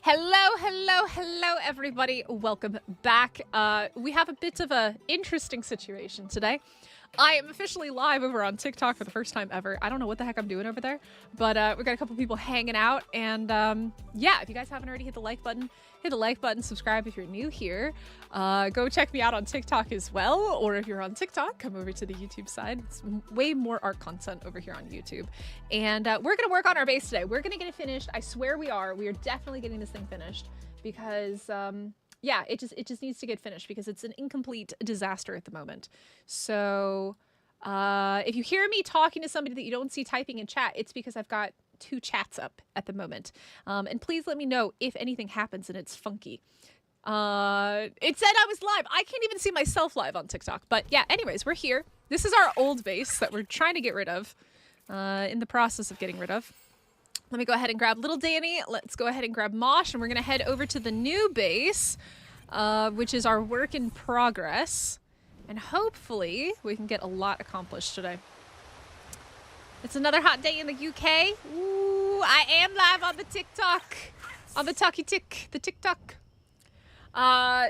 Hello, everybody. Welcome back. We have a bit of a interesting situation today. I am officially live over on TikTok for the first time ever. I don't know what the heck I'm doing over there, but we got a couple people hanging out. And yeah, if you guys haven't already hit the like button, subscribe if you're new here. Go check me out on TikTok as well. Or if you're on TikTok, come over to the YouTube side. It's way more art content over here on YouTube. And we're going to work on our base today. We're going to get it finished. I swear we are. We are definitely getting this thing finished because... yeah, it just needs to get finished because it's an incomplete disaster at the moment. So if you hear me talking to somebody that you don't see typing in chat, it's because I've got 2 chats up at the moment. And please let me know if anything happens and it's funky. It said I was live. I can't even see myself live on TikTok. But yeah, anyways, we're here. This is our old base that we're trying to get rid of, in the process of getting rid of. Let me go ahead and grab little Danny. Let's go ahead and grab Mosh, and we're going to head over to the new base, which is our work in progress. And hopefully we can get a lot accomplished today. It's another hot day in the UK. Ooh, I am live on the TikTok. On the the TikTok.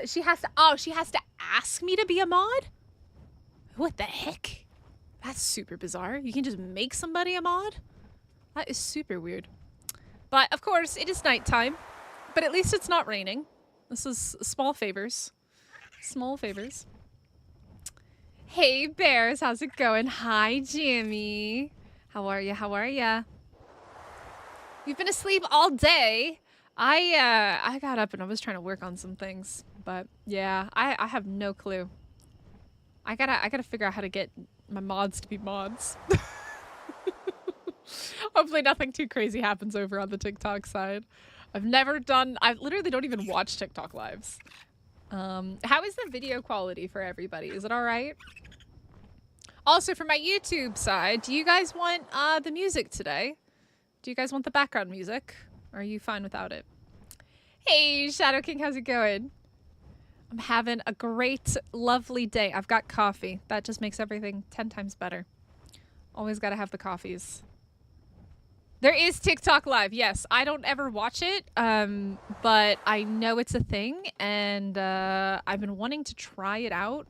She has to ask me to be a mod? What the heck? That's super bizarre. You can just make somebody a mod? That is super weird. But, of course, it is nighttime. But at least it's not raining. This is small favors. Small favors. Hey, bears. How's it going? Hi, Jimmy. How are ya? How are ya? You've been asleep all day. I got up and I was trying to work on some things. But, yeah, I have no clue. I gotta figure out how to get my mods to be mods. Hopefully nothing too crazy happens over on the TikTok side. I literally don't even watch TikTok lives. How is the video quality for everybody? Is it all right? Also, for my YouTube side, do you guys want the music today? Do you guys want the background music? Or are you fine without it? Hey, Shadow King, how's it going? I'm having a great, lovely day. I've got coffee. That just makes everything 10 times better. Always gotta have the coffees. There is TikTok live, yes. I don't ever watch it, but I know it's a thing, and I've been wanting to try it out.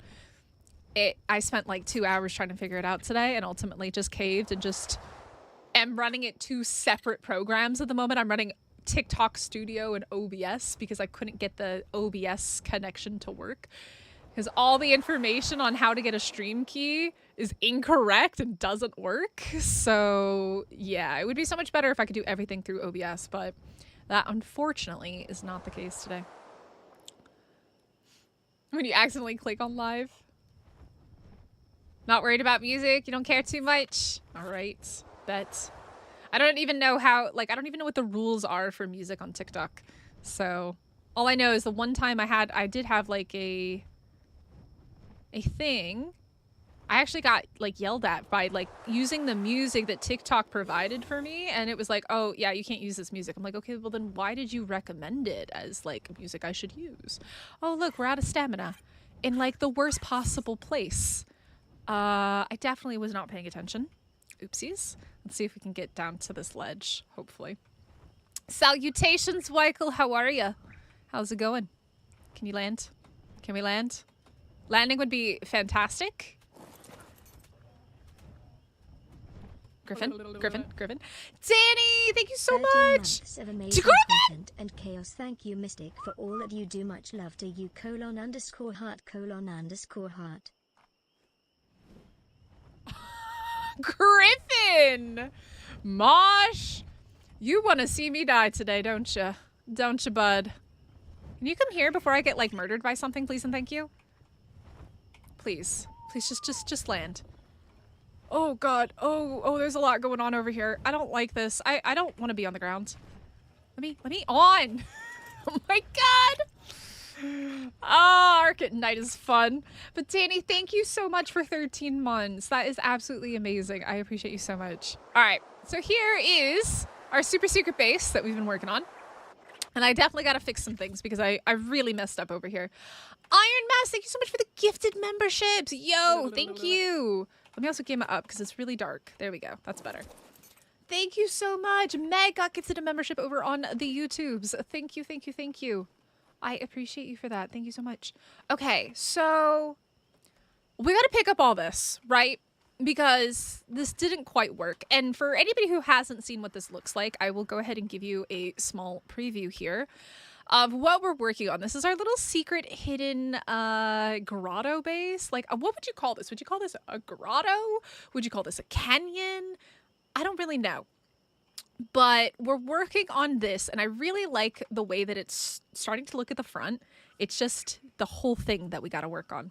I spent like 2 hours trying to figure it out today, and ultimately just caved and just am running it 2 separate programs at the moment. I'm running TikTok Studio and OBS because I couldn't get the OBS connection to work. Because all the information on how to get a stream key is incorrect and doesn't work. So, yeah, it would be so much better if I could do everything through OBS, but that unfortunately is not the case today. When you accidentally click on live. Not worried about music? You don't care too much? Alright, bet. I don't even know how, I don't even know what the rules are for music on TikTok. So, all I know is the one time I did have like a thing. I actually got yelled at by using the music that TikTok provided for me, and it was like, oh yeah, you can't use this music. I'm like, okay, well then why did you recommend it as music I should use? Oh look, we're out of stamina in the worst possible place. I definitely was not paying attention. Oopsies. Let's see if we can get down to this ledge, hopefully. Salutations, Weichel, how are ya? How's it going? Can you land? Can we land? Landing would be fantastic. Griffin. Danny, thank you so much. Of amazing content and chaos. Thank you, Mystic, for all that you do. Much love to you. _heart__heart. Griffin! Mosh! You want to see me die today, don't you? Don't you, bud? Can you come here before I get murdered by something, please and thank you? Please. Please just land. Oh god. Oh, there's a lot going on over here. I don't like this. I don't want to be on the ground. Let me on! Oh my god! Ah, Ark at night is fun. But Danny, thank you so much for 13 months. That is absolutely amazing. I appreciate you so much. Alright, so here is our super secret base that we've been working on. And I definitely gotta fix some things because I really messed up over here. Iron Mask, thank you so much for the gifted memberships. Yo, thank you. Let me also game it up because it's really dark. There we go. That's better. Thank you so much. Meg got gifted a membership over on the YouTubes. Thank you, thank you, thank you. I appreciate you for that. Thank you so much. Okay, so we got to pick up all this, right? Because this didn't quite work. And for anybody who hasn't seen what this looks like, I will go ahead and give you a small preview here of what we're working on. This is our little secret hidden grotto base. Like, what would you call this? Would you call this a grotto? Would you call this a canyon? I don't really know. But we're working on this, and I really like the way that it's starting to look at the front. It's just the whole thing that we got to work on.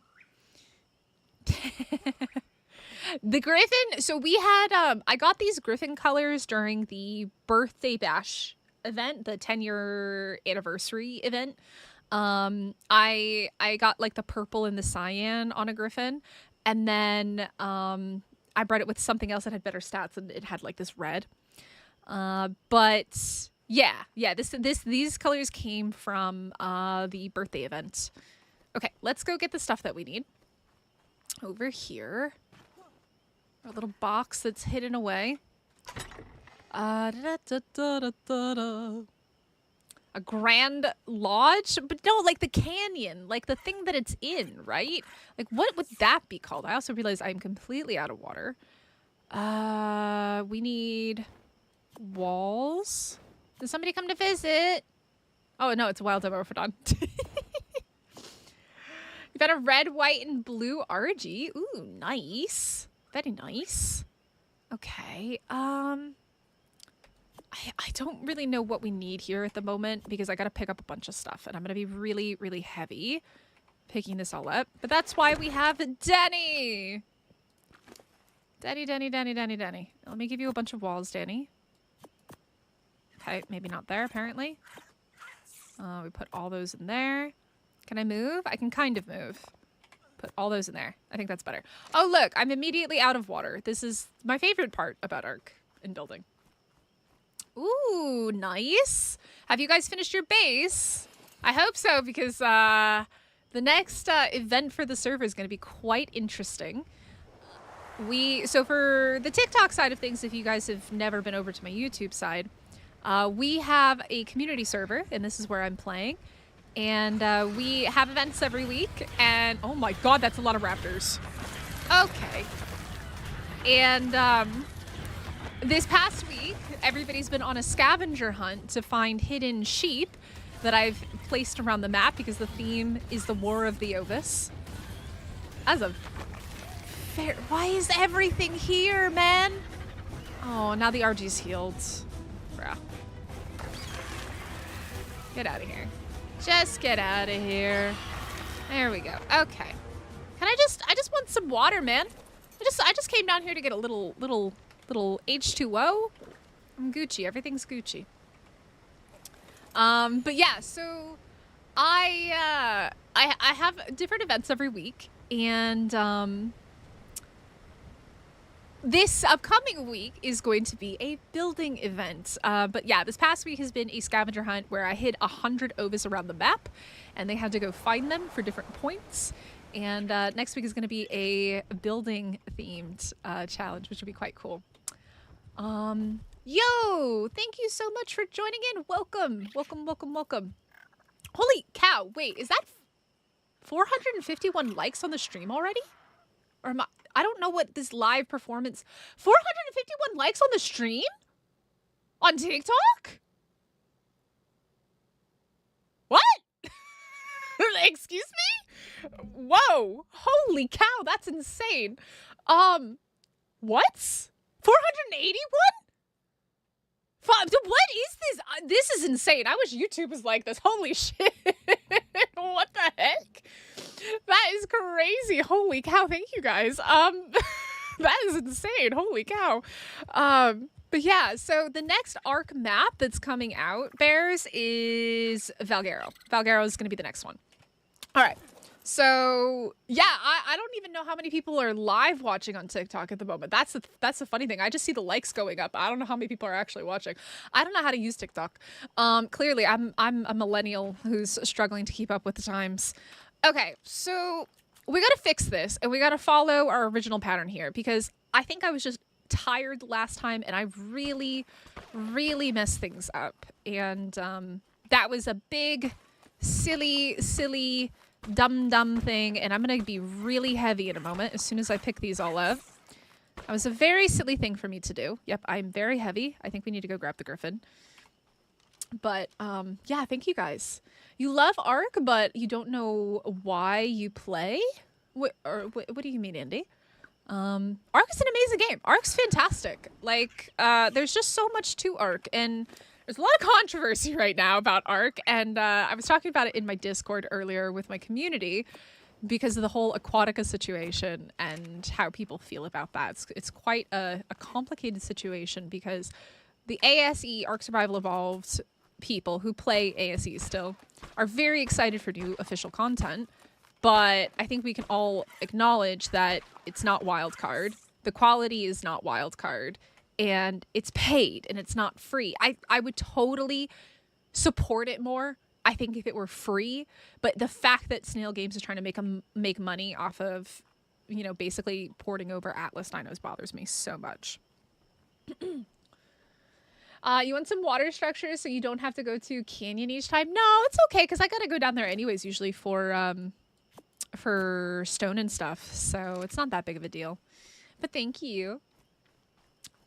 The griffin, so we had, I got these griffin colors during the birthday bash event, the 10-year anniversary event. I got like the purple and the cyan on a griffin, and then I bred it with something else that had better stats, and it had like this red. But yeah, these colors came from the birthday event. Okay, let's go get the stuff that we need. Over here, our little box that's hidden away. A grand lodge, but no, like the canyon, like the thing that it's in, right? Like, what would that be called? I also realize I'm completely out of water. We need walls. Did somebody come to visit? Oh no, it's a wild Dimorphodon. You've got a red, white, and blue RG. Ooh, nice. Very nice. Okay. I don't really know what we need here at the moment because I gotta pick up a bunch of stuff and I'm gonna be really, really heavy picking this all up. But that's why we have Danny. Danny. Let me give you a bunch of walls, Danny. Okay, maybe not there, apparently. We put all those in there. Can I move? I can kind of move. Put all those in there. I think that's better. Oh, look, I'm immediately out of water. This is my favorite part about Ark and building. Ooh, nice. Have you guys finished your base? I hope so, because the next event for the server is going to be quite interesting. So for the TikTok side of things, if you guys have never been over to my YouTube side, we have a community server, and this is where I'm playing. And we have events every week, and oh my god, that's a lot of raptors. Okay. And this past week, everybody's been on a scavenger hunt to find hidden sheep that I've placed around the map because the theme is the War of the Ovis. As a fair... Why is everything here, man? Oh, now the RG's healed. Bruh. Get out of here. Just get out of here. There we go. Okay. I just want some water, man. I just came down here to get a little H2O. I'm Gucci. Everything's Gucci. But yeah, so I have different events every week, and this upcoming week is going to be a building event. But yeah, this past week has been a scavenger hunt where I hid 100 Ovis around the map, and they had to go find them for different points. And next week is going to be a building-themed challenge, which will be quite cool. Yo, thank you so much for joining in. Welcome. Holy cow, wait, is that 451 likes on the stream already? Or am I don't know what this live performance... 451 likes on the stream? On TikTok? What? Excuse me? Whoa. Holy cow, that's insane. What? 481? What is this? This is insane. I wish YouTube was like this. Holy shit. What the heck? That is crazy. Holy cow. Thank you guys. That is insane. Holy cow. But yeah, so the next Ark map that's coming out, Bears, is Valguero. Valguero is going to be the next one. All right. So yeah, I don't even know how many people are live watching on TikTok at the moment. That's the funny thing. I just see the likes going up. I don't know how many people are actually watching. I don't know how to use TikTok. Clearly I'm a millennial who's struggling to keep up with the times. Okay, so we got to fix this, and we got to follow our original pattern here, because I think I was just tired last time, and I really, really messed things up. And that was a big, silly, dumb thing. And I'm going to be really heavy in a moment as soon as I pick these all up. That was a very silly thing for me to do. Yep, I'm very heavy. I think we need to go grab the griffin. But yeah, thank you guys. You love Ark, but you don't know why you play? What do you mean, Andy? Ark is an amazing game. Ark's fantastic. Like, there's just so much to Ark, and there's a lot of controversy right now about Ark, and I was talking about it in my Discord earlier with my community because of the whole Aquatica situation and how people feel about that. It's quite a complicated situation because the ASE, Ark Survival Evolved people who play ASE still are very excited for new official content, but I think we can all acknowledge that it's not wildcard. The quality is not wildcard, and it's paid and it's not free. I would totally support it more, I think, if it were free, but the fact that Snail Games is trying to make money off of, you know, basically porting over Atlas dinos bothers me so much. You want some water structures so you don't have to go to Canyon each time? No, it's okay, because I gotta go down there anyways, usually for stone and stuff, so it's not that big of a deal. But thank you.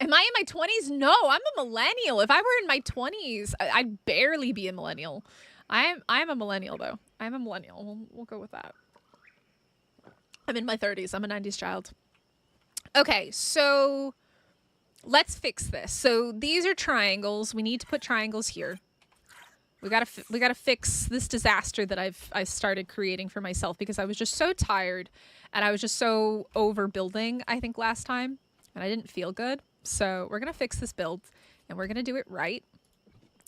Am I in my 20s? No, I'm a millennial. If I were in my 20s, I'd barely be a millennial. I'm a millennial, though. I'm a millennial. We'll go with that. I'm in my 30s. I'm a 90s child. Okay, so let's fix this. So these are triangles. We need to put triangles here. We gotta fix this disaster that I started creating for myself because I was just so tired and I was just so overbuilding, I think, last time, and I didn't feel good. So we're gonna fix this build and we're gonna do it right.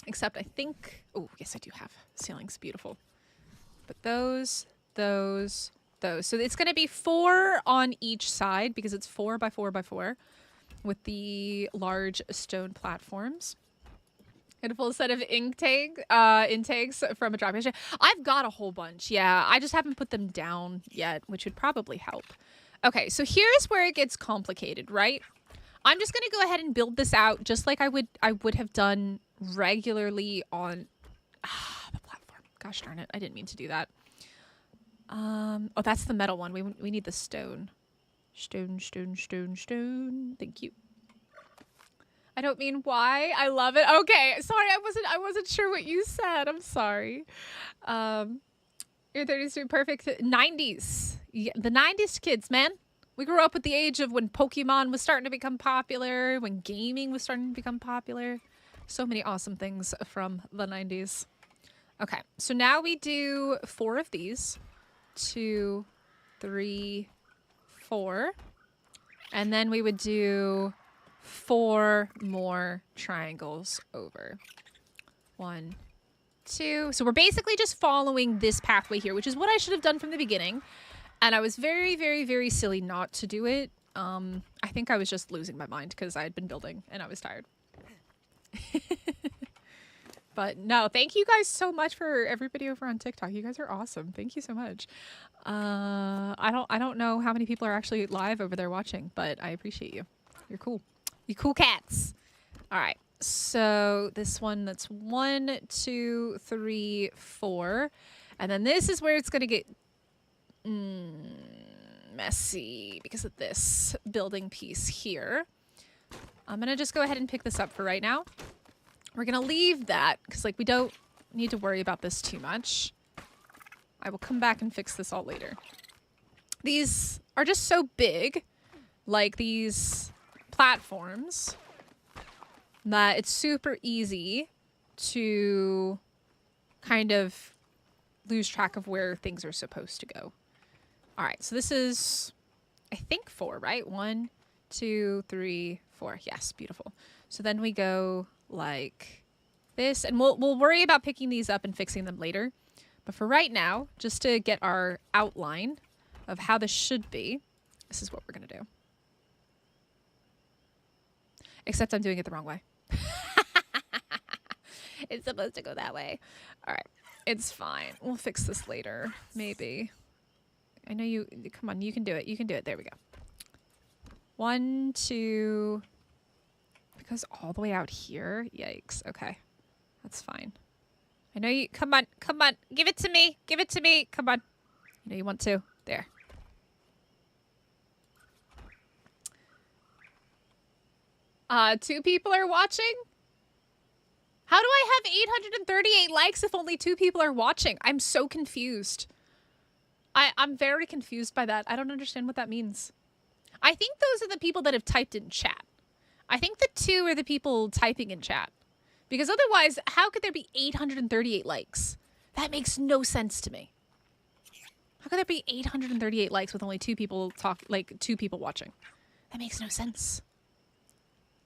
Except I think, oh yes, I do have ceilings, beautiful. But those. So it's gonna be 4 on each side because it's 4 by 4 by 4 with the large stone platforms. And a full set of intakes from a drop station. I've got a whole bunch, yeah. I just haven't put them down yet, which would probably help. Okay, so here's where it gets complicated, right? I'm just gonna go ahead and build this out just like I would have done regularly on the platform. Gosh darn it, I didn't mean to do that. Oh, that's the metal one. We need the stone. Stone. Thank you. I don't mean why. I love it. Okay, sorry, I wasn't sure what you said. I'm sorry. Your 30s are perfect. 90s. Yeah, the 90s kids, man. We grew up with the age of when Pokemon was starting to become popular, when gaming was starting to become popular. So many awesome things from the 90s. Okay, so now we do 4 of these. 2, 3, 4. And then we would do 4 more triangles over. 1, 2. So we're basically just following this pathway here, which is what I should have done from the beginning. And I was very, very, very silly not to do it. I think I was just losing my mind because I had been building and I was tired. But no, thank you guys so much for everybody over on TikTok. You guys are awesome. Thank you so much. I don't know how many people are actually live over there watching, but I appreciate you. You're cool. You cool cats. All right. So this one, that's 1, 2, 3, 4. And then this is where it's going to get messy because of this building piece here. I'm going to just go ahead and pick this up for right now. We're going to leave that because, like, we don't need to worry about this too much. I will come back and fix this all later. These are just so big, like these platforms, that it's super easy to kind of lose track of where things are supposed to go. All right, so this is, I think, 4, right? 1, 2, 3, 4. Yes, beautiful. So then we go like this, and we'll worry about picking these up and fixing them later. But for right now, just to get our outline of how this should be, this is what we're gonna do. Except I'm doing it the wrong way. It's supposed to go that way. All right, it's fine. We'll fix this later, maybe. I know you, come on, you can do it. You can do it. There we go. 1, 2. It goes all the way out here. Yikes. Okay. That's fine. I know you. Come on. Come on. Give it to me. Give it to me. Come on. You know you want to. There. Two people are watching? How do I have 838 likes if only 2 people are watching? I'm so confused. I'm very confused by that. I don't understand what that means. I think those are the people that have typed in chat. I think the 2 are the people typing in chat. Because otherwise, how could there be 838 likes? That makes no sense to me. How could there be 838 likes with only 2 people 2 people watching? That makes no sense.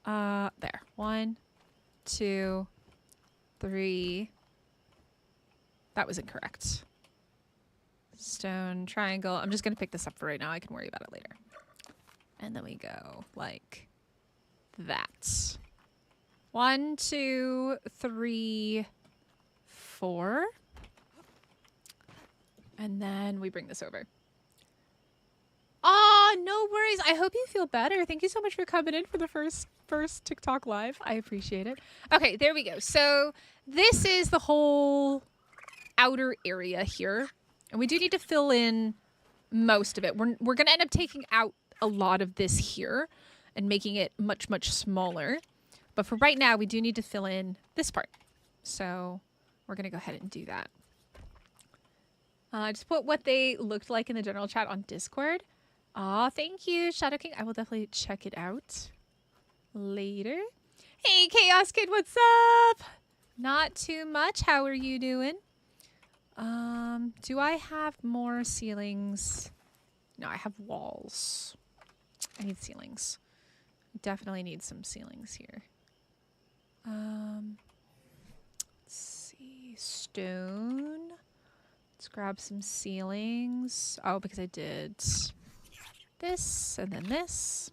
There. 1, 2, 3. That was incorrect. Stone, triangle. I'm just going to pick this up for right now. I can worry about it later. And then we go like that. 1, 2, 3, 4. And then we bring this over. Oh, no worries. I hope you feel better. Thank you so much for coming in for the first TikTok live. I appreciate it. Okay, there we go. So this is the whole outer area here. And we do need to fill in most of it. We're going to end up taking out a lot of this here and making it much, much smaller. But for right now, we do need to fill in this part. So we're going to go ahead and do that. Just put what they looked like in the general chat on Discord. Aw, thank you, Shadow King. I will definitely check it out later. Hey, Chaos Kid, what's up? Not too much. How are you doing? Do I have more ceilings? No, I have walls. I need ceilings. Definitely need some ceilings here. Let's see. Stone. Let's grab some ceilings. Oh, because I did this and then this.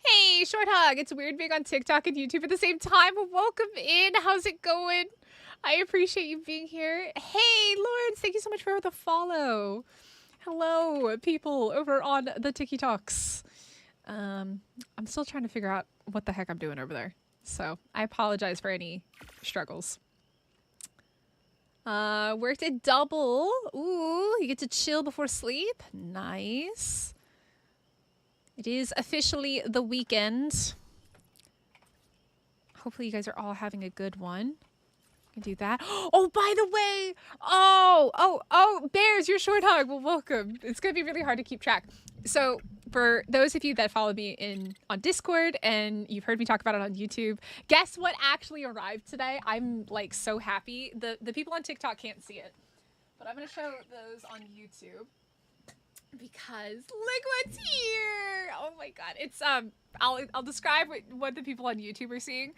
Hey, Short Hug. It's weird being on TikTok and YouTube at the same time. Welcome in. How's it going? I appreciate you being here. Hey, Lawrence. Thank you so much for the follow. Hello, people over on the TikToks. I'm still trying to figure out what the heck I'm doing over there. So I apologize for any struggles. Worked a double. Ooh, you get to chill before sleep. Nice. It is officially the weekend. Hopefully you guys are all having a good one. Can do that. Oh, by the way. Oh, Bears, you're Short Hog. Well, welcome. It's going to be really hard to keep track. So for those of you that follow me on Discord and you've heard me talk about it on YouTube, guess what actually arrived today? I'm like so happy. The people on TikTok can't see it, but I'm going to show those on YouTube because look what's here. Oh my God. It's, I'll describe what the people on YouTube are seeing.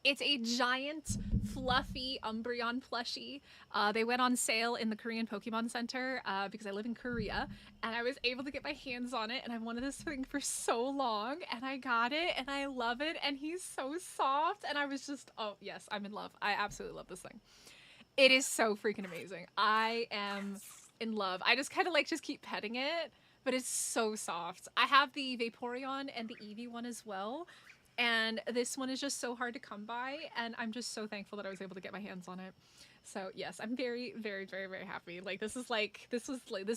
It's a giant, fluffy Umbreon plushie. They went on sale in the Korean Pokemon Center because I live in Korea, and I was able to get my hands on it, and I've wanted this thing for so long, and I got it, and I love it, and he's so soft, and I was just, oh, yes, I'm in love. I absolutely love this thing. It is so freaking amazing. I am in love. I just kind of like just keep petting it, but it's so soft. I have the Vaporeon and the Eevee one as well. And this one is just so hard to come by, and I'm just so thankful that I was able to get my hands on it. So yes, I'm very, very, very, very happy. Like this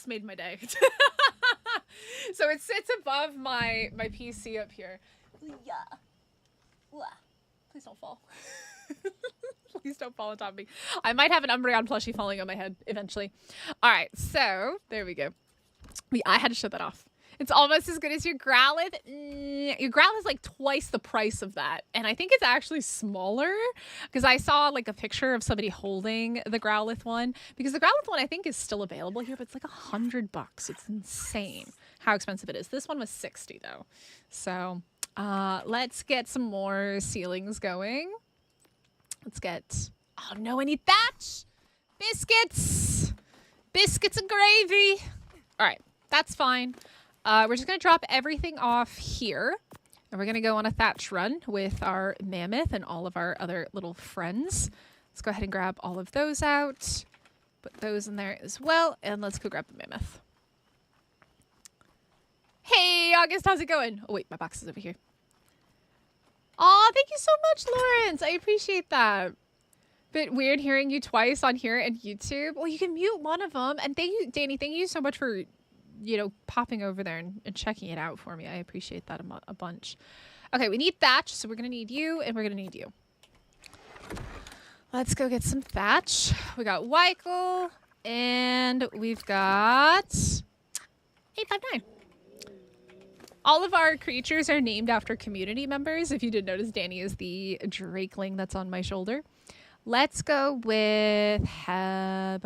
made my day. So it sits above my PC up here. Yeah. Please don't fall. Please don't fall on top of me. I might have an Umbreon plushie falling on my head eventually. All right, so there we go. I had to show that off. It's almost as good as your Growlithe. Your Growlithe is like twice the price of that. And I think it's actually smaller because I saw like a picture of somebody holding the Growlithe one. Because the Growlithe one I think is still available here, but it's like $100. It's insane how expensive it is. This one was $60 though. So let's get some more ceilings going. Let's get, oh no, I need thatch. Biscuits. Biscuits and gravy. All right, that's fine. We're just going to drop everything off here, and we're going to go on a thatch run with our mammoth and all of our other little friends. Let's go ahead and grab all of those out, put those in there as well, and let's go grab the mammoth. August. How's it going? Oh, wait, my box is over here. Aw, thank you so much, Lawrence. I appreciate that. Bit weird hearing you twice on here and YouTube. Well, you can mute one of them. And thank you, Danny. Thank you so much for, you know, popping over there and checking it out for me. I appreciate that a bunch. Okay, we need thatch, so we're going to need you, and we're going to need you. Let's go get some thatch. We got Weichel, and we've got 859. All of our creatures are named after community members. If you didn't notice, Danny is the drakeling that's on my shoulder. Let's go with... Wait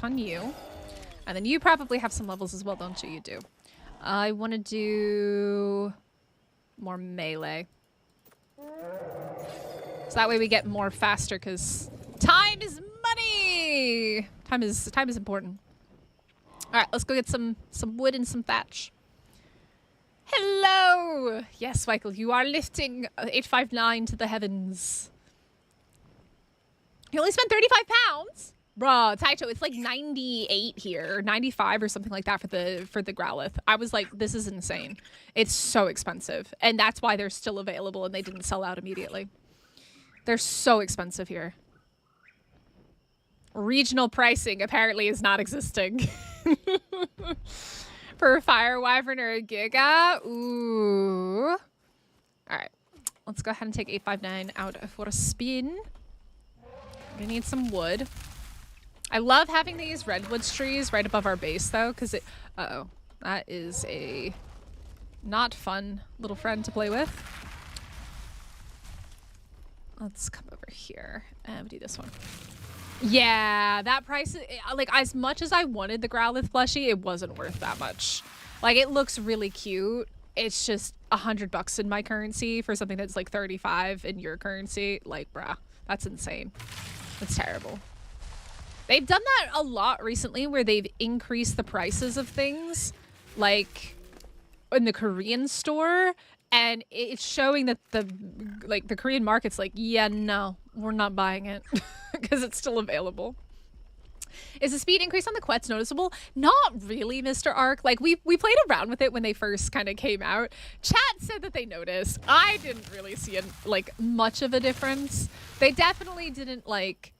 on you. And then you probably have some levels as well, don't you? You do. I want to do more melee. So that way we get more faster, because time is money! Time is important. Alright, let's go get some wood and some thatch. Hello! Yes, Michael, you are lifting 859 to the heavens. You only spent 35 pounds? Bruh, Taito, it's like 98 here, 95 or something like that for the Growlithe. I was like, this is insane. It's so expensive. And that's why they're still available and they didn't sell out immediately. They're so expensive here. Regional pricing apparently is not existing. For a Fire Wyvern or a Giga. Ooh. Alright. Let's go ahead and take 859 out for a spin. We need some wood. I love having these redwoods trees right above our base, though, because it... Uh-oh. That is a not fun little friend to play with. Let's come over here and do this one. Yeah, that price... Like, as much as I wanted the Growlithe plushie, it wasn't worth that much. Like, it looks really cute. It's just $100 in my currency for something that's, like, 35 in your currency. Like, bruh, that's insane. That's terrible. They've done that a lot recently where they've increased the prices of things, like in the Korean store, and it's showing that the Korean market's like, yeah, no, we're not buying it because it's still available. Is the speed increase on the Quets noticeable? Not really, Mr. Ark. Like, we played around with it when they first kind of came out. Chat said that they noticed. I didn't really see much of a difference. They definitely didn't like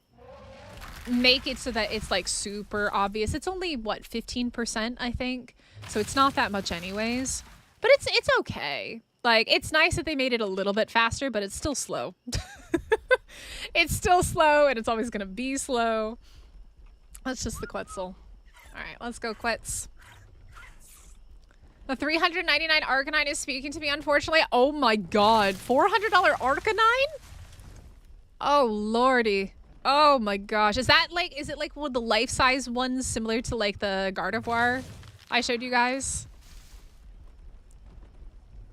make it so that it's like super obvious. It's only what, 15%, I think, so it's not that much anyways, but it's okay. Like, it's nice that they made it a little bit faster, but it's still slow. It's still slow, and it's always gonna be slow. That's just the Quetzal. All right, let's go, Quetz. The $399 Arcanine is speaking to me, unfortunately. Oh my god, $400 Arcanine? Oh lordy. Oh my gosh. Is it like one of the life-size ones similar to like the Gardevoir I showed you guys?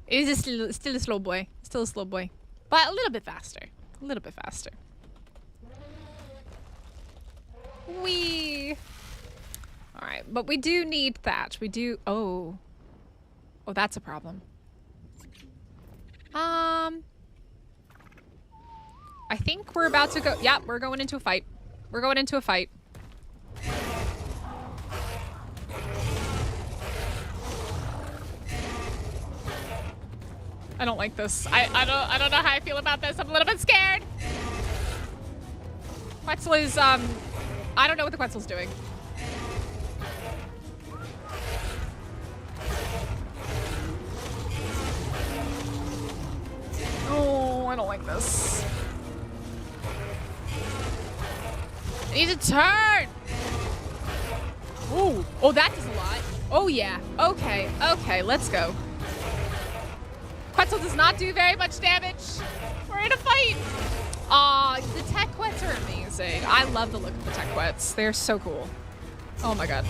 It is still a slow boy. Still a slow boy. But a little bit faster. A little bit faster. Whee! Alright, but we do need thatch. We do... Oh. Oh, that's a problem. I think we're about to go... Yeah, we're going into a fight. We're going into a fight. I don't like this. I don't know how I feel about this. I'm a little bit scared. Quetzal is, I don't know what the Quetzal's doing. Oh, I don't like this. I need to turn. Ooh. Oh, that does a lot. Oh, yeah. Okay. Okay, let's go. Quetzal does not do very much damage. We're in a fight. Aw, the tech Quets are amazing. I love the look of the tech Quets. They're so cool. Oh my god.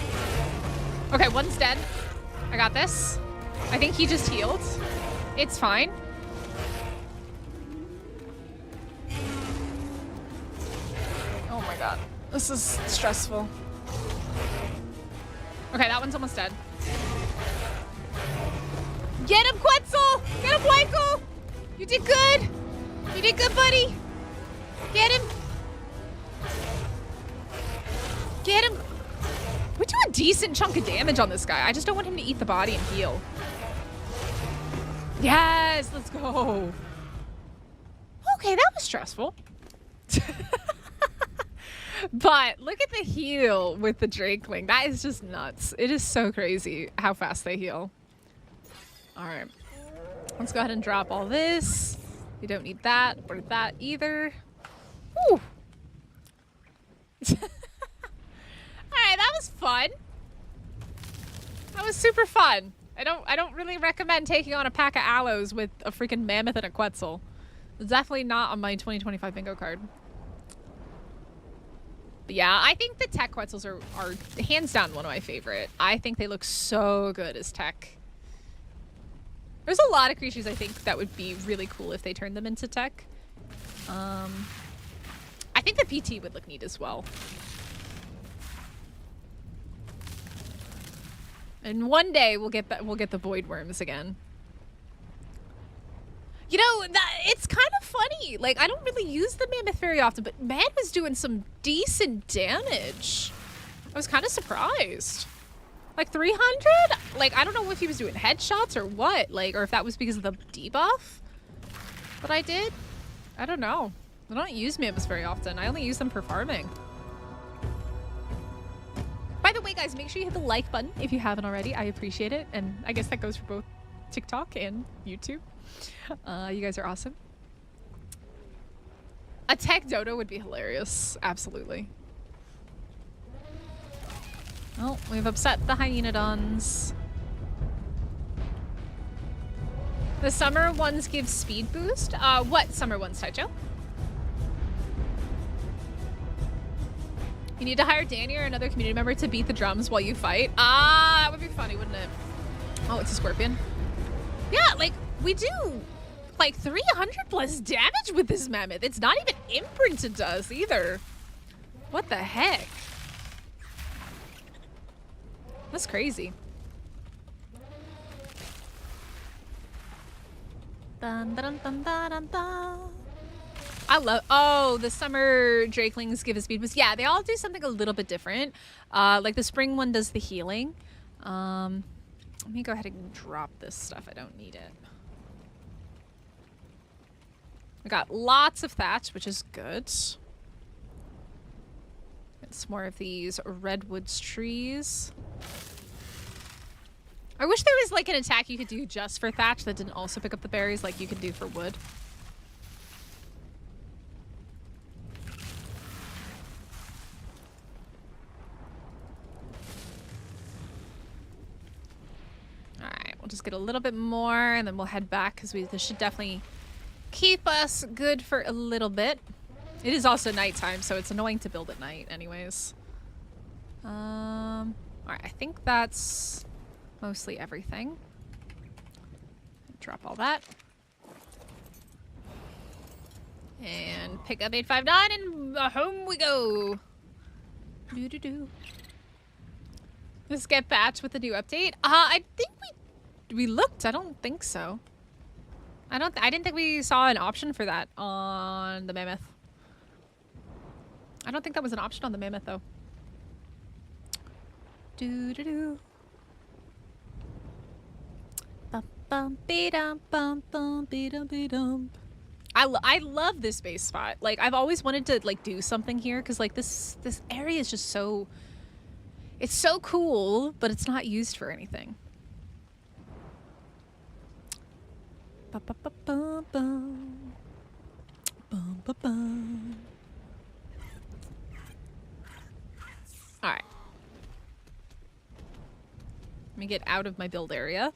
Okay, one's dead. I got this. I think he just healed. It's fine. Oh my god. This is stressful. Okay, that one's almost dead. Get him, Quetzal! Get him, Weichel! You did good! You did good, buddy! Get him! Get him! We do a decent chunk of damage on this guy. I just don't want him to eat the body and heal. Yes, let's go. Okay, that was stressful. But look at the heal with the Drakeling. That is just nuts. It is so crazy how fast they heal. All right. Let's go ahead and drop all this. We don't need that or that either. Whew. Alright, that was fun. That was super fun. I don't really recommend taking on a pack of aloes with a freaking mammoth and a quetzal. It's definitely not on my 2025 bingo card. But yeah, I think the tech quetzals are hands down one of my favorite. I think they look so good as tech. There's a lot of creatures I think that would be really cool if they turned them into tech. I think the PT would look neat as well. And one day we'll get the void worms again. You know, it's kind of funny. Like, I don't really use the mammoth very often, but man was doing some decent damage. I was kind of surprised. Like 300? Like, I don't know if he was doing headshots or what. Like, or if that was because of the debuff that I did. I don't know. I don't use mammoths very often. I only use them for farming. By the way, guys, make sure you hit the like button if you haven't already. I appreciate it. And I guess that goes for both TikTok and YouTube. You guys are awesome. A tech dodo would be hilarious. Absolutely. Oh, we've upset the hyenodons. The summer ones give speed boost. What summer ones, Taicho? You need to hire Danny or another community member to beat the drums while you fight. Ah, that would be funny, wouldn't it? Oh, it's a scorpion. Yeah, like, we do like 300 plus damage with this mammoth. It's not even imprinted to us either. What the heck? That's crazy. Dun, dun, dun, dun, dun, dun. I love, oh, the summer drakelings give a speed boost. Yeah, they all do something a little bit different. Like the spring one does the healing. Let me go ahead and drop this stuff. I don't need it. We got lots of thatch, which is good. It's more of these redwoods trees. I wish there was like an attack you could do just for thatch that didn't also pick up the berries like you could do for wood. Alright, we'll just get a little bit more and then we'll head back because this should definitely keep us good for a little bit. It is also nighttime, so it's annoying to build at night anyways. Alright, I think that's mostly everything. Drop all that. And pick up 859 and home we go. Doo-doo-doo. Just get patched with the new update. I think we looked. I don't think so. I didn't think we saw an option for that on the mammoth. I don't think that was an option on the mammoth though. Doo-doo-doo. I love this base spot. Like, I've always wanted to like do something here because like this area is just so, it's so cool, but it's not used for anything. All right. Let me get out of my build area.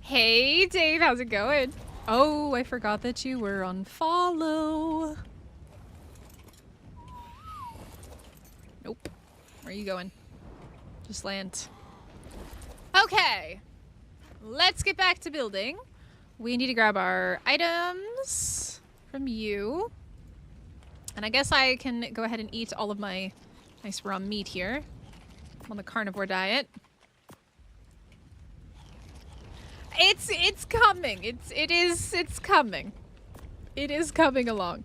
Hey, Dave, how's it going? Oh, I forgot that you were on follow. Nope. Where are you going? Just land. Okay. Let's get back to building. We need to grab our items from you. And I guess I can go ahead and eat all of my nice raw meat here. I'm on the carnivore diet. It's coming. It's coming. It is coming along.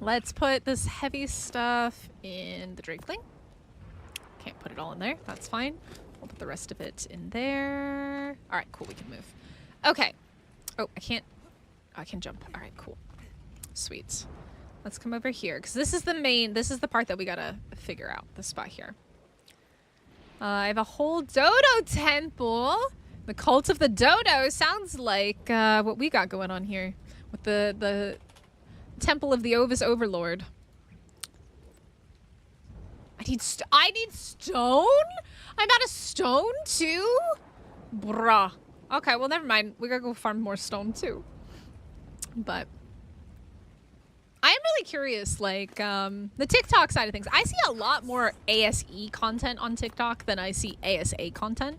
Let's put this heavy stuff in the drakeling. Can't put it all in there. That's fine. We'll put the rest of it in there. All right, cool. We can move. Okay. Oh, I can't. Oh, I can jump. All right, cool. Sweet. Let's come over here because this is the part that we gotta figure out. The spot here. I have a whole dodo temple. The cult of the dodo sounds like what we got going on here with the temple of the Ovis overlord. I need stone? I'm out of stone too? Bruh. Okay, well, never mind. We gotta go farm more stone too. But I am really curious, like, the TikTok side of things. I see a lot more ASE content on TikTok than I see ASA content.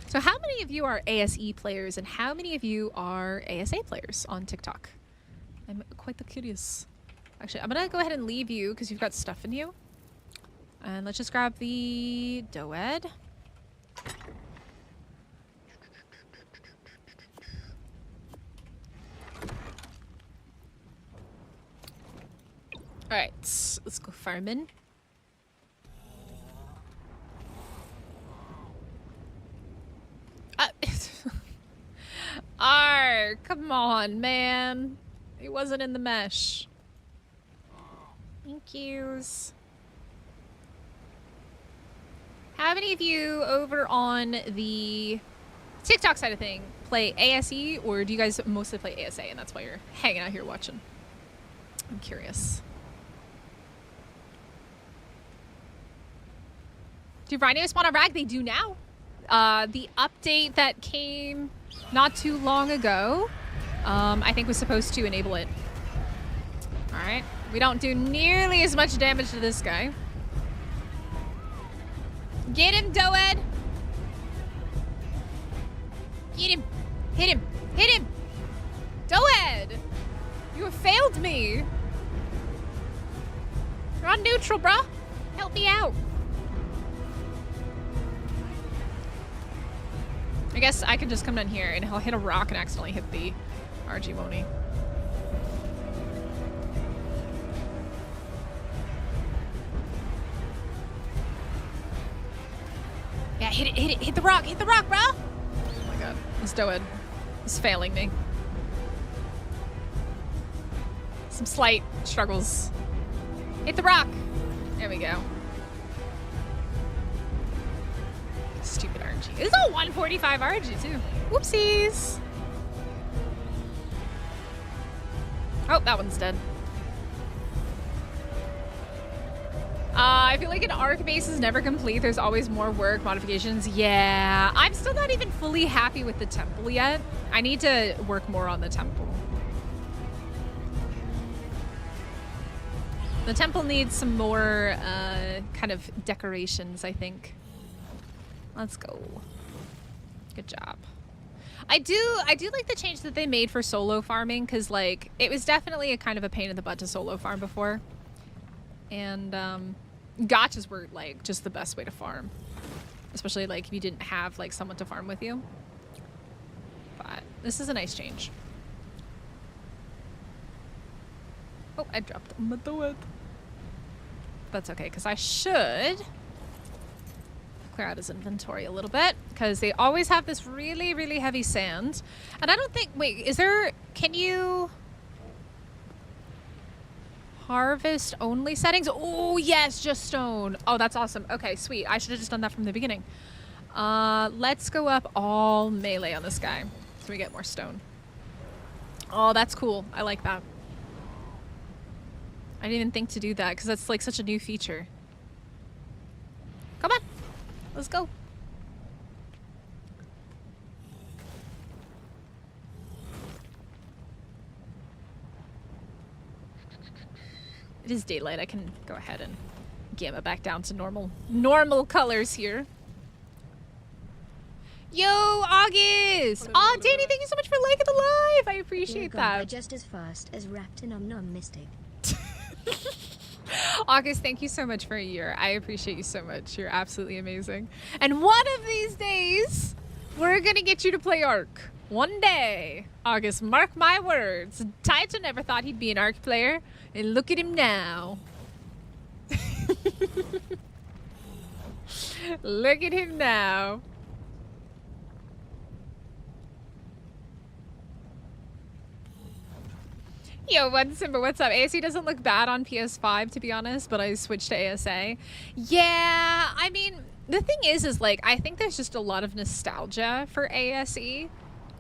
So how many of you are ASE players and how many of you are ASA players on TikTok? I'm quite curious. Actually, I'm gonna go ahead and leave you because you've got stuff in you. And let's just grab the doed. Alright, let's go farming. Ark, come on, man. He wasn't in the mesh. Thank yous. How many of you over on the TikTok side of thing play ASE, or do you guys mostly play ASA and that's why you're hanging out here watching? I'm curious. Do rhinos spawn on Rag? They do now. The update that came not too long ago, I think was supposed to enable it. All right. We don't do nearly as much damage to this guy. Get him, Doed! Get him! Hit him! Hit him! Doed! You have failed me! You're on neutral, bruh! Help me out! I guess I can just come down here and he'll hit a rock and accidentally hit the RG, won't he? Yeah, hit it, hit it, hit the rock, bro! Oh my god, this Doed is failing me. Some slight struggles. Hit the rock! There we go. Stupid RNG. This is a 145 RNG too. Whoopsies! Oh, that one's dead. I feel like an Ark base is never complete. There's always more work, modifications. Yeah, I'm still not even fully happy with the temple yet. I need to work more on the temple. The temple needs some more kind of decorations, I think. Let's go. Good job. I do like the change that they made for solo farming, because like it was definitely a kind of a pain in the butt to solo farm before. And gotchas were like just the best way to farm, especially like if you didn't have like someone to farm with you. But this is a nice change. Oh, I dropped my doed. That's okay, because I should clear out his inventory a little bit, because they always have this really, really heavy sand. And I don't think, wait, is there, can you harvest only settings? Oh yes, just stone. Oh, that's awesome. Okay, sweet. I should have just done that from the beginning. Let's go up all melee on this guy so we get more stone. Oh, that's cool. I like that. I didn't even think to do that because that's like such a new feature. Come on, let's go. It is daylight. I can go ahead and gamma back down to normal colors here. Yo, August! Aw, Danny, thank you so much for liking the live. I appreciate that. Just as fast as wrapped in Mystic. August, thank you so much for a year. I appreciate you so much. You're absolutely amazing. And one of these days, we're gonna get you to play Ark. One day. August, mark my words. Taito never thought he'd be an Ark player, and look at him now. Look at him now. Yo, Simba, what's up? ASE doesn't look bad on PS5, to be honest, but I switched to ASA. Yeah, I mean, the thing is like, I think there's just a lot of nostalgia for ASE,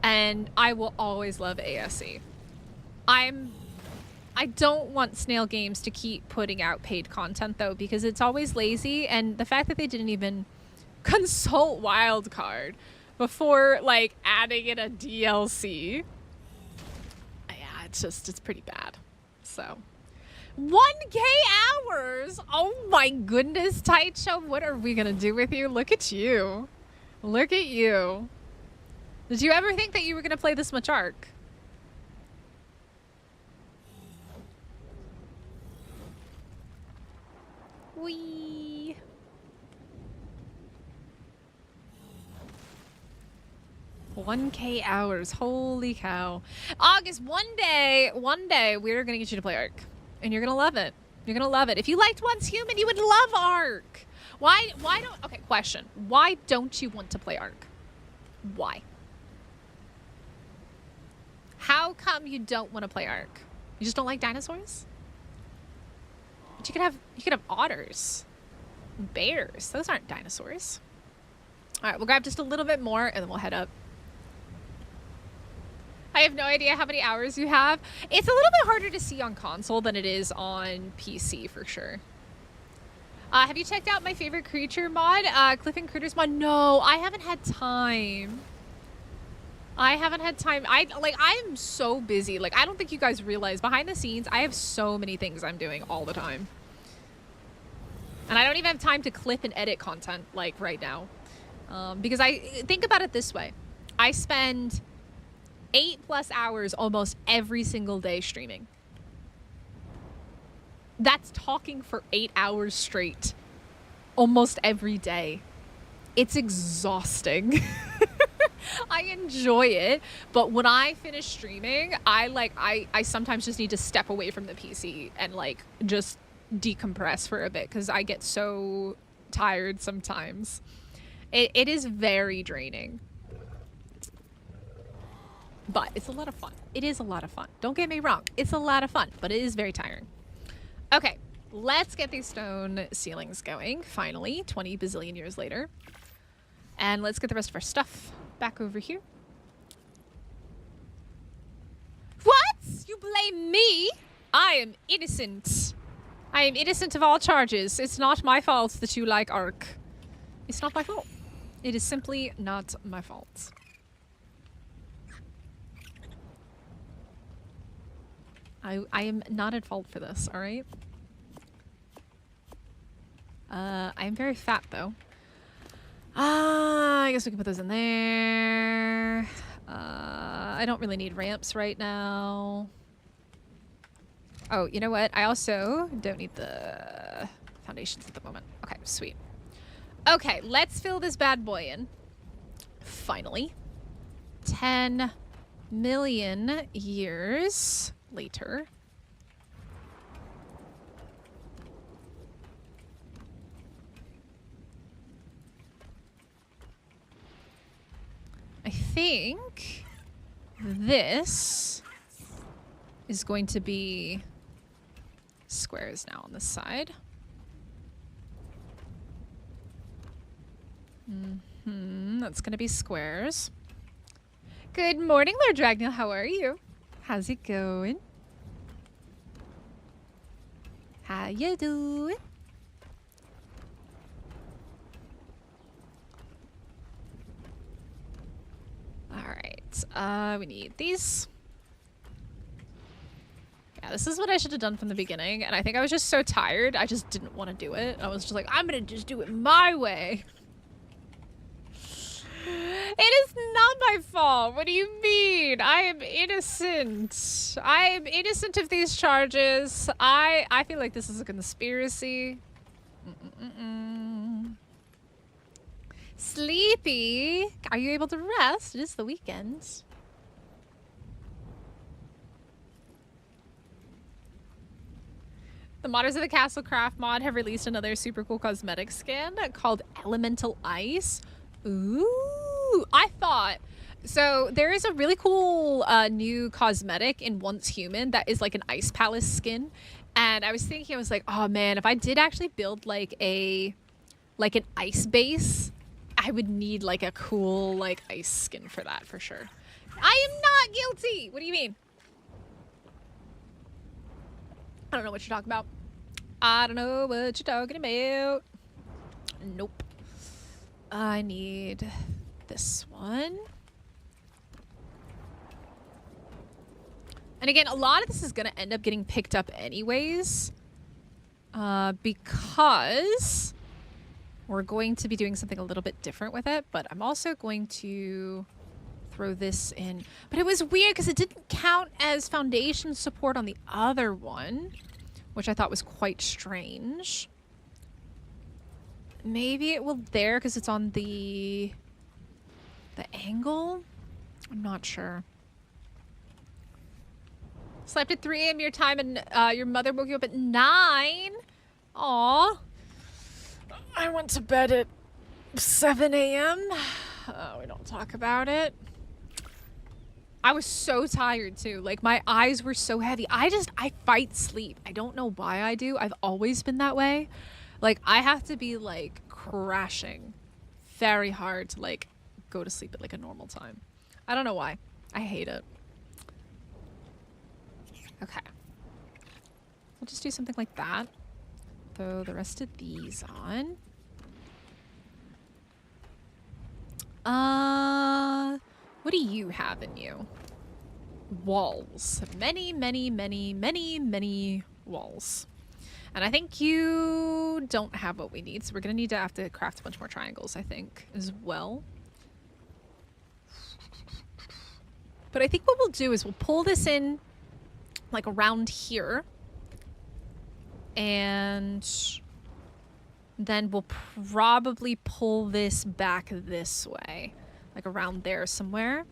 and I will always love ASE. I don't want Snail Games to keep putting out paid content, though, because it's always lazy, and the fact that they didn't even consult Wildcard before, like, adding in a DLC. Yeah, it's pretty bad. So, 1K hours! Oh my goodness, Taicho, what are we gonna do with you? Look at you. Look at you. Did you ever think that you were gonna play this much Ark? Whee! $1K hours, holy cow. August, one day, we're gonna get you to play Ark. And you're gonna love it. You're gonna love it. If you liked Once Human, you would love Ark. Why don't, okay, question. Why don't you want to play Ark? Why? How come you don't want to play Ark? You just don't like dinosaurs? But you could have otters. Bears. Those aren't dinosaurs. Alright, we'll grab just a little bit more and then we'll head up. I have no idea how many hours you have. It's a little bit harder to see on console than it is on PC for sure. Have you checked out my favorite creature mod? Cliff and Critters mod? No, I haven't had time. I haven't had time. I am so busy. Like, I don't think you guys realize behind the scenes, I have so many things I'm doing all the time. And I don't even have time to clip and edit content like right now. Because I think about it this way. I spend 8+ hours almost every single day streaming. That's talking for 8 hours straight. Almost every day. It's exhausting. I enjoy it, but when I finish streaming, I sometimes just need to step away from the PC and like just decompress for a bit because I get so tired sometimes. It is very draining. But it's a lot of fun. It is a lot of fun. Don't get me wrong. It's a lot of fun, but it is very tiring. Okay, let's get these stone ceilings going, finally, 20 bazillion years later. And let's get the rest of our stuff back over here. What? You blame me? I am innocent. I am innocent of all charges. It's not my fault that you like Ark. It's not my fault. It is simply not my fault. I am not at fault for this, alright? I am very fat, though. I guess we can put those in there. I don't really need ramps right now. Oh, you know what? I also don't need the foundations at the moment. Okay, sweet. Okay, let's fill this bad boy in. Finally. 10 million years later. I think this is going to be squares now on this side. That's going to be squares. Good morning, Lord Dragneel. How are you? How's it going? How you doing? Alright, we need these. Yeah, this is what I should have done from the beginning, and I think I was just so tired, I just didn't want to do it. I was just like, I'm gonna just do it my way. It is not my fault. What do you mean? I am innocent. I am innocent of these charges. I feel like this is a conspiracy. Sleepy. Are you able to rest? It is the weekend. The modders of the Castle Craft mod have released another super cool cosmetic skin called Elemental Ice. Ooh, I thought... So there is a really cool new cosmetic in Once Human that is like an Ice Palace skin. And I was thinking, I was like, oh man, if I did actually build like an ice base, I would need like a cool like ice skin for that for sure. I am not guilty! What do you mean? I don't know what you're talking about. I don't know what you're talking about. Nope. I need this one. And again, a lot of this is going to end up getting picked up anyways. Because we're going to be doing something a little bit different with it. But I'm also going to throw this in. But it was weird because it didn't count as foundation support on the other one, which I thought was quite strange. Maybe it will there because it's on the angle? I'm not sure. Slept at 3 a.m. your time and your mother woke you up at 9? Aw. I went to bed at 7 a.m. We don't talk about it. I was so tired too. Like my eyes were so heavy. I fight sleep. I don't know why I do. I've always been that way. Like I have to be like crashing very hard to like go to sleep at like a normal time. I don't know why. I hate it. Okay. We'll just do something like that. Throw the rest of these on. What do you have in you? Walls. Many, many, many, many, many walls. And I think you don't have what we need, so we're gonna need to have to craft a bunch more triangles, I think, as well. But I think what we'll do is we'll pull this in like around here. And then we'll probably pull this back this way. Like around there somewhere.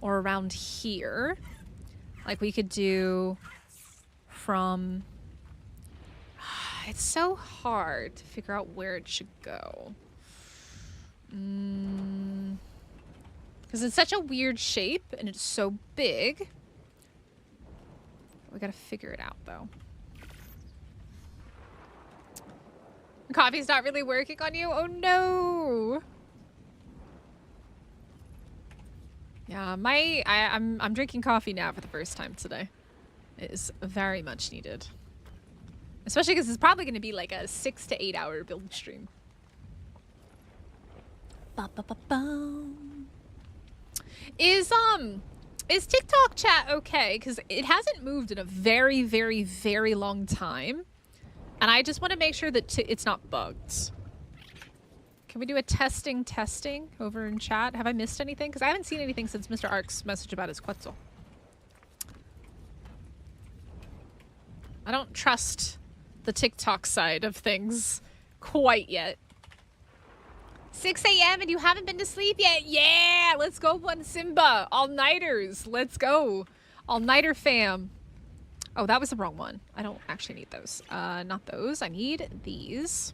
Or around here. Like we could do from... It's so hard to figure out where it should go. Because it's such a weird shape and it's so big. We gotta figure it out though. Coffee's not really working on you? Oh no! Yeah, I'm drinking coffee now for the first time today. It is very much needed. Especially because it's probably going to be like a 6 to 8 hour build stream. Is TikTok chat okay? Because it hasn't moved in a very, very, very long time. And I just want to make sure that it's not bugged. Can we do a testing over in chat? Have I missed anything? Because I haven't seen anything since Mr. Ark's message about his Quetzal. I don't trust the TikTok side of things quite yet. 6 a.m. and you haven't been to sleep yet? Yeah! Let's go, one Simba! All-nighters! Let's go! All-nighter fam. Oh, that was the wrong one. I don't actually need those. Not those. I need these.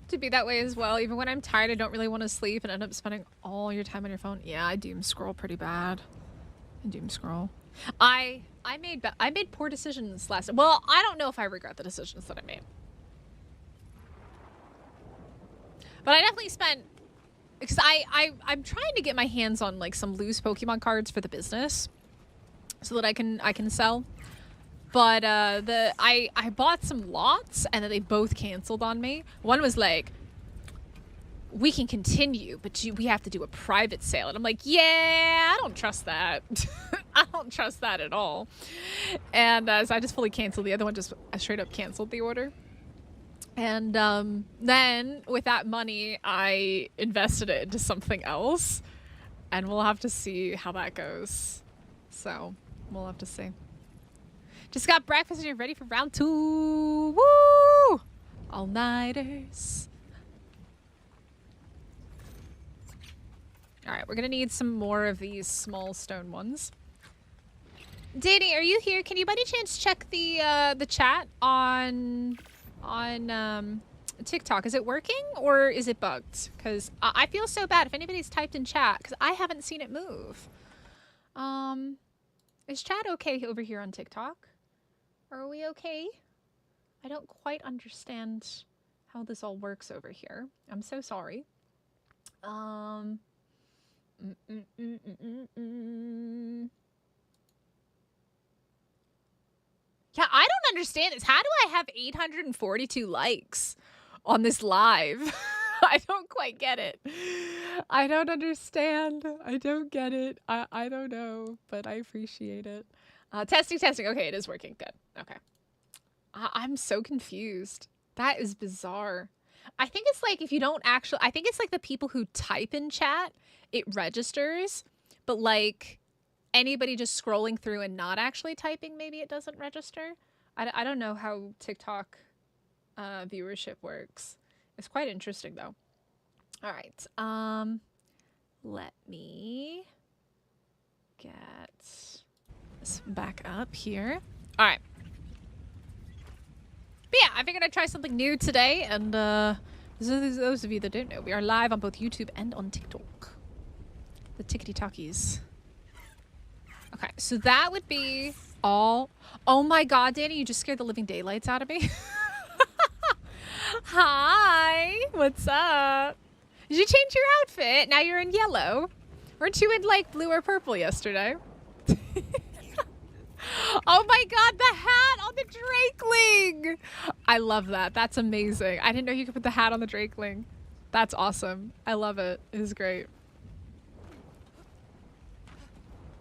To be that way as well. Even when I'm tired, I don't really want to sleep and end up spending all your time on your phone. Yeah, I doom scroll pretty bad. I doom scroll. I made poor decisions last... Well, I don't know if I regret the decisions that I made. But I definitely spent... Because I'm trying to get my hands on like some loose Pokemon cards for the business. So that I can sell. But I bought some lots and then they both canceled on me. One was like, we can continue, but we have to do a private sale. And I'm like, yeah, I don't trust that. I don't trust that at all. And so I just fully canceled. The other one just straight up canceled the order. And then with that money, I invested it into something else. And we'll have to see how that goes. So we'll have to see. Just got breakfast and you're ready for round 2. Woo! All-nighters. All right, we're gonna need some more of these small stone ones. Danny, are you here? Can you by any chance check the chat on TikTok? Is it working or is it bugged? Because I feel so bad if anybody's typed in chat because I haven't seen it move. Is chat okay over here on TikTok? Are we okay? I don't quite understand how this all works over here. I'm so sorry. Yeah, I don't understand this. How do I have 842 likes on this live? I don't quite get it. I don't understand. I don't get it. I don't know, but I appreciate it. Testing. Okay, it is working. Good. Okay. I'm so confused. That is bizarre. I think it's like if you don't actually... I think it's like the people who type in chat, it registers, but like... anybody just scrolling through and not actually typing, maybe it doesn't register. I don't know how TikTok viewership works. It's quite interesting though. All right. Let me get this back up here. All right. But yeah, I figured I'd try something new today. And those of you that don't know, we are live on both YouTube and on TikTok. The tickety-talkies. Okay, so that would be all. Oh my god, Danny, you just scared the living daylights out of me. Hi, what's up? Did you change your outfit? Now you're in yellow. Weren't you in like blue or purple yesterday? Oh my god, the hat on the Drakeling! I love that. That's amazing. I didn't know you could put the hat on the Drakeling. That's awesome. I love it. It is great.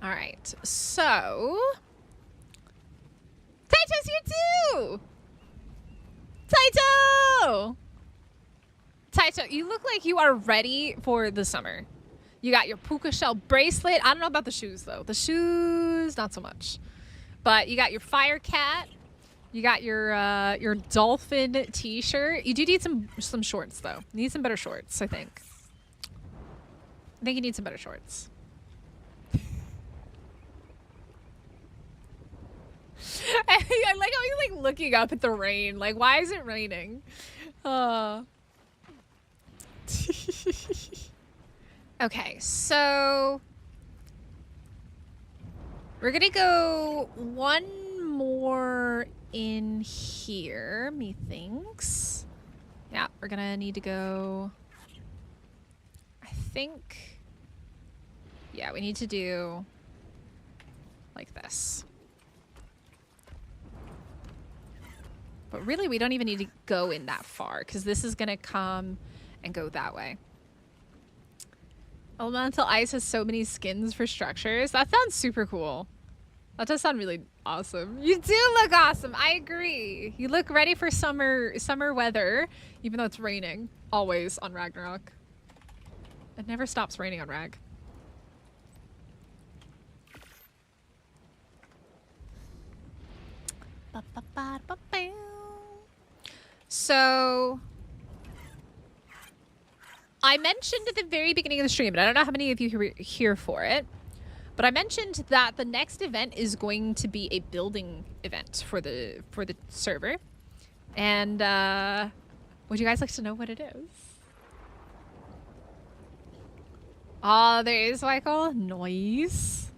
All right, so Taito's here too. Taito, you look like you are ready for the summer. You got your puka shell bracelet. I don't know about the shoes though. The shoes, not so much. But you got your fire cat. You got your dolphin t-shirt. You do need some shorts though. You need some better shorts, I think. I think you need some better shorts. I like how he's like looking up at the rain. Like, why is it raining? Okay, so we're gonna go one more in here, methinks. Yeah, we're gonna need to go. I think. Yeah, we need to do like this. But really, we don't even need to go in that far because this is going to come and go that way. Elemental Ice has so many skins for structures. That sounds super cool. That does sound really awesome. You do look awesome. I agree. You look ready for summer weather, even though it's raining always on Ragnarok. It never stops raining on Rag. So I mentioned at the very beginning of the stream, and I don't know how many of you were here for it, but I mentioned that the next event is going to be a building event for the server. And would you guys like to know what it is? Oh, there is Michael. Nice.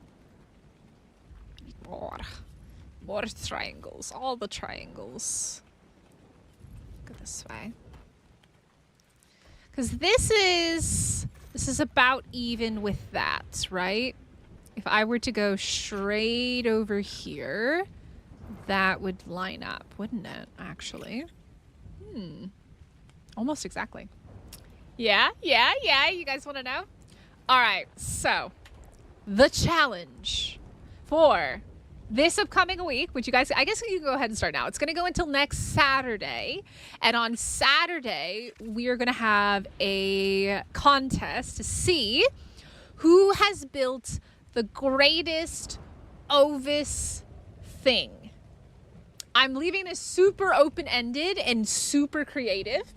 More triangles. All the triangles. Go this way. Because this is about even with that, right? If I were to go straight over here, that would line up, wouldn't it, actually? Almost exactly. Yeah. You guys want to know? All right, so the challenge for this upcoming week, which you guys, I guess you can go ahead and start now. It's going to go until next Saturday. And on Saturday, we are going to have a contest to see who has built the greatest Ovis thing. I'm leaving this super open-ended and super creative.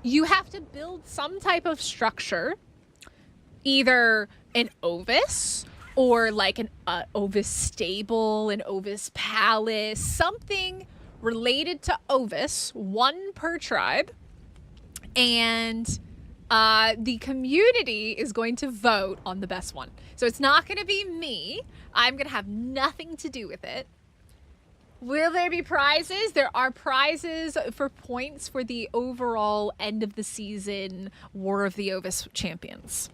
You have to build some type of structure, either an Ovis or like an Ovis stable, an Ovis palace, something related to Ovis, one per tribe. And the community is going to vote on the best one. So it's not going to be me. I'm going to have nothing to do with it. Will there be prizes? There are prizes for points for the overall end of the season War of the Ovis champions.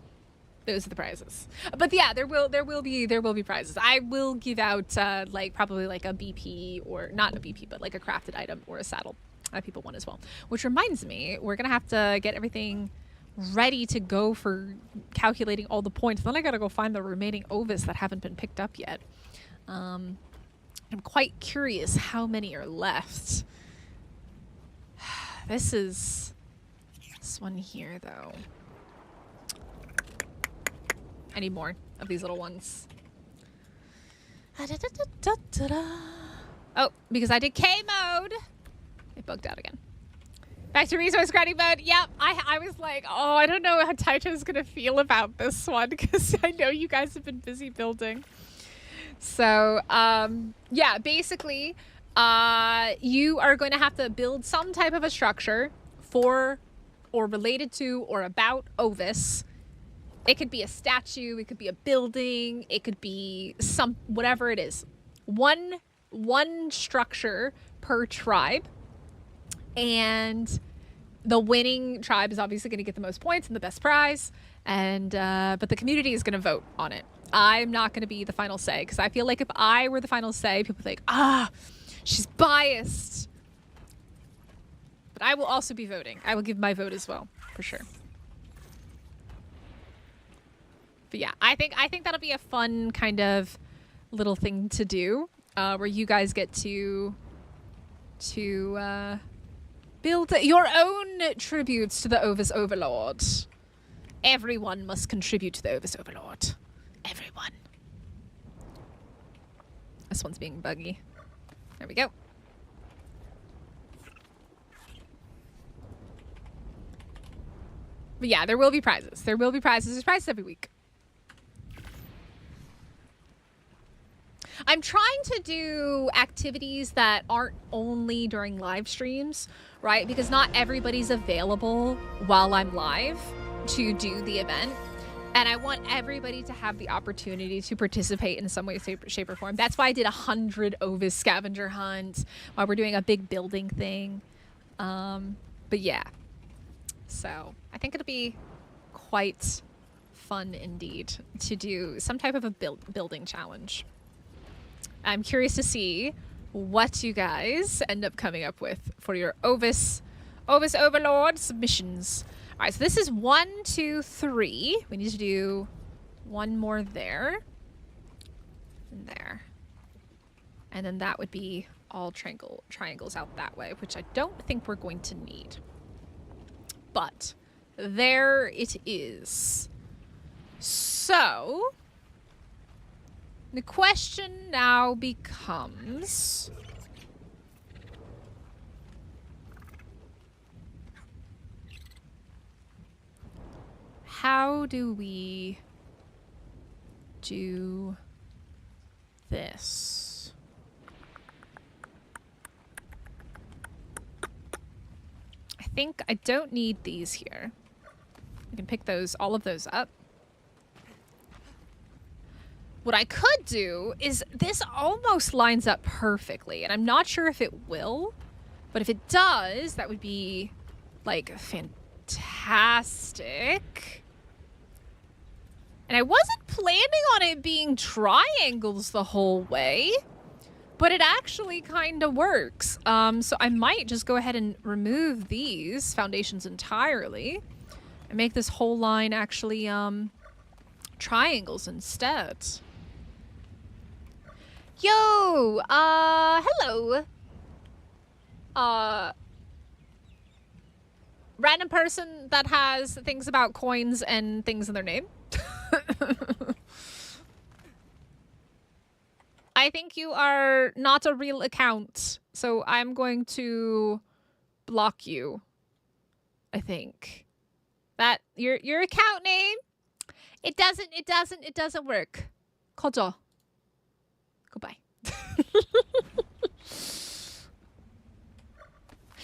Those are the prizes. But yeah, there will be prizes. I will give out like probably like a BP, or not a BP, but like a crafted item or a saddle. People want as well. Which reminds me, we're gonna have to get everything ready to go for calculating all the points. Then I gotta go find the remaining Ovis that haven't been picked up yet. I'm quite curious how many are left. This one here though. I need more of these little ones. Oh, because I did K mode. It bugged out again. Back to resource grinding mode. Yep, I was like, oh, I don't know how Taito's gonna feel about this one because I know you guys have been busy building. So, yeah, basically, you are going to have to build some type of a structure for, or related to, or about Ovis. It could be a statue, it could be a building, it could be whatever it is. One structure per tribe. And the winning tribe is obviously going to get the most points and the best prize. And but the community is going to vote on it. I'm not going to be the final say because I feel like if I were the final say, people would think, she's biased. But I will also be voting. I will give my vote as well, for sure. But yeah, I think that'll be a fun kind of little thing to do, where you guys get to build your own tributes to the Ovis Overlord. Everyone must contribute to the Ovis Overlord. Everyone. This one's being buggy. There we go. But yeah, there will be prizes. There will be prizes. There's prizes every week. I'm trying to do activities that aren't only during live streams, right? Because not everybody's available while I'm live to do the event. And I want everybody to have the opportunity to participate in some way, shape, or form. That's why I did 100 Ovis scavenger hunts while we're doing a big building thing. But yeah. So I think it'll be quite fun indeed to do some type of a building challenge. I'm curious to see what you guys end up coming up with for your Ovis Overlord submissions. All right, so this is 1, 2, 3. We need to do one more there and there. And then that would be all triangles out that way, which I don't think we're going to need. But there it is. So the question now becomes, how do we do this? I think I don't need these here. I can pick all of those up. What I could do is, this almost lines up perfectly, and I'm not sure if it will, but if it does, that would be like fantastic. And I wasn't planning on it being triangles the whole way, but it actually kind of works. So I might just go ahead and remove these foundations entirely and make this whole line actually triangles instead. Yo, hello. Random person that has things about coins and things in their name. I think you are not a real account, so I'm going to block you. I think that your account name, it doesn't work. 커져. Goodbye.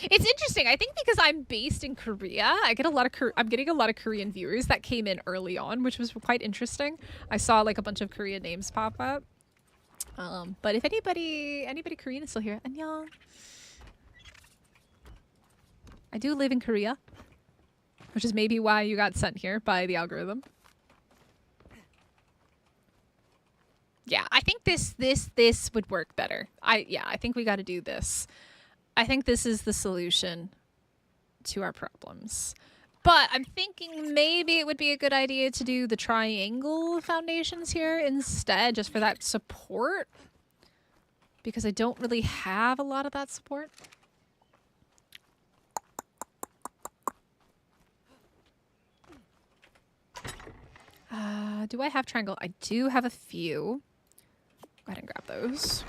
It's interesting. I think because I'm based in Korea, I get a lot of I'm getting a lot of Korean viewers that came in early on, which was quite interesting. I saw like a bunch of Korean names pop up. But if anybody Korean is still here, annyeong. I do live in Korea, which is maybe why you got sent here by the algorithm. Yeah, I think this would work better. I think we got to do this. I think this is the solution to our problems. But I'm thinking maybe it would be a good idea to do the triangle foundations here instead, just for that support. Because I don't really have a lot of that support. Do I have triangle? I do have a few. Go ahead and grab those.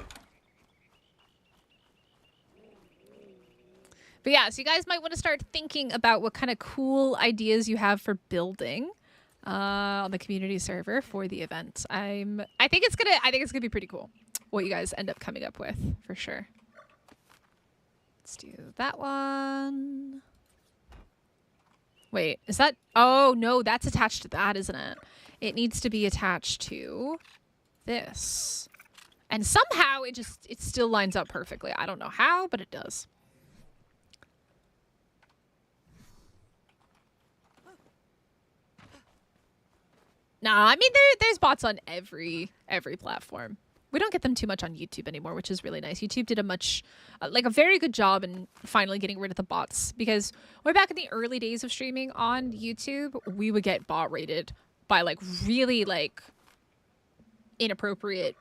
But yeah, so you guys might want to start thinking about what kind of cool ideas you have for building on the community server for the event. I think it's gonna be pretty cool what you guys end up coming up with for sure. Let's do that one. Wait, is that? Oh no, that's attached to that, isn't it? It needs to be attached to this, and somehow it still lines up perfectly. I don't know how, but it does. Nah, I mean there's bots on every platform. We don't get them too much on YouTube anymore, which is really nice. YouTube did a very good job in finally getting rid of the bots, because way back in the early days of streaming on YouTube, we would get bot rated by like really like inappropriate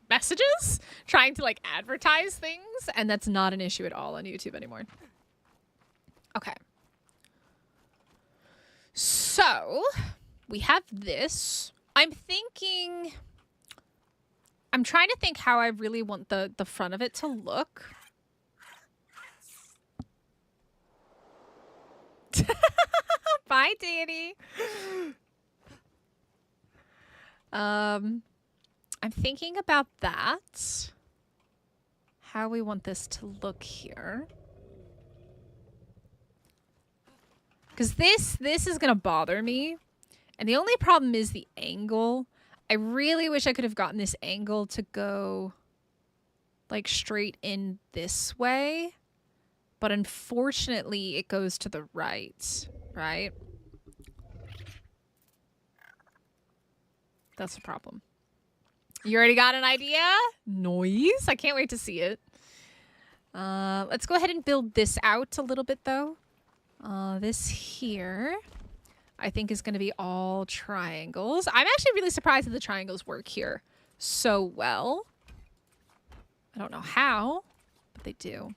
messages trying to like advertise things, and that's not an issue at all on YouTube anymore. Okay. So, we have this. I'm trying to think how I really want the front of it to look. Bye, Danny. I'm thinking about that. How we want this to look here. Because this is going to bother me. And the only problem is the angle. I really wish I could have gotten this angle to go like straight in this way. But unfortunately, it goes to the right, right? That's the problem. You already got an idea? Noise. I can't wait to see it. Let's go ahead and build this out a little bit, though. This here, I think, is going to be all triangles. I'm actually really surprised that the triangles work here so well. I don't know how, but they do.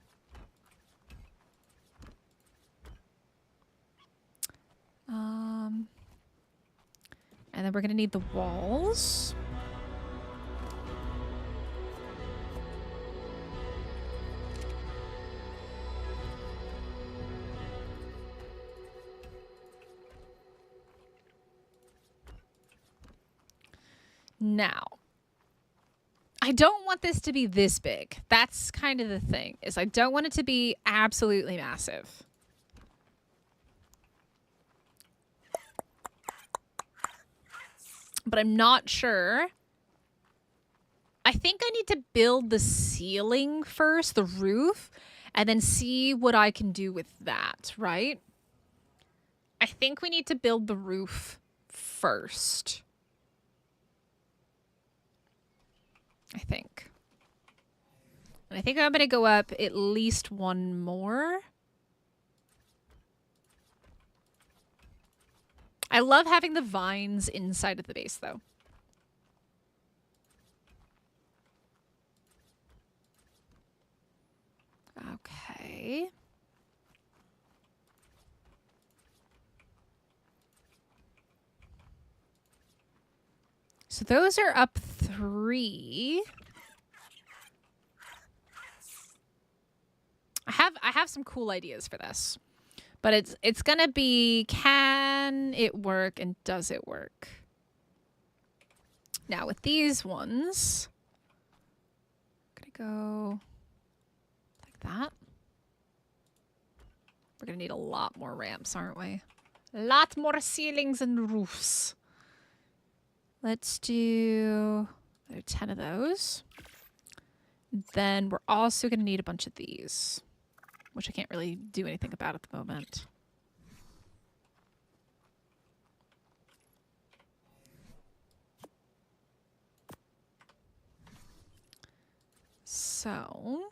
And then we're going to need the walls. Now, I don't want this to be this big. That's kind of the thing, is I don't want it to be absolutely massive. But I'm not sure. I think I need to build the ceiling first, the roof, and then see what I can do with that, right? I think we need to build the roof first. I think. And I think I'm going to go up at least one more. I love having the vines inside of the base, though. Okay. So those are up 3. I have some cool ideas for this. But it's going to be, can it work and does it work? Now with these ones, I'm gonna go like that. We're gonna need a lot more ramps, aren't we? A lot more ceilings and roofs. Let's do 10 of those. Then we're also gonna need a bunch of these, which I can't really do anything about at the moment. So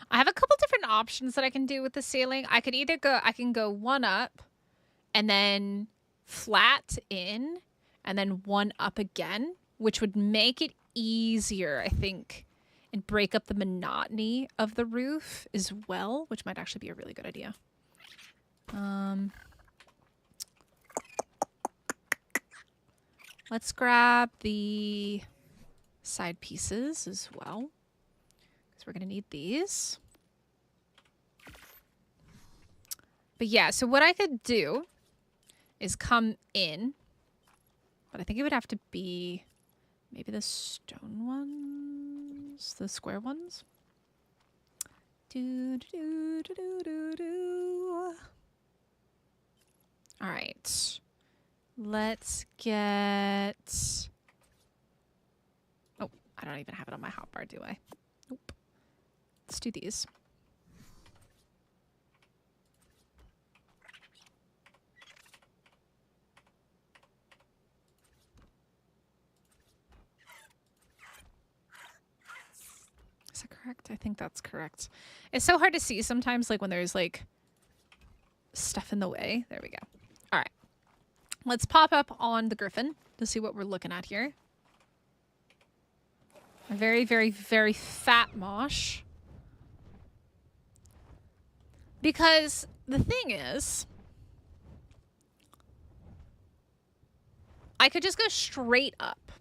I have a couple different options that I can do with the ceiling. I can go one up and then flat in and then one up again, which would make it easier, I think, and break up the monotony of the roof as well, which might actually be a really good idea. Let's grab the side pieces as well, because we're going to need these. But yeah, so what I could do is come in, but I think it would have to be maybe the stone ones, the square ones. All right, let's get, oh, I don't even have it on my hotbar, do I? Nope. Let's do these. Is that correct? I think that's correct. It's so hard to see sometimes, like when there's like stuff in the way. There we go. All right. Let's pop up on the griffin to see what we're looking at here. A very, very, very fat mosh. Because the thing is, I could just go straight up.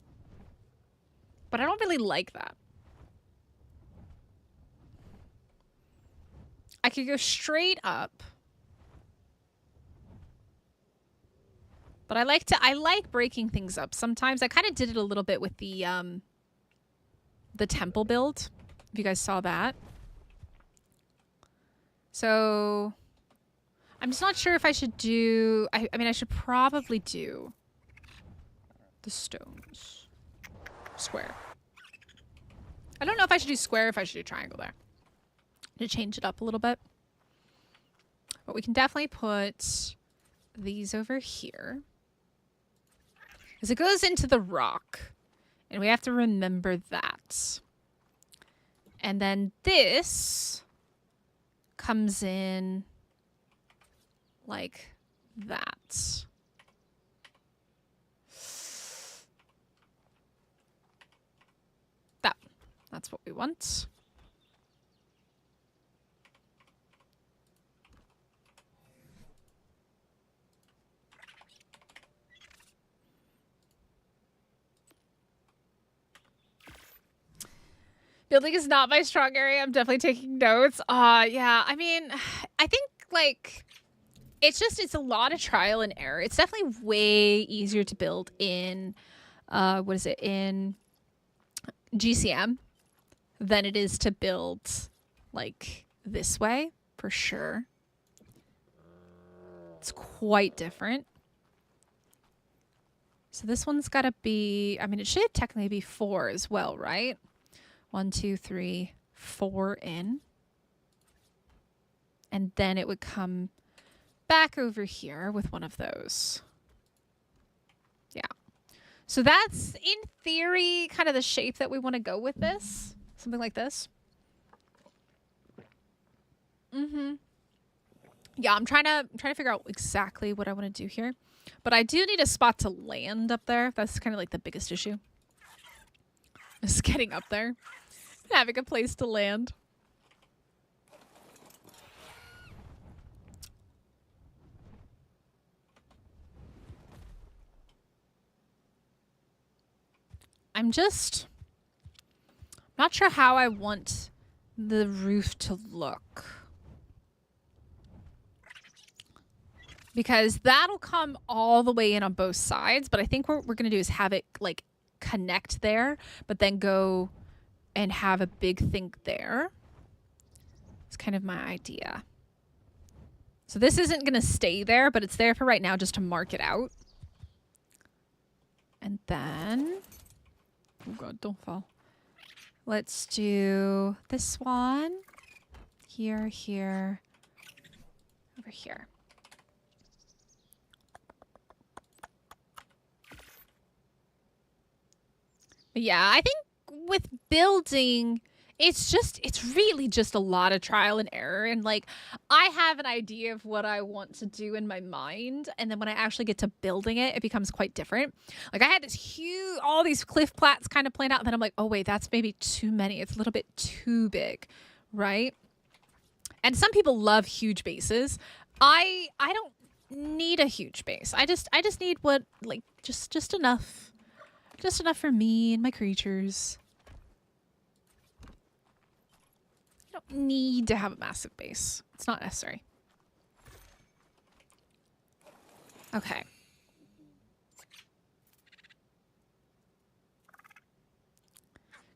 But I don't really like that. I could go straight up. But I like breaking things up sometimes. I kind of did it a little bit with the temple build, if you guys saw that. So I'm just not sure if I should do, I mean, I should probably do the stones square. I don't know if I should do square or if I should do triangle there to change it up a little bit. But we can definitely put these over here. Because it goes into the rock. And we have to remember that. And then this comes in like that. That's what we want. Building is not my strong area. I'm definitely taking notes. Yeah. I mean, I think like it's a lot of trial and error. It's definitely way easier to build in in GCM than it is to build like this way, for sure. It's quite different. So this one's got to be, I mean, it should technically be 4 as well, right? 1, 2, 3, 4 in. And then it would come back over here with one of those. Yeah. So that's, in theory, kind of the shape that we want to go with this. Something like this. Yeah, I'm trying to figure out exactly what I want to do here. But I do need a spot to land up there. That's kind of like the biggest issue. Just getting up there. Having a place to land. I'm just not sure how I want the roof to look? Because that'll come all the way in on both sides, but I think what we're going to do is have it like connect there, but then go and have a big thing there. It's kind of my idea. So this isn't going to stay there, but it's there for right now just to mark it out. And then, oh God, don't fall. Let's do this one here, here, over here. But yeah, I think with building, it's really just a lot of trial and error. And like, I have an idea of what I want to do in my mind. And then when I actually get to building it, it becomes quite different. Like I had this huge, all these cliff plats kind of planned out. And then I'm like, oh wait, that's maybe too many. It's a little bit too big, right? And some people love huge bases. I don't need a huge base. I just need what, like, just enough. Just enough for me and my creatures. You don't need to have a massive base. It's not necessary. Okay.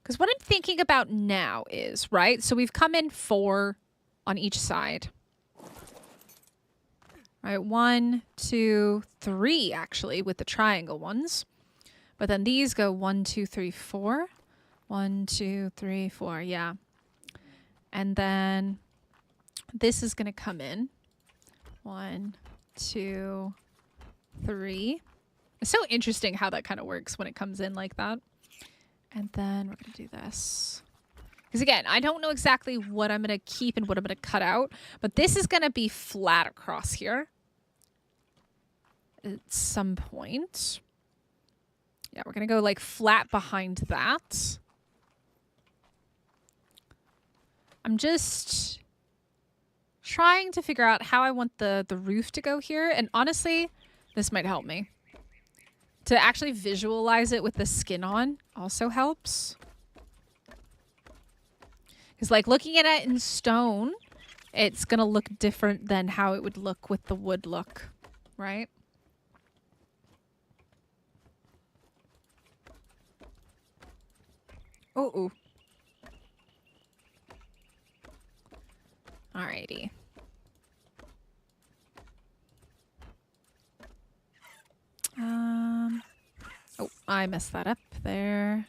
Because what I'm thinking about now is, right? So we've come in 4 on each side. All right, 1, 2, 3 actually with the triangle ones. But then these go 1, 2, 3, 4. 1, 2, 3, 4. Yeah. And then this is going to come in. 1, 2, 3. It's so interesting how that kind of works when it comes in like that. And then we're going to do this. Because again, I don't know exactly what I'm going to keep and what I'm going to cut out. But this is going to be flat across here at some point. Yeah, we're going to go like flat behind that. I'm just trying to figure out how I want the roof to go here. And honestly, this might help me. To actually visualize it with the skin on also helps. Because like looking at it in stone, it's going to look different than how it would look with the wood look, right? Oh, alrighty. Oh, I messed that up. There.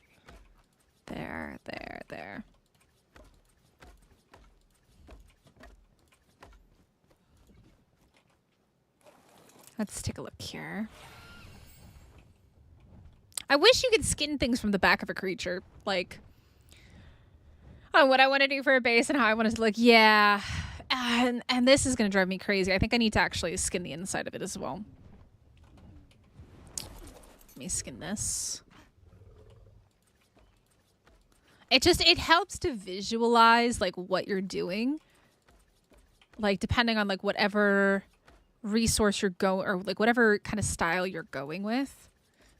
Let's take a look here. I wish you could skin things from the back of a creature. Like, oh, what I want to do for a base and how I want it to look. Yeah. And this is going to drive me crazy. I think I need to actually skin the inside of it as well. Let me skin this. It helps to visualize like what you're doing. Like depending on like whatever resource you're going, or like whatever kind of style you're going with.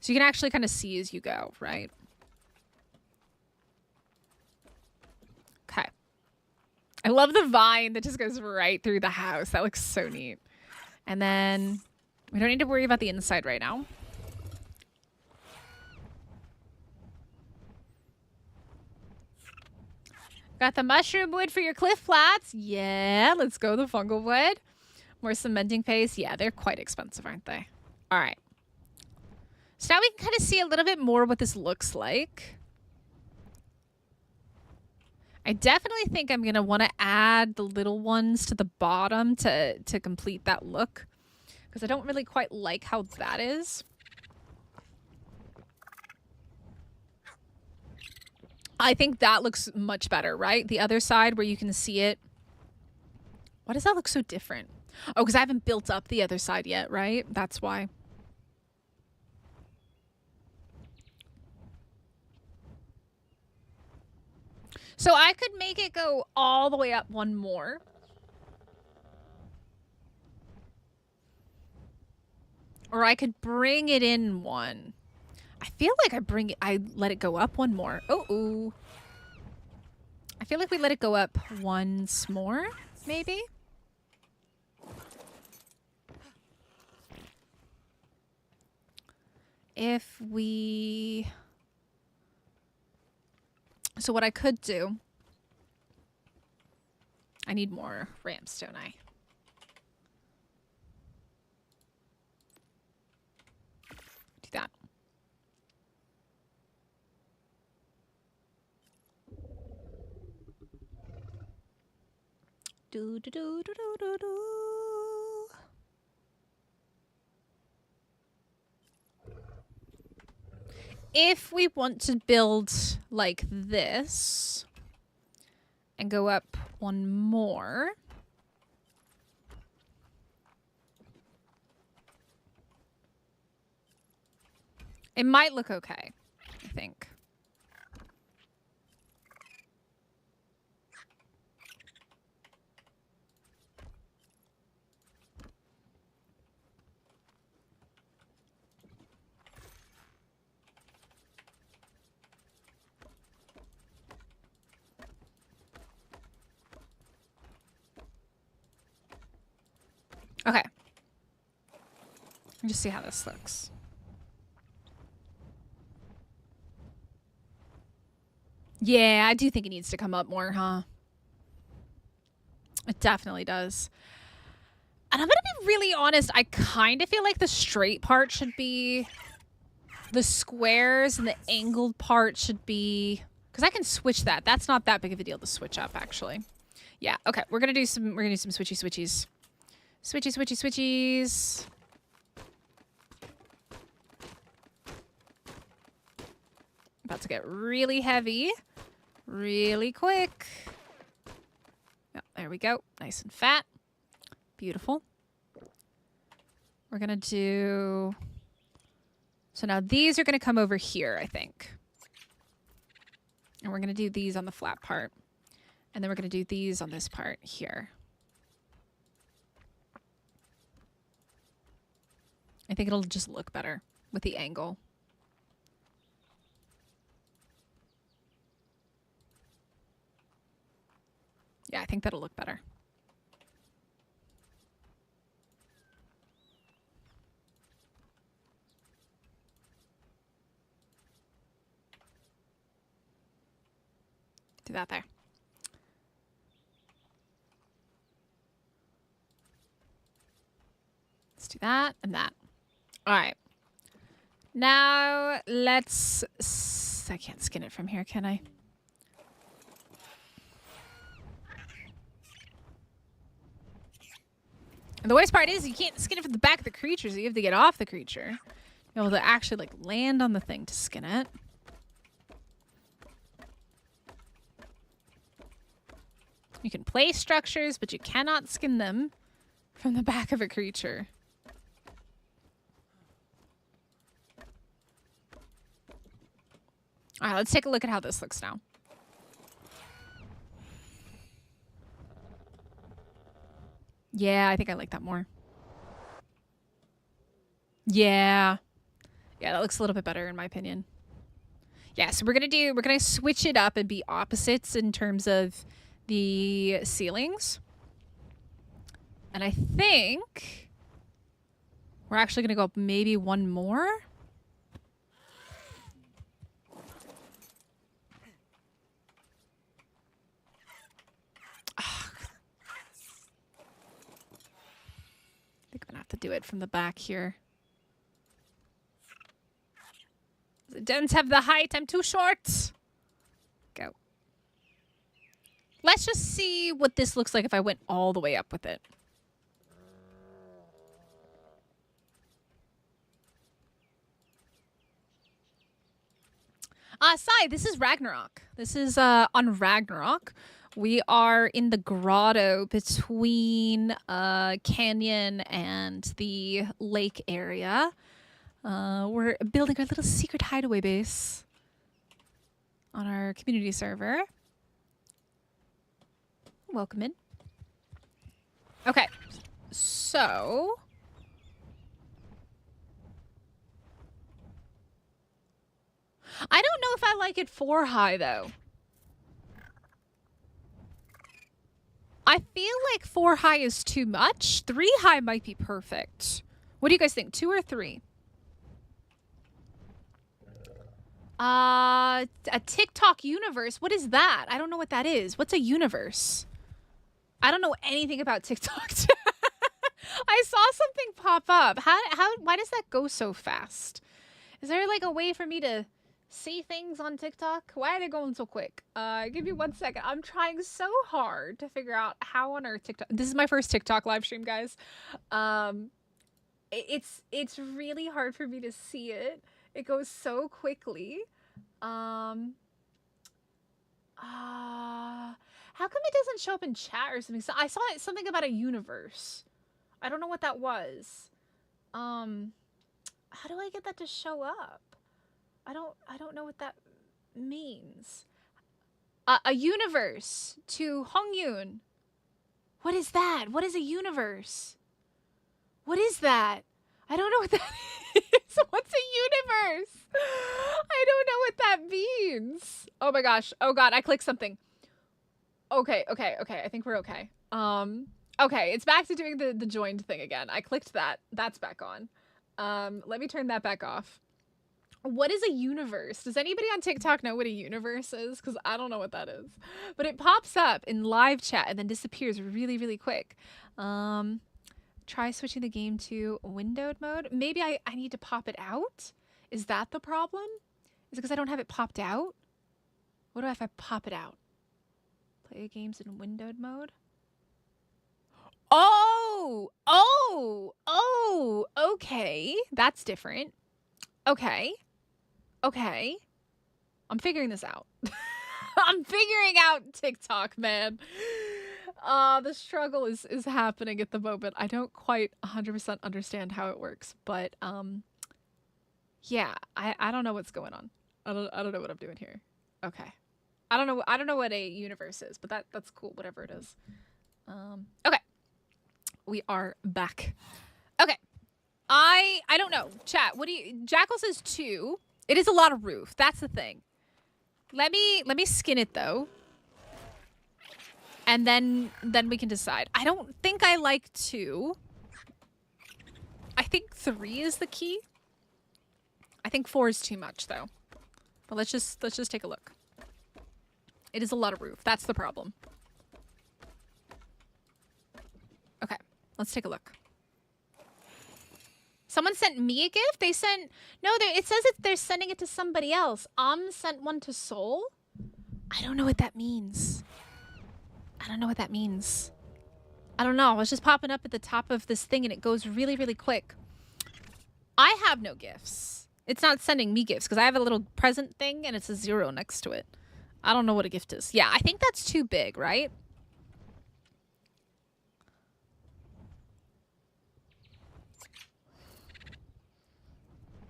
So you can actually kind of see as you go, right? Okay. I love the vine that just goes right through the house. That looks so neat. And then we don't need to worry about the inside right now. Got the mushroom wood for your cliff flats. Yeah, let's go the fungal wood. More cementing paste. Yeah, they're quite expensive, aren't they? All right. So now we can kind of see a little bit more what this looks like. I definitely think I'm going to want to add the little ones to the bottom to complete that look. Because I don't really quite like how that is. I think that looks much better, right? The other side where you can see it. Why does that look so different? Oh, because I haven't built up the other side yet, right? That's why. So I could make it go all the way up one more. Or I could bring it in one. I feel like I let it go up one more. Oh, I feel like we let it go up once more, maybe? If we... So what I could do... I need more ramps, don't I? Do that. Do do do do do do do. If we want to build like this and go up one more, it might look okay, I think. Okay. Just see how this looks. Yeah, I do think it needs to come up more, huh? It definitely does. And I'm gonna be really honest, I kind of feel like the straight part should be the squares and the angled part should be... Because I can switch that. That's not that big of a deal to switch up, actually. Yeah, okay. We're gonna do some switchies. Switchies. About to get really heavy. Really quick. Oh, there we go. Nice and fat. Beautiful. We're going to do... So now these are going to come over here, I think. And we're going to do these on the flat part. And then we're going to do these on this part here. I think it'll just look better with the angle. Yeah, I think that'll look better. Do that there. Let's do that and that. All right. Now let's... I can't skin it from here, can I? And the worst part is you can't skin it from the back of the creature, so you have to get off the creature. Be able to actually like land on the thing to skin it. You can place structures, but you cannot skin them from the back of a creature. All right, let's take a look at how this looks now. Yeah, I think I like that more. Yeah. Yeah, that looks a little bit better in my opinion. Yeah, so we're gonna switch it up and be opposites in terms of the ceilings. And I think we're actually gonna go up maybe one more. I think I'm gonna have to do it from the back here. I don't have the height, I'm too short. Go. Let's just see what this looks like if I went all the way up with it. Sai, this is Ragnarok. This is on Ragnarok. We are in the grotto between canyon and the lake area. We're building our little secret hideaway base on our community server. Welcome in. Okay, so... I don't know if I like it 4 high, though. feel like 4 high is too much. 3 high might be perfect. What do you guys think? 2 or 3? A TikTok universe. What is that? I don't know what that is. What's a universe? I don't know anything about TikTok. I saw something pop up. Why does that go so fast? Is there like a way for me to see things on TikTok? Why are they going so quick? Give me 1 second. I'm trying so hard to figure out how on earth TikTok. This is my first TikTok live stream, guys. It's really hard for me to see it. It goes so quickly. How come it doesn't show up in chat or something? So I saw something about a universe. I don't know what that was. How do I get that to show up? I don't know what that means. A universe to Hongyun. What is that? What is a universe? What is that? I don't know what that is. What's a universe? I don't know what that means. Oh my gosh. Oh god, I clicked something. Okay. I think we're okay. Okay, it's back to doing the joined thing again. I clicked that. That's back on. Let me turn that back off. What is a universe? Does anybody on TikTok know what a universe is? Because I don't know what that is. But it pops up in live chat and then disappears really, really quick. Try switching the game to windowed mode. Maybe I need to pop it out? Is that the problem? Is it because I don't have it popped out? What do I if I pop it out? Play games in windowed mode? Oh, okay. That's different. Okay. I'm figuring this out. I'm figuring out TikTok, man. The struggle is happening at the moment. I don't quite 100% understand how it works, but yeah, I don't know what's going on. I don't know what I'm doing here. Okay. I don't know what a universe is, but that's cool, whatever it is. Okay. We are back. Okay. I don't know. Chat, what do you Jackal says 2. It is a lot of roof. That's the thing. Let me skin it though. And then we can decide. I don't think I like 2. I think 3 is the key. I think 4 is too much though. But let's just take a look. It is a lot of roof. That's the problem. Okay, let's take a look. Someone sent me a gift? They sent... No, it says they're sending it to somebody else. Sent one to Soul? I don't know what that means. I don't know what that means. I don't know. It's just popping up at the top of this thing and it goes really, really quick. I have no gifts. It's not sending me gifts because I have a little present thing and it's a 0 next to it. I don't know what a gift is. Yeah, I think that's too big, right?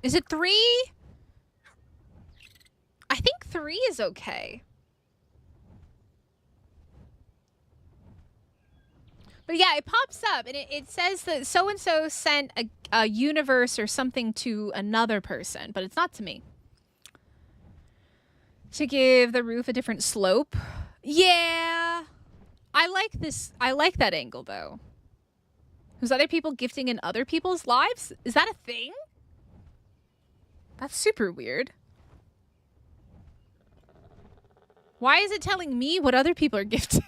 Is it 3? I think 3 is okay. But yeah, it pops up and it says that so-and-so sent a universe or something to another person, but it's not to me. To give the roof a different slope. Yeah. I like this. I like that angle though. Who's other people gifting in other people's lives? Is that a thing? That's super weird. Why is it telling me what other people are gifting?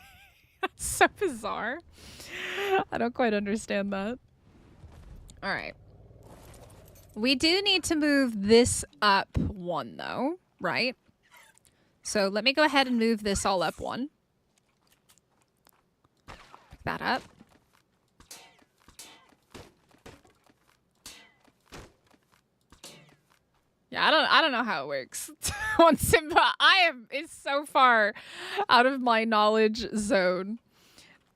That's so bizarre. I don't quite understand that. All right. We do need to move this up 1 though, right? So let me go ahead and move this all up 1. Pick that up. Yeah, I don't know how it works. On Simba, it's so far out of my knowledge zone.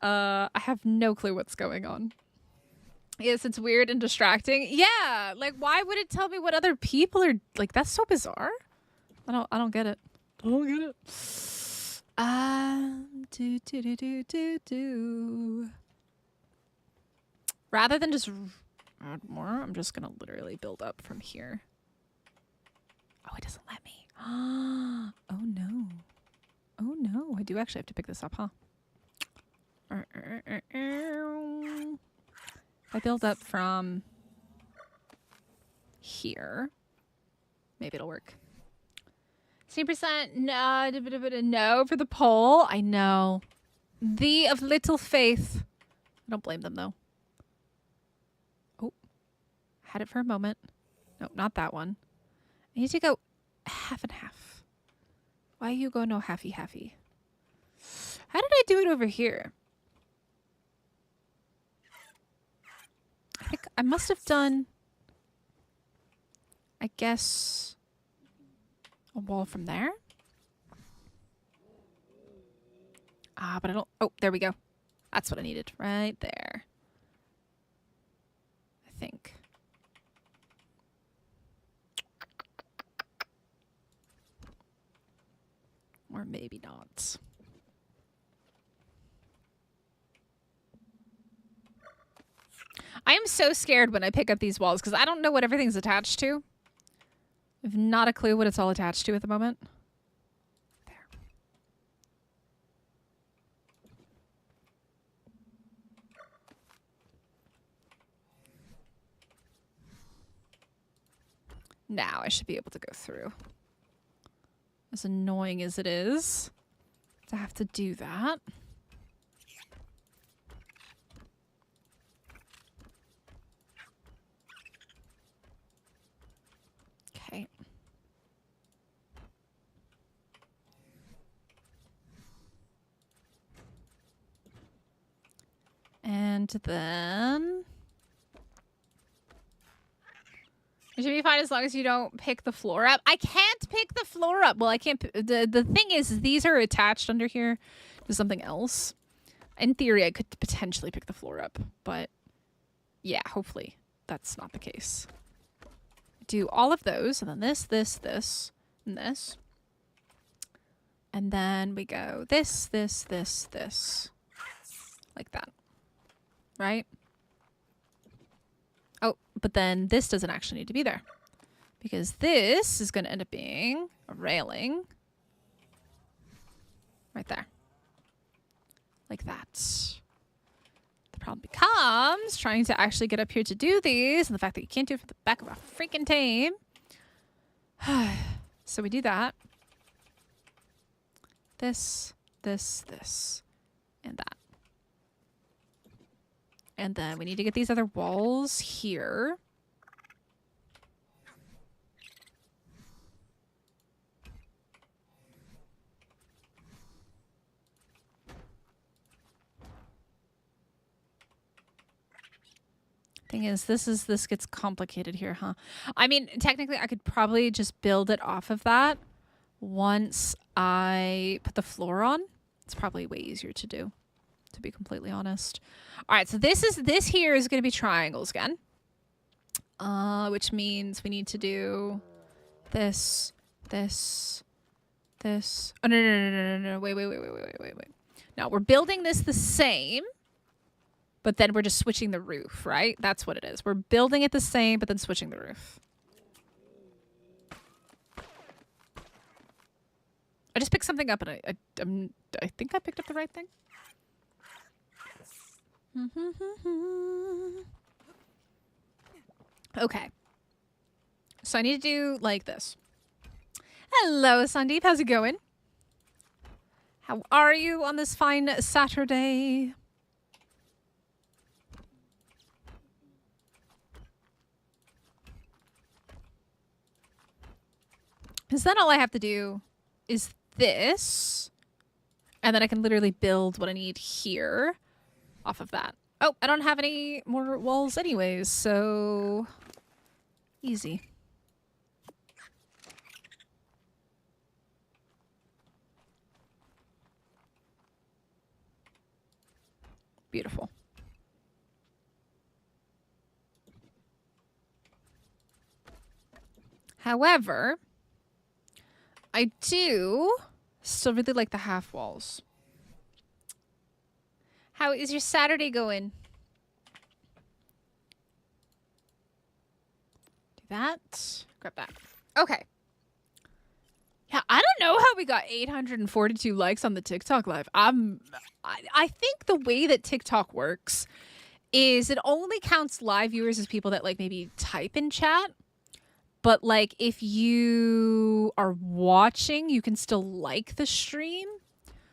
I have no clue what's going on. Yes, it's weird and distracting. Yeah, like why would it tell me what other people are like? That's so bizarre. I don't get it. I don't get it. Rather than just add more, I'm just gonna literally build up from here. Oh, it doesn't let me. Oh no. Oh no. I do actually have to pick this up, huh? I build up from here. Maybe it'll work. 10% no for the poll. I know. Thee of little faith. I don't blame them though. Oh, had it for a moment. No, not that one. I need to go half and half. Why you go no halfy? How did I do it over here? I think I must have done, I guess, a wall from there. Ah, but I don't, oh, there we go. That's what I needed right there. I think. Or maybe not. I am so scared when I pick up these walls because I don't know what everything's attached to. I have not a clue what it's all attached to at the moment. There. Now I should be able to go through. As annoying as it is to have to do that. Okay. And then it should be fine as long as you don't pick the floor up. I can't pick the floor up. Well, I can't. The thing is, these are attached under here to something else. In theory, I could potentially pick the floor up, but yeah, hopefully that's not the case. Do all of those, and then this, and this. And then we go this, like that. Right? Oh, but then this doesn't actually need to be there. Because this is going to end up being a railing. Right there. Like that. The problem becomes trying to actually get up here to do these, and the fact that you can't do it from the back of a freaking tame. So we do that. This, and that. And then we need to get these other walls here. Thing is, this gets complicated here, huh? I mean, technically I could probably just build it off of that once I put the floor on. It's probably way easier to do, to be completely honest. All right, so this here is going to be triangles again. Which means we need to do this. Oh, no. Wait. Now, we're building this the same, but then we're just switching the roof, right? That's what it is. We're building it the same, but then switching the roof. I just picked something up, and I think I picked up the right thing. Okay. So I need to do like this. Hello, Sandeep. How's it going? How are you on this fine Saturday? Because then all I have to do is this. And then I can literally build what I need here off of that. Oh, I don't have any more walls anyways, so easy. Beautiful. However, I do still really like the half walls. How is your Saturday going? Do that. Grab that. Okay. Yeah, I don't know how we got 842 likes on the TikTok live. I think the way that TikTok works is it only counts live viewers as people that like maybe type in chat. But like if you are watching, you can still like the stream,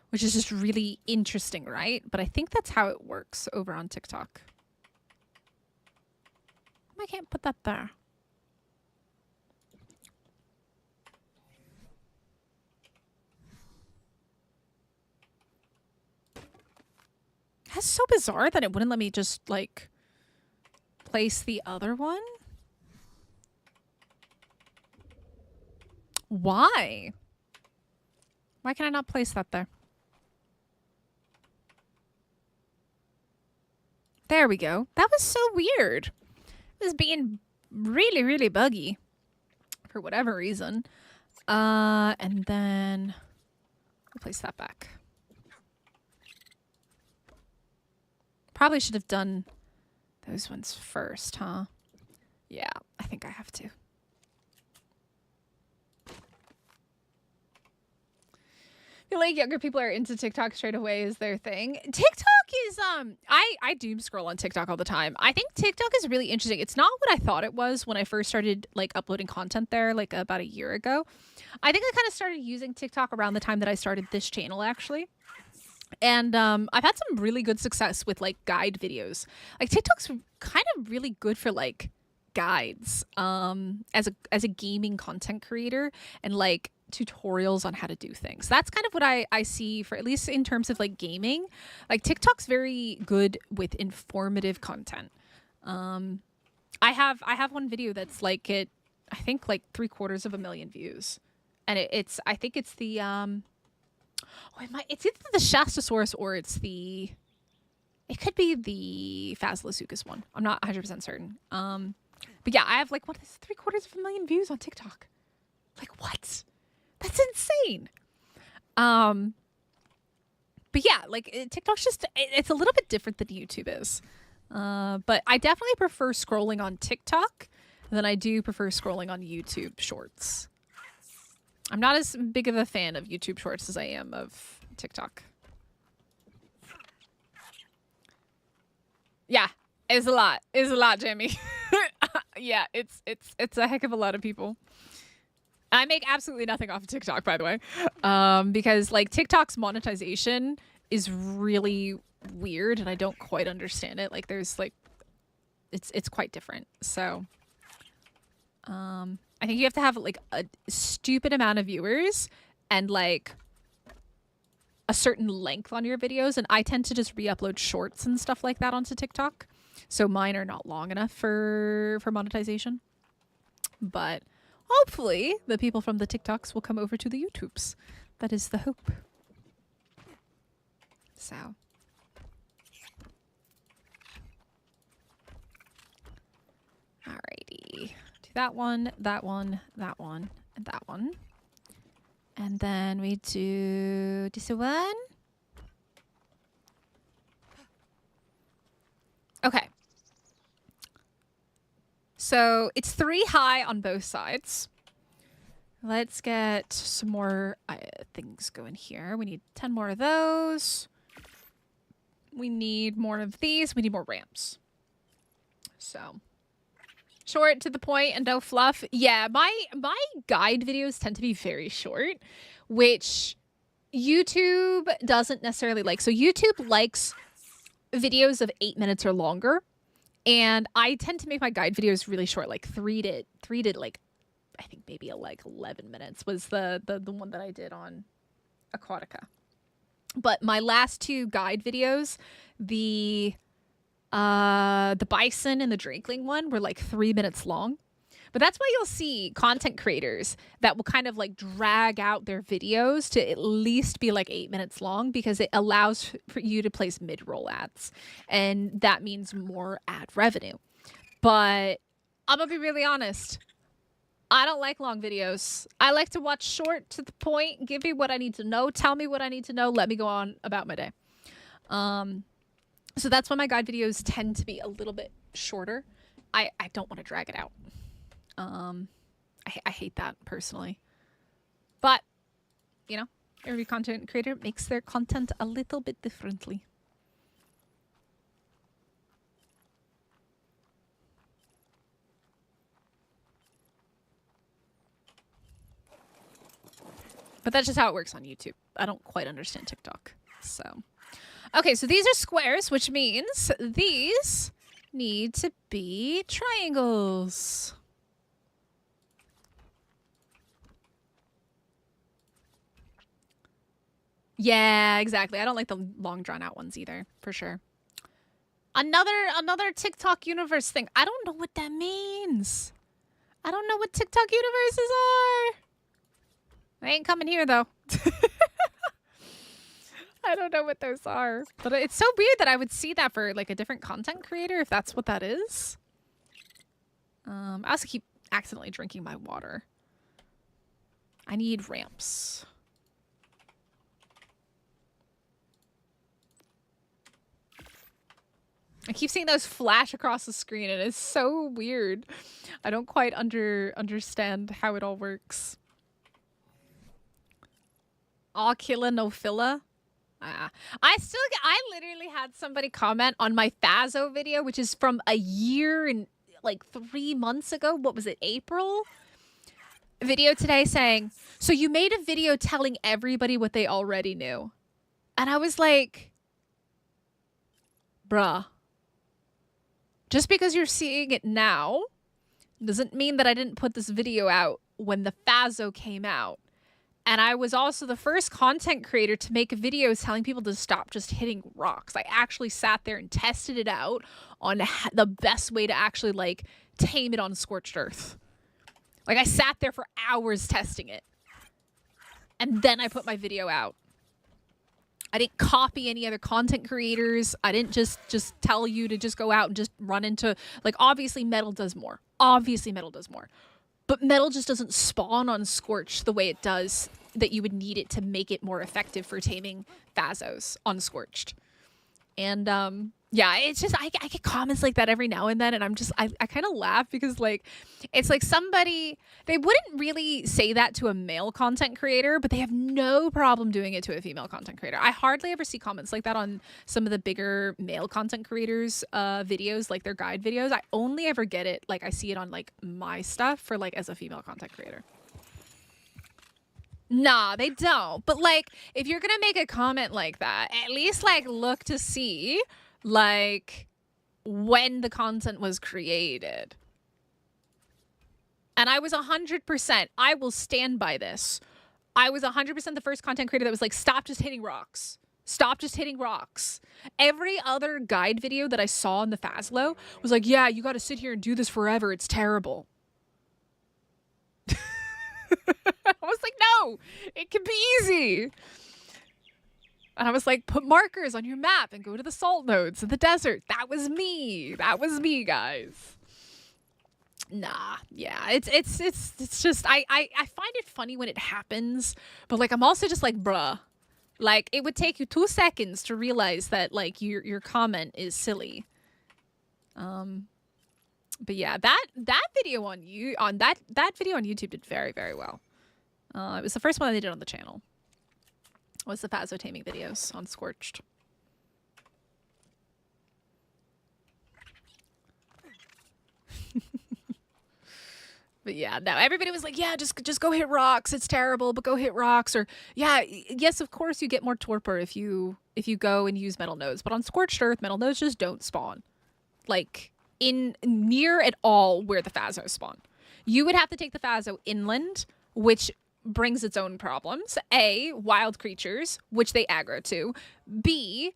which is just really interesting, right? But I think that's how it works over on TikTok. I can't put that there. That's so bizarre that it wouldn't let me just, like, place the other one. Why? Why can I not place that there? There we go. That was so weird. It was being really, really buggy for whatever reason. And then I'll place that back. Probably should have done those ones first, huh? Yeah, I think I have to. I feel like younger people are into TikTok straight away is their thing. TikTok is, I doom scroll on TikTok all the time. I think TikTok is really interesting. It's not what I thought it was when I first started, like, uploading content there, like, about a year ago. I think I kind of started using TikTok around the time that I started this channel, actually. And I've had some really good success with like guide videos. Like TikTok's kind of really good for like guides as a gaming content creator and like tutorials on how to do things. That's kind of what I see for at least in terms of like gaming. Like TikTok's very good with informative content. I have one video that's like I think like 750,000 views. And it's I think it's the it's either the Shastasaurus or it could be the Phasalosuchus one. I'm not 100% certain. But yeah, I have like, what is 750,000 views on TikTok? Like what? That's insane. But yeah, like TikTok's just, it's a little bit different than YouTube is. But I definitely prefer scrolling on TikTok than I do prefer scrolling on YouTube Shorts. I'm not as big of a fan of YouTube Shorts as I am of TikTok. Yeah, it's a lot. It's a lot, Jamie. Yeah, it's a heck of a lot of people. I make absolutely nothing off of TikTok, by the way, because like TikTok's monetization is really weird, and I don't quite understand it. Like, there's like, it's quite different. So, I think you have to have like a stupid amount of viewers and like a certain length on your videos. And I tend to just re-upload shorts and stuff like that onto TikTok. So mine are not long enough for monetization. But hopefully the people from the TikToks will come over to the YouTubes. That is the hope. So. Alrighty. That one, that one, that one, and that one. And then we do this one. Okay. So it's 3 high on both sides. Let's get some more things going here. We need 10 more of those. We need more of these. We need more ramps. So... short, to the point, and no fluff. Yeah, my guide videos tend to be very short, which YouTube doesn't necessarily like. So YouTube likes videos of 8 minutes or longer, and I tend to make my guide videos really short, like 3 to like, I think maybe like 11 minutes was the one that I did on Aquatica. But my last 2 guide videos, the bison and the drakeling one were like 3 minutes long. But that's why you'll see content creators that will kind of like drag out their videos to at least be like 8 minutes long, because it allows for you to place mid-roll ads, and that means more ad revenue. But I'm gonna be really honest, I don't like long videos. I like to watch short, to the point, give me what I need to know, tell me what I need to know, let me go on about my day. So that's why my guide videos tend to be a little bit shorter. I don't want to drag it out. I hate that personally. But you know, every content creator makes their content a little bit differently. But that's just how it works on YouTube. I don't quite understand TikTok. So, okay, so these are squares, which means these need to be triangles. Yeah, exactly. I don't like the long drawn out ones either, for sure. Another TikTok universe thing. I don't know what that means. I don't know what TikTok universes are. They ain't coming here, though. I don't know what those are. But it's so weird that I would see that for, like, a different content creator, if that's what that is. I also keep accidentally drinking my water. I need ramps. I keep seeing those flash across the screen, and it's so weird. I don't quite understand how it all works. Oculonophila. I literally had somebody comment on my Fazo video, which is from a year and like 3 months ago. What was it, April? Video today saying, so you made a video telling everybody what they already knew. And I was like, bruh. Just because you're seeing it now doesn't mean that I didn't put this video out when the Fazo came out. And I was also the first content creator to make videos telling people to stop just hitting rocks. I actually sat there and tested it out on the best way to actually, like, tame it on scorched earth. Like, I sat there for hours testing it. And then I put my video out. I didn't copy any other content creators. I didn't just tell you to just go out and just run into... Like, obviously, metal does more. Obviously, metal does more. But metal just doesn't spawn on Scorch the way it does that you would need it to make it more effective for taming Fazos on Scorched. And, yeah, it's just, I get comments like that every now and then, and I kind of laugh because, like, it's like somebody, they wouldn't really say that to a male content creator, but they have no problem doing it to a female content creator. I hardly ever see comments like that on some of the bigger male content creators' videos, like their guide videos. I only ever get it, like, I see it on, like, my stuff for, like, as a female content creator. Nah, they don't. But, like, if you're gonna make a comment like that, at least, like, look to see, like, when the content was created. And I was 100%, I will stand by this. I was 100% the first content creator that was like, stop just hitting rocks. Stop just hitting rocks. Every other guide video that I saw in the Fazlo was like, yeah, you got to sit here and do this forever. It's terrible. I was like, no, it can be easy. And I was like, put markers on your map and go to the salt nodes in the desert. That was me. That was me, guys. Nah, yeah, it's just, I find it funny when it happens, but, like, I'm also just like, bruh, like, it would take you 2 seconds to realize that, like, your comment is silly. But yeah, that video on that video on YouTube did very, very well. It was the first one they did on the channel. Was the Fazo taming videos on Scorched. But yeah, no, everybody was like, yeah, just go hit rocks. It's terrible, but go hit rocks. Or yeah, yes, of course you get more torpor if you go and use metal nodes. But on Scorched Earth, metal nodes just don't spawn. Like, in near at all where the Fazo spawn. You would have to take the Fazo inland, which brings its own problems. A, wild creatures, which they aggro to. B,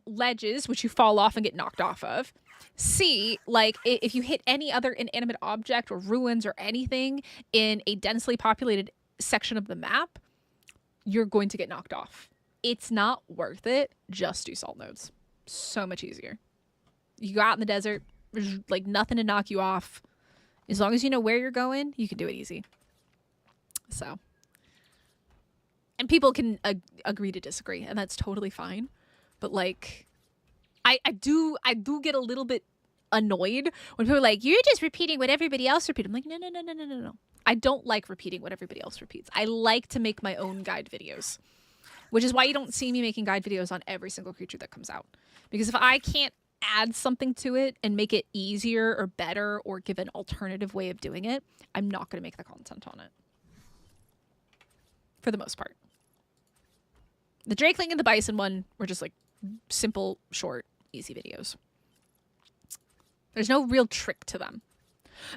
ledges, which you fall off and get knocked off of. C, like, if you hit any other inanimate object or ruins or anything in a densely populated section of the map, you're going to get knocked off. It's not worth it. Just do salt nodes. So much easier. You go out in the desert, there's, like, nothing to knock you off. As long as you know where you're going, you can do it easy. So, and people can agree to disagree, and that's totally fine. But, like, I do get a little bit annoyed when people are like, you're just repeating what everybody else repeated. I'm like, no. I don't like repeating what everybody else repeats. I like to make my own guide videos, which is why you don't see me making guide videos on every single creature that comes out. Because if I can't add something to it and make it easier or better or give an alternative way of doing it, I'm not going to make the content on it. For the most part. The Drakeling and the Bison one were just like simple, short, easy videos. There's no real trick to them.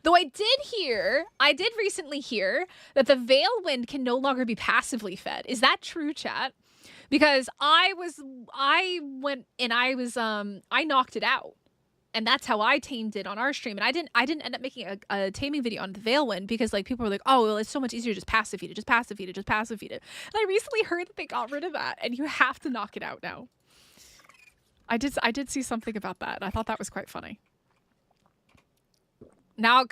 Though I did recently hear that the Veil Wind can no longer be passively fed. Is that true, chat? Because I knocked it out. And that's how I tamed it on our stream. And I didn't end up making a taming video on the Veil Wind because like people were like, oh, well, it's so much easier to just passive feed it, just passive feed it, just passive feed it. And I recently heard that they got rid of that and you have to knock it out now. I did see something about that. I thought that was quite funny. Now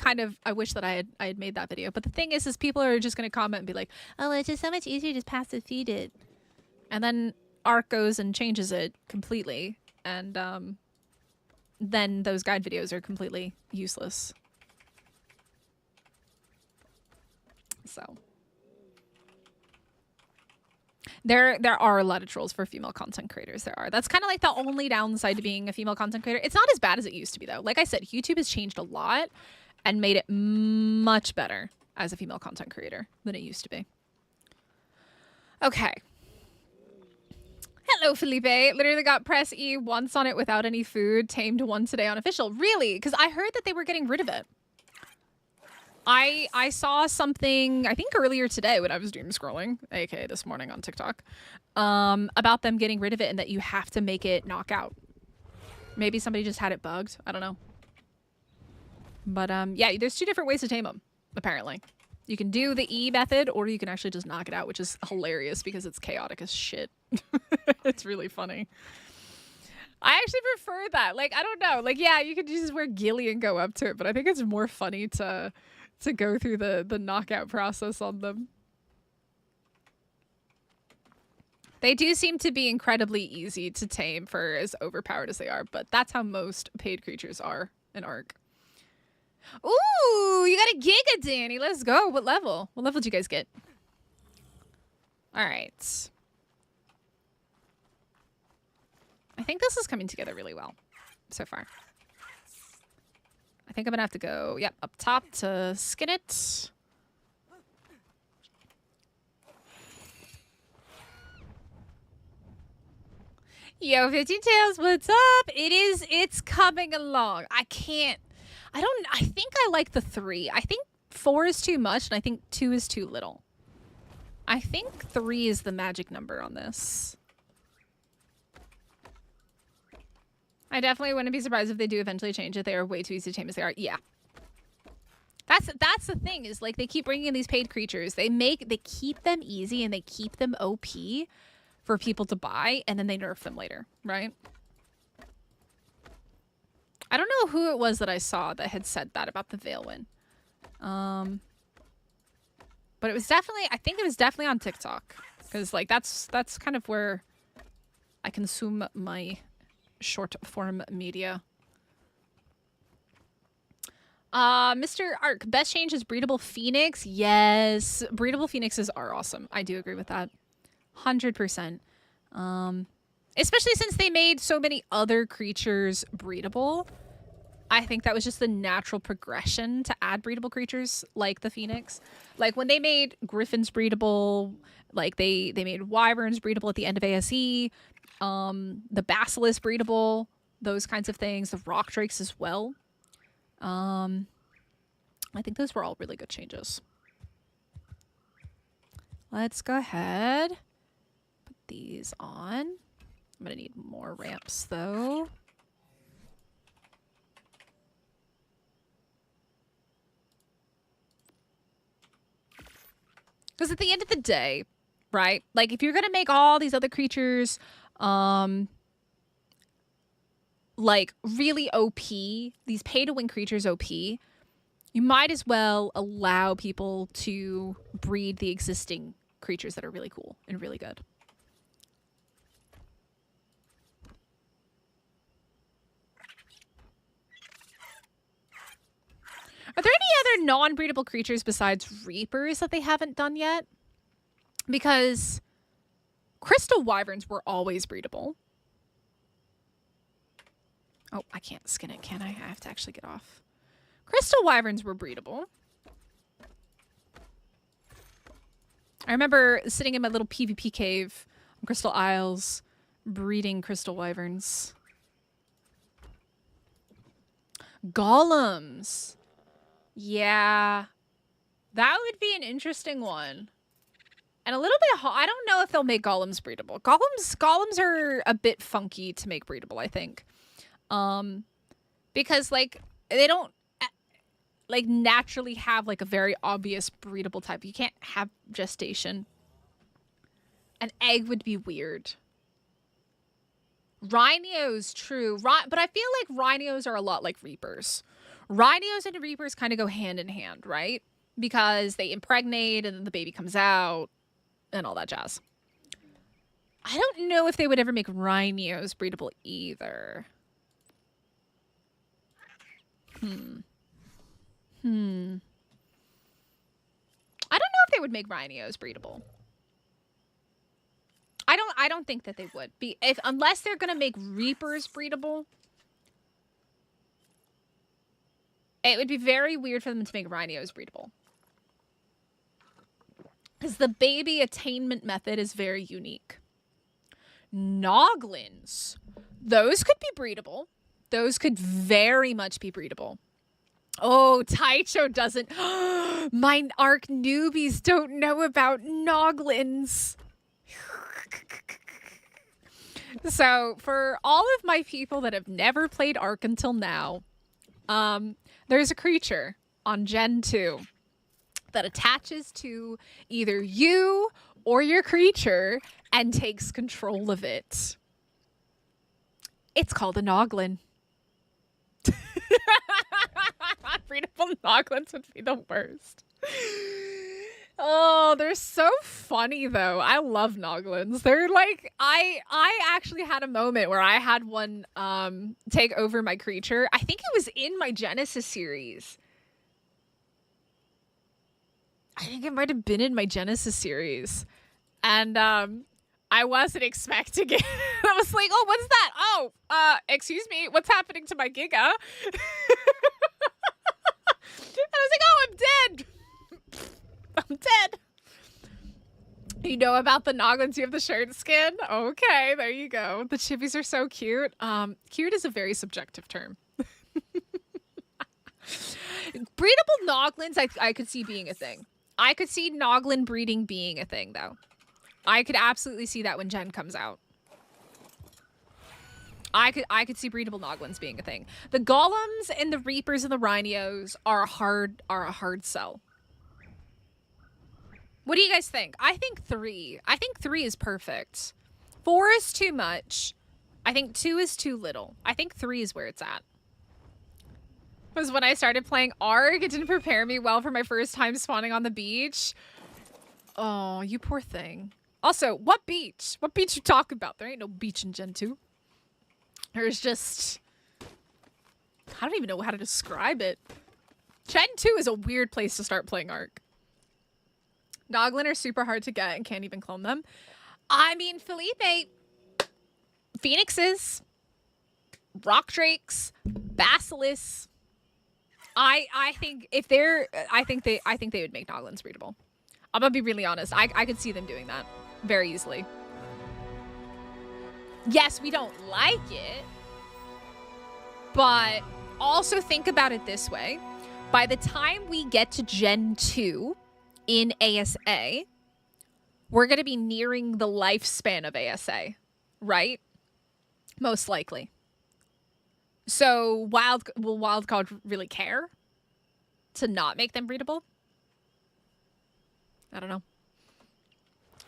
I wish that I had made that video. But the thing is people are just going to comment and be like, oh, it's just so much easier to just passive feed it. And then Ark goes and changes it completely. And then those guide videos are completely useless. So there are a lot of trolls for female content creators. There are. That's kind of like the only downside to being a female content creator. It's not as bad as it used to be though. Like I said, YouTube has changed a lot and made it much better as a female content creator than it used to be. Okay. Hello, Felipe. Literally got press E once on it without any food. Tamed one today on official. Really? Because I heard that they were getting rid of it. I saw something, I think earlier today when I was doom scrolling, aka this morning on TikTok, about them getting rid of it and that you have to make it knockout. Maybe somebody just had it bugged. I don't know. But yeah, there's two different ways to tame them, apparently. You can do the E method or you can actually just knock it out, which is hilarious because it's chaotic as shit. It's really funny. I actually prefer that. Like, I don't know. Like, yeah, you could just wear ghillie and go up to it, but I think it's more funny to go through the knockout process on them. They do seem to be incredibly easy to tame for as overpowered as they are, but that's how most paid creatures are in Ark. Ooh, you got a Giga, Danny. Let's go. What level? What level did you guys get? All right. I think this is coming together really well so far. I think I'm going to have to go, yep, up top to skin it. Yo, 15 Tails, what's up? It's coming along. I think I like the 3. I think 4 is too much, and I think 2 is too little. I think 3 is the magic number on this. I definitely wouldn't be surprised if they do eventually change it. They are way too easy to tame as they are. Yeah. That's the thing, is like they keep bringing in these paid creatures. They keep them easy and they keep them OP for people to buy, and then they nerf them later, right? I don't know who it was that I saw that had said that about the Veilwind. But it was definitely, I think it was definitely on TikTok. Because like that's kind of where I consume my short form media. Mr. Ark, best change is breedable phoenix. Yes, breedable phoenixes are awesome. I do agree with that. 100%. Especially since they made so many other creatures breedable. I think that was just the natural progression to add breedable creatures like the phoenix. Like when they made griffins breedable, like they made wyverns breedable at the end of ASE, the basilisk breedable, those kinds of things, the rock drakes as well. I think those were all really good changes. Let's go ahead. Put these on. I'm gonna need more ramps though. Because at the end of the day, right? Like if you're gonna make all these other creatures like really OP, these pay-to-win creatures OP, you might as well allow people to breed the existing creatures that are really cool and really good. Are there any other non-breedable creatures besides reapers that they haven't done yet? Because crystal wyverns were always breedable. Oh, I can't skin it, can I? I have to actually get off. Crystal wyverns were breedable. I remember sitting in my little PvP cave on Crystal Isles, breeding crystal wyverns. Golems. Yeah. That would be an interesting one. And a little bit I don't know if they'll make golems breedable. Golems are a bit funky to make breedable, I think. Because like they don't like naturally have like a very obvious breedable type. You can't have gestation. An egg would be weird. Rhinos, true. But I feel like rhinos are a lot like reapers. Rhinos and reapers kind of go hand in hand, right? Because they impregnate and then the baby comes out and all that jazz. I don't know if they would ever make rhinos breedable either. I don't know if they would make rhinos breedable. I don't think that they would be unless they're gonna make reapers breedable. It would be very weird for them to make rhinos breedable. Because the baby attainment method is very unique. Noglins. Those could be breedable. Those could very much be breedable. Oh, Taicho doesn't. My Ark newbies don't know about Noglins. So, for all of my people that have never played Ark until now, there's a creature on Gen 2 that attaches to either you or your creature and takes control of it. It's called a Noglin. Breedable Noglins would be the worst. Oh, they're so funny though. I love Noglins. They're like, I actually had a moment where I had one take over my creature. I think it was in my Genesis series. I think it might have been in my Genesis series. And I wasn't expecting it. I was like, oh, what's that? Oh, excuse me, what's happening to my Giga? And I was like, oh, I'm dead. I'm dead. You know about the Noglins? You have the shirt skin? Okay, there you go. The chibis are so cute. Cute is a very subjective term. Breedable Noglins, I could see being a thing. I could see Noglin breeding being a thing, though. I could absolutely see that when Gen comes out. I could see breedable Noglins being a thing. The golems and the reapers and the rhinos are a hard sell. What do you guys think? I think 3. I think 3 is perfect. 4 is too much. I think 2 is too little. I think 3 is where it's at. Because when I started playing Ark, it didn't prepare me well for my first time spawning on the beach. Oh, you poor thing. Also, what beach? What beach you talking about? There ain't no beach in Gen 2. There's just... I don't even know how to describe it. Gen 2 is a weird place to start playing Ark. Noglin are super hard to get and can't even clone them. I mean, Felipe, phoenixes, rock drakes, basilisks. I think if they're, I think they would make Noglins breedable. I'm gonna be really honest. I could see them doing that very easily. Yes, we don't like it, but also think about it this way. By the time we get to Gen 2 in ASA, we're going to be nearing the lifespan of ASA, right? Most likely. So will Wildcard really care to not make them breedable? I don't know.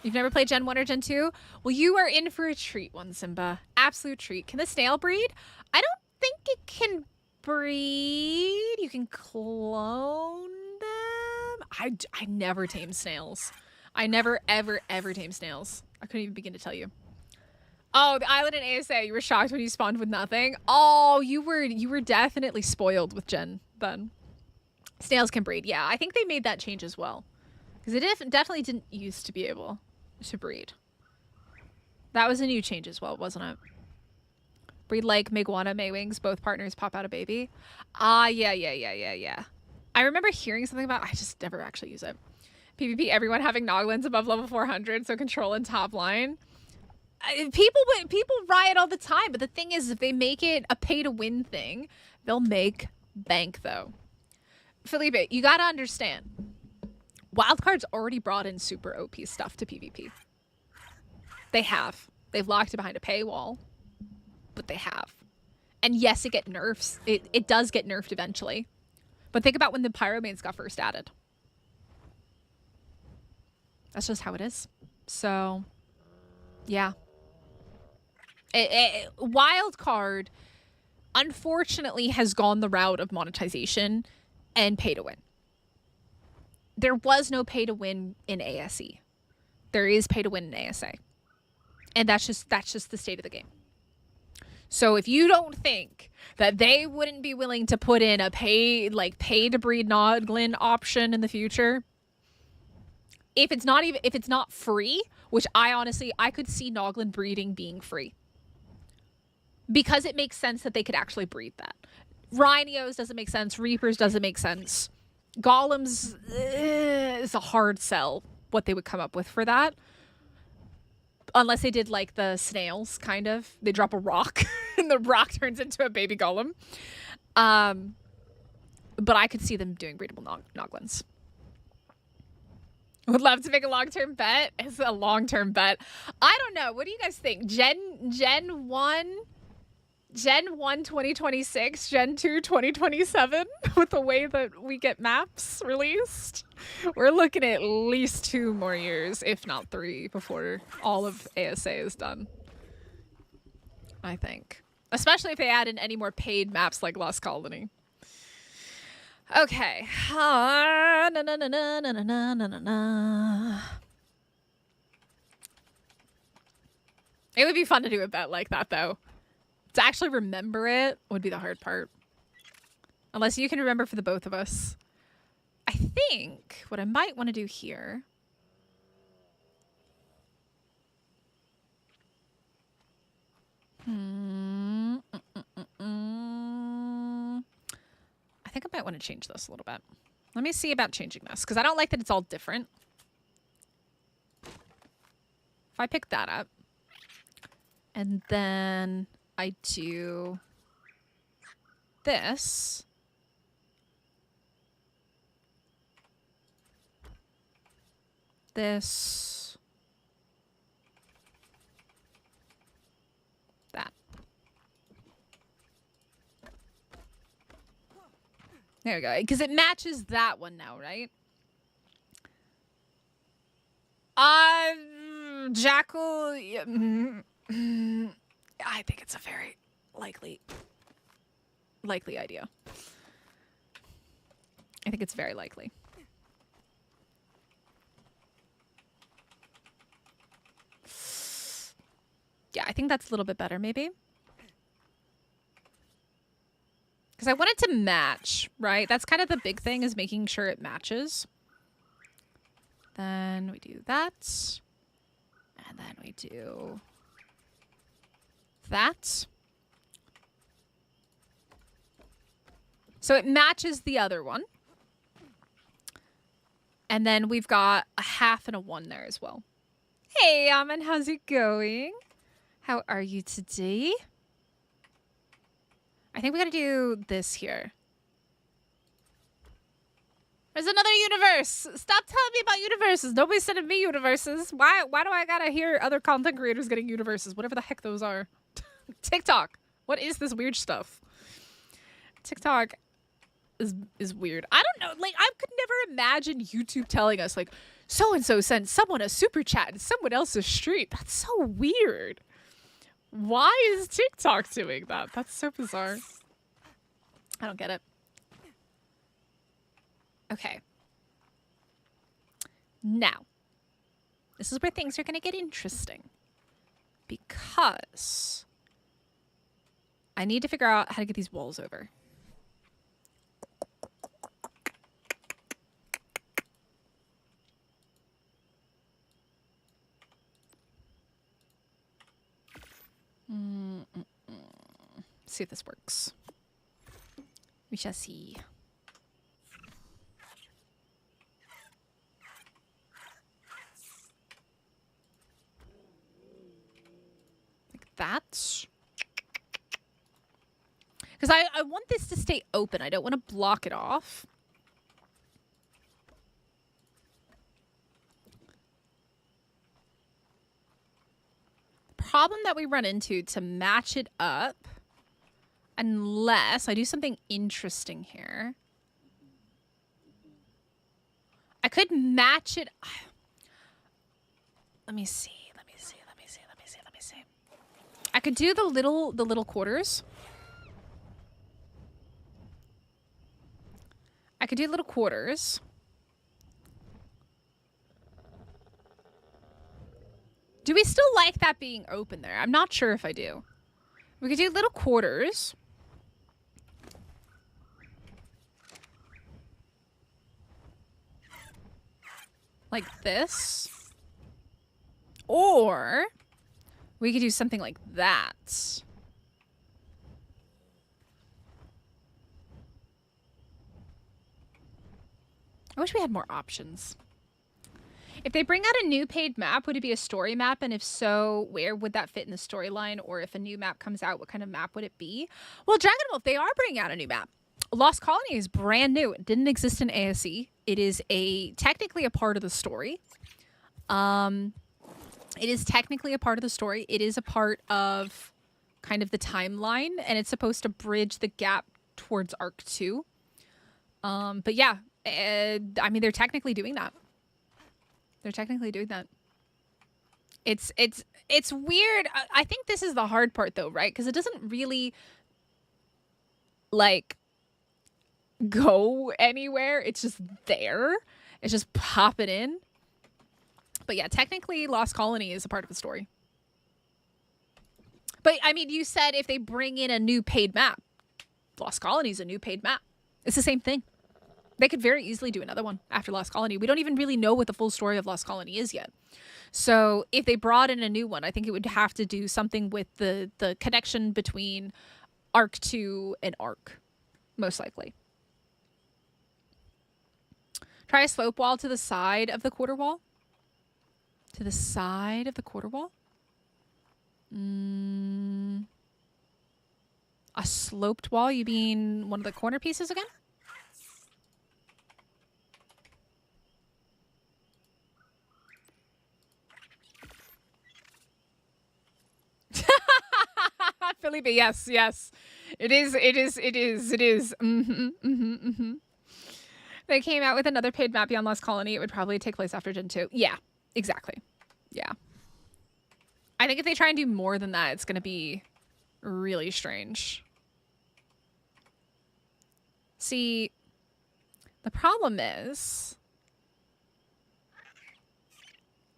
You've never played Gen 1 or Gen 2? Well, you are in for a treat, one Simba. Absolute treat. Can the snail breed? I don't think it can breed. You can clone them. I never tame snails. I never, ever, ever tame snails. I couldn't even begin to tell you. Oh, the island in ASA. You were shocked when you spawned with nothing. Oh, you were definitely spoiled with Gen then. Snails can breed. Yeah, I think they made that change as well. Because it definitely didn't used to be able to breed. That was a new change as well, wasn't it? Breed like Miguana, Maywings, both partners pop out a baby. Yeah. I remember hearing something about, I just never actually use it. PvP, everyone having Noglins above level 400, so control and top line. People riot all the time, but the thing is, if they make it a pay-to-win thing, they'll make bank, though. Felipe, you gotta understand. Wildcard's already brought in super OP stuff to PvP. They have. They've locked it behind a paywall, but they have. And yes, it get nerfs. It does get nerfed eventually. But think about when the Pyromanes got first added. That's just how it is. So, yeah. Wildcard, unfortunately, has gone the route of monetization and pay to win. There was no pay to win in ASE. There is pay to win in ASA. And that's just the state of the game. So if you don't think that they wouldn't be willing to put in a pay to breed Noglin option in the future, if it's not free, which I could see Noglin breeding being free. Because it makes sense that they could actually breed that. Rhinos doesn't make sense. Reapers doesn't make sense. Golems is a hard sell what they would come up with for that. Unless they did like the snails, kind of. They drop a rock and the rock turns into a baby golem. But I could see them doing breedable Noglins. Would love to make a long-term bet. It's a long-term bet. I don't know. What do you guys think? Gen 1 2026, Gen 2 2027, with the way that we get maps released. We're looking at least 2 more years, if not 3, before all of ASA is done. I think. Especially if they add in any more paid maps like Lost Colony. Okay. It would be fun to do a bet like that, though. To actually remember it would be the hard part. Unless you can remember for the both of us. I think what I might want to do here... I think I might want to change this a little bit. Let me see about changing this, because I don't like that it's all different. If I pick that up, and then I do this, that. There we go. Because it matches that one now, right? Jackal. I think it's a very likely idea. I think it's very likely. Yeah, I think that's a little bit better, maybe. Because I want it to match, right? That's kind of the big thing, is making sure it matches. Then we do that. And then we do that. So it matches the other one. And then we've got a 1/2 and a 1 there as well. Hey, Amin, how's it going? How are you today? I think we gotta do this here. There's another universe! Stop telling me about universes! Nobody's sending me universes! Why do I gotta hear other content creators getting universes? Whatever the heck those are. TikTok! What is this weird stuff? TikTok is weird. I don't know, like, I could never imagine YouTube telling us, like, so-and-so sent someone a super chat in someone else's stream. That's so weird. Why is TikTok doing that? That's so bizarre. I don't get it. Okay. Now, this is where things are going to get interesting. Because I need to figure out how to get these walls over. see if this works. We shall see. Like that. Because I want this to stay open. I don't want to block it off. The problem that we run into to match it up, unless I do something interesting here. I could match it. Let me see. I could do the little quarters. I could do little quarters. Do we still like that being open there? I'm not sure if I do. We could do little quarters. Like this. Or we could do something like that. I wish we had more options. If they bring out a new paid map, would it be a story map? And if so, where would that fit in the storyline? Or if a new map comes out, what kind of map would it be? Well, Dragon Wolf, they are bringing out a new map. Lost Colony is brand new. It didn't exist in ASE. It is technically a part of the story. It is technically a part of the story. It is a part of kind of the timeline, and it's supposed to bridge the gap towards Ark 2. But yeah, I mean, they're technically doing that. They're technically doing that. It's weird. I think this is the hard part, though, right? Because it doesn't really, like, go anywhere. It's just there. It's just popping in. But yeah, technically Lost Colony is a part of the story. But I mean, you said if they bring in a new paid map. Lost Colony is a new paid map. It's the same thing. They could very easily do another one after Lost Colony. We don't even really know what the full story of Lost Colony is yet. So if they brought in a new one, I think it would have to do something with the connection between Ark 2 and Ark, most likely. Try a slope wall to the side of the quarter wall. To the side of the quarter wall? A sloped wall? You mean one of the corner pieces again? Felipe, yes. It is. They came out with another paid map beyond Lost Colony. It would probably take place after Gen 2. Yeah, exactly. Yeah. I think if they try and do more than that, it's going to be really strange. See, the problem is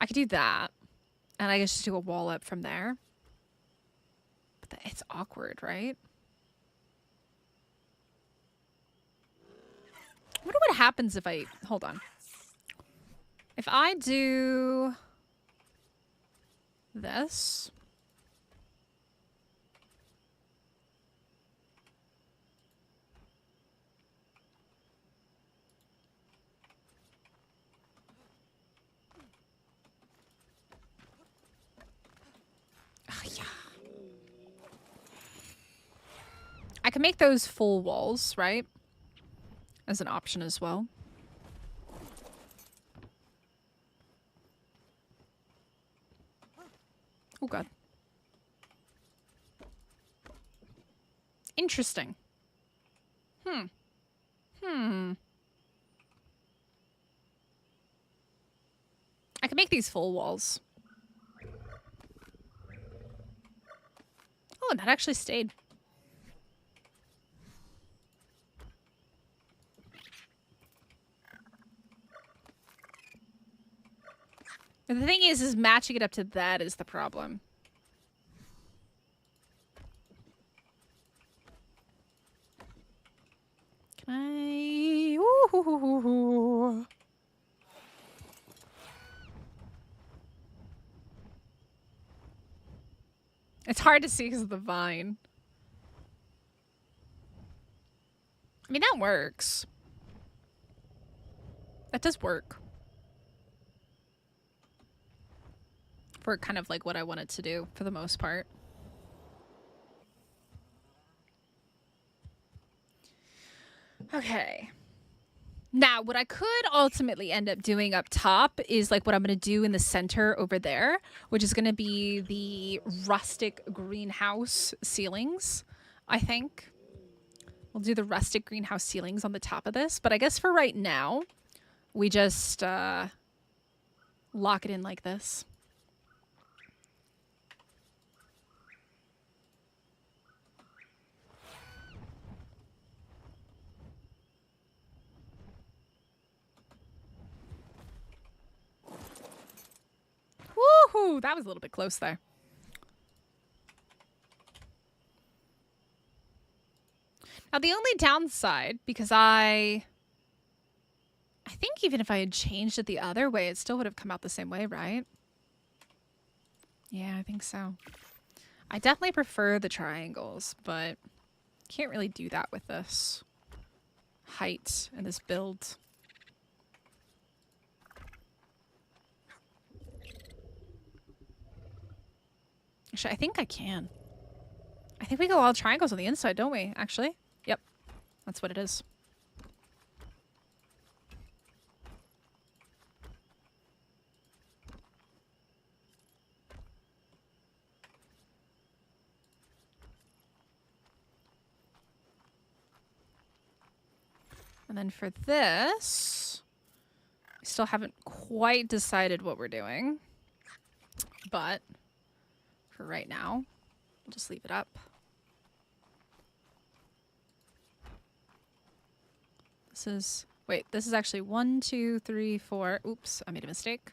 I could do that, and I could just do a wall up from there. But it's awkward, right? I wonder what happens if I... Hold on. If I do this... Oh, yeah. I can make those full walls, right? As an option as well. Oh, God. Interesting. I can make these full walls. Oh, that actually stayed. And the thing is matching it up to that is the problem. Can I... Ooh. It's hard to see because of the vine. I mean, that works. That does work. For kind of like what I wanted to do for the most part. Okay. Now, what I could ultimately end up doing up top is like what I'm going to do in the center over there, which is going to be the rustic greenhouse ceilings, I think. We'll do the rustic greenhouse ceilings on the top of this. But I guess for right now, we just lock it in like this. Woohoo! That was a little bit close there. Now, the only downside, because I think even if I had changed it the other way, it still would have come out the same way, right? Yeah, I think so. I definitely prefer the triangles, but can't really do that with this height and this build. Actually, I think I can. I think we go all triangles on the inside, don't we, actually? Yep. That's what it is. And then for this, we still haven't quite decided what we're doing. But for right now, we'll just leave it up. This is, wait, this is actually 1, 2, 3, 4. Oops, I made a mistake.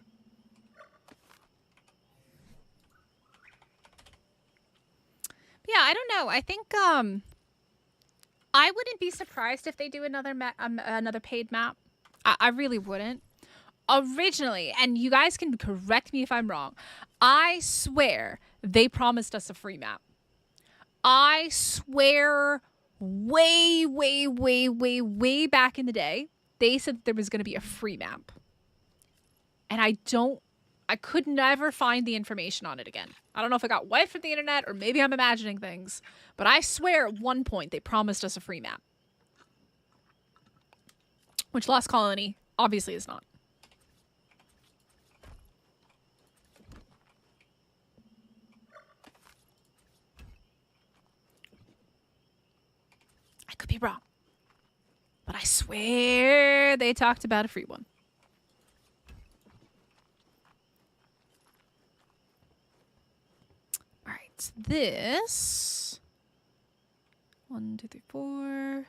But yeah, I don't know. I think I wouldn't be surprised if they do another paid map. I really wouldn't. Originally, and you guys can correct me if I'm wrong, I swear they promised us a free map. I swear way, way, way, way, way back in the day, they said that there was going to be a free map. And I could never find the information on it again. I don't know if it got wiped from the internet or maybe I'm imagining things, but I swear at one point they promised us a free map. Which Lost Colony obviously is not. I could be wrong. But I swear they talked about a free one. All right, this 1, 2, 3, 4.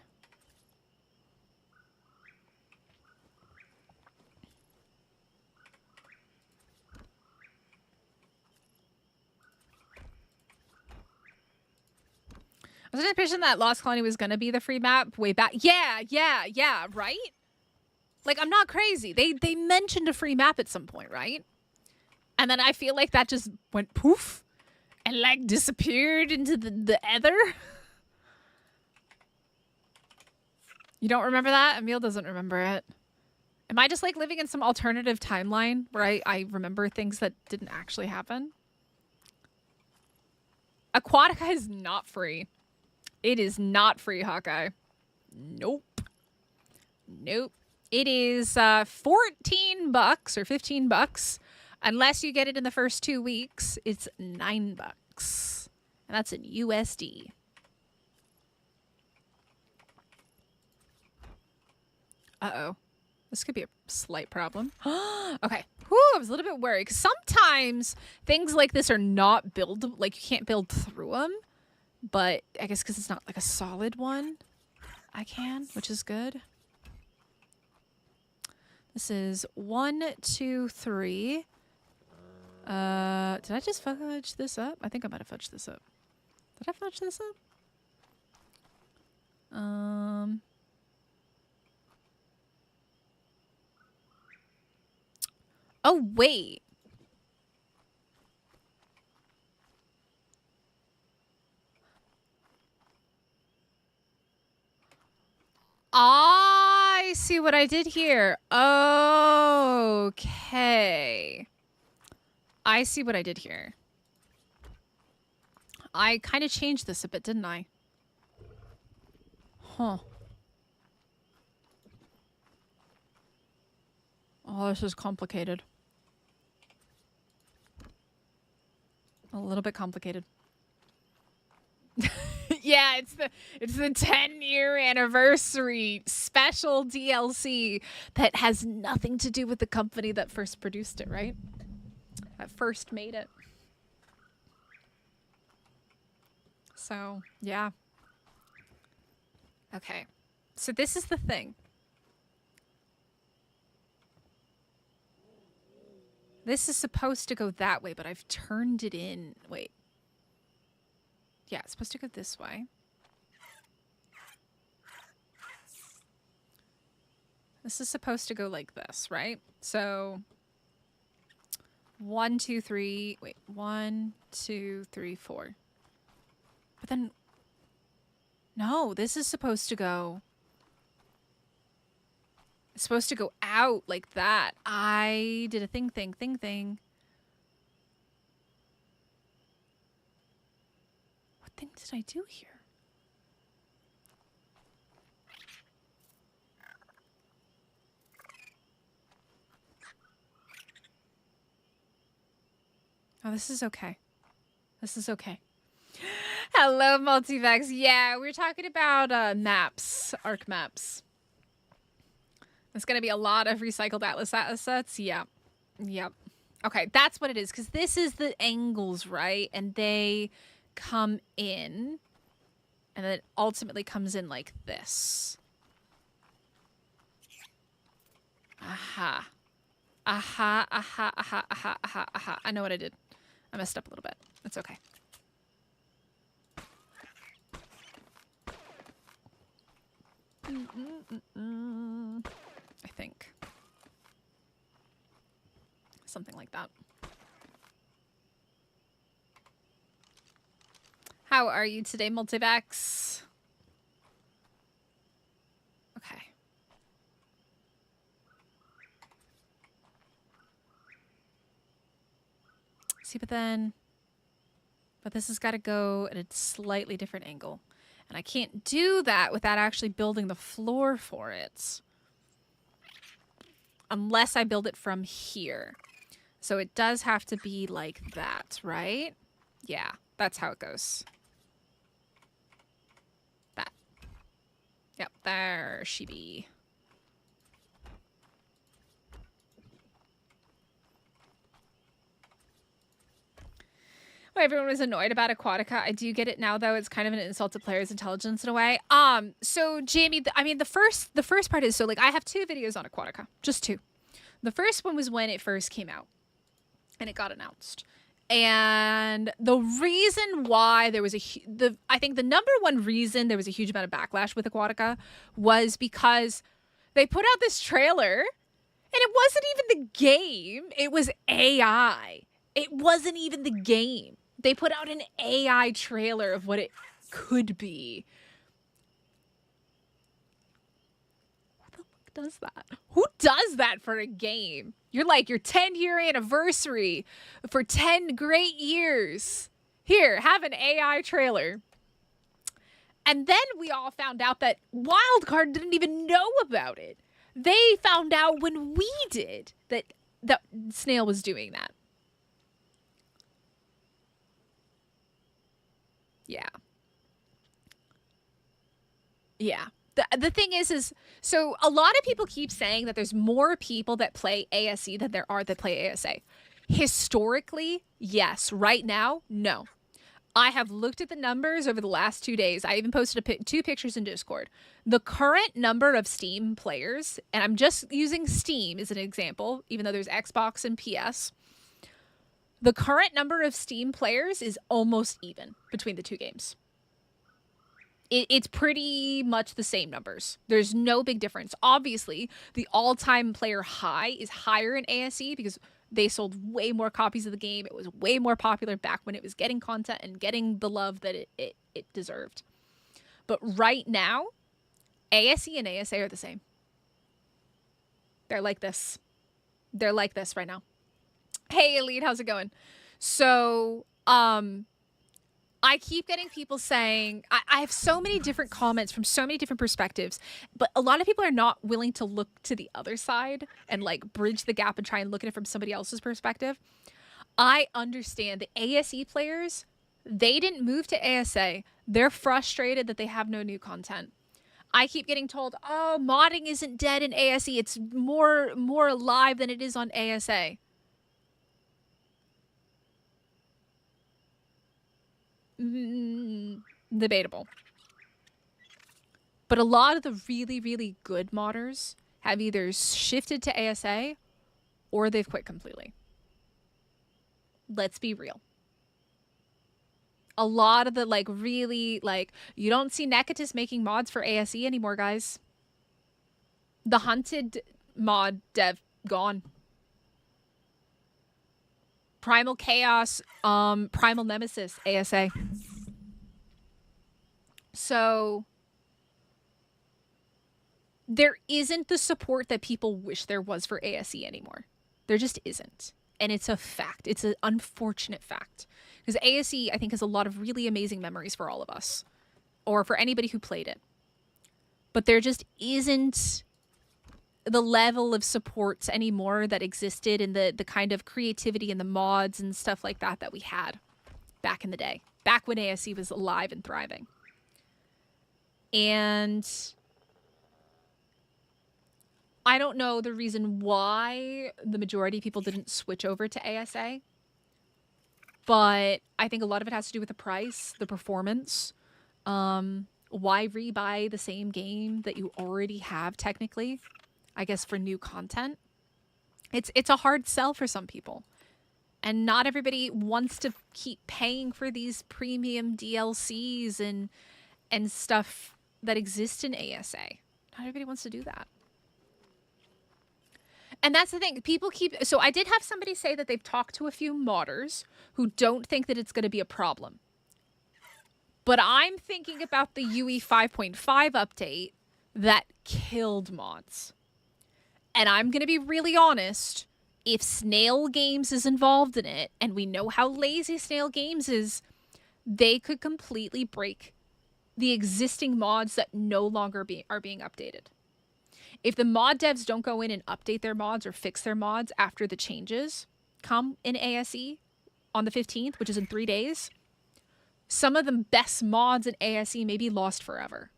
I was under the impression that Lost Colony was going to be the free map way back. Yeah, right? Like, I'm not crazy. They mentioned a free map at some point, right? And then I feel like that just went poof and, like, disappeared into the ether. You don't remember that? Emil doesn't remember it. Am I just, like, living in some alternative timeline where I remember things that didn't actually happen? Aquatica is not free. It is not free, Hawkeye. Nope. Nope. It is $14 or $15. Unless you get it in the first 2 weeks, it's $9. And that's in USD. Uh-oh. This could be a slight problem. Okay. Whew, I was a little bit worried. Because sometimes things like this are not build, like you can't build through them. But I guess because it's not like a solid one, I can, which is good. This is 1, 2, 3. Did I just fudge this up? I think I might have fudged this up. Did I fudge this up? Oh, wait. see what I did here. Okay. I see what I did here. I kind of changed this a bit, didn't I? Huh. Oh, this is complicated. A little bit complicated. Yeah, it's the 10-year anniversary special DLC that has nothing to do with the company that first produced it, right? That first made it. So, yeah. Okay. So this is the thing. This is supposed to go that way, but I've turned it in. Wait. Yeah, it's supposed to go this way. This is supposed to go like this, right? So 1, 2, 3. Wait, 1, 2, 3, 4. But then, no, this is supposed to go. It's supposed to go out like that. I did a thing. What thing did I do here? Oh, this is okay. This is okay. Hello, Multivex. Yeah, we're talking about maps, Ark maps. It's going to be a lot of recycled Atlas assets. Yeah. Yep. Okay, that's what it is. Because this is the angles, right? And they come in. And then it ultimately comes in like this. Aha. Aha, aha, aha, aha, aha, aha. I know what I did. I messed up a little bit. It's okay. I think. Something like that. How are you today, Multivax? Okay. See, but this has got to go at a slightly different angle. And I can't do that without actually building the floor for it. Unless I build it from here. So it does have to be like that, right? Yeah, that's how it goes. That. Yep, there she be. Everyone was annoyed about Aquatica. I do get it now, though. It's kind of an insult to players' intelligence in a way. So Jamie, I mean, the first part is, so like I have 2 videos on Aquatica, just 2. The first one was when it first came out and it got announced. And the reason why there was I think the number one reason there was a huge amount of backlash with Aquatica was because they put out this trailer and it wasn't even the game. It was AI. It wasn't even the game. They put out an AI trailer of what it could be. Who the fuck does that? Who does that for a game? You're like, your 10-year anniversary for 10 great years. Here, have an AI trailer. And then we all found out that Wildcard didn't even know about it. They found out when we did that Snail was doing that. Yeah. Yeah. The thing is so a lot of people keep saying that there's more people that play ASE than there are that play ASA. Historically, yes. Right now, no. I have looked at the numbers over the last 2 days. I even posted 2 pictures in Discord. The current number of Steam players, and I'm just using Steam as an example, even though there's Xbox and PS. The current number of Steam players is almost even between the 2 games. It's pretty much the same numbers. There's no big difference. Obviously, the all-time player high is higher in ASE because they sold way more copies of the game. It was way more popular back when it was getting content and getting the love that it deserved. But right now, ASE and ASA are the same. They're like this. They're like this right now. Hey, Elite, how's it going? So, I keep getting people saying, I have so many different comments from so many different perspectives, but a lot of people are not willing to look to the other side and like bridge the gap and try and look at it from somebody else's perspective. I understand the ASE players, they didn't move to ASA. They're frustrated that they have no new content. I keep getting told, oh, modding isn't dead in ASE. It's more alive than it is on ASA. Debatable. But a lot of the really, really good modders have either shifted to ASA or they've quit completely. Let's be real. A lot of the like really like you don't see Necatus making mods for ASE anymore, guys. The hunted mod dev gone. Primal Chaos, Primal Nemesis, ASA. So there isn't the support that people wish there was for ASE anymore. There just isn't. And it's a fact. It's an unfortunate fact. Because ASE, I think, has a lot of really amazing memories for all of us. Or for anybody who played it. But there just isn't the level of supports anymore that existed in the kind of creativity and the mods and stuff like that that we had back in the day. Back when ASE was alive and thriving. And I don't know the reason why the majority of people didn't switch over to ASA. But I think a lot of it has to do with the price, the performance. Why rebuy the same game that you already have technically? I guess for new content. It's a hard sell for some people. And not everybody wants to keep paying for these premium DLCs and stuff that exist in ASA. Not everybody wants to do that. And that's the thing. People keep... So I did have somebody say that they've talked to a few modders who don't think that it's going to be a problem. But I'm thinking about the UE 5.5 update that killed mods. And I'm going to be really honest. If Snail Games is involved in it, and we know how lazy Snail Games is, they could completely break the existing mods that no longer are being updated. If the mod devs don't go in and update their mods or fix their mods after the changes come in ASE on the 15th, which is in 3 days, some of the best mods in ASE may be lost forever.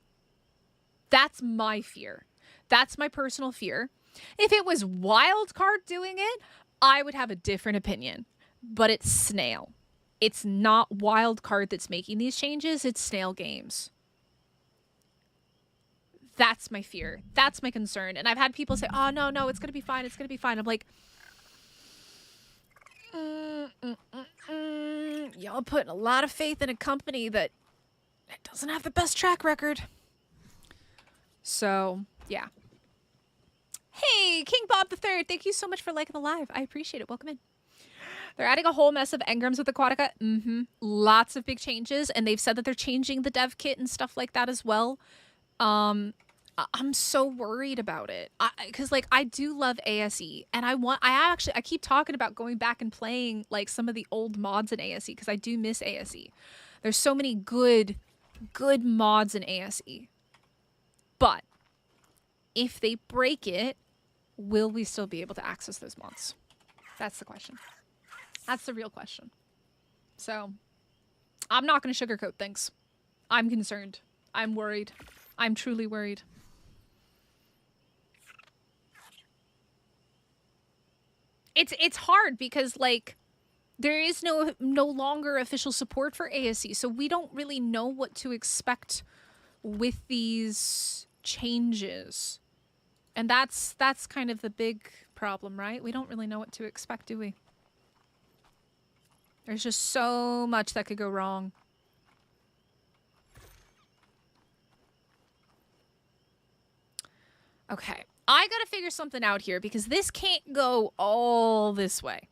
That's my fear. That's my personal fear. If it was Wildcard doing it, I would have a different opinion. But it's Snail. It's not Wildcard that's making these changes, it's Snail Games. That's my fear. That's my concern. And I've had people say, oh, no, it's going to be fine. It's going to be fine. I'm like, y'all putting a lot of faith in a company that doesn't have the best track record. So, yeah. Hey, King Bob III, thank you so much for liking the live. I appreciate it. Welcome in. They're adding a whole mess of engrams with Aquatica. Lots of big changes. And they've said that they're changing the dev kit and stuff like that as well. I'm so worried about it because like I do love ASE and I keep talking about going back and playing like some of the old mods in ASE because I do miss ASE. There's so many good mods in ASE. But if they break it, will we still be able to access those mods? That's the question. That's the real question. So I'm not going to sugarcoat things. I'm concerned. I'm worried. I'm truly worried. It's hard because like there is no longer official support for ASE, so we don't really know what to expect with these changes. And that's kind of the big problem, right? We don't really know what to expect, do we? There's just so much that could go wrong. Okay, I gotta figure something out here because this can't go all this way.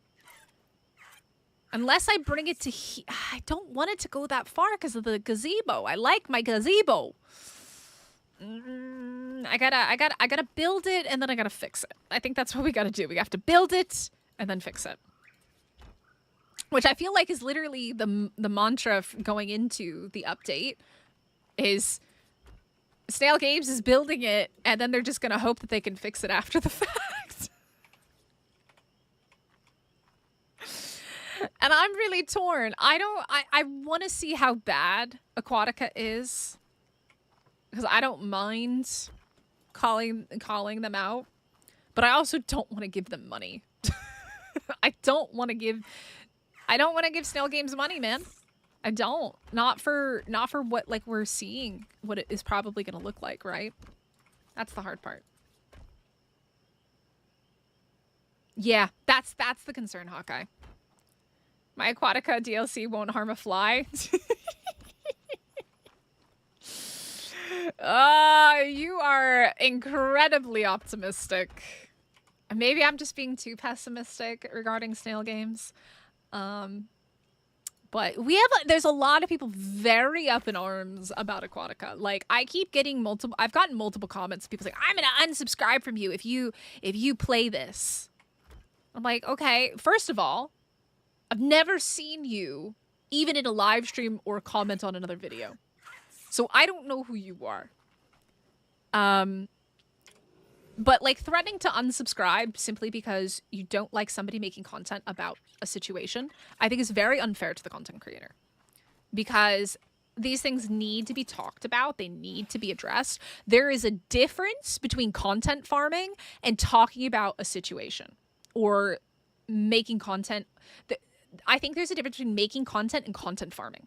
Unless I bring it to I don't want it to go that far because of the gazebo. I like my gazebo. I gotta build it and then I gotta fix it. I think that's what we gotta do. We have to build it and then fix it. Which I feel like is literally the mantra going into the update is Snail Games is building it and then they're just gonna hope that they can fix it after the fact. And I'm really torn. I want to see how bad Aquatica is. Because I don't mind calling them out. But I also don't want to give them money. I don't want to give Snail Games money, man. I don't. Not for what like we're seeing what it is probably going to look like, right? That's the hard part. Yeah, that's the concern, Hawkeye. My Aquatica DLC won't harm a fly. You are incredibly optimistic. Maybe I'm just being too pessimistic regarding Snail Games. But there's a lot of people very up in arms about Aquatica. Like, I keep getting I've gotten multiple comments. People saying, I'm gonna unsubscribe from you if you play this. I'm like, okay, first of all, I've never seen you even in a live stream or comment on another video. So I don't know who you are. But like threatening to unsubscribe simply because you don't like somebody making content about a situation, I think is very unfair to the content creator. Because these things need to be talked about. They need to be addressed. There is a difference between content farming and talking about a situation or making content. I think there's a difference between making content and content farming.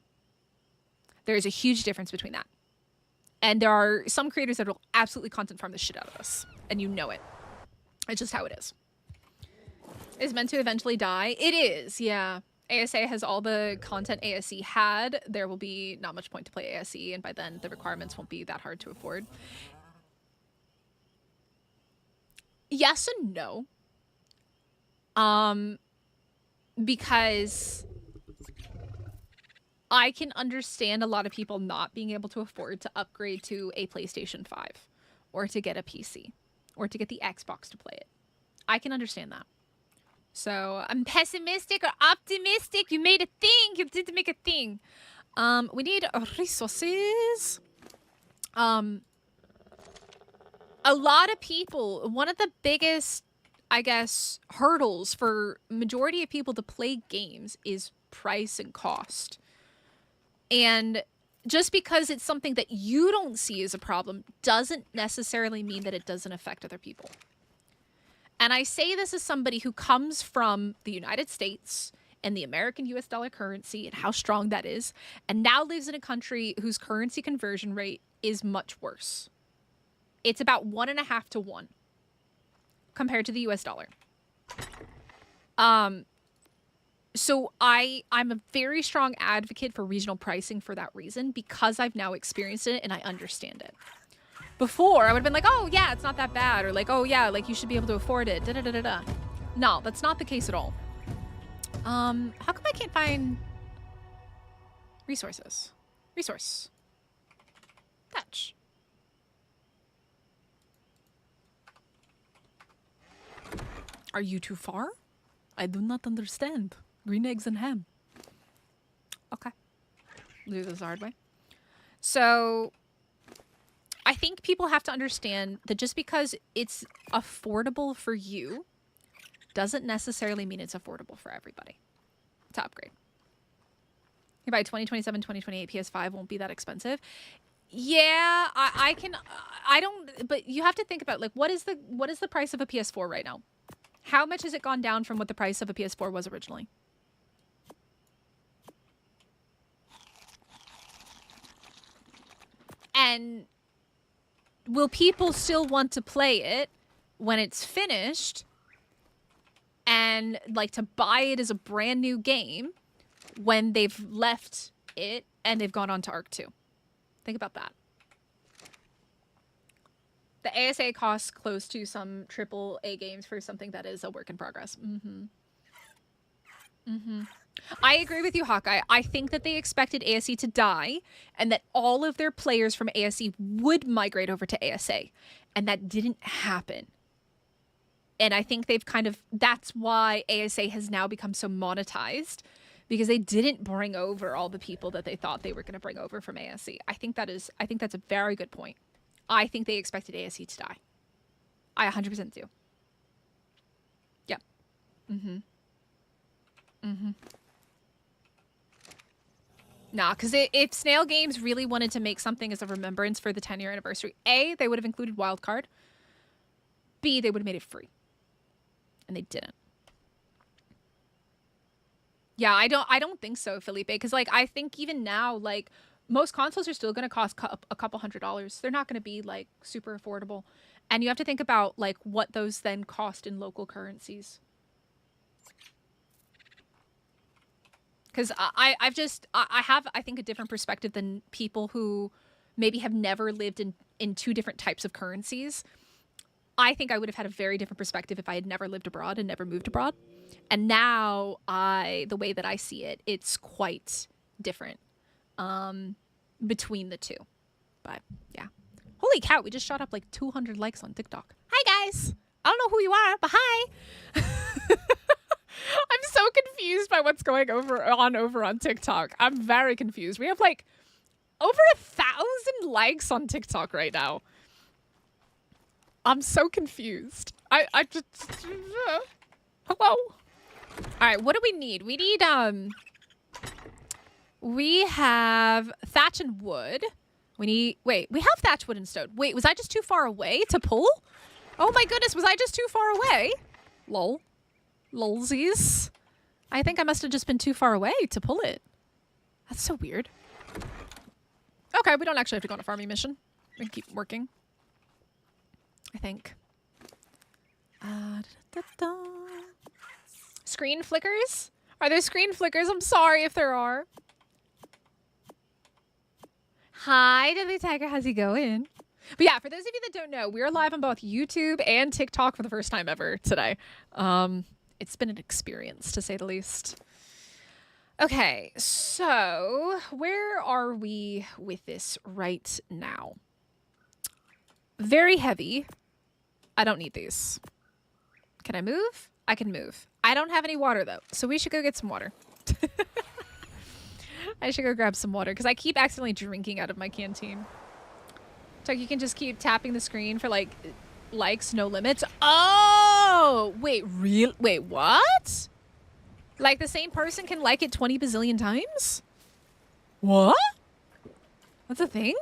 There is a huge difference between that. And there are some creators that will absolutely content farm the shit out of us. And you know it. It's just how it is. It's meant to eventually die. It is, yeah. ASA has all the content ASE had. There will be not much point to play ASE, and by then the requirements won't be that hard to afford. Yes and no. Because I can understand a lot of people not being able to afford to upgrade to a PlayStation 5 or to get a PC or to get the Xbox to play it. I can understand that. So I'm pessimistic or optimistic. You made a thing. You did make a thing. We need resources. A lot of people, one of the biggest, I guess, hurdles for majority of people to play games is price and cost. And just because it's something that you don't see as a problem doesn't necessarily mean that it doesn't affect other people. And I say this as somebody who comes from the United States and the American US dollar currency and how strong that is, and now lives in a country whose currency conversion rate is much worse. It's about 1.5 to 1 compared to the US dollar. So I'm a very strong advocate for regional pricing for that reason, because I've now experienced it and I understand it. Before, I would have been like, oh yeah, it's not that bad, or like, oh yeah, like you should be able to afford it, da-da-da-da-da. No, that's not the case at all. How come I can't find resources? Resource. Fetch. Are you too far? I do not understand. Green eggs and ham. Okay. Do this the hard way. So I think people have to understand that just because it's affordable for you doesn't necessarily mean it's affordable for everybody to upgrade. By 2027, 2028, PS5 won't be that expensive. Yeah, but you have to think about, like, what is the price of a PS4 right now? How much has it gone down from what the price of a PS4 was originally? And will people still want to play it when it's finished and like to buy it as a brand new game when they've left it and they've gone on to Ark 2? Think about that. The ASA costs close to some AAA games for something that is a work in progress. I agree with you, Hawkeye. I think that they expected ASE to die and that all of their players from ASE would migrate over to ASA. And that didn't happen. And I think they've that's why ASA has now become so monetized, because they didn't bring over all the people that they thought they were going to bring over from ASE. I think that's a very good point. I think they expected ASE to die. I 100% do. Yeah. Nah, because if Snail Games really wanted to make something as a remembrance for the 10-year anniversary, A, they would have included Wildcard. B, they would have made it free. And they didn't. Yeah, I don't think so, Felipe, because like I think even now, like most consoles are still going to cost a couple $100s. They're not going to be like super affordable. And you have to think about like what those then cost in local currencies. Because I have, I think, a different perspective than people who maybe have never lived in two different types of currencies. I think I would have had a very different perspective if I had never lived abroad and never moved abroad. And now the way that I see it, it's quite different between the two. But yeah. Holy cow, we just shot up like 200 likes on TikTok. Hi guys. I don't know who you are, but hi. I'm so confused by what's going over on TikTok. I'm very confused. We have like over 1,000 likes on TikTok right now. I'm so confused. I just hello. All right, what do we need? We need we have thatch and wood. We have thatch, wood, and stone. Wait, was I just too far away to pull? Oh my goodness, was I just too far away? Lol. Lolsies. I think I must have just been too far away to pull it. That's so weird. Okay, we don't actually have to go on a farming mission. We can keep working. I think. Screen flickers? Are there screen flickers? I'm sorry if there are. Hi, Deadly Tiger. How's it going? But yeah, for those of you that don't know, we're live on both YouTube and TikTok for the first time ever today. It's been an experience, to say the least. Okay, so where are we with this right now? Very heavy. I don't need these. Can I move? I can move. I don't have any water, though, so we should go get some water. I should go grab some water, because I keep accidentally drinking out of my canteen. So you can just keep tapping the screen for, like, likes, no limits. Oh! Wait, wait, what? Like, the same person can like it 20 bazillion times? What? That's a thing?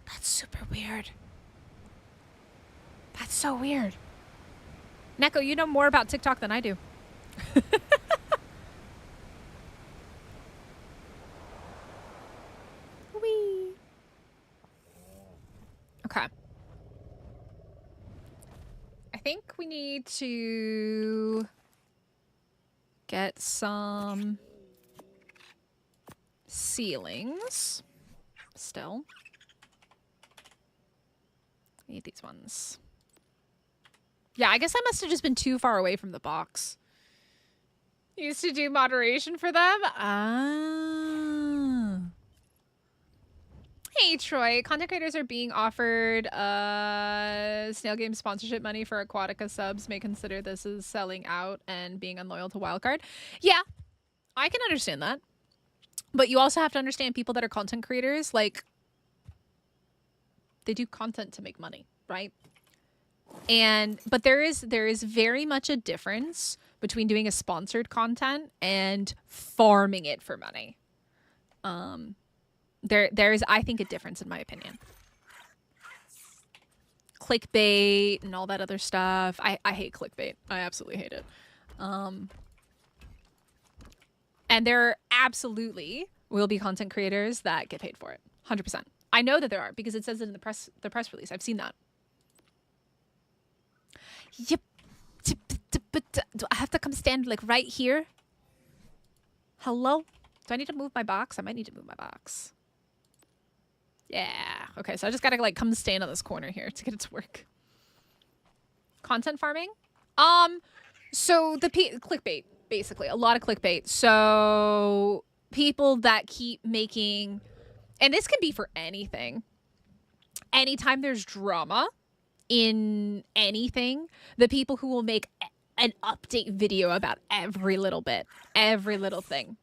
That's super weird. That's so weird. Neko, you know more about TikTok than I do. Whee. Okay. I think we need to get some ceilings still. I need these ones. Yeah, I guess I must have just been too far away from the box. Used to do moderation for them? Ah. Hey, Troy. Content creators are being offered Snail Game sponsorship money for Aquatica subs. May consider this as selling out and being unloyal to Wildcard. Yeah, I can understand that. But you also have to understand people that are content creators, like, they do content to make money, right? But there is very much a difference between doing a sponsored content and farming it for money. There is, I think, a difference in my opinion. Clickbait and all that other stuff. I hate clickbait. I absolutely hate it. And there absolutely will be content creators that get paid for it. 100%. I know that there are because it says it in the press release. I've seen that. Yep. Do I have to come stand like right here? Hello? Do I need to move my box? I might need to move my box. Yeah. Okay, so I just gotta like come stand on this corner here to get it to work. Content farming? So the clickbait, basically. A lot of clickbait. So people that keep making and this can be for anything. Anytime there's drama in anything, the people who will make an update video about every little bit, every little thing,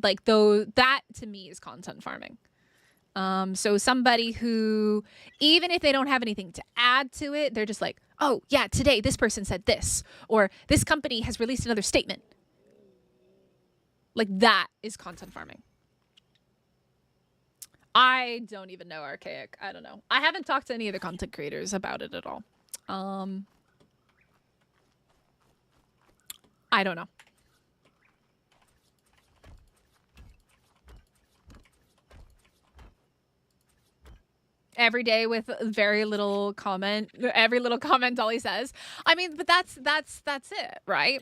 like, though, that to me is content farming. So somebody who, even if they don't have anything to add to it, they're just like, oh yeah, today this person said this, or this company has released another statement. Like, that is content farming. I don't even know Archaic. I don't know. I haven't talked to any of the content creators about it at all. I don't know. Every day with very little comment. Every little comment Dolly says. I mean, but that's it, right?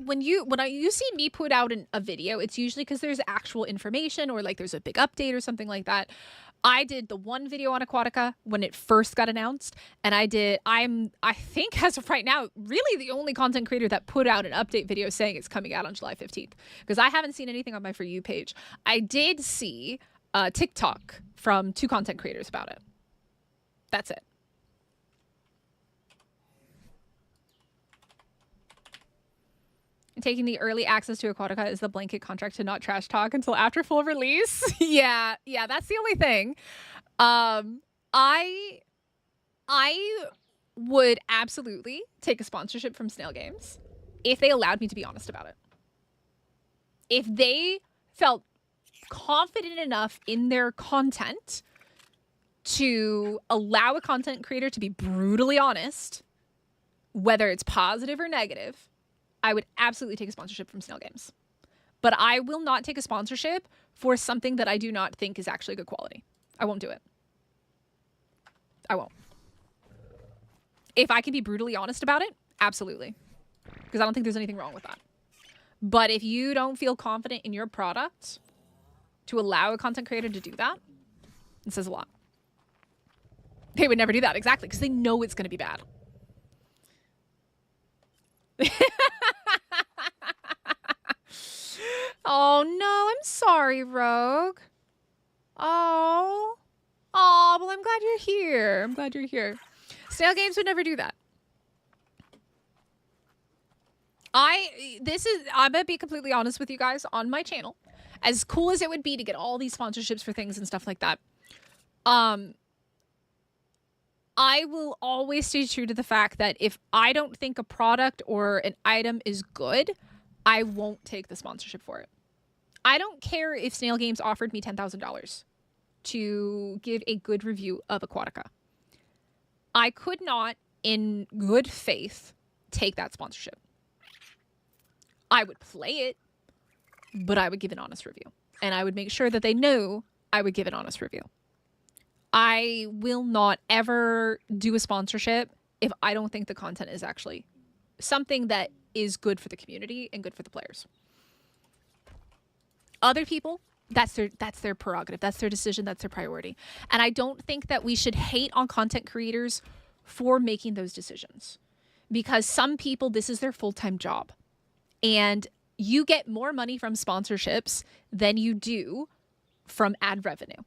When you see me put out a video, it's usually because there's actual information, or like there's a big update or something like that. I did the one video on Aquatica when it first got announced, and I think as of right now, really the only content creator that put out an update video saying it's coming out on July 15th, because I haven't seen anything on my For You page. I did see a TikTok from 2 content creators about it. That's it. Taking the early access to Aquatica is the blanket contract to not trash talk until after full release. yeah, that's the only thing. I would absolutely take a sponsorship from Snail Games if they allowed me to be honest about it. If they felt confident enough in their content to allow a content creator to be brutally honest, whether it's positive or negative, I would absolutely take a sponsorship from Snail Games. But I will not take a sponsorship for something that I do not think is actually good quality. I won't do it. I won't. If I can be brutally honest about it, absolutely. Because I don't think there's anything wrong with that. But if you don't feel confident in your product to allow a content creator to do that, it says a lot. They would never do that, exactly, because they know it's going to be bad. Oh no, I'm sorry, Rogue. Oh, well, I'm glad you're here. I'm glad you're here. Snail Games would never do that. I'm gonna be completely honest with you guys on my channel. As cool as it would be to get all these sponsorships for things and stuff like that, I will always stay true to the fact that if I don't think a product or an item is good, I won't take the sponsorship for it. I don't care if Snail Games offered me $10,000 to give a good review of Aquatica. I could not, in good faith, take that sponsorship. I would play it, but I would give an honest review. And I would make sure that they knew I would give an honest review. I will not ever do a sponsorship if I don't think the content is actually something that is good for the community and good for the players. Other people, that's their prerogative. That's their decision. That's their priority. And I don't think that we should hate on content creators for making those decisions, because some people, this is their full-time job, and you get more money from sponsorships than you do from ad revenue.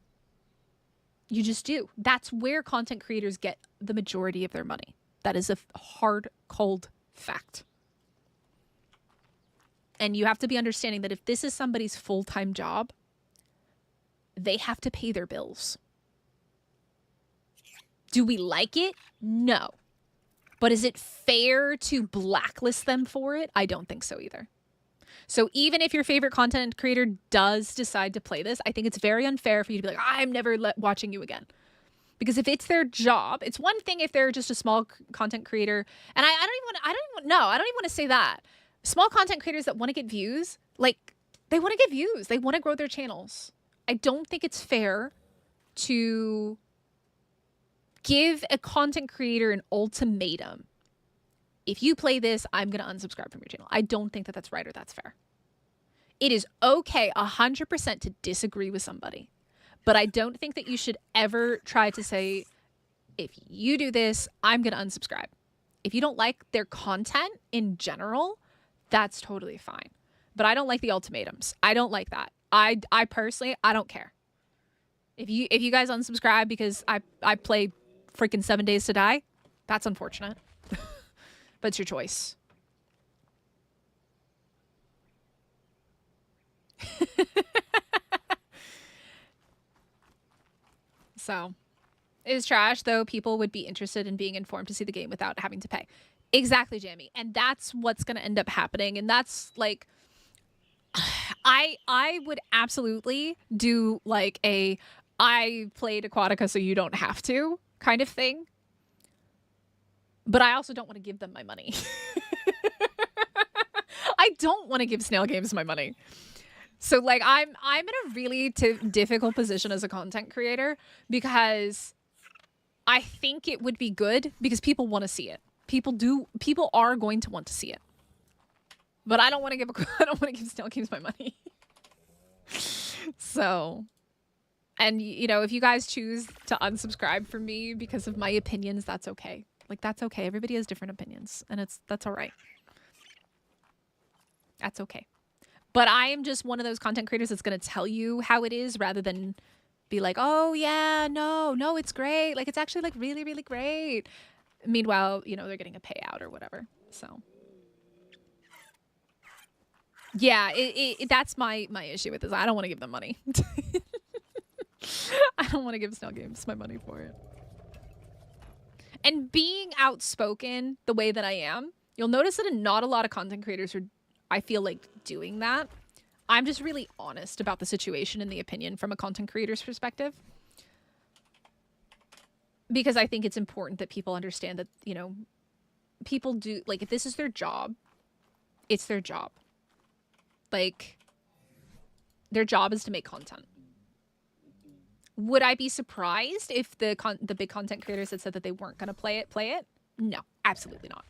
You just do. That's where content creators get the majority of their money. That is a hard, cold fact. And you have to be understanding that if this is somebody's full-time job, they have to pay their bills. Do we like it? No. But is it fair to blacklist them for it? I don't think so either. So even if your favorite content creator does decide to play this, I think it's very unfair for you to be like, I'm never watching you again. Because if it's their job, it's one thing if they're just a small content creator. And I don't even want to say that. Small content creators that want to get views, like, they want to get views. They want to grow their channels. I don't think it's fair to give a content creator an ultimatum. If you play this, I'm going to unsubscribe from your channel. I don't think that that's right or that's fair. It is okay 100% to disagree with somebody. But I don't think that you should ever try to say, if you do this, I'm going to unsubscribe. If you don't like their content in general, that's totally fine. but I don't like the ultimatums. I don't like that. I personally, I don't care. If you guys unsubscribe because I play freaking 7 Days to Die, that's unfortunate. But it's your choice. So, it is trash, though people would be interested in being informed to see the game without having to pay. Exactly, Jamie. And that's what's going to end up happening. And that's like, I would absolutely do like a I played Aquatica so you don't have to kind of thing. But I also don't want to give them my money. I don't want to give Snail Games my money. So like I'm in a really difficult position as a content creator because I think it would be good because people want to see it. People are going to want to see it. But I don't want to give Snail Games my money. So, and you know, if you guys choose to unsubscribe from me because of my opinions, that's okay. Like that's okay. Everybody has different opinions and that's all right. That's okay. But I am just one of those content creators that's going to tell you how it is rather than be like, oh yeah, no, it's great. Like it's actually like really, really great. Meanwhile, you know, they're getting a payout or whatever. So yeah, that's my issue with this. I don't want to give them money. I don't want to give Snail Games my money for it. And being outspoken the way that I am, you'll notice that not a lot of content creators are, I feel like, doing that. I'm just really honest about the situation and the opinion from a content creator's perspective. Because I think it's important that people understand that, you know, people do, like, if this is their job, it's their job. Like, their job is to make content. Would I be surprised if the big content creators had said that they weren't going to play it? No, absolutely not.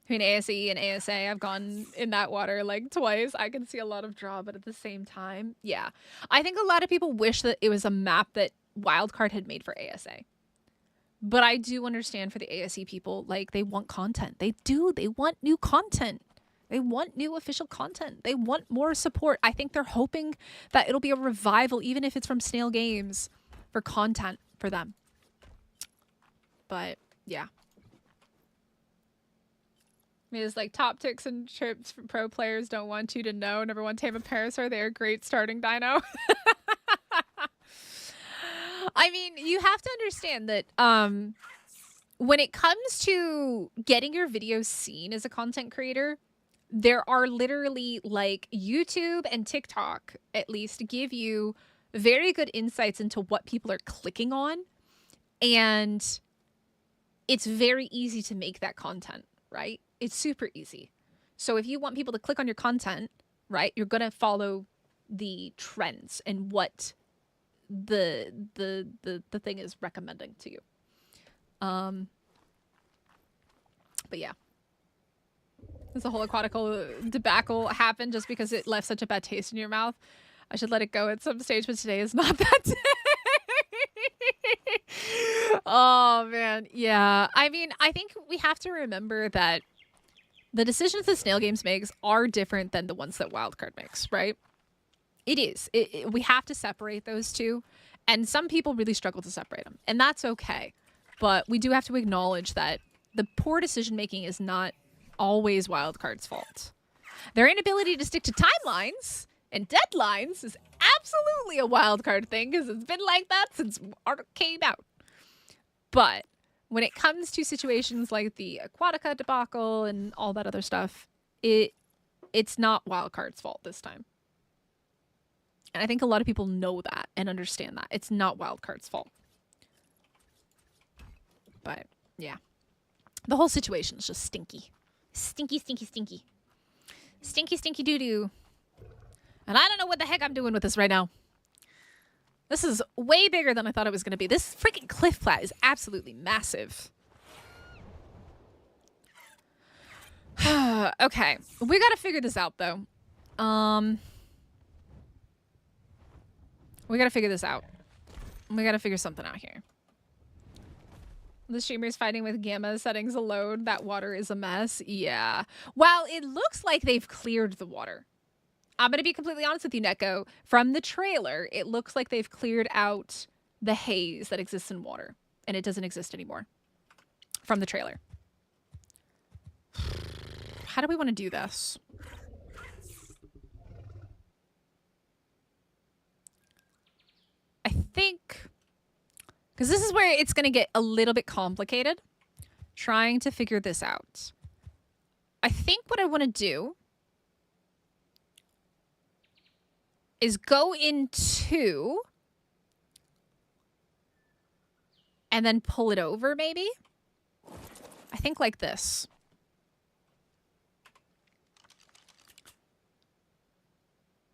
Between ASE and ASA, I've gone in that water like twice. I can see a lot of draw, but at the same time, yeah. I think a lot of people wish that it was a map that Wildcard had made for ASA. But I do understand for the ASE people, like, they want content. They do. They want new content. They want new official content. They want more support. I think they're hoping that it'll be a revival, even if it's from Snail Games, for content for them. But, yeah. It's like top ticks and trips for pro players don't want you to know. Number one, Tame a Parasaur. They are great starting dino. I mean, you have to understand that when it comes to getting your videos seen as a content creator, there are literally like YouTube and TikTok, at least, give you very good insights into what people are clicking on. And it's very easy to make that content, right? It's super easy. So if you want people to click on your content, right, you're going to follow the trends and what the thing is recommending to you. But yeah. This whole aquatical debacle happened just because it left such a bad taste in your mouth. I should let it go at some stage, but today is not that day. Oh, man. Yeah. I mean, I think we have to remember that the decisions that Snail Games makes are different than the ones that Wildcard makes, right? It is. We have to separate those two. And some people really struggle to separate them. And that's okay. But we do have to acknowledge that the poor decision-making is not always Wildcard's fault. Their inability to stick to timelines and deadlines is absolutely a Wildcard thing because it's been like that since Ark came out. But when it comes to situations like the Aquatica debacle and all that other stuff, it's not Wildcard's fault this time. And I think a lot of people know that and understand that. It's not Wildcard's fault. But, yeah. The whole situation is just stinky. Stinky, stinky, stinky. Stinky, stinky doo-doo. And I don't know what the heck I'm doing with this right now. This is way bigger than I thought it was going to be. This freaking cliff flat is absolutely massive. Okay. We got to figure this out, though. We got to figure this out. We got to figure something out here. The streamer's fighting with gamma settings alone. That water is a mess. Yeah. Well, it looks like they've cleared the water. I'm going to be completely honest with you, Neko. From the trailer, it looks like they've cleared out the haze that exists in water. And it doesn't exist anymore. From the trailer. How do we want to do this? I think... because this is where it's going to get a little bit complicated. Trying to figure this out. I think what I want to do is go into and then pull it over, maybe? I think like this.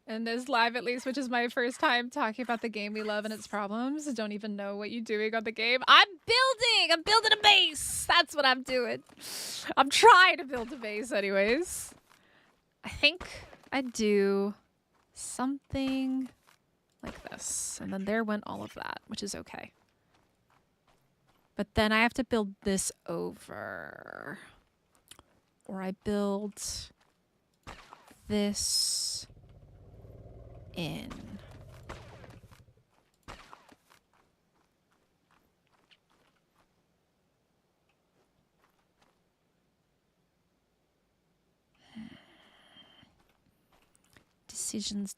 And this live, at least, which is my first time talking about the game we love and its problems. I don't even know what you're doing on the game. I'm building a base. That's what I'm doing. I'm trying to build a base anyways. I think I'd do something like this. And then there went all of that, which is okay. But then I have to build this over. Or I build this in. Decisions.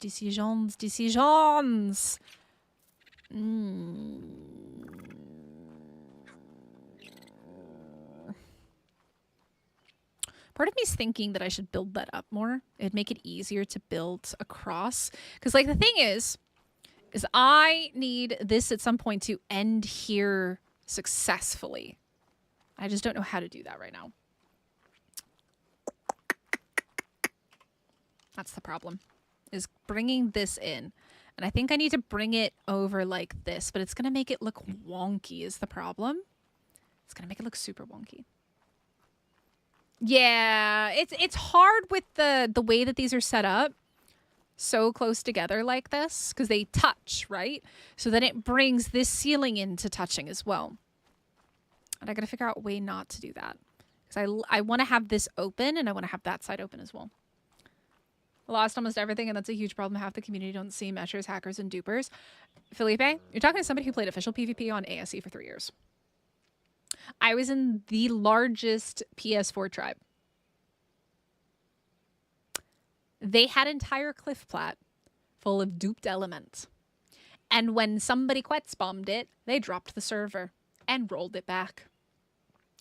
Part of me is thinking that I should build that up more. It'd make it easier to build across. Because, like, the thing is I need this at some point to end here successfully. I just don't know how to do that right now. That's the problem, is bringing this in. And I think I need to bring it over like this, but it's going to make it look wonky is the problem. It's going to make it look super wonky. Yeah, it's hard with the way that these are set up so close together like this because they touch, right? So then it brings this ceiling into touching as well. And I got to figure out a way not to do that because I want to have this open and I want to have that side open as well. Lost almost everything, and that's a huge problem. Half the community don't see meshers, hackers, and dupers. Felipe, you're talking to somebody who played official PvP on ASE for 3 years. I was in the largest PS4 tribe. They had entire cliff plat full of duped elements. And when somebody quets bombed it, they dropped the server and rolled it back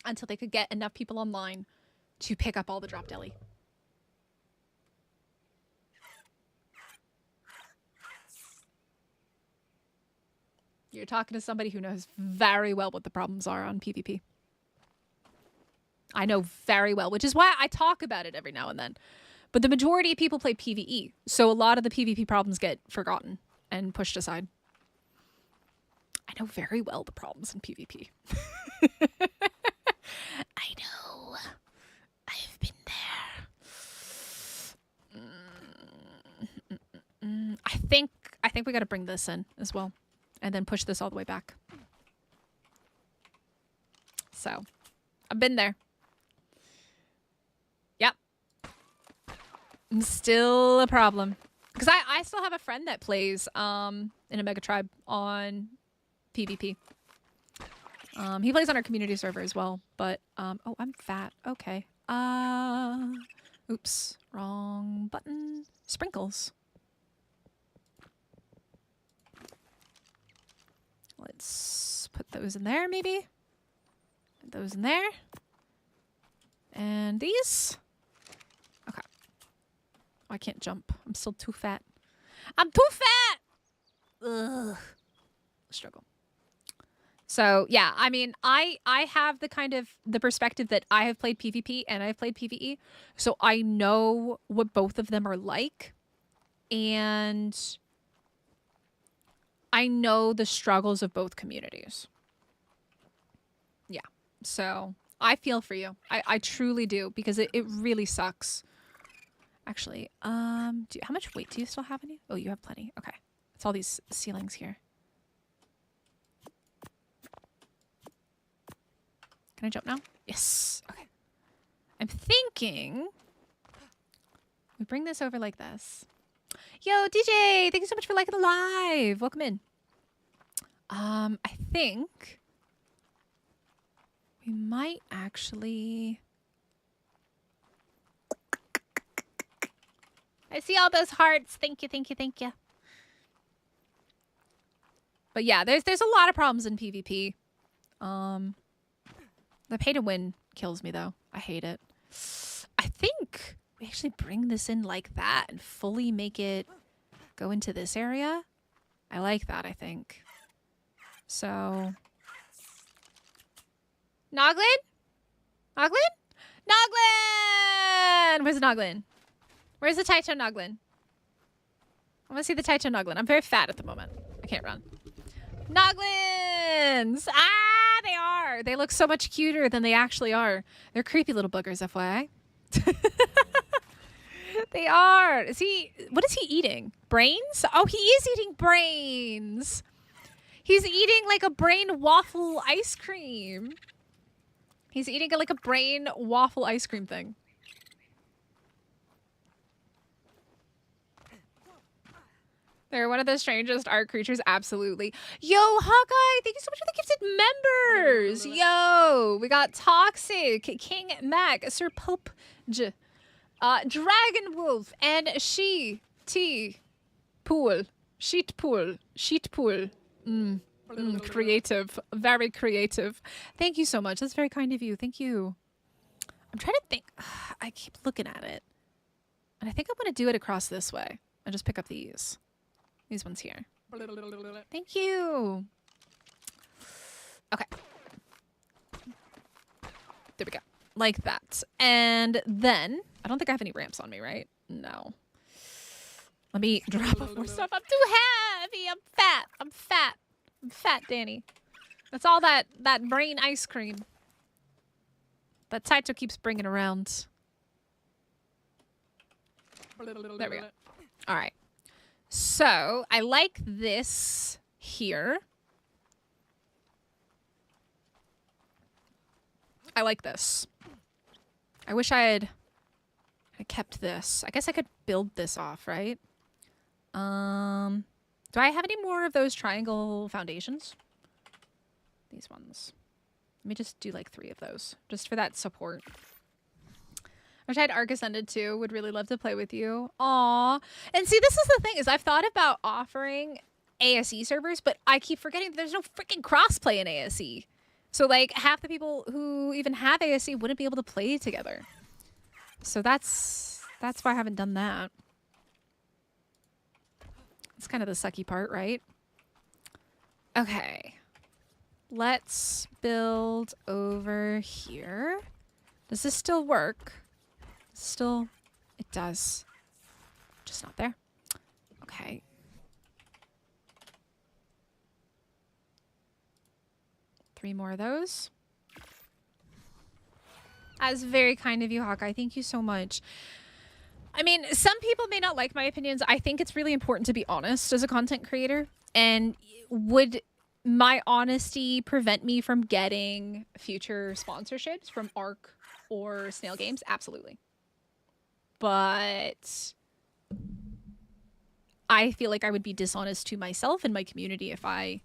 until they could get enough people online to pick up all the dropped deli. You're talking to somebody who knows very well what the problems are on PvP. I know very well, which is why I talk about it every now and then. But the majority of people play PvE, so a lot of the PvP problems get forgotten and pushed aside. I know very well the problems in PvP. I know. I've been there. I think we got to bring this in as well. And then push this all the way back. So, I've been there. Yep. Still a problem. Because I still have a friend that plays in a mega tribe on PvP. He plays on our community server as well. But, oh, I'm fat. Okay. Oops. Wrong button. Sprinkles. Let's put those in there, maybe. Put those in there. And these. Okay. Oh, I can't jump. I'm still too fat. I'm too fat! Ugh. Struggle. So, yeah, I mean, I have the kind of the perspective that I have played PvP and I've played PvE. So I know what both of them are like. And I know the struggles of both communities. Yeah. So I feel for you. I truly do, because it really sucks. Actually, how much weight do you still have in you? Oh, you have plenty. Okay. It's all these ceilings here. Can I jump now? Yes. Okay. I'm thinking we bring this over like this. Yo, DJ, thank you so much for liking the live. Welcome in. I think we might actually... I see all those hearts. Thank you, thank you, thank you. But yeah, there's a lot of problems in PvP. The pay to win kills me though. I hate it. I think we actually bring this in like that and fully make it go into this area. I like that, I think. So... Noglin? Noglin? Noglin! Where's Noglin? Where's the Taito Noglin? I want to see the Taito Noglin. I'm very fat at the moment. I can't run. Noglins! Ah, they are. They look so much cuter than they actually are. They're creepy little boogers, FYI. They are. What is he eating? Brains? Oh, he is eating brains. He's eating like a brain waffle ice cream. He's eating like a brain waffle ice cream thing. They're one of the strangest art creatures, absolutely. Yo, Hawkeye, thank you so much for the gifted members. Yo, we got Toxic, King Mac, Sir Pope, Dragon Wolf, and Pool. Sheet Pool. Creative. Very creative. Thank you so much. That's very kind of you. Thank you. I'm trying to think. I keep looking at it. And I think I'm going to do it across this way. And just pick up these. These ones here. Thank you. Okay. There we go. Like that. And then, I don't think I have any ramps on me, right? No. Let me drop off more stuff. I'm too heavy. I'm fat. I'm fat, Danny. That's all that brain ice cream that Taito keeps bringing around. There we go. All right. So, I like this here. I like this. I wish I kept this. I guess I could build this off, right? Do I have any more of those triangle foundations? These ones. Let me just do like 3 of those, just for that support. I wish I had Ark Ascended too. Would really love to play with you. Aw. And see, this is the thing, is I've thought about offering ASE servers, but I keep forgetting that there's no freaking crossplay in ASE. So like half the people who even have ASE wouldn't be able to play together. So that's why I haven't done that. It's kind of the sucky part, right? Okay. Let's build over here. Does this still work? Still, it does. Just not there. Okay. Three more of those. That was very kind of you, Hawkeye. Thank you so much. I mean, some people may not like my opinions. I think it's really important to be honest as a content creator. And would my honesty prevent me from getting future sponsorships from Ark or Snail Games? Absolutely. But I feel like I would be dishonest to myself and my community if I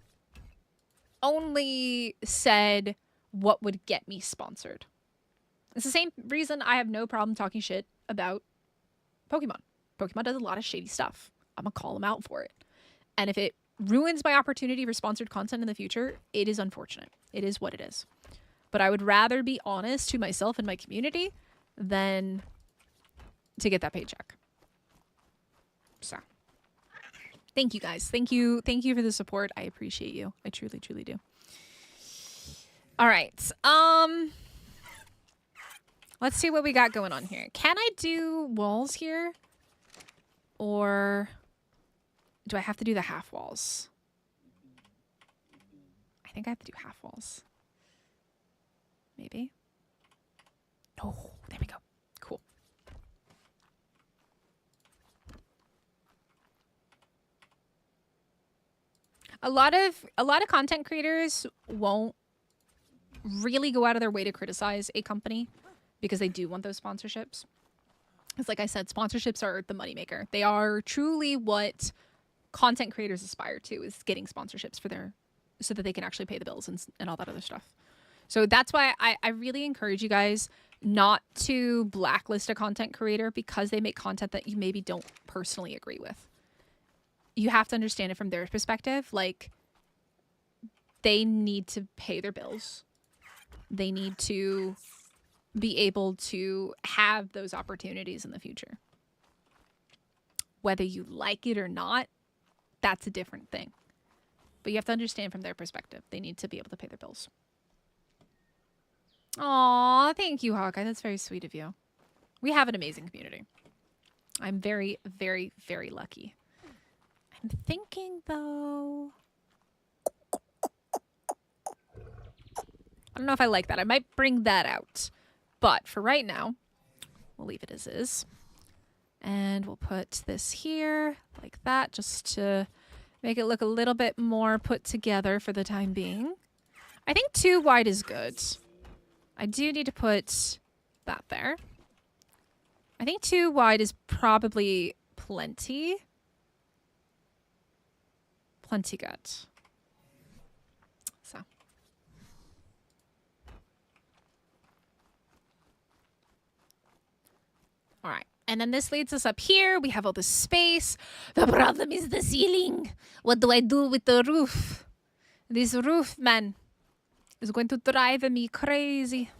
only said what would get me sponsored. It's the same reason I have no problem talking shit about Pokemon. Pokemon does a lot of shady stuff. I'm gonna call them out for it. And if it ruins my opportunity for sponsored content in the future, it is unfortunate. It is what it is. But I would rather be honest to myself and my community than to get that paycheck. So, thank you guys. Thank you for the support. I appreciate you. I truly, truly do. All right. Let's see what we got going on here. Can I do walls here? Or do I have to do the half walls? I think I have to do half walls. Maybe. Oh, there we go. Cool. A lot of content creators won't really go out of their way to criticize a company because they do want those sponsorships. Because like I said, sponsorships are the moneymaker. They are truly what content creators aspire to, is getting sponsorships for their, so that they can actually pay the bills and all that other stuff. So that's why I really encourage you guys not to blacklist a content creator because they make content that you maybe don't personally agree with. You have to understand it from their perspective. Like, they need to pay their bills. They need to be able to have those opportunities in the future. Whether you like it or not, that's a different thing. But you have to understand from their perspective. They need to be able to pay their bills. Aw, thank you, Hawkeye. That's very sweet of you. We have an amazing community. I'm very, very, very lucky. I'm thinking, though... I don't know if I like that. I might bring that out. But for right now, we'll leave it as is. And we'll put this here like that, just to make it look a little bit more put together for the time being. I think 2 wide is good. I do need to put that there. I think 2 wide is probably plenty. Plenty good. So. All right. And then this leads us up here. We have all this space. The problem is the ceiling. What do I do with the roof? This roof, man, is going to drive me crazy.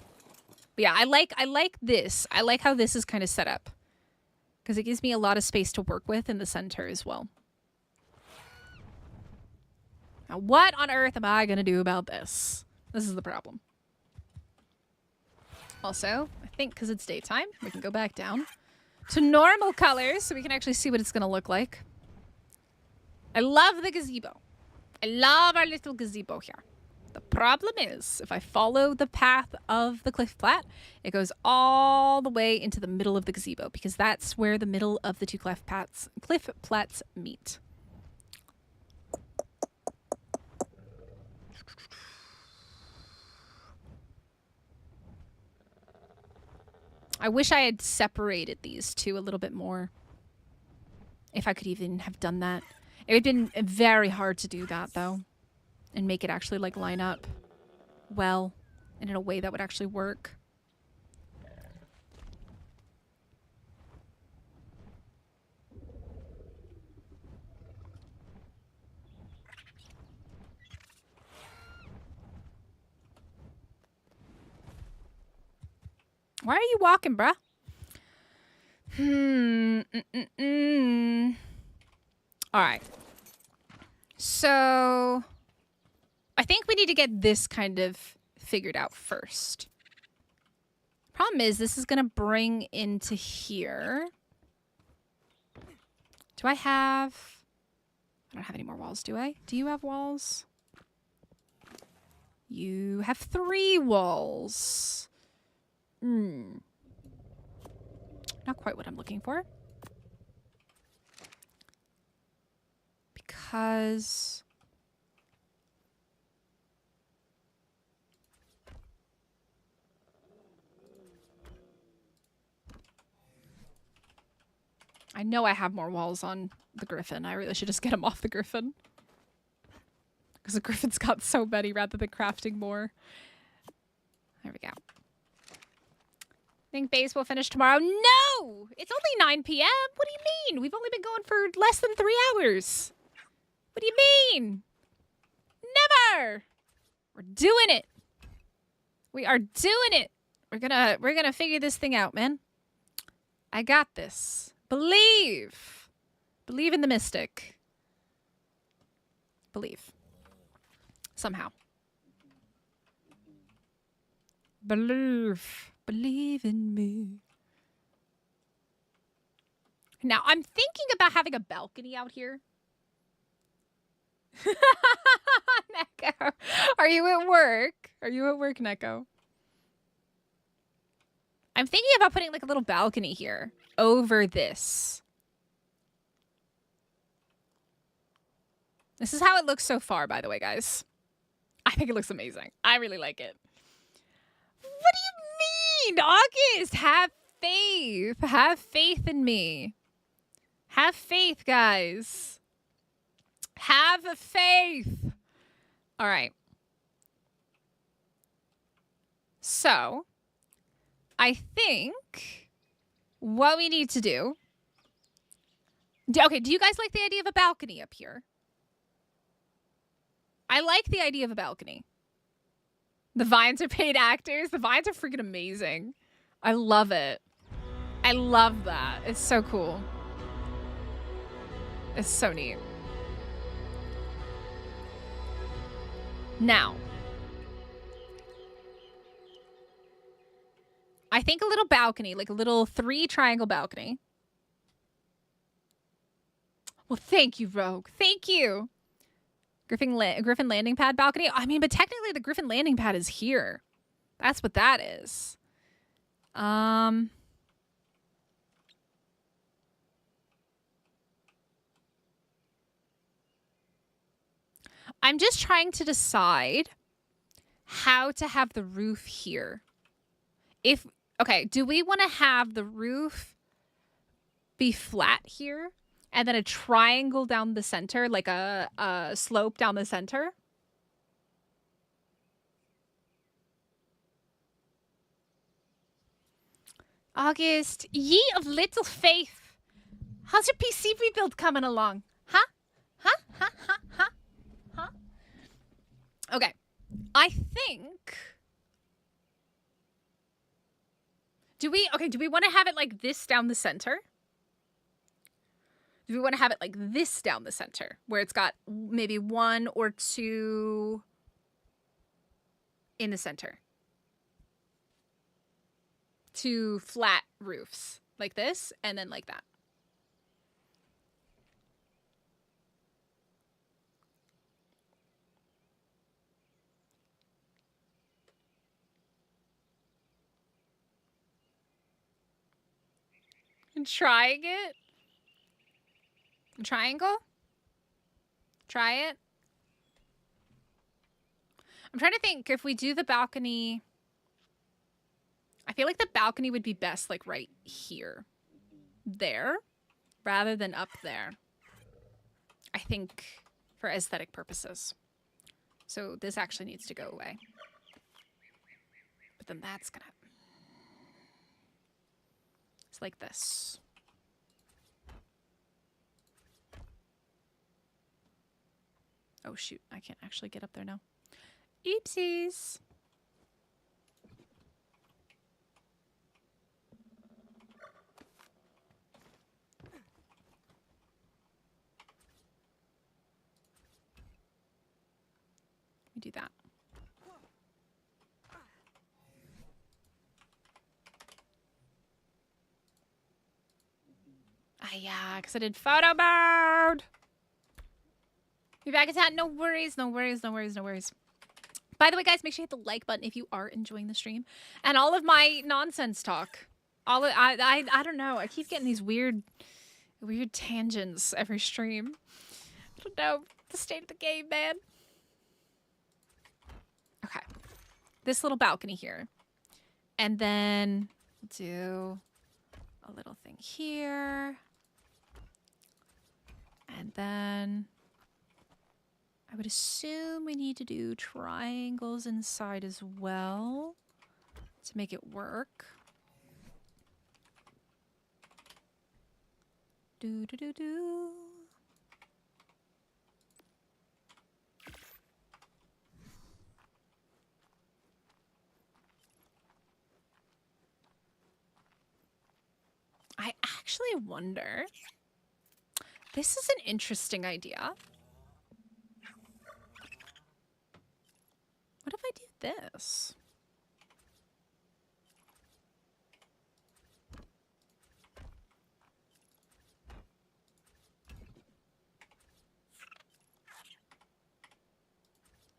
But yeah, I like this. I like how this is kind of set up, because it gives me a lot of space to work with in the center as well. Now, what on earth am I going to do about this? This is the problem. Also, I think because it's daytime, we can go back down to normal colors so we can actually see what it's going to look like. I love the gazebo. I love our little gazebo here. The problem is, if I follow the path of the cliff plat, it goes all the way into the middle of the gazebo, because that's where the middle of the 2 cliff plats meet. I wish I had separated these 2 a little bit more. If I could even have done that. It would have been very hard to do that, though. And make it actually, like, line up well. And in a way that would actually work. Why are you walking, bruh? All right. So I think we need to get this kind of figured out first. Problem is, this is going to bring into here. Do I have... I don't have any more walls, do I? Do you have walls? You have 3 walls. Not quite what I'm looking for. Because... I know I have more walls on the griffin. I really should just get him off the griffin. Because the griffin's got so many rather than crafting more. There we go. Think base will finish tomorrow? No! It's only 9 p.m. What do you mean? We've only been going for less than 3 hours. What do you mean? Never! We're doing it. We are doing it. We're gonna figure this thing out, man. I got this. Believe. Believe in the mystic. Believe. Somehow. Believe. Believe in me. Now, I'm thinking about having a balcony out here. Neko. Are you at work? Are you at work, Neko? I'm thinking about putting like a little balcony here over this. This is how it looks so far, by the way, guys. I think it looks amazing. I really like it. What do you mean, August? Have faith. Have faith in me. Have faith, guys. Have a faith. All right. So, I think what we need to do... Okay, do you guys like the idea of a balcony up here? I like the idea of a balcony. The vines are paid actors. The vines are freaking amazing. I love it. I love that. It's so cool. It's so neat. Now, I think a little balcony, like a little 3 triangle balcony. Well, thank you, Rogue. Thank you. Griffin landing pad balcony. I mean, but technically the Griffin landing pad is here. That's what that is. I'm just trying to decide how to have the roof here. Okay, do we want to have the roof be flat here and then a triangle down the center, like a slope down the center? August, ye of little faith. How's your PC rebuild coming along? Huh? Huh? Huh? Huh? Huh? Huh? Okay. I think... Do we want to have it like this down the center? Do we want to have it like this down the center, where it's got maybe 1 or 2 in the center? 2 flat roofs, like this, and then like that. And trying it? Triangle? Try it? I'm trying to think if we do the balcony. I feel like the balcony would be best like right here. There. Rather than up there. I think for aesthetic purposes. So this actually needs to go away. But then that's gonna... It's like this. Oh shoot, I can't actually get up there now. Oopsies. Let me do that. Ah, yeah, because I did photo mode. Be back in town. No worries, no worries, no worries, no worries. By the way, guys, make sure you hit the like button if you are enjoying the stream. And all of my nonsense talk. I don't know. I keep getting these weird tangents every stream. I don't know. The state of the game, man. Okay. This little balcony here. And then do a little thing here. And then I would assume we need to do triangles inside as well to make it work. Do. I actually wonder. This is an interesting idea. What if I do this?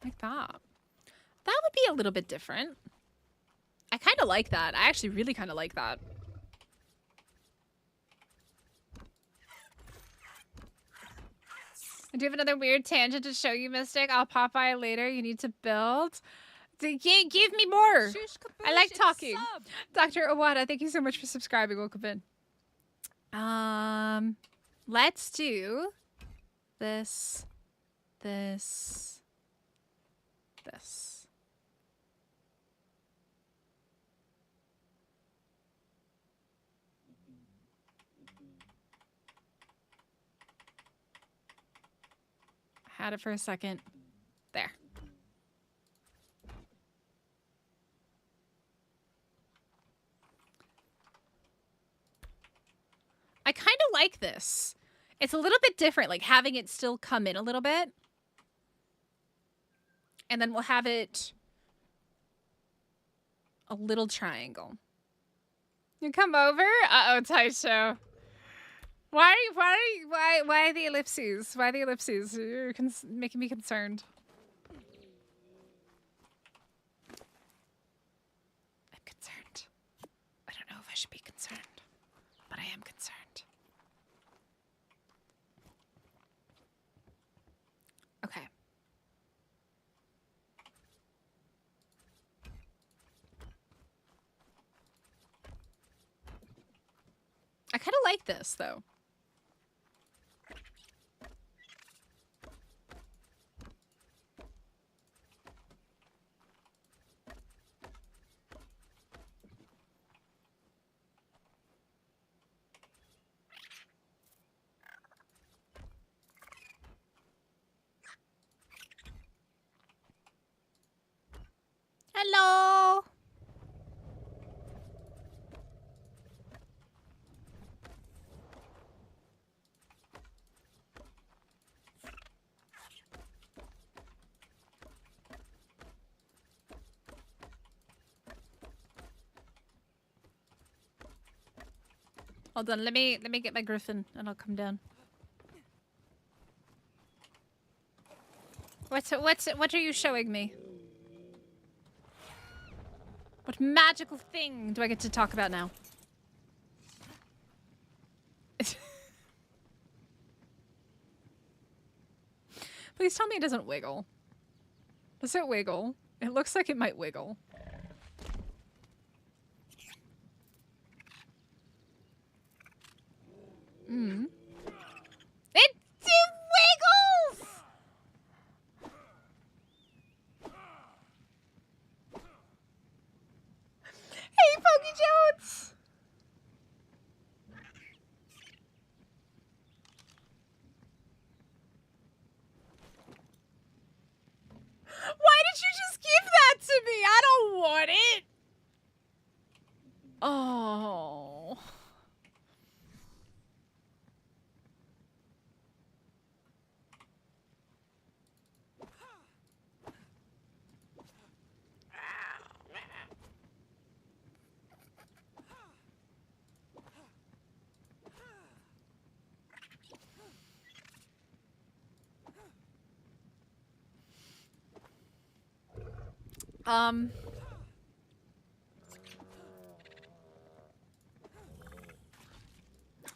Like that. That would be a little bit different. I kind of like that. I actually really kind of like that. I do have another weird tangent to show you, Mystic. I'll pop by later. You need to build. Give me more. I like talking. Dr. Owada, thank you so much for subscribing. Welcome in. Let's do this. Had it for a second. There. I kind of like this. It's a little bit different, like having it still come in a little bit. And then we'll have it a little triangle. You come over? Uh-oh, Taisho. Why the ellipses? Why the ellipses? You're making me concerned. I'm concerned. I don't know if I should be concerned, but I am concerned. Okay. I kind of like this, though. Hello. Hold on, let me get my griffin and I'll come down. What are you showing me? What magical thing do I get to talk about now? Please tell me it doesn't wiggle. Does it wiggle? It looks like it might wiggle. Mm. It wiggles! Hey, Pokey Jones! Why did you just give that to me? I don't want it. Oh.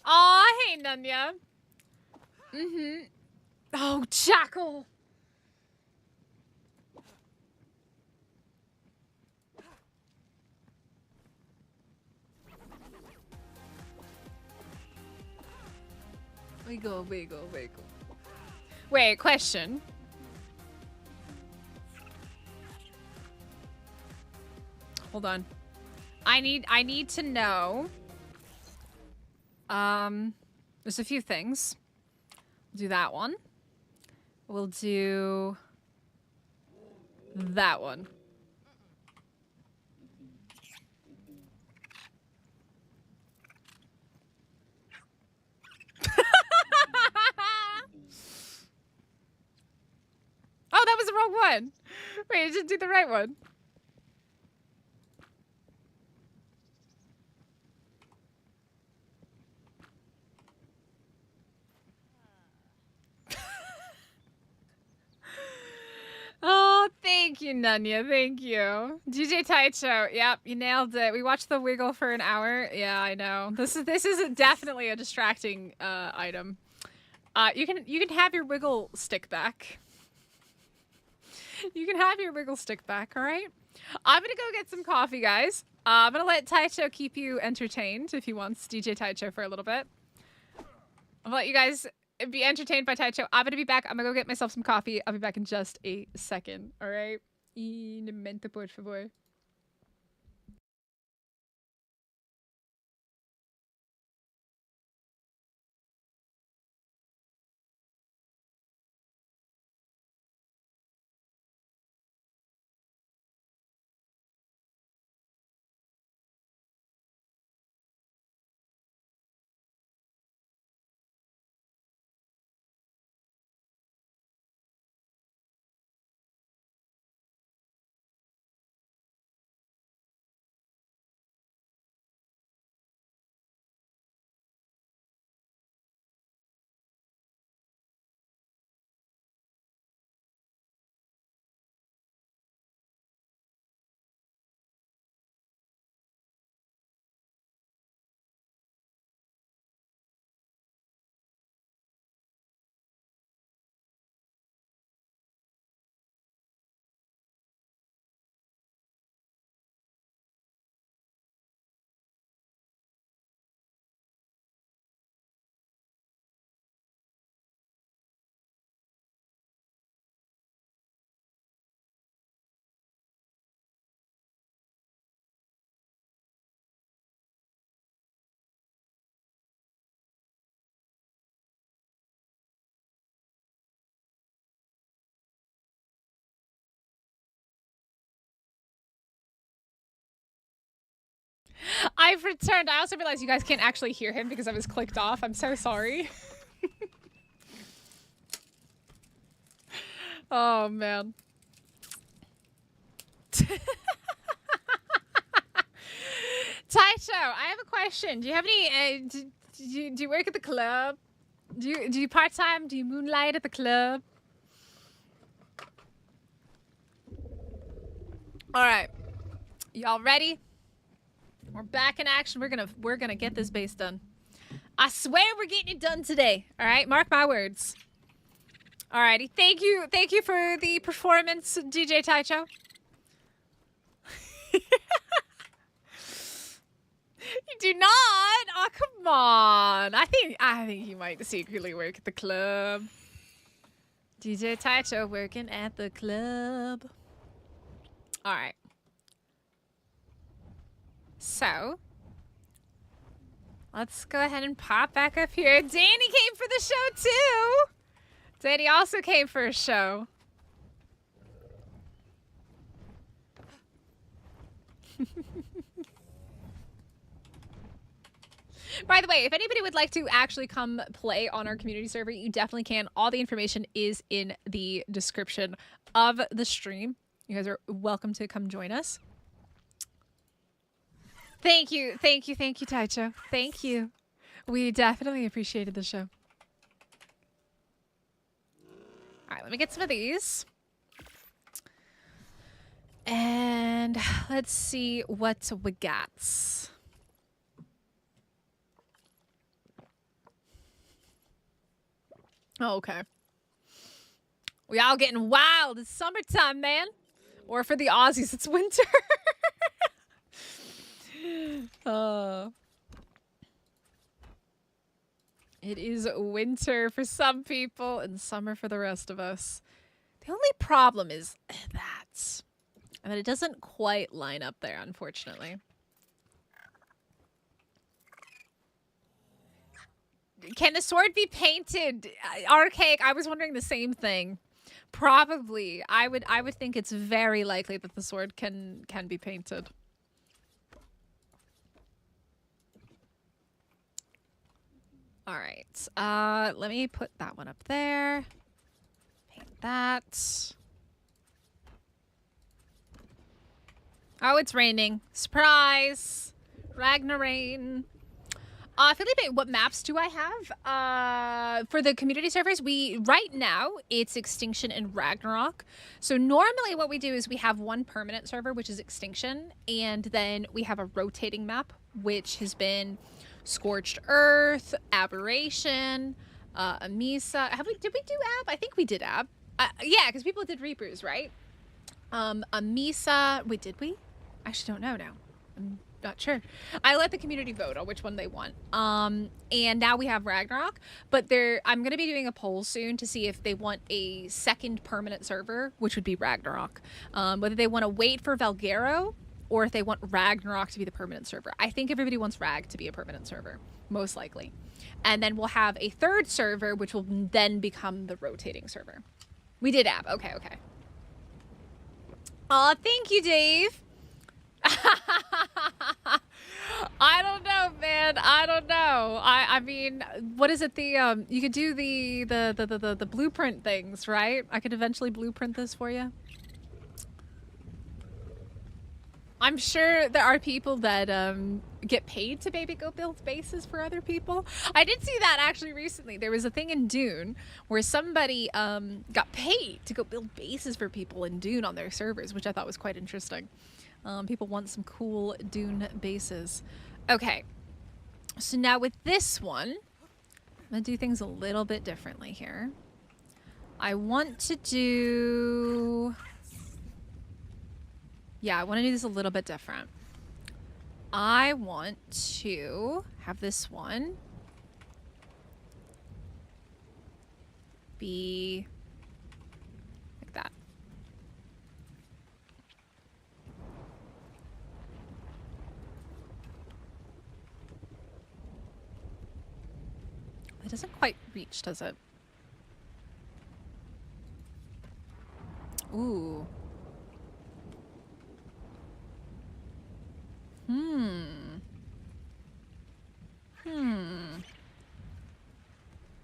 Aw, hey, Nunya. Mm-hmm. Oh, Jackal. Wiggle, wiggle, wiggle. Wait, question. Hold on. I need to know. There's a few things. We'll do that one. We'll do that one. Oh, that was the wrong one. Wait, I didn't do the right one. Oh, thank you, Nunya. Thank you. DJ Taicho. Yep, you nailed it. We watched the wiggle for an hour. Yeah, I know. This is definitely a distracting item. You can have your wiggle stick back. You can have your wiggle stick back, all right? I'm gonna go get some coffee, guys. I'm gonna let Taicho keep you entertained if he wants DJ Taicho for a little bit. I'll let you guys be entertained by Taicho. I'm gonna be back. I'm gonna go get myself some coffee. I'll be back in just a second, all right? Un momento, por favor. I've returned. I also realized you guys can't actually hear him because I was clicked off. I'm so sorry. Oh, man. Taicho, I have a question. Do you have any, do you work at the club? Do you part-time? Do you moonlight at the club? All right. Y'all ready? We're back in action. We're gonna get this base done. I swear we're getting it done today. All right, mark my words. Alrighty, thank you for the performance, DJ Taicho. You do not? Oh, come on. I think you might secretly work at the club. DJ Taicho working at the club. All right. So, let's go ahead and pop back up here. Danny came for the show too. Danny also came for a show. By the way, if anybody would like to actually come play on our community server, you definitely can. All the information is in the description of the stream. You guys are welcome to come join us. Thank you, Taicho. Thank you. We definitely appreciated the show. All right, let me get some of these. And let's see what we got. Oh, okay. We all getting wild. It's summertime, man. Or for the Aussies, it's winter. It is winter for some people and summer for the rest of us. The only problem is that it doesn't quite line up there, unfortunately. Can the sword be painted? Archaic, I was wondering the same thing. Probably. I would think it's very likely that the sword can be painted. All right. Let me put that one up there. Paint that. Oh, it's raining. Surprise. Ragnarok. Felipe, what maps do I have? For the community servers, right now, it's Extinction and Ragnarok. So normally what we do is we have one permanent server, which is Extinction, and then we have a rotating map, which has been Scorched Earth, Aberration, Amisa. Did we do Ab? I think we did Ab. Yeah, because people did Reapers, right? A Misa. Wait, did we? I actually don't know now. I'm not sure. I let the community vote on which one they want. And now we have Ragnarok, but I'm going to be doing a poll soon to see if they want a second permanent server, which would be Ragnarok. Whether they want to wait for Valgero or if they want Ragnarok to be the permanent server. I think everybody wants Rag to be a permanent server, most likely. And then we'll have a third server, which will then become the rotating server. We did app. Okay, okay. Aw, thank you, Dave. I don't know, man. I don't know. I mean, what is it? You could do the blueprint things, right? I could eventually blueprint this for you. I'm sure there are people that get paid to maybe go build bases for other people. I did see that actually recently. There was a thing in Dune where somebody got paid to go build bases for people in Dune on their servers, which I thought was quite interesting. People want some cool Dune bases. Okay, so now with this one, I'm gonna do things a little bit differently here. I want to do... Yeah, I want to do this a little bit different. I want to have this one be like that. It doesn't quite reach, does it? Ooh.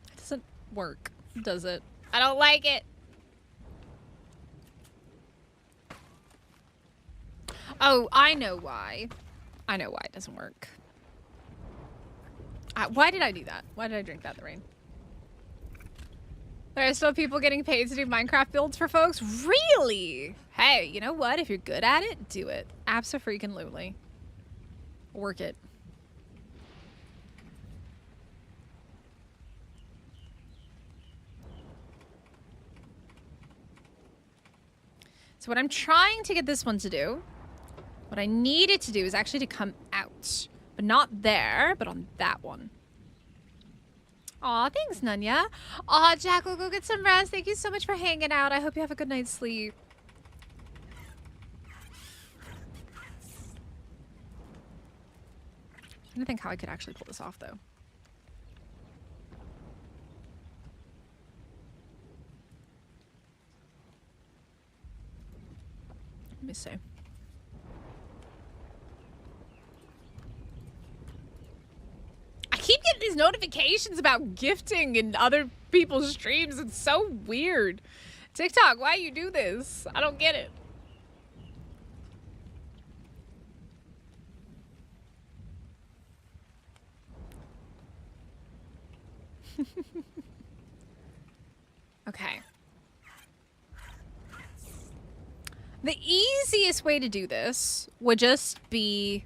It doesn't work, does it? I don't like it. Oh, I know why. I know why it doesn't work. Why did I do that? Why did I drink that in the rain? There are still people getting paid to do Minecraft builds for folks? Really? Hey, you know what? If you're good at it, do it. Abso-freaking-lutely. Work it. So what I'm trying to get this one to do, what I need it to do is actually to come out. But not there, but on that one. Aw, thanks, Nunya. Aw, Jack, we'll go get some rest. Thank you so much for hanging out. I hope you have a good night's sleep. I'm trying to think how I could actually pull this off, though. Let me see. I keep getting these notifications about gifting in other people's streams. It's so weird. TikTok, why you do this? I don't get it. Okay. The easiest way to do this would just be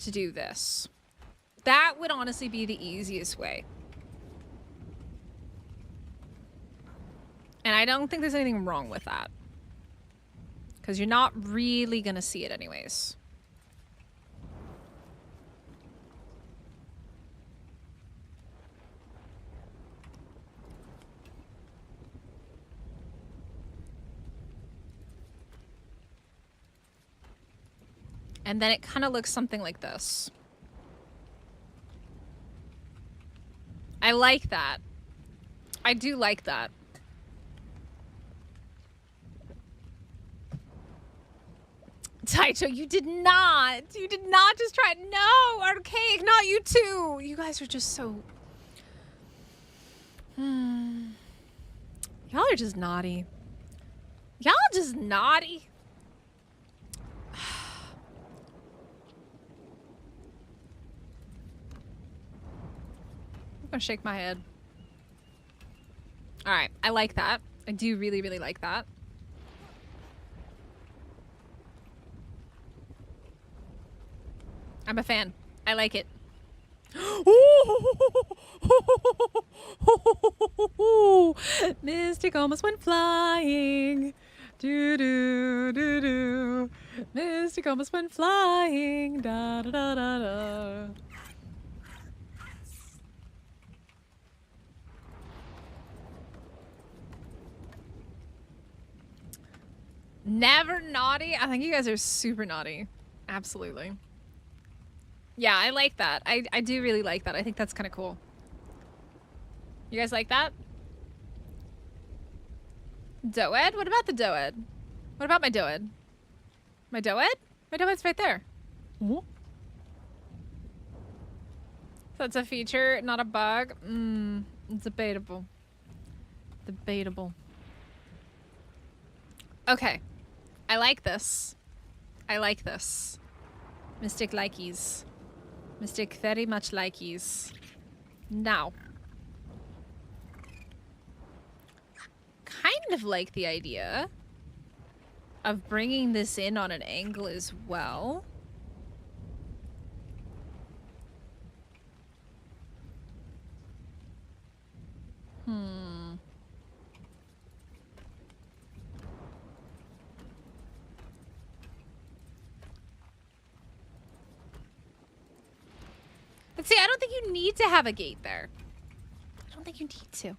to do this. That would honestly be the easiest way. And I don't think there's anything wrong with that. Because you're not really going to see it anyways. And then it kind of looks something like this. I like that. I do like that. Taito, you did not. You did not just try. No, Archaic, not you too. You guys are just so... Y'all are just naughty. Y'all just naughty. I'm gonna shake my head. All right, I like that. I do really, really like that. I'm a fan. I like it. Mystic almost went flying. Do do do do. Mystic almost went flying. Da da da da da. Never naughty. I think you guys are super naughty. Absolutely. Yeah, I like that. I do really like that. I think that's kind of cool. You guys like that? Doed? What about the Doed? What about my Doed? My Doed? My Doed's right there. So it's a feature, not a bug? It's debatable. Debatable. Okay. I like this. I like this. Mystic likies. Mystic very much likies. Now. Kind of like the idea of bringing this in on an angle as well. But see, I don't think you need to have a gate there. I don't think you need to.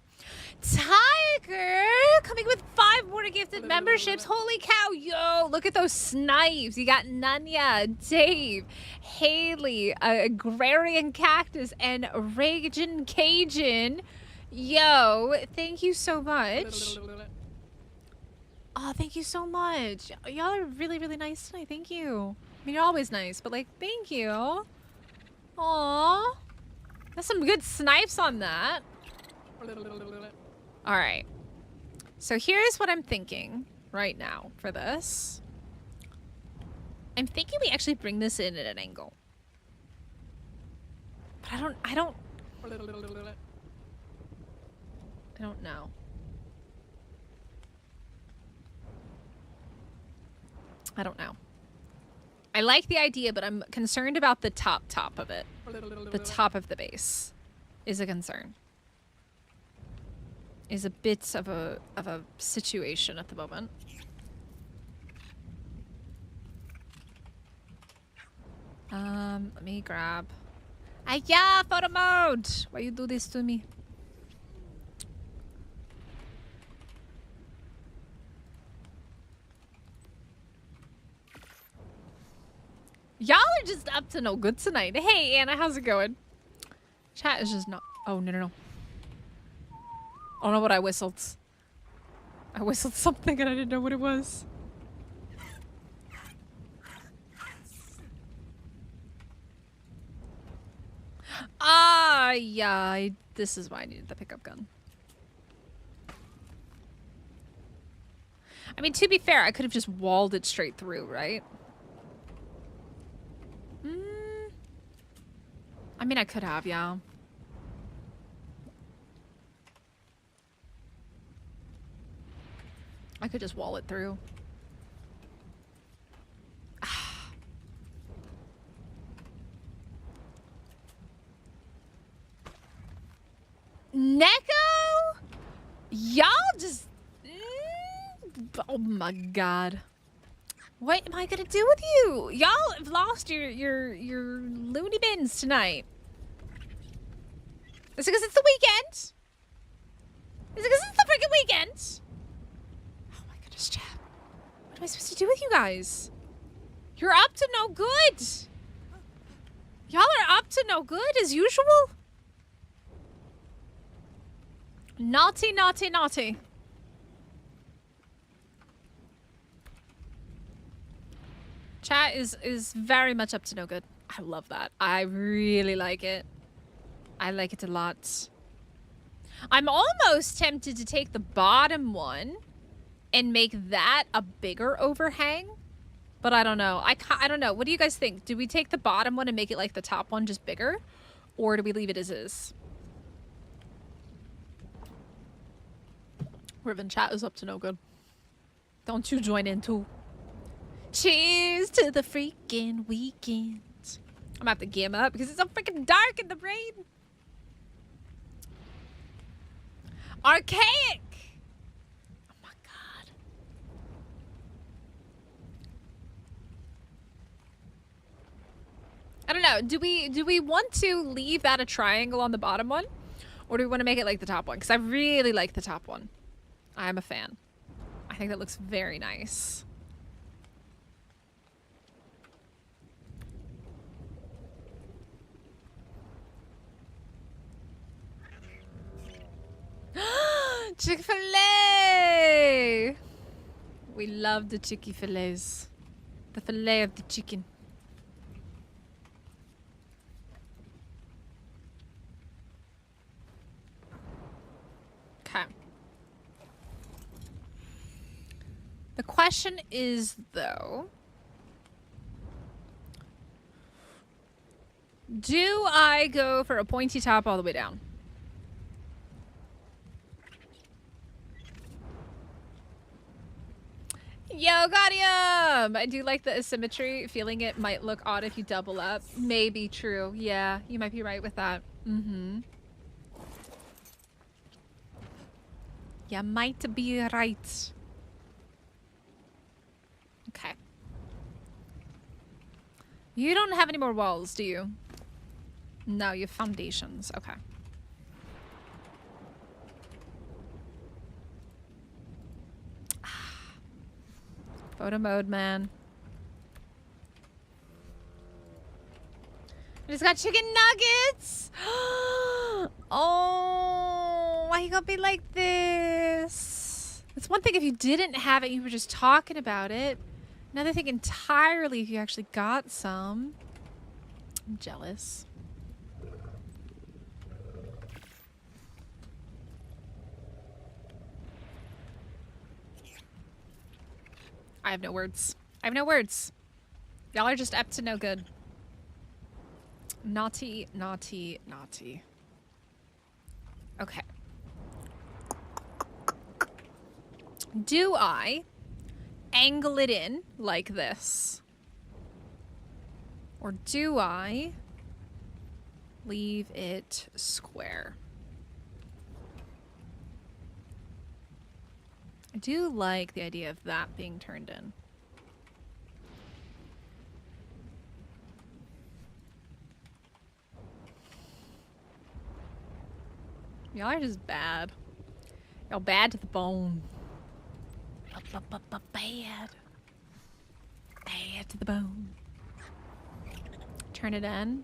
Tiger coming with 5 more gifted memberships. Holy cow, yo, look at those snipes. You got Nanya, Dave, Haley, Agrarian Cactus, and Ragin Cajun. Yo, thank you so much. Oh, thank you so much. Y'all are really, really nice tonight. Thank you. I mean, you're always nice, but like, thank you. Aww. That's some good snipes on that. Alright. So here's what I'm thinking right now for this. I'm thinking we actually bring this in at an angle. But I don't know. I don't know. I like the idea, but I'm concerned about the top of it. The top of the base is a concern. Is a bit of a situation at the moment. Let me grab. Yeah, photo mode. Why you do this to me? Y'all are just up to no good tonight. Hey, Anna, how's it going? Chat is just not... Oh, no. I don't know what I whistled. I whistled something and I didn't know what it was. Yeah. This is why I needed the pickup gun. I mean, to be fair, I could have just walled it straight through, right? I mean, I could have, yeah. I could just wall it through. Neko? Y'all just... Oh my god. What am I gonna do with you? Y'all have lost your loony bins tonight. Is it because it's the weekend? Is it because it's the freaking weekend? Oh my goodness, chat. What am I supposed to do with you guys? You're up to no good. Y'all are up to no good as usual. Naughty, naughty, naughty. Chat is very much up to no good. I love that. I really like it. I like it a lot. I'm almost tempted to take the bottom one and make that a bigger overhang. But I don't know. I don't know. What do you guys think? Do we take the bottom one and make it like the top one, just bigger? Or do we leave it as is? Riven chat is up to no good. Don't you join in too? Cheers to the freaking weekend. I'm gonna have to game up because it's so freaking dark in the rain. Archaic! Oh my god. I don't know. Do we want to leave that a triangle on the bottom one? Or do we want to make it like the top one? Because I really like the top one. I'm a fan. I think that looks very nice. Chick-fil-A! We love the chicky-fillets. The fillet of the chicken. Okay. The question is, though, do I go for a pointy top all the way down? Yo, Gaudium! I do like the asymmetry. Feeling it might look odd if you double up. Maybe true. Yeah, you might be right with that. Mm-hmm. You might be right. Okay. You don't have any more walls, do you? No, you have foundations. Okay. Photo mode, man. I just got chicken nuggets! Oh, why you gonna be like this? It's one thing if you didn't have it, you were just talking about it. Another thing entirely if you actually got some. I'm jealous. I have no words. I have no words. Y'all are just up to no good. Naughty, naughty, naughty. Okay. Do I angle it in like this? Or do I leave it square? I do like the idea of that being turned in. Y'all are just bad. Y'all bad to the bone. Bad. Bad to the bone. Turn it in.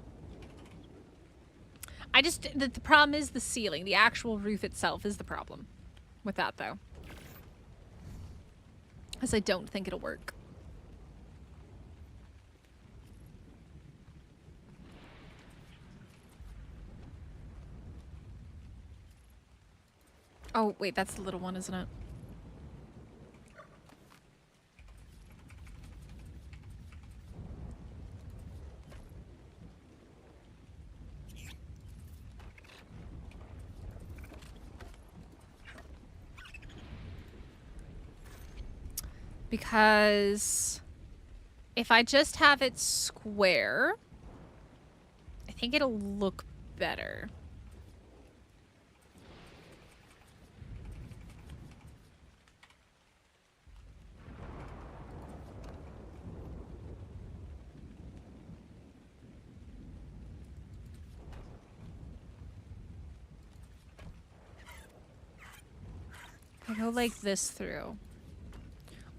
I just, the problem is the ceiling. The actual roof itself is the problem with that, though. Because I don't think it'll work. Oh, wait, that's the little one, isn't it? Because if I just have it square, I think it'll look better. I go like this through.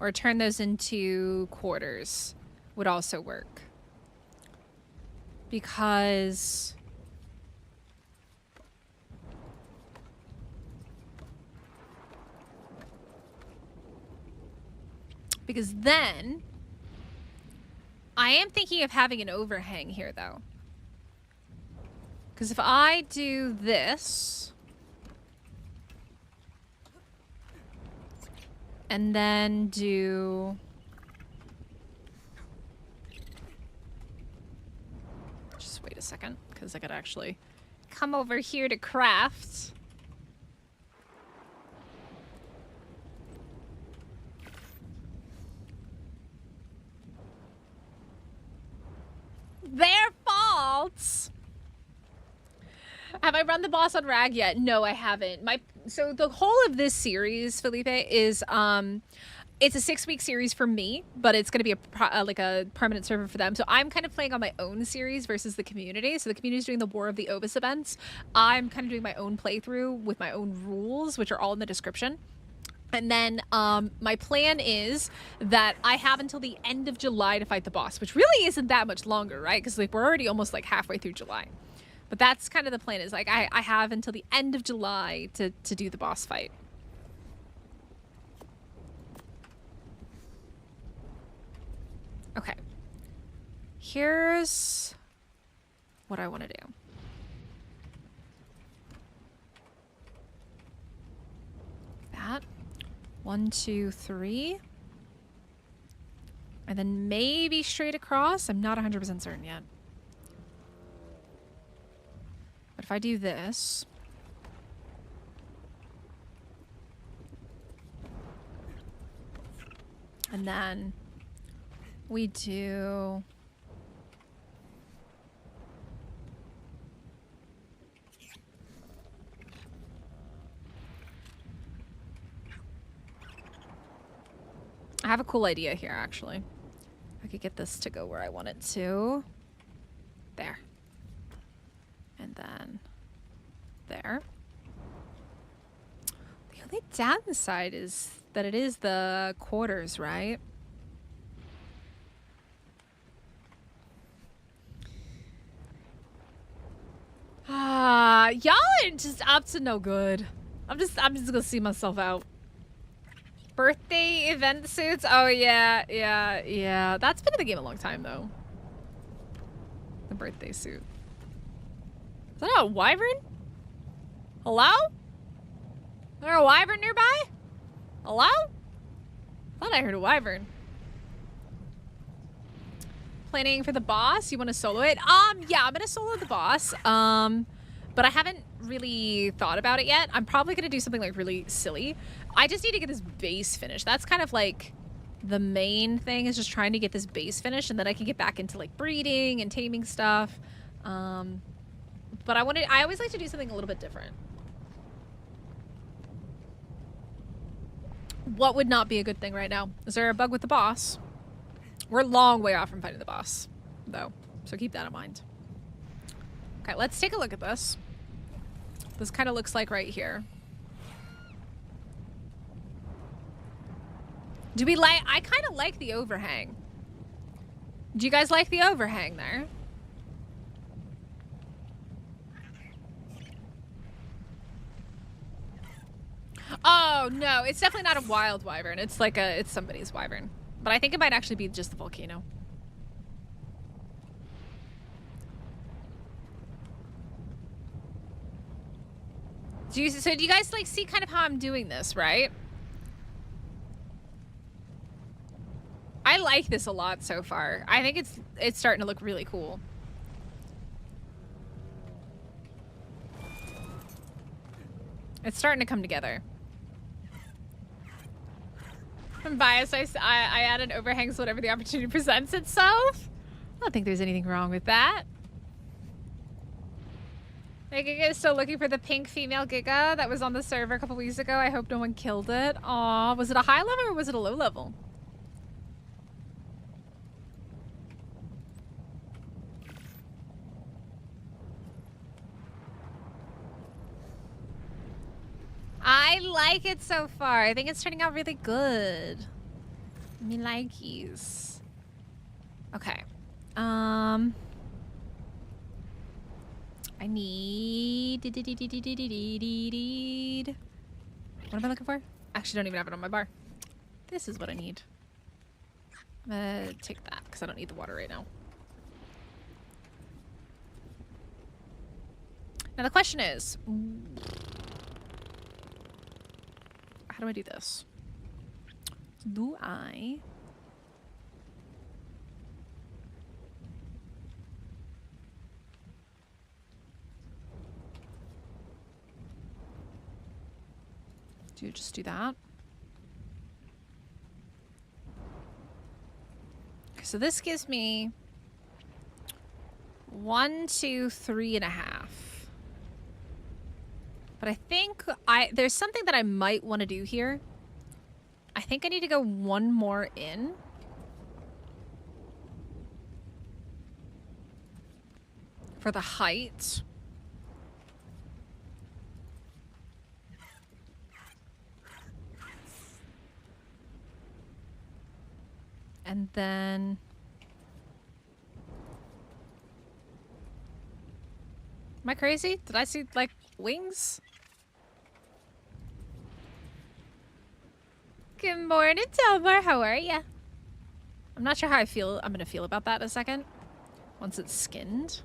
Or turn those into quarters would also work. Because then I am thinking of having an overhang here though. Because if I do this and then do just wait a second, because I gotta actually come over here to craft. Their fault. Have I run the boss on Rag yet? No, I haven't. So the whole of this series, Felipe, is it's a 6-week series for me, but it's going to be like a permanent server for them. So I'm kind of playing on my own series versus the community. So the community is doing the War of the Ovis events. I'm kind of doing my own playthrough with my own rules, which are all in the description. And then my plan is that I have until the end of July to fight the boss, which really isn't that much longer, right? Because like we're already almost like halfway through July. But that's kind of the plan, is like I have until the end of July to do the boss fight. Okay. Here's what I want to do. That. 1, 2, 3. And then maybe straight across. I'm not 100% certain yet. But if I do this... and then we do... I have a cool idea here, actually. I could get this to go where I want it to. There. And then there. The only downside is that it is the quarters, right? Y'all are just up to no good. I'm just gonna see myself out. Birthday event suits? Oh yeah. That's been in the game a long time though. The birthday suit. Is that a wyvern? Hello? Is there a wyvern nearby? Hello? I thought I heard a wyvern. Planning for the boss? You want to solo it? Yeah, I'm gonna solo the boss. But I haven't really thought about it yet. I'm probably gonna do something like really silly. I just need to get this base finished. That's kind of like the main thing, is just trying to get this base finished, and then I can get back into like breeding and taming stuff. But I always like to do something a little bit different. What would not be a good thing right now? Is there a bug with the boss? We're a long way off from fighting the boss, though. So keep that in mind. Okay, let's take a look at this. This kind of looks like right here. Do we like... I kind of like the overhang. Do you guys like the overhang there? Oh, no. It's definitely not a wild wyvern. It's like a... It's somebody's wyvern. But I think it might actually be just the volcano. So do you guys like see kind of how I'm doing this, right? I like this a lot so far. I think it's starting to look really cool. It's starting to come together. I'm biased. I added overhangs whenever the opportunity presents itself. I don't think there's anything wrong with that. Hey, Giga is still looking for the pink female Giga that was on the server a couple weeks ago. I hope no one killed it. Aw, was it a high level or was it a low level? I like it so far. I think it's turning out really good. Me likeys. Okay. I need... What am I looking for? Actually, don't even have it on my bar. This is what I need. I'm gonna take that because I don't need the water right now. Now the question is... how do I do this? Do I... just do that? Okay, so this gives me 1, 2, 3.5. But I think there's something that I might want to do here. I think I need to go one more in. For the height. And then... Am I crazy? Did I see, like, wings? Good morning, Delmar. How are ya? I'm not sure how I'm gonna feel about that in a second. Once it's skinned.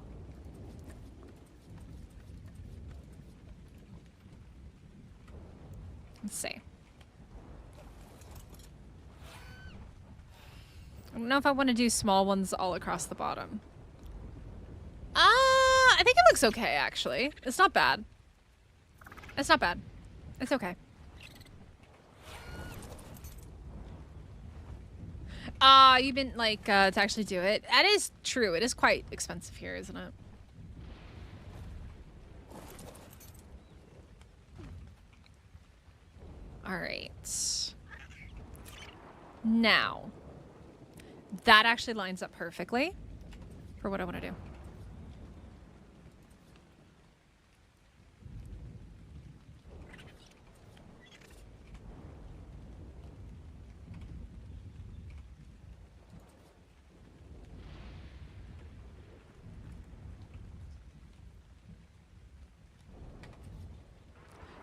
Let's see. I don't know if I want to do small ones all across the bottom. I think it looks okay, actually. It's not bad. It's not bad. It's okay. You meant, like, to actually do it. That is true. It is quite expensive here, isn't it? Alright. Now. That actually lines up perfectly for what I want to do.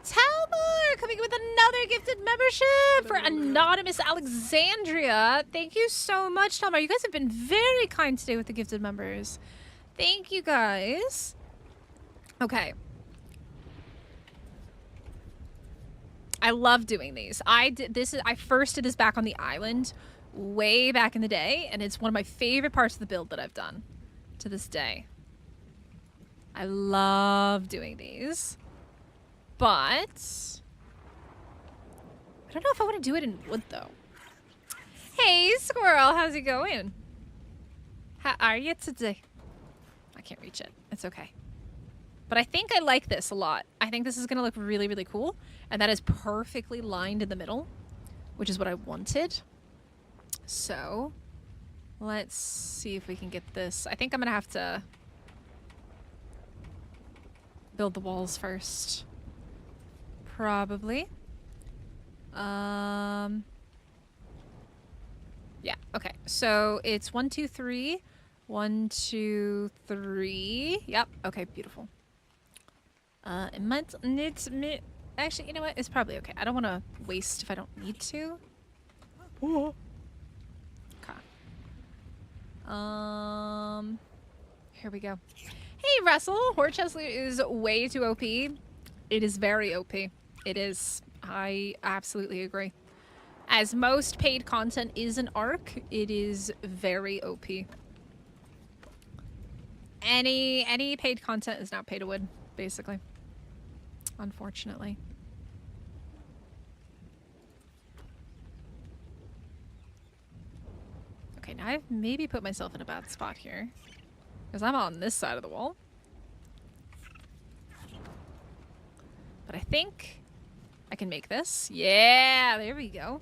Talmor coming with another gifted membership for Anonymous Alexandria. Thank you so much, Talmor. You guys have been very kind today with the gifted members. Thank you, guys. Okay. I love doing these. I first did this back on the island way back in the day, and it's one of my favorite parts of the build that I've done to this day. I love doing these. But I don't know if I want to do it in wood, though. Hey, squirrel, how's it going? How are you today? I can't reach it. It's okay. But I think I like this a lot. I think this is going to look really, really cool. And that is perfectly lined in the middle, which is what I wanted. So let's see if we can get this. I think I'm going to have to build the walls first. Probably. Yeah, okay. So it's 1, 2, 3. 1, 2, 3. Yep. Okay, beautiful. It might need me. Actually, you know what? It's probably okay. I don't want to waste if I don't need to. Okay. Here we go. Hey, Russell. Horchester is way too OP. It is very OP. It is. I absolutely agree. As most paid content is an Ark, it is very OP. Any paid content is now pay to win, basically. Unfortunately. Okay, now I've maybe put myself in a bad spot here. Because I'm on this side of the wall. But I think I can make this. Yeah, there we go.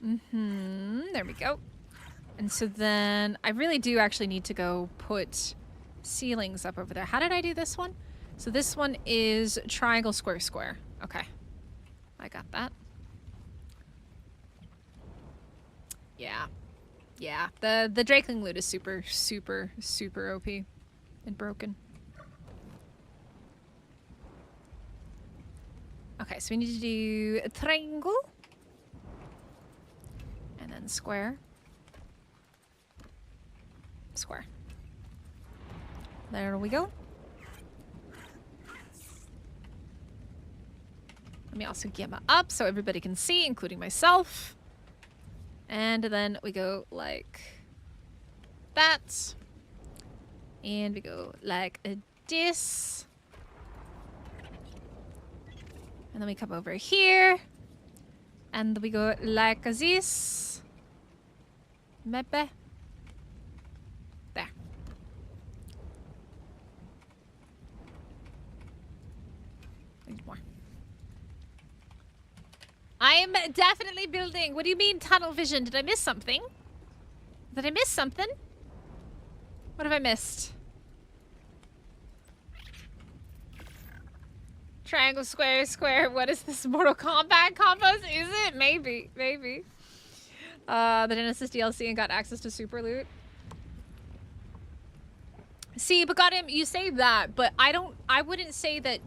There we go. And so then I really do actually need to go put ceilings up over there. How did I do this one? So this one is triangle, square, square. Okay. I got that. Yeah. Yeah. The Drakeling loot is super, super, super OP and broken. Okay, so we need to do a triangle. And then square. Square. There we go. Let me also gamma up so everybody can see, including myself. And then we go like that. And we go like this. And then we come over here. And we go like this. Maybe. There. Need more. I am definitely building. What do you mean tunnel vision? Did I miss something? Did I miss something? What have I missed? Triangle, square, square. What is this? Mortal Kombat combos? Is it? Maybe. Maybe. The Genesis DLC and got access to super loot. See, but got him. You say that, but I wouldn't say that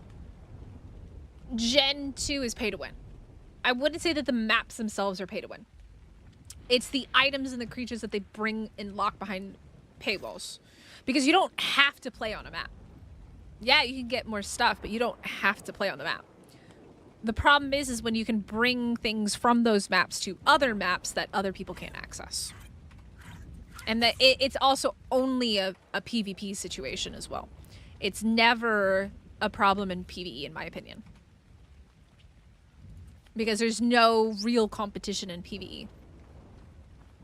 Gen 2 is pay to win. I wouldn't say that the maps themselves are pay to win. It's the items and the creatures that they bring and lock behind paywalls. Because you don't have to play on a map. Yeah, you can get more stuff, but you don't have to play on the map. The problem is when you can bring things from those maps to other maps that other people can't access. And that it's also only a PvP situation as well. It's never a problem in PvE, in my opinion. Because there's no real competition in PvE.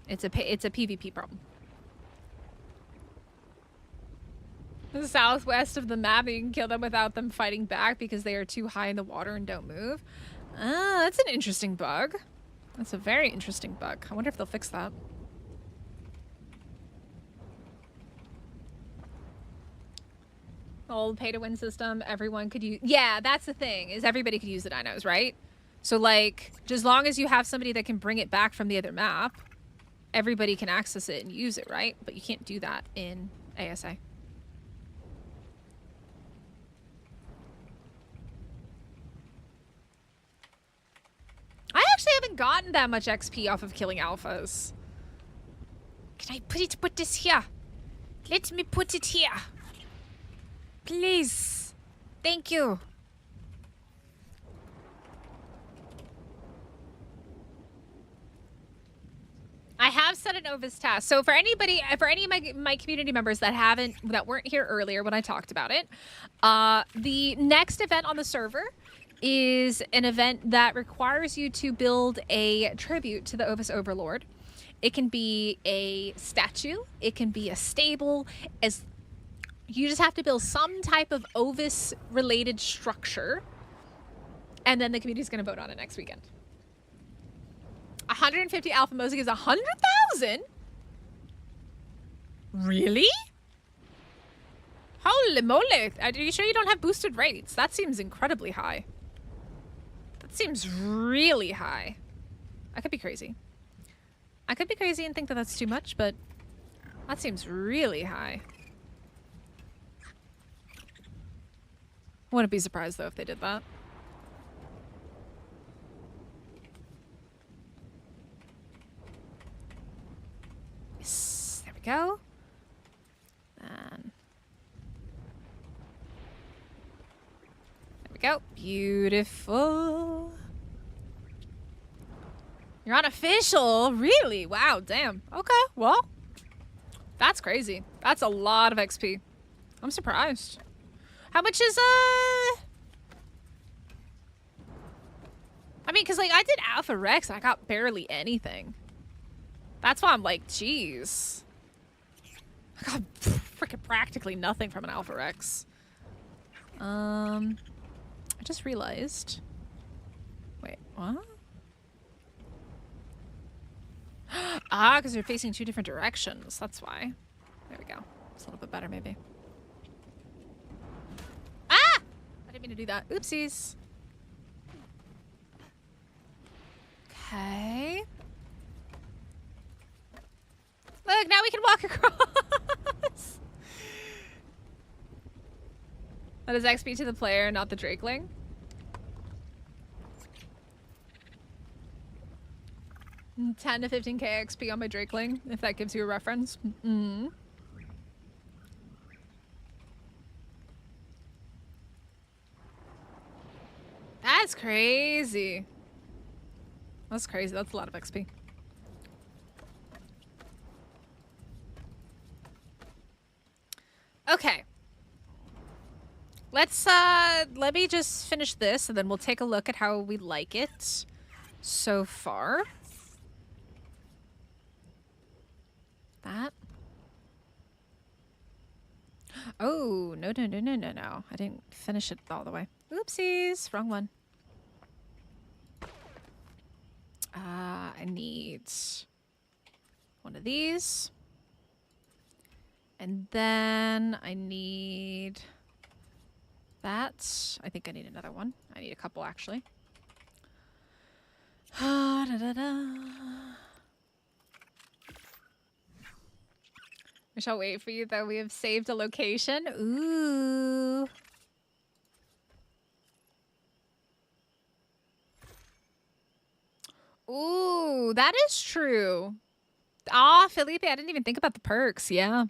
It's a PvP problem. The southwest of the map, you can kill them without them fighting back because they are too high in the water and don't move. Ah, that's an interesting bug. That's a very interesting bug. I wonder if they'll fix that. The old pay-to-win system, everyone could use... Yeah, that's the thing, is everybody could use the dinos, right? So, like, just as long as you have somebody that can bring it back from the other map, everybody can access it and use it, right? But you can't do that in ASA. I actually haven't gotten that much XP off of killing alphas. Can I put this here? Let me put it here. Please. Thank you. I have set an Ovis task. So for any of my community members that weren't here earlier when I talked about it, the next event on the server is an event that requires you to build a tribute to the Ovis Overlord. It can be a statue, it can be a stable, you just have to build some type of Ovis related structure, and then the community is going to vote on it next weekend. 150 alpha mosaic is 100,000? Really? Holy moly. Are you sure you don't have boosted rates? That seems incredibly high. That seems really high. I could be crazy. I could be crazy and think that that's too much, but that seems really high. Wouldn't be surprised, though, if they did that. Yes, there we go. And there we go. Beautiful. You're unofficial? Really? Wow, damn. Okay, well, that's crazy. That's a lot of XP. I'm surprised. How much is, I mean, because, like, I did Alpha Rex and I got barely anything. That's why I'm like, jeez. I got freaking practically nothing from an Alpha Rex. I just realized. Wait, what? Ah, because they're facing two different directions. That's why. There we go. It's a little bit better, maybe. Ah! I didn't mean to do that. Oopsies. Okay. Look, now we can walk across. That is XP to the player, not the Drakeling. Mm, 10 to 15k XP on my Drakeling, if that gives you a reference. Mm-hmm. That's crazy. That's crazy. That's a lot of XP. Okay. Let me just finish this and then we'll take a look at how we like it so far. That. Oh, no. I didn't finish it all the way. Oopsies. Wrong one. I need one of these. And then I need that. I think I need another one. I need a couple, actually. We shall wait for you, though. We have saved a location. Ooh. Ooh, that is true. Ah, Felipe, I didn't even think about the perks. Yeah.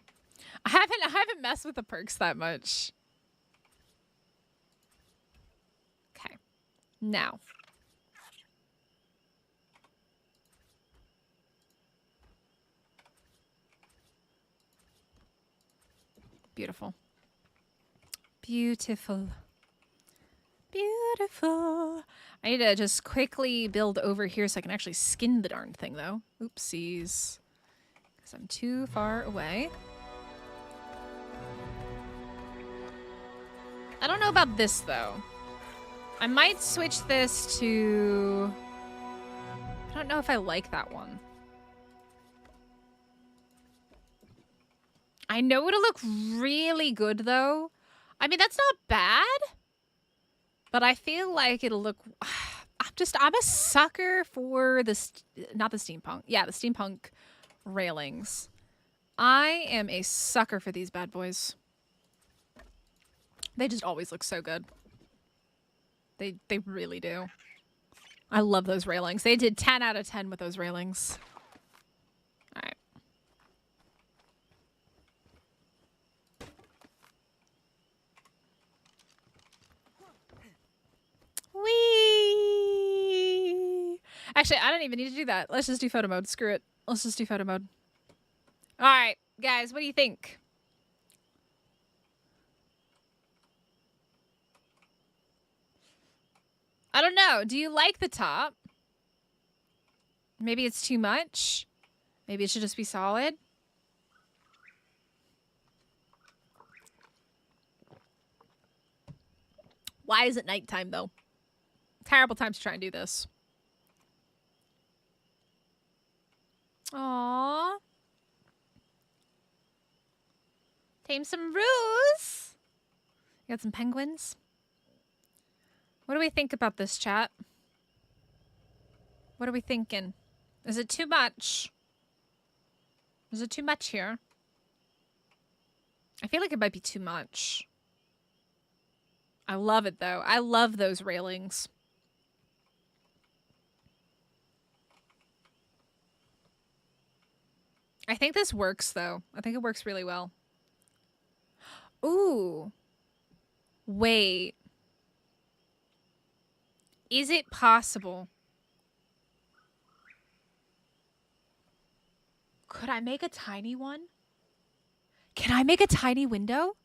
I haven't messed with the perks that much. Okay. Now. Beautiful. Beautiful. Beautiful. I need to just quickly build over here so I can actually skin the darn thing, though. Oopsies. Because I'm too far away. I don't know about this, though. I might switch this to... I don't know if I like that one. I know it'll look really good, though. I mean, that's not bad. But I feel like it'll look... I'm a sucker for the... Not the steampunk. Yeah, the steampunk railings. I am a sucker for these bad boys. They just always look so good. They really do. I love those railings. They did 10 out of 10 with those railings. All right. Whee! Actually, I don't even need to do that. Let's just do photo mode. Screw it. Let's just do photo mode. All right, guys, what do you think? I don't know. Do you like the top? Maybe it's too much. Maybe it should just be solid. Why is it nighttime, though? Terrible time to try and do this. Aww. Tame some roos. You got some penguins. What do we think about this, chat? What are we thinking? Is it too much? Is it too much here? I feel like it might be too much. I love it, though. I love those railings. I think this works, though. I think it works really well. Ooh. Wait. Is it possible? Could I make a tiny one? Can I make a tiny window?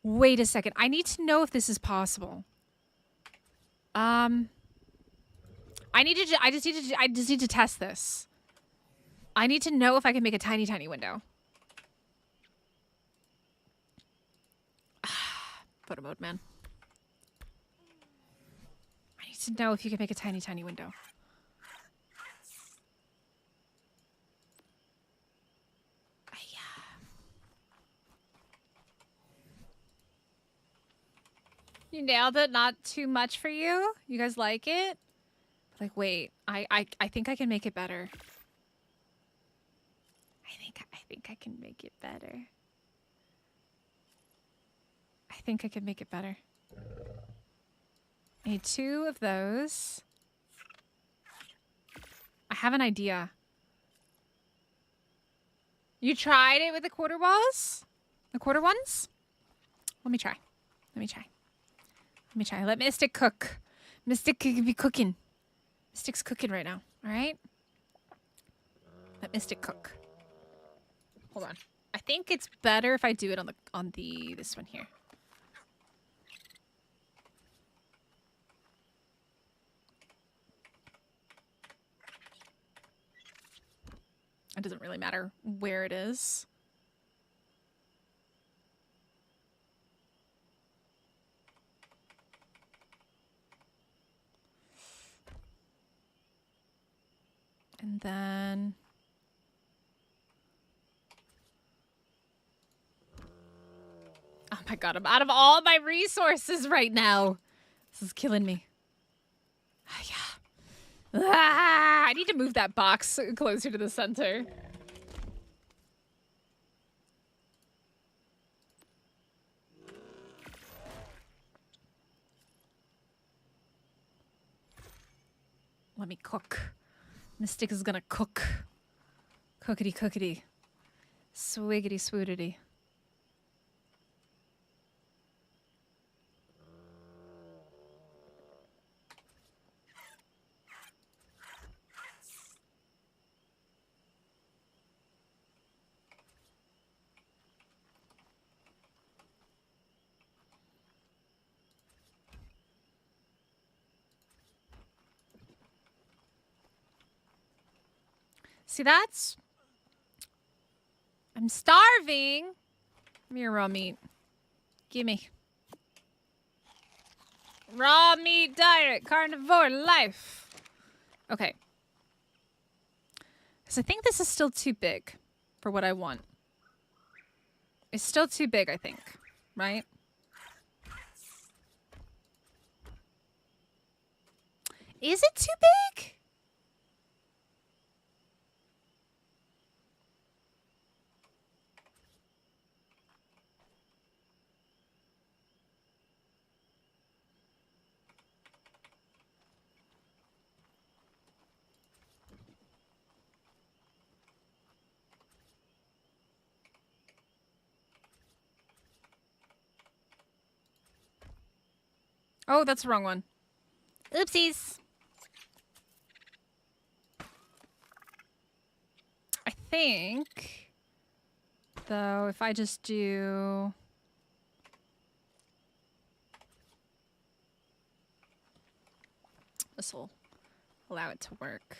Wait a second. I need to know if this is possible. I just need to test this. I need to know if I can make a tiny, tiny window. Photo mode, man. I need to know if you can make a tiny, tiny window. You nailed it. Not too much for you. You guys like it? Like, wait. I think I can make it better. I think I can make it better. I think I can make it better. I need 2 of those. I have an idea. You tried it with the quarter walls? The quarter ones? Let me try. Let me try. Let me try. Let Mystic cook. Mystic could be cooking. Mystic's cooking right now. All right? Let Mystic cook. Hold on. I think it's better if I do it on this one here. It doesn't really matter where it is. And then... Oh my god, I'm out of all my resources right now. This is killing me. Yeah. Ah, I need to move that box closer to the center. Let me cook. Mystic is gonna cook. Cookity cookity. Swiggity swootity. See, that's... I'm starving. Give me your raw meat. Gimme. Raw meat diet. Carnivore life. Okay. Because I think this is still too big for what I want. It's still too big, I think. Right? Is it too big? Oh, that's the wrong one. Oopsies. I think, though, if I just do... This will allow it to work.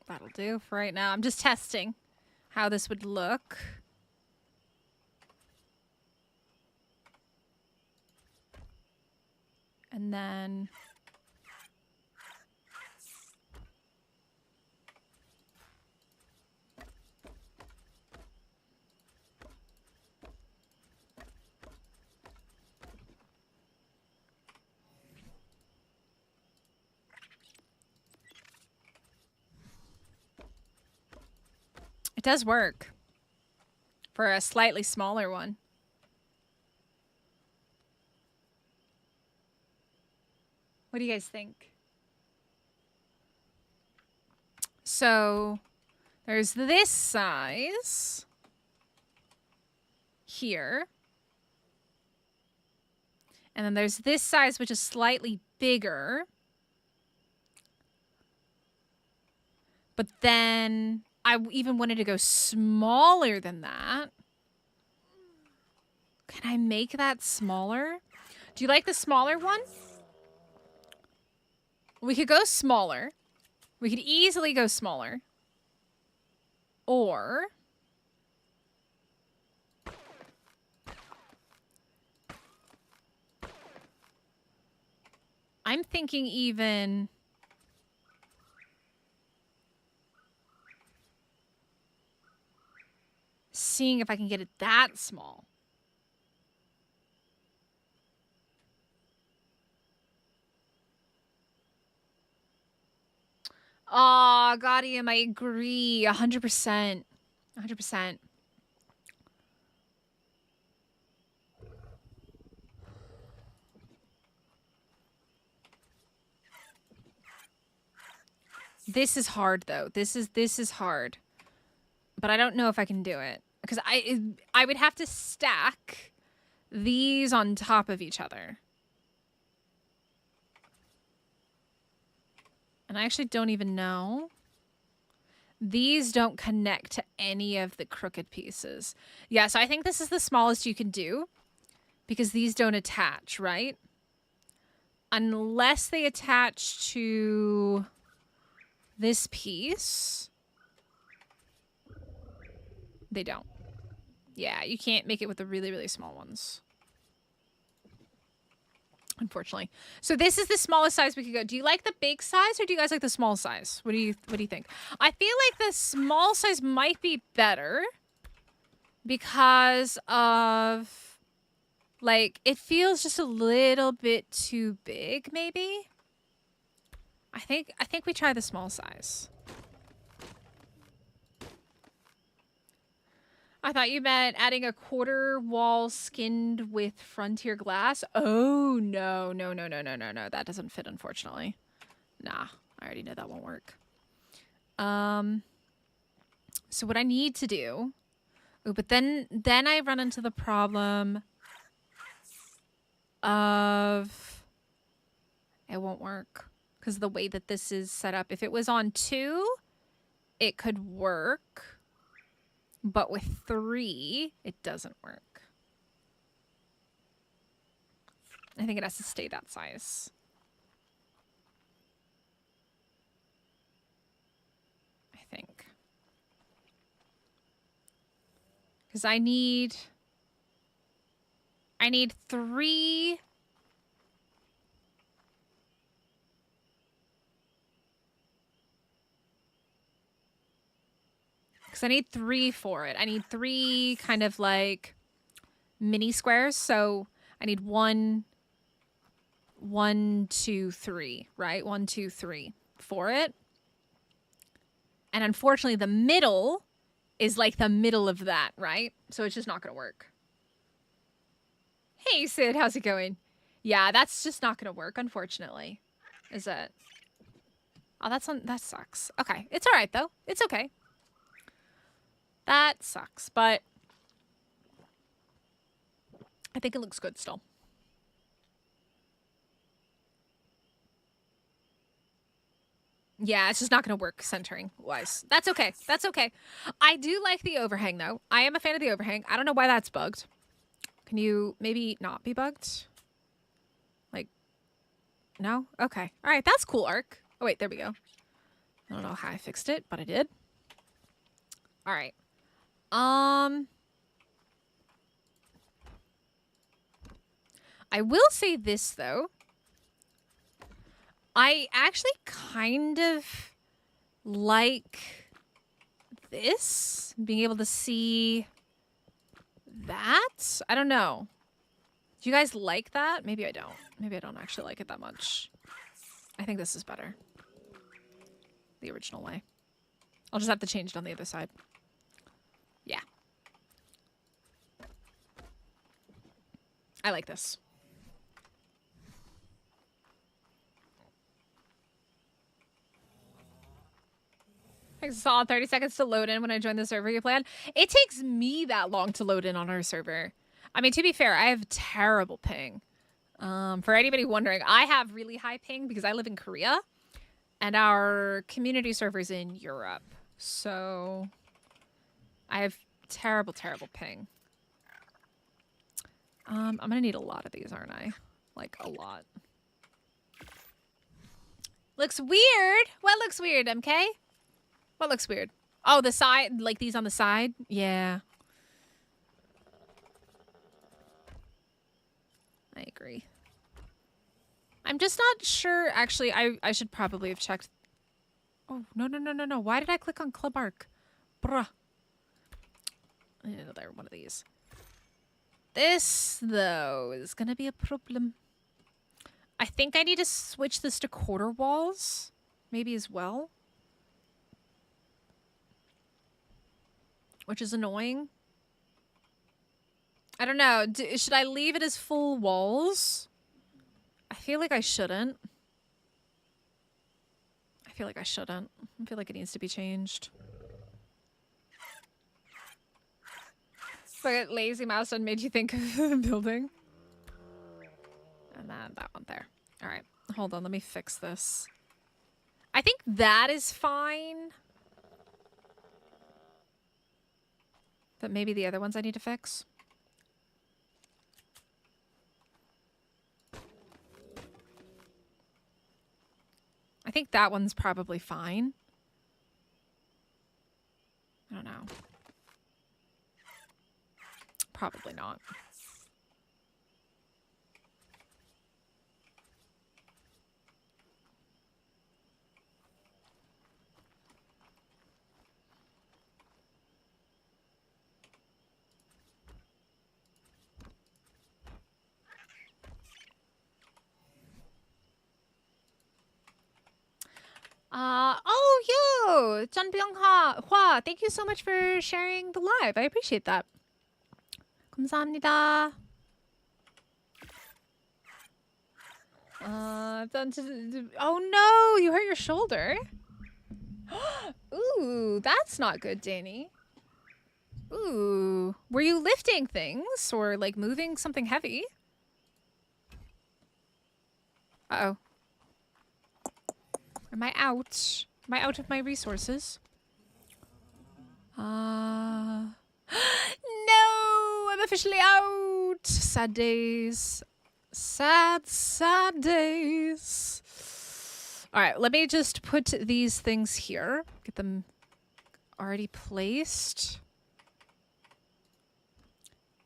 That'll do for right now. I'm just testing how this would look. And then... It does work for a slightly smaller one. What do you guys think? So there's this size here. And then there's this size, which is slightly bigger. But then I even wanted to go smaller than that. Can I make that smaller? Do you like the smaller one? We could go smaller. We could easily go smaller. Or... I'm thinking even... seeing if I can get it that small. Aw, Gaudium, I agree. 100%. 100%. This is hard, though. This is hard. But I don't know if I can do it. Because I would have to stack these on top of each other. And I actually don't even know. These don't connect to any of the crooked pieces. Yeah, so I think this is the smallest you can do. Because these don't attach, right? Unless they attach to this piece. They don't. Yeah, you can't make it with the really, really small ones. Unfortunately. So this is the smallest size we could go. Do you like the big size or do you guys like the small size? What do you think? I feel like the small size might be better because of like it feels just a little bit too big maybe. I think we try the small size. I thought you meant adding a quarter wall skinned with frontier glass. Oh, no. That doesn't fit, unfortunately. Nah, I already know that won't work. So what I need to do... Oh, but then I run into the problem of... It won't work. Because of the way that this is set up. If it was on 2, it could work. But with 3, it doesn't work. I think it has to stay that size. I think. Because I need 3... Because I need 3 for it. I need 3 kind of like mini squares. So I need 1, 2, 3, right? 1, 2, 3 for it. And unfortunately, the middle is like the middle of that, right? So it's just not going to work. Hey, Sid, how's it going? Yeah, that's just not going to work, unfortunately. Is it? Oh, that sucks. Okay, it's all right, though. It's okay. That sucks, but I think it looks good still. Yeah, it's just not going to work centering-wise. That's okay. That's okay. I do like the overhang, though. I am a fan of the overhang. I don't know why that's bugged. Can you maybe not be bugged? Like, no? Okay. All right, that's cool, Ark. Oh, wait, there we go. I don't know how I fixed it, but I did. All right. I will say this, though. I actually kind of like this. Being able to see that. I don't know. Do you guys like that? Maybe I don't. Maybe I don't actually like it that much. I think this is better. The original way. I'll just have to change it on the other side. Yeah. I like this. I saw 30 seconds to load in when I joined the server you planned. It takes me that long to load in on our server. I mean, to be fair, I have terrible ping. For anybody wondering, I have really high ping because I live in Korea. And our community server's in Europe. So I have terrible, terrible ping. I'm gonna need a lot of these, aren't I? Like, a lot. Looks weird. What looks weird, MK? What looks weird? Oh, the side, like these on the side? Yeah. I agree. I'm just not sure. Actually, I should probably have checked. Oh, no. Why did I click on Club Ark? Bruh. I need another one of these. This, though, is going to be a problem. I think I need to switch this to quarter walls. Maybe as well. Which is annoying. I don't know. Should I leave it as full walls? I feel like I shouldn't. I feel like it needs to be changed. But lazy mouse done made you think of the building. And then that one there. All right. Hold on. Let me fix this. I think that is fine. But maybe the other ones I need to fix. I think that one's probably fine. I don't know. Probably not. Oh, yo! Hua, thank you so much for sharing the live. I appreciate that. 감사합니다. Oh no, you hurt your shoulder. Ooh, that's not good, Danny. Ooh, were you lifting things or like moving something heavy? Uh-oh. Am I out? Am I out of my resources? No, I'm officially out. Sad days. Sad days. All right, let me just put these things here. Get them already placed.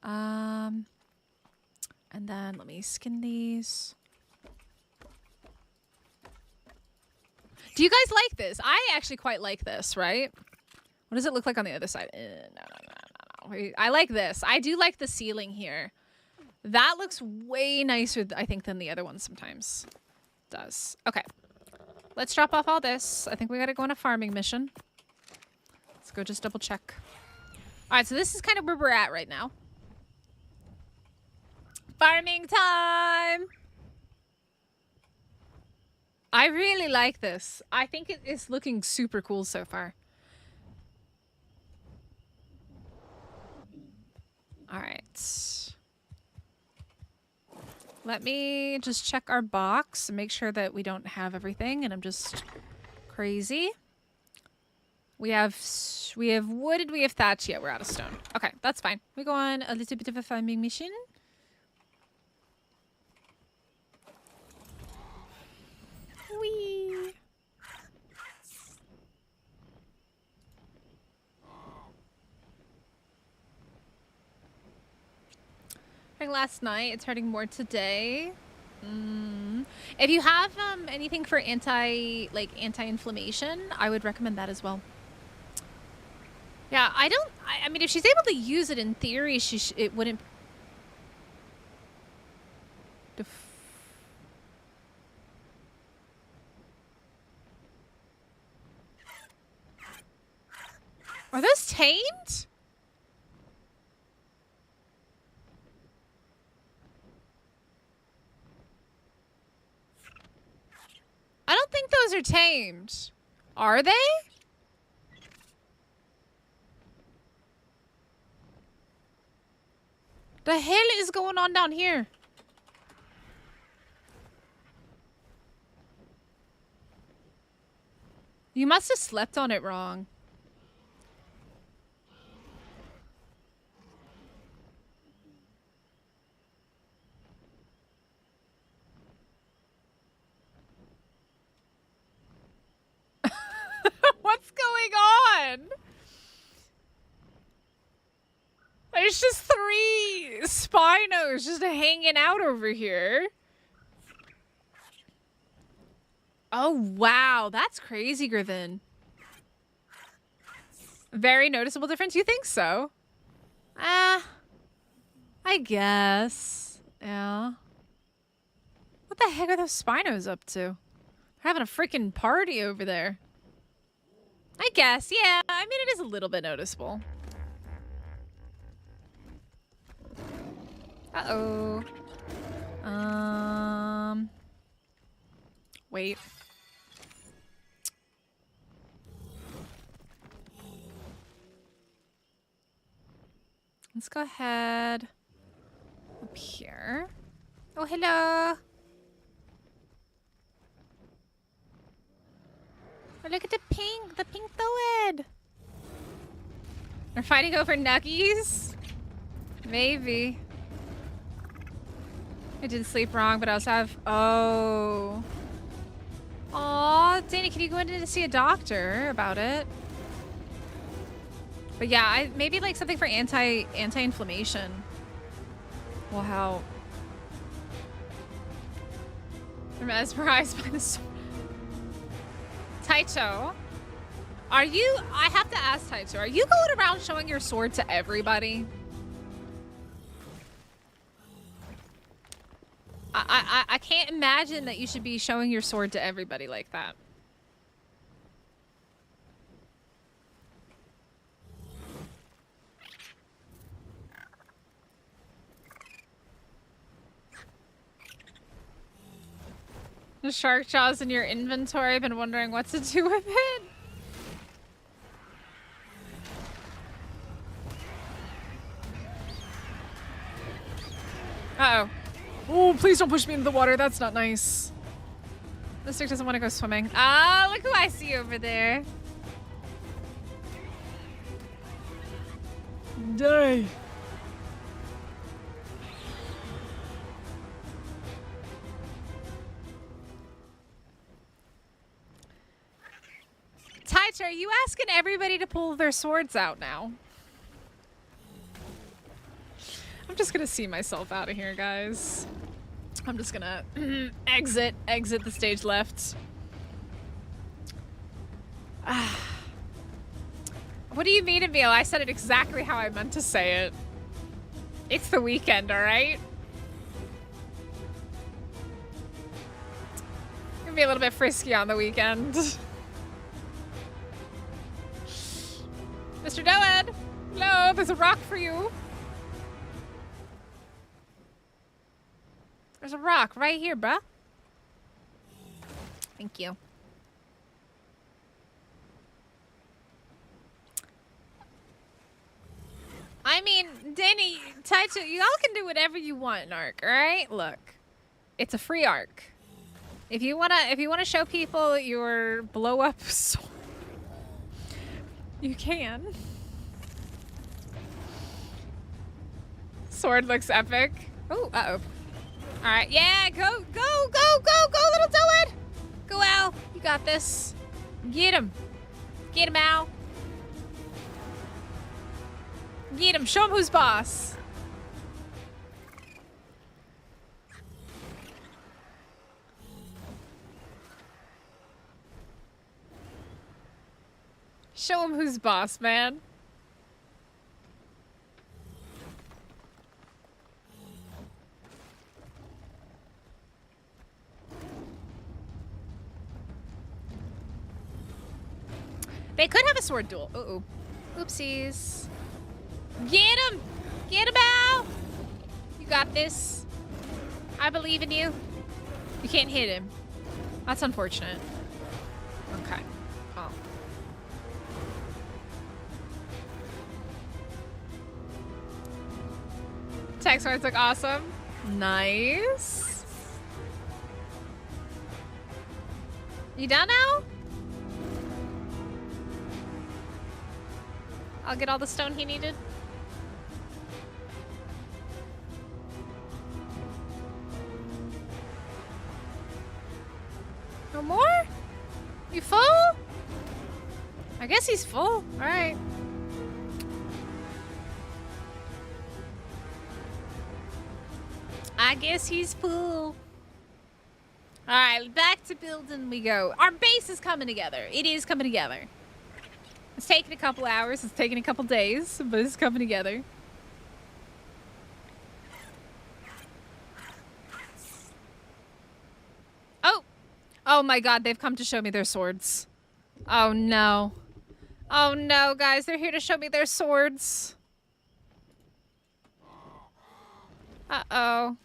And then let me skin these. Do you guys like this? I actually quite like this, right? What does it look like on the other side? No. I like this. I do like the ceiling here. That looks way nicer, I think, than the other one sometimes. It does. Okay. Let's drop off all this. I think we gotta go on a farming mission. Let's go just double check. All right, so this is kind of where we're at right now. Farming time! I really like this. I think it is looking super cool so far. All right. Let me just check our box and make sure that we don't have everything and I'm just crazy. We have wood and we have thatch. Yeah, we're out of stone. Okay, that's fine. We go on a little bit of a farming mission. Whee! Last night, it's hurting more today. If you have anything for anti-inflammation, I would recommend that as well. Yeah, I mean, if she's able to use it in theory, it wouldn't. Are those tamed? I don't think those are tamed. Are they? The hell is going on down here? You must have slept on it wrong. What's going on? There's just 3 Spinos just hanging out over here. Oh, wow. That's crazy, Griffin. Very noticeable difference? You think so? I guess. Yeah. What the heck are those Spinos up to? They're having a freaking party over there. I guess, yeah. I mean, it is a little bit noticeable. Uh-oh. Wait. Let's go ahead up here. Oh, hello. Oh, look at the pink toad. They're fighting over nuggies? Maybe. I didn't sleep wrong, but I also have... Oh. Aw, Danny, can you go in to see a doctor about it? But yeah, maybe like something for anti-inflammation will help. I'm mesmerized by the sword. Taito, are you? I have to ask Taito, are you going around showing your sword to everybody? I can't imagine that you should be showing your sword to everybody like that. The shark jaws in your inventory. Been wondering what to do with it. Uh-oh. Oh, please don't push me into the water. That's not nice. Mystic doesn't want to go swimming. Ah, look who I see over there. Die. Taito, are you asking everybody to pull their swords out now? I'm just gonna see myself out of here, guys. I'm just gonna exit the stage left. What do you mean, Emil? I said it exactly how I meant to say it. It's the weekend, all right? Gonna be a little bit frisky on the weekend. Mr. Doed! Hello, there's a rock for you. There's a rock right here, bruh. Thank you. I mean, Danny, Taito, y'all can do whatever you want in Ark, alright? Look. It's a free Ark. If you wanna show people your blow up sword, you can. Sword looks epic. Oh, uh-oh. Alright, yeah, go, little Doed! Go, Al. You got this. Get him. Get him, Al. Get him. Show him who's boss. Show him who's boss, man. They could have a sword duel. Uh-oh. Oopsies. Get him! Get him, Al! You got this. I believe in you. You can't hit him. That's unfortunate. Okay. Oh. Tech swords look awesome. Nice. You done now? I'll get all the stone he needed. No more? You full? I guess he's full. All right. I guess he's full. All right, back to building we go. Our base is coming together. It is coming together. It's taking a couple hours. It's taking a couple days, but it's coming together. Oh! Oh my god, they've come to show me their swords. Oh no. Oh no, guys, they're here to show me their swords. Uh-oh.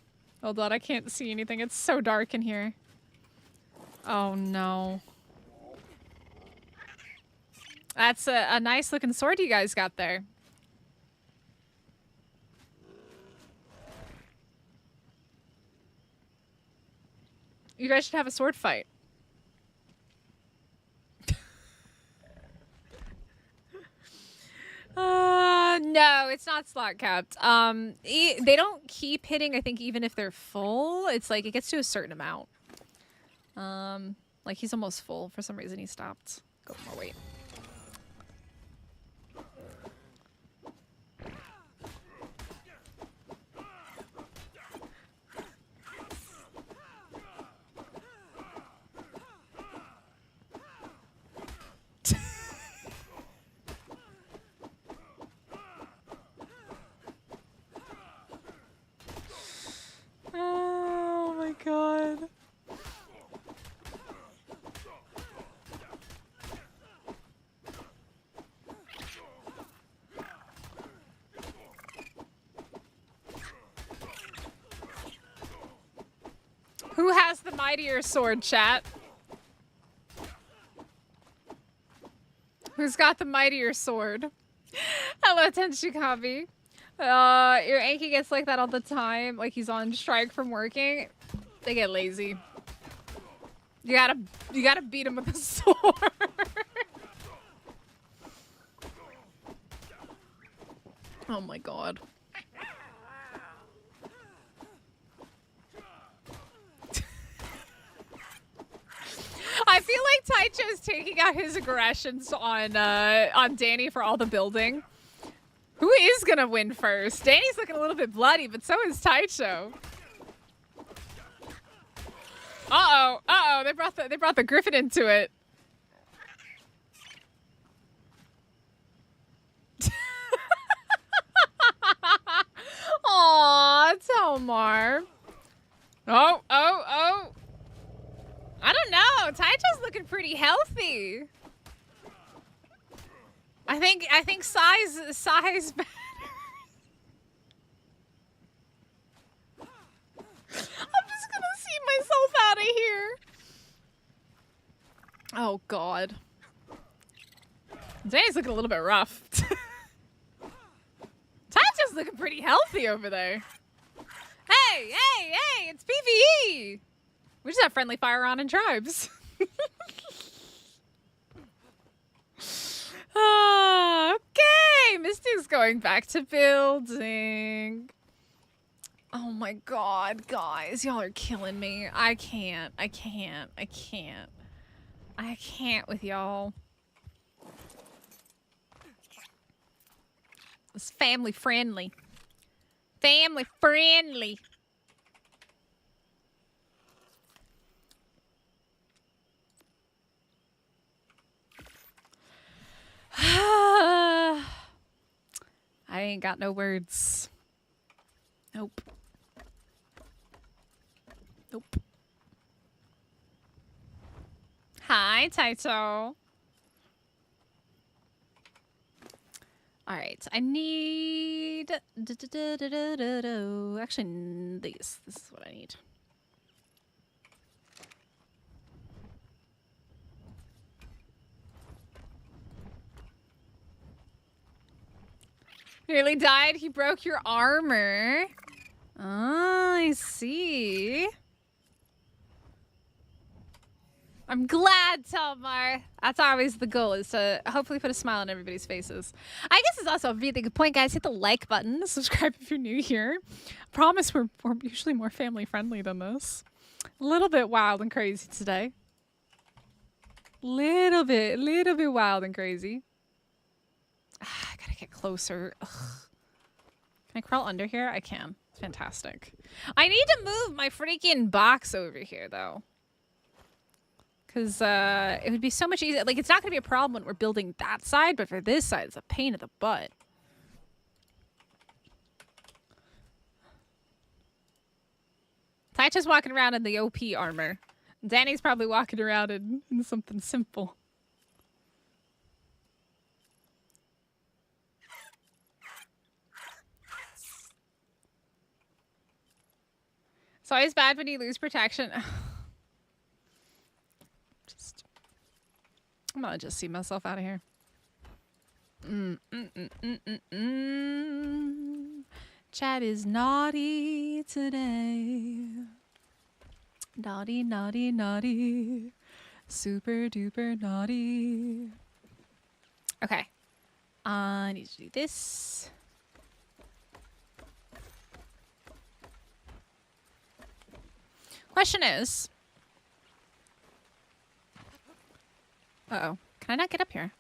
Hold on, I can't see anything. It's so dark in here. Oh no. That's a nice looking sword you guys got there. You guys should have a sword fight. No, it's not slot capped. They don't keep hitting, I think, even if they're full. It's like it gets to a certain amount. Like he's almost full. For some reason he stopped. Go more weight. Who has the mightier sword, chat? Who's got the mightier sword? Hello, Tenshikabi. Your Anki gets like that all the time, like he's on strike from working. They get lazy. You gotta beat him with a sword. Oh my god. I feel like Taicho's taking out his aggressions on Danny for all the building. Who is gonna win first? Danny's looking a little bit bloody, but so is Taicho. Uh-oh, uh-oh, they brought the griffin into it. Aw, Tomar. Oh, oh, oh. I don't know. Taicho's looking pretty healthy. I think size matters. I'm just gonna see myself out of here. Oh god. Danny's looking a little bit rough. Taicho's looking pretty healthy over there. Hey, hey, hey, it's PvE! We just have friendly fire on in tribes. Okay, Misty's going back to building. Oh my god, guys, y'all are killing me. I can't with y'all. It's family friendly. Family friendly. I ain't got no words. Nope. Nope. Hi, Taito. All right, I need... Actually, this is what I need. Nearly died. He broke your armor. Oh, I see. I'm glad, Telmar. That's always the goal, is to hopefully put a smile on everybody's faces. I guess it's also a really good point, guys. Hit the like button. Subscribe if you're new here. Promise we're usually more family friendly than this. A little bit wild and crazy today. Little bit wild and crazy. I gotta get closer. Ugh. Can I crawl under here? I can. It's fantastic. I need to move my freaking box over here, though. Because it would be so much easier. Like, it's not going to be a problem when we're building that side, but for this side, it's a pain in the butt. Taicha's walking around in the OP armor. Danny's probably walking around in something simple. It's always bad when you lose protection. I'm gonna just see myself out of here. Chat is naughty today. Naughty, naughty, naughty. Super duper naughty. Okay. I need to do this. Question is... Uh-oh. Can I not get up here?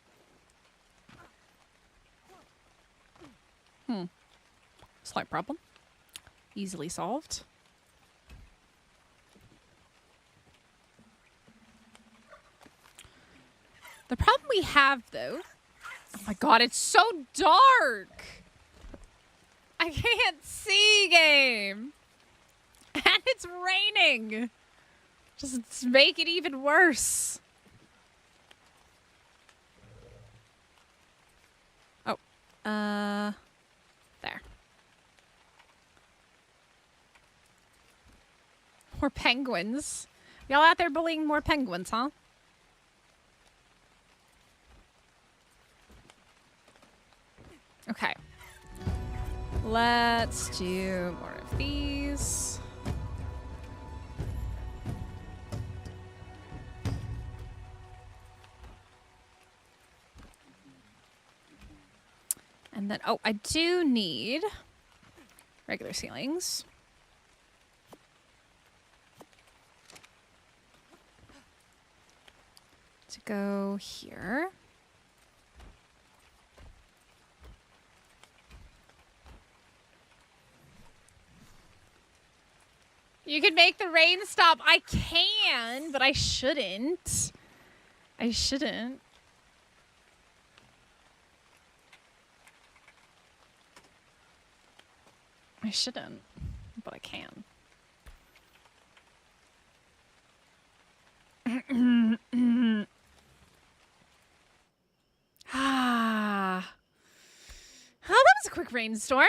Slight problem. Easily solved. The problem we have, though... Oh my god, it's so dark! I can't see, game! And it's raining! Just make it even worse. There. More penguins. Y'all out there bullying more penguins, huh? Okay. Let's do more of these. And then, oh, I do need regular ceilings. To go here. You can make the rain stop. I can, but I shouldn't. I shouldn't. I shouldn't, but I can. Ah. Oh, that was a quick rainstorm.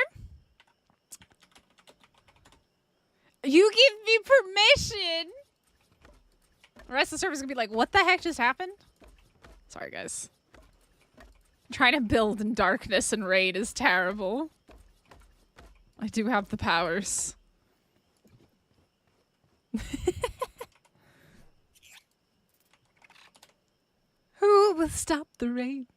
You give me permission. The rest of the server's gonna be like, what the heck just happened? Sorry, guys. Trying to build in darkness and rain is terrible. I do have the powers. Who will stop the rain?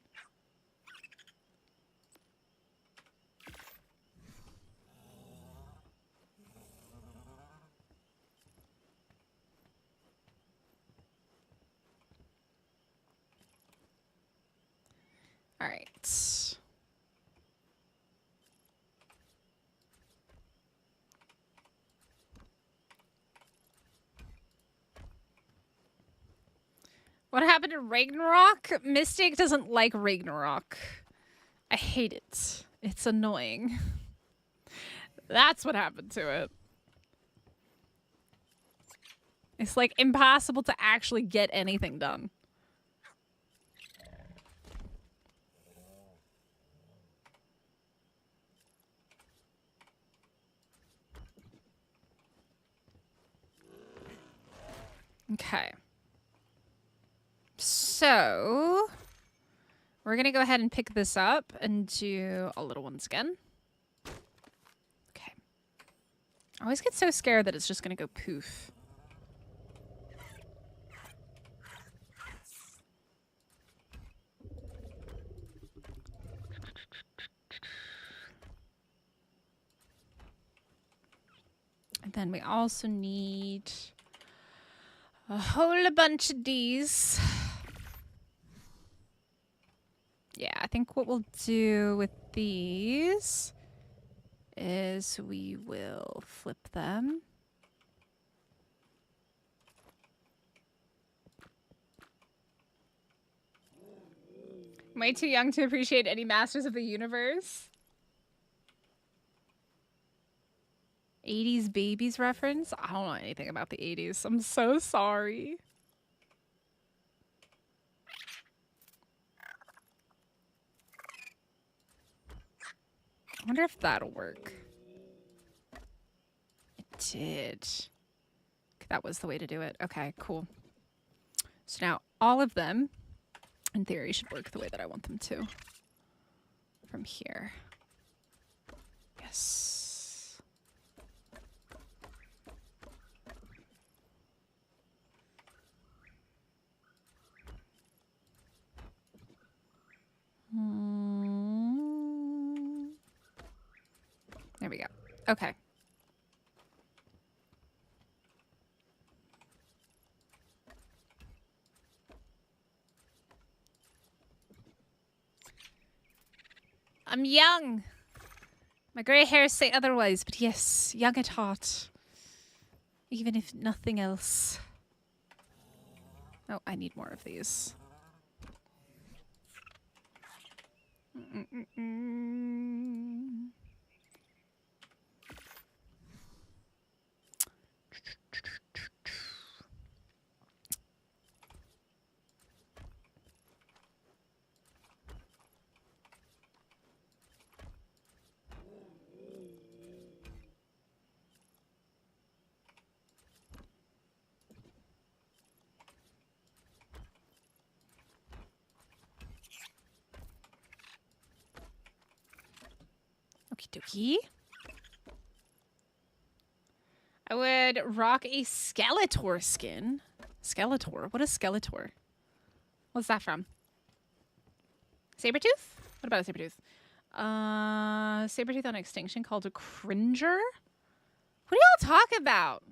All right. What happened to Ragnarok? Mystic doesn't like Ragnarok. I hate it. It's annoying. That's what happened to it. It's like impossible to actually get anything done. Okay. So, we're going to go ahead and pick this up and do all little ones again. Okay. I always get so scared that it's just going to go poof. And then we also need a whole bunch of these. Yeah, I think what we'll do with these is we will flip them. Am I too young to appreciate any Masters of the Universe? 80s babies reference? I don't know anything about the 80s. I'm so sorry. I wonder if that'll work. It did. That was the way to do it. Okay, cool. So now all of them, in theory, should work the way that I want them to. From here. Yes. There we go. Okay. I'm young. My grey hairs say otherwise, but yes, young at heart. Even if nothing else. Oh, I need more of these. dokie. I would rock a Skeletor skin. Skeletor? What is Skeletor? What's that from? Sabretooth? What about a Sabretooth? Sabretooth on extinction called a Cringer? What are y'all talking about?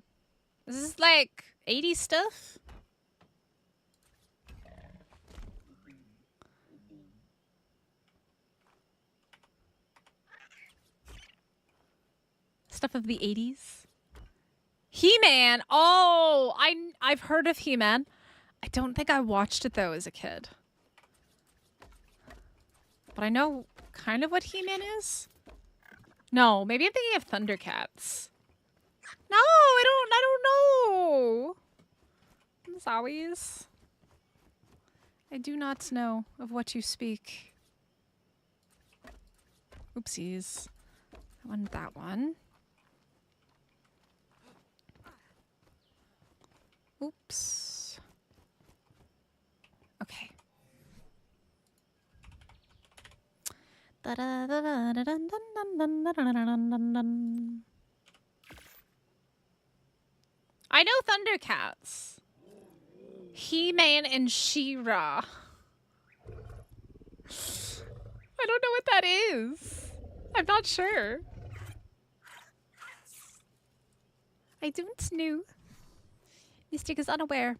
Is this like 80s stuff? Stuff of the 80s? He-Man! Oh, I've heard of He-Man. I don't think I watched it though as a kid. But I know kind of what He-Man is. No, maybe I'm thinking of Thundercats. No, I don't know. As always, I do not know of what you speak. Oopsies. I wanted that one. Oops. Okay. I know Thundercats. He-Man and She-Ra. I don't know what that is. I'm not sure. I don't know. Mystic is unaware.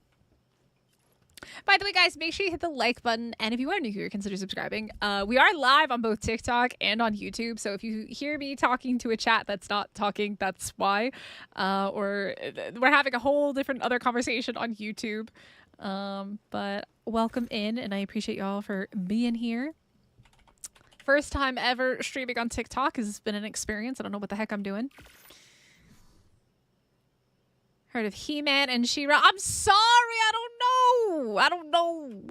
By the way, guys, make sure you hit the like button. And if you are new here, consider subscribing. We are live on both TikTok and on YouTube. So if you hear me talking to a chat that's not talking, that's why. Or we're having a whole different other conversation on YouTube. But welcome in, and I appreciate y'all for being here. First time ever streaming on TikTok has been an experience. I don't know what the heck I'm doing. Heard of He-Man and She-Ra. I'm sorry, I don't know.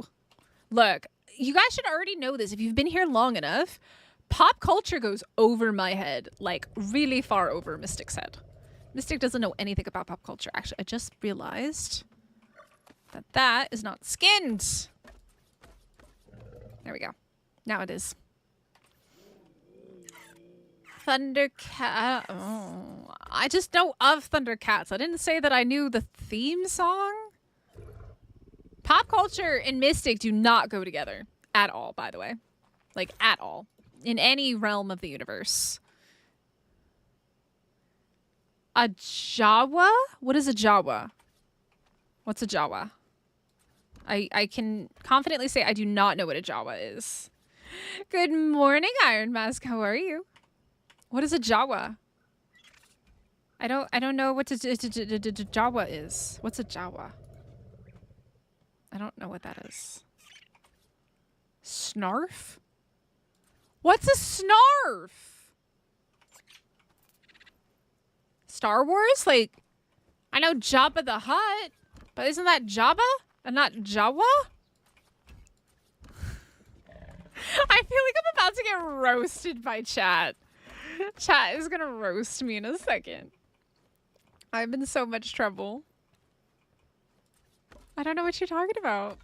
Look, you guys should already know this. If you've been here long enough, pop culture goes over my head. Like, really far over, Mystic said. Mystic doesn't know anything about pop culture. Actually, I just realized that that is not skinned. There we go. Now it is. Thundercat. Oh, I just know of Thundercats. I didn't say that I knew the theme song. Pop culture and Mystic do not go together at all, by the way. Like, at all. In any realm of the universe. A Jawa? What is a Jawa? What's a Jawa? I can confidently say I do not know what a Jawa is. Good morning, Iron Mask. How are you? What is a Jawa? I don't know what Jawa is. What's a Jawa? I don't know what that is. Snarf? What's a snarf? Star Wars? Like, I know Jabba the Hutt, but isn't that Jabba and not Jawa? I feel like I'm about to get roasted by chat. Chat is gonna roast me in a second. I'm in so much trouble. I don't know what you're talking about.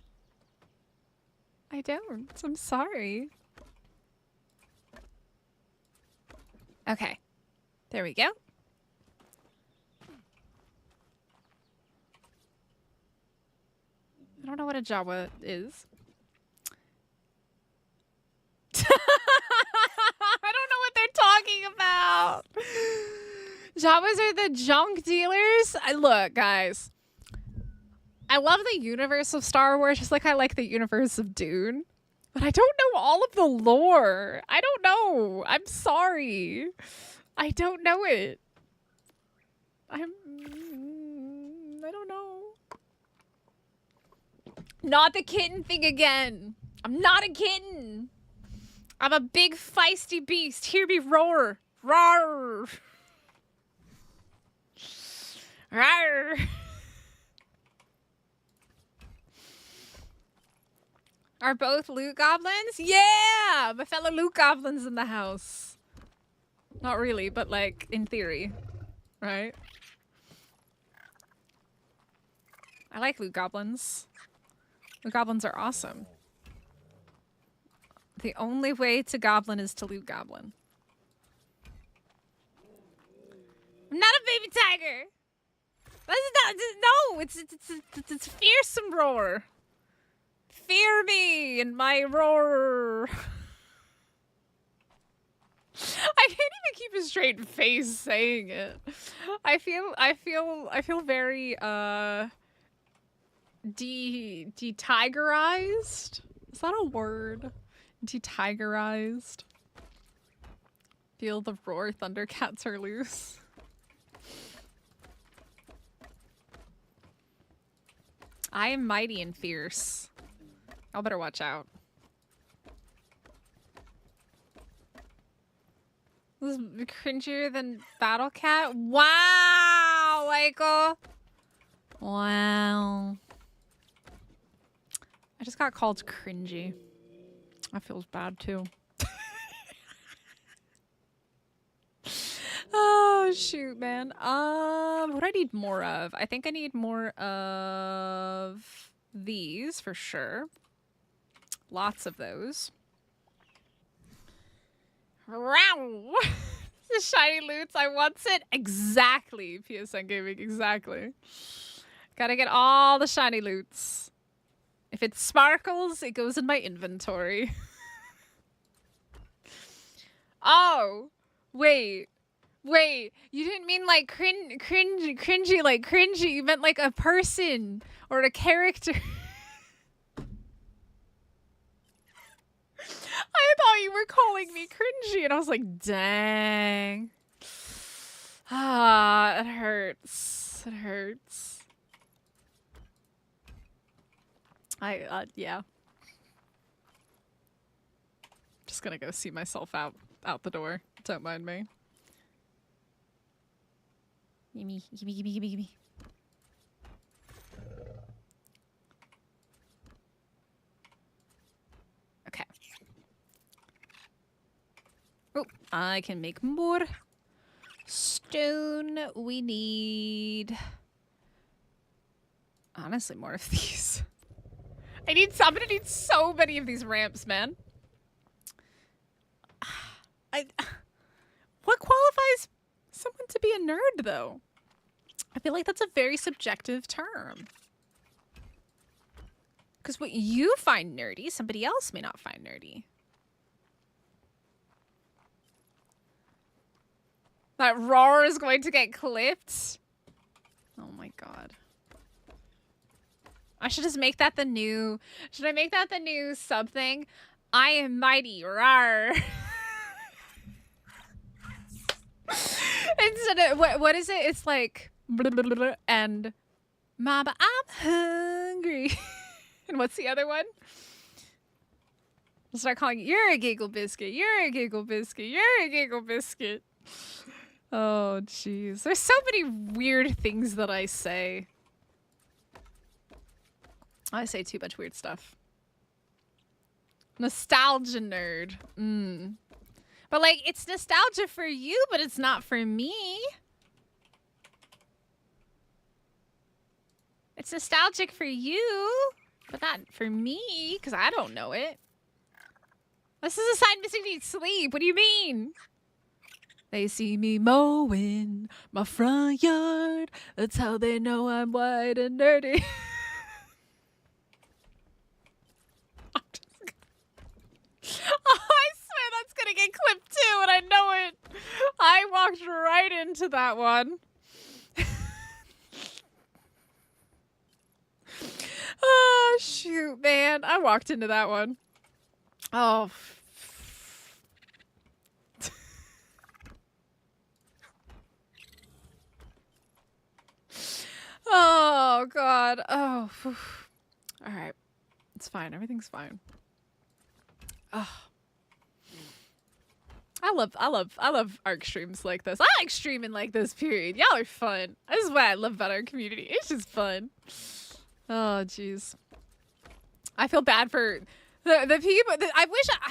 I don't. I'm sorry. Okay. There we go. I don't know what a Jawa is. I don't know what they're talking about. Jawas are the junk dealers. Look, guys. I love the universe of Star Wars just like I like the universe of Dune. But I don't know all of the lore. I don't know. I'm sorry. I don't know it. I don't know. Not the kitten thing again. I'm not a kitten. I'm a big feisty beast. Hear me roar. Roar. Roar. Are both loot goblins? Yeah! My fellow loot goblins in the house. Not really, but like in theory. Right? I like loot goblins. Loot goblins are awesome. The only way to goblin is to loot goblin. baby tiger. That's not, no, it's fearsome roar. Fear me in my roar. I can't even keep a straight face saying it. I feel very de-tigerized. Is that a word? De-tigerized. Feel the roar, thundercats are loose. I am mighty and fierce. Y'all better watch out. This is cringier than Battle Cat. Wow, Michael. Wow. I just got called cringy. That feels bad too. Oh shoot, man. What do I need more of? I think I need more of these for sure. Lots of those. Wow. The shiny loots. I want it exactly. PSN Gaming, exactly. Gotta get all the shiny loots. If it sparkles, it goes in my inventory. Oh, wait. Wait, you didn't mean like cringy, like cringy. You meant like a person or a character. I thought you were calling me cringy, and I was like, dang. Ah, it hurts. It hurts. Yeah. Just gonna go see myself out the door. Don't mind me. Gimme, gimme, gimme, gimme, gimme. Okay. Oh, I can make more stone. We need... honestly, more of these. I'm gonna need so many of these ramps, man. What qualifies someone to be a nerd, though? I feel like that's a very subjective term. Because what you find nerdy, somebody else may not find nerdy. That roar is going to get clipped. Oh my god. I should just make that the new... should I make that the new something? I am mighty, rawr. Instead of... what is it? It's like... and... Mama, I'm hungry. And what's the other one? I'll start calling you, you're a giggle biscuit. You're a giggle biscuit. You're a giggle biscuit. Oh, jeez. There's so many weird things that I say. I say too much weird stuff. Nostalgia nerd. But like, it's nostalgia for you, but it's not for me. It's nostalgic for you, but not for me, because I don't know it. This is a sign missing needs sleep. What do you mean? They see me mowing my front yard. That's how they know I'm white and nerdy. Oh, I swear that's gonna get clipped too, and I know it. I walked right into that one. Oh, shoot, man. I walked into that one. Oh. Oh, God. Oh. All right. It's fine. Everything's fine. Oh. I love Ark streams like this. I like streaming like this, period. Y'all are fun. This is what I love about our community. It's just fun. Oh, jeez. I feel bad for the people. I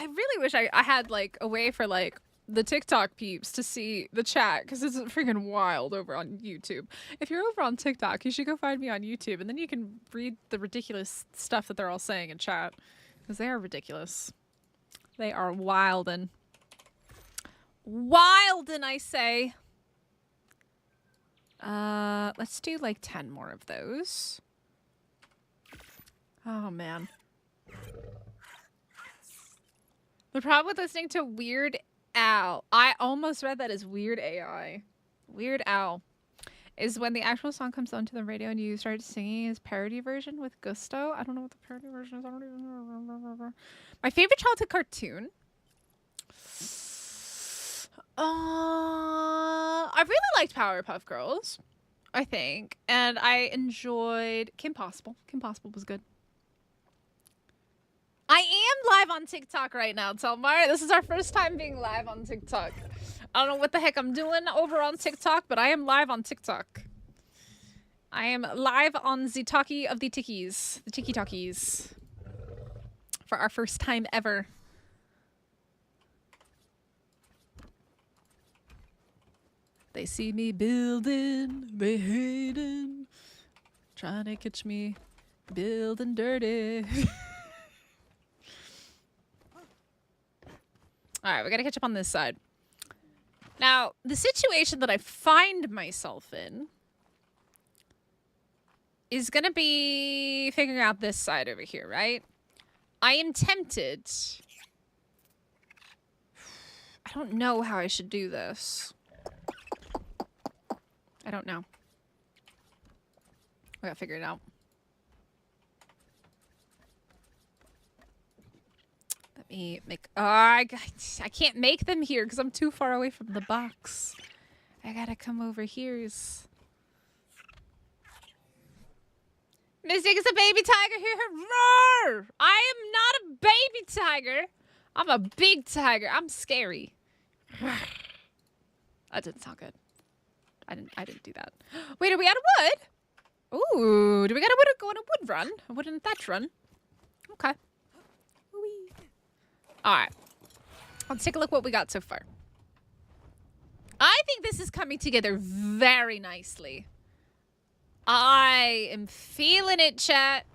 really wish I had like a way for like the TikTok peeps to see the chat, because it's freaking wild over on YouTube. If you're over on TikTok, you should go find me on YouTube, and then you can read the ridiculous stuff that they're all saying in chat, because they are ridiculous. They are wildin', I say. Let's do like 10 more of those. Oh, man. The problem with listening to Weird Al, I almost read that as Weird AI. Weird Al is when the actual song comes onto the radio and you start singing his parody version with gusto. I don't know what the parody version is. I don't even remember. My favorite childhood cartoon. I really liked Powerpuff Girls, I think, and I enjoyed Kim Possible. Kim Possible was good. I am live on TikTok right now, Telmar. This is our first time being live on TikTok. I don't know what the heck I'm doing over on TikTok, but I am live on TikTok. I am live on the Talkie of the Tickies, the Tiki Talkies, for our first time ever. They see me building, they hating, trying to catch me building dirty. All right, we gotta catch up on this side. Now, the situation that I find myself in is gonna be figuring out this side over here, right? I am tempted. I don't know how I should do this. I don't know. I gotta figure it out. Let me make... Oh, I can't make them here because I'm too far away from the box. I gotta come over here. Mystic is a baby tiger here. Roar! I am not a baby tiger. I'm a big tiger. I'm scary. That didn't sound good. I didn't do that. Wait, are we out of wood? Ooh, do we gotta go on a wood run? A wood and thatch run? Okay. Alright. Let's take a look what we got so far. I think this is coming together very nicely. I am feeling it, chat.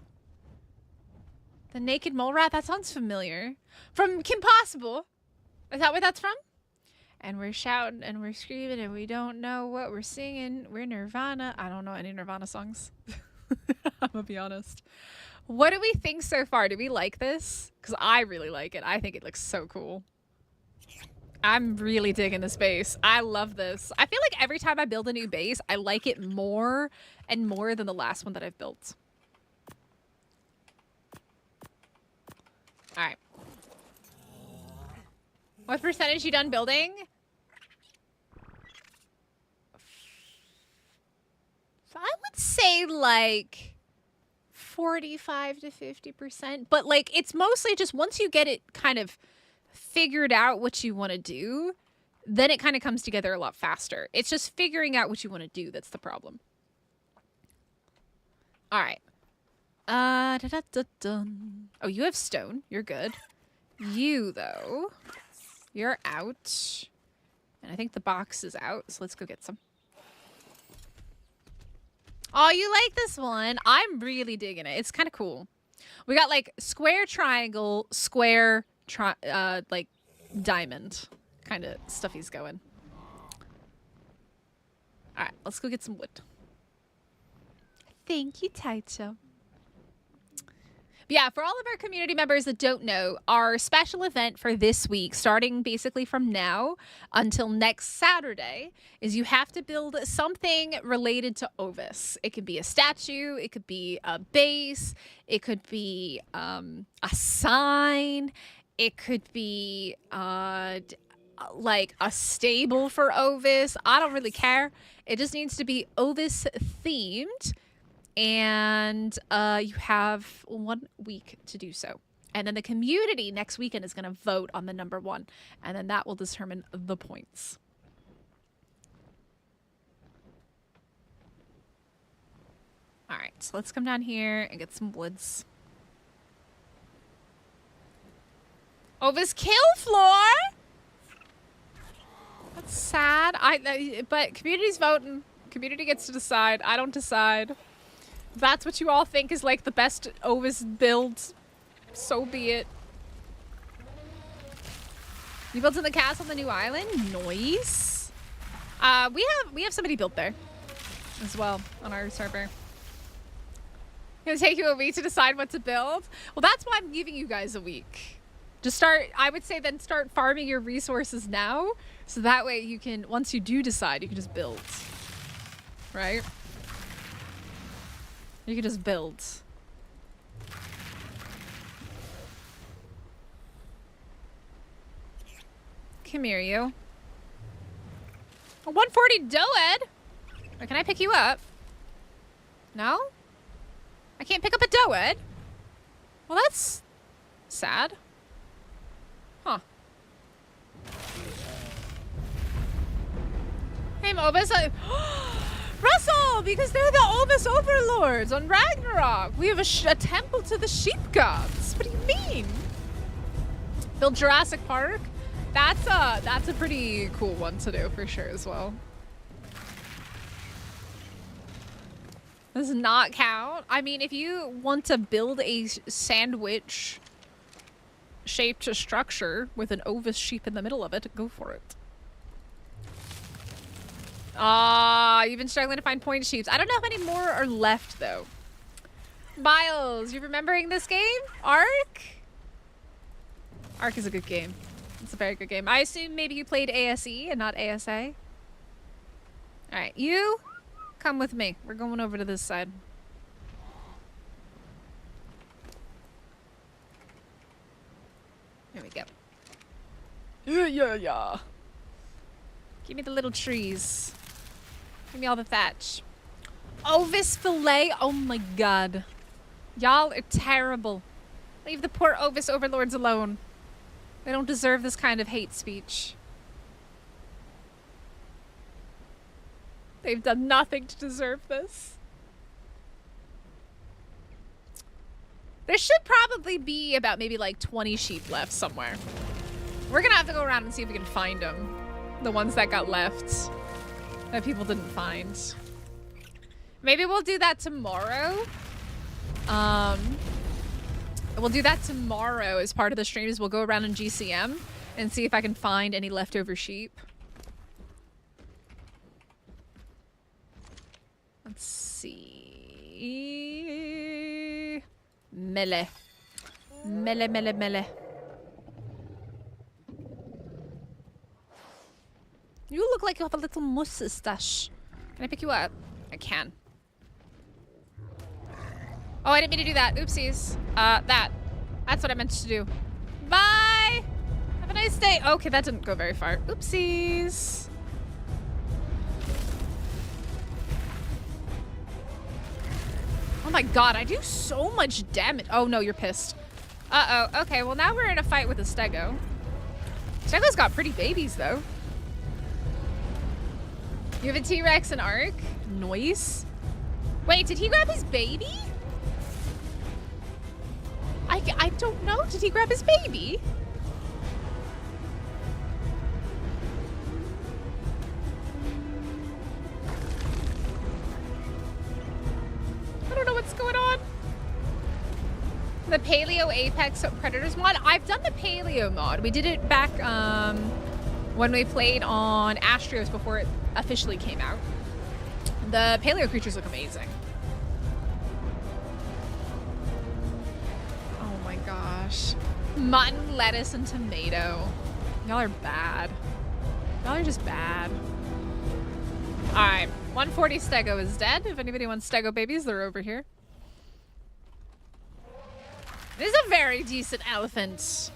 The naked mole rat? That sounds familiar. From Kim Possible. Is that where that's from? And we're shouting and we're screaming and we don't know what we're singing. We're Nirvana. I don't know any Nirvana songs. I'm gonna be honest. What do we think so far? Do we like this? Because I really like it. I think it looks so cool. I'm really digging this base. I love this. I feel like every time I build a new base, I like it more and more than the last one that I've built. All right. What percentage you done building? I would say like 45 to 50%. But like it's mostly just once you get it kind of figured out what you want to do, then it kind of comes together a lot faster. It's just figuring out what you want to do that's the problem. All right. Oh, you have stone. You're good. You, though... You're out. And I think the box is out, so let's go get some. Oh, you like this one? I'm really digging it. It's kind of cool. We got like square, triangle, square, like diamond kind of stuff he's going. All right, let's go get some wood. Thank you, Taito. Yeah, for all of our community members that don't know, our special event for this week, starting basically from now until next Saturday, is you have to build something related to Ovis. It could be a statue, it could be a base, it could be a sign, it could be like a stable for Ovis. I don't really care. It just needs to be Ovis themed. And you have 1 week to do so. And then the community next weekend is going to vote on the number one. And then that will determine the points. All right, so let's come down here and get some woods. Ovis kill floor? That's sad. But community's voting. Community gets to decide. I don't decide. That's what you all think is like the best Ovis build. So be it. You built in the castle on the new island? Nice. We have somebody built there. as well on our server. It'll take you a week to decide what to build. Well, that's why I'm giving you guys a week. Just start, I would say then start farming your resources now. So that way you can, once you do decide, you can just build. Right? You can just build. Come here, you. A 140 Doed? Or can I pick you up? No? I can't pick up a Doed? Well, that's sad. Huh. Hey, Ovis. Russell! Because they're the Ovis overlords on Ragnarok. We have a temple to the sheep gods. What do you mean? Build Jurassic Park? That's a pretty cool one to do for sure as well. Does not count. I mean, if you want to build a sandwich shaped structure with an Ovis sheep in the middle of it, go for it. You've been struggling to find point sheeps. I don't know if any more are left though. Miles, you remembering this game? Ark? Ark is a good game. It's a very good game. I assume maybe you played ASE and not ASA. Alright, you come with me. We're going over to this side. There we go. Yeah. Give me the little trees. Give me all the thatch. Ovis fillet. Oh my god. Y'all are terrible. Leave the poor Ovis overlords alone. They don't deserve this kind of hate speech. They've done nothing to deserve this. There should probably be about maybe like 20 sheep left somewhere. We're gonna have to go around and see if we can find them. The ones that got left that people didn't find. Maybe we'll do that tomorrow. We'll do that tomorrow as part of the streams. We'll go around in GCM and see if I can find any leftover sheep. Let's see. Melee. Melee. You look like you have a little mustache. Can I pick you up? I can. Oh, I didn't mean to do that. Oopsies. That's what I meant to do. Bye! Have a nice day. Okay, that didn't go very far. Oopsies. Oh my god, I do so much damage. Oh no, you're pissed. Uh-oh. Okay, well now we're in a fight with a stego. Stego's got pretty babies, though. You have a T-Rex and Ark? Nice. Wait, did he grab his baby? I don't know. Did he grab his baby? I don't know what's going on. The Paleo Apex Predators mod? I've done the Paleo mod. We did it back when we played on Astrios before it officially came out. The Paleo creatures look amazing. Oh my gosh. Mutton, lettuce, and tomato. Y'all are bad. Y'all are just bad. Alright, 140 stego is dead. If anybody wants stego babies, they're over here. This is a very decent elephant.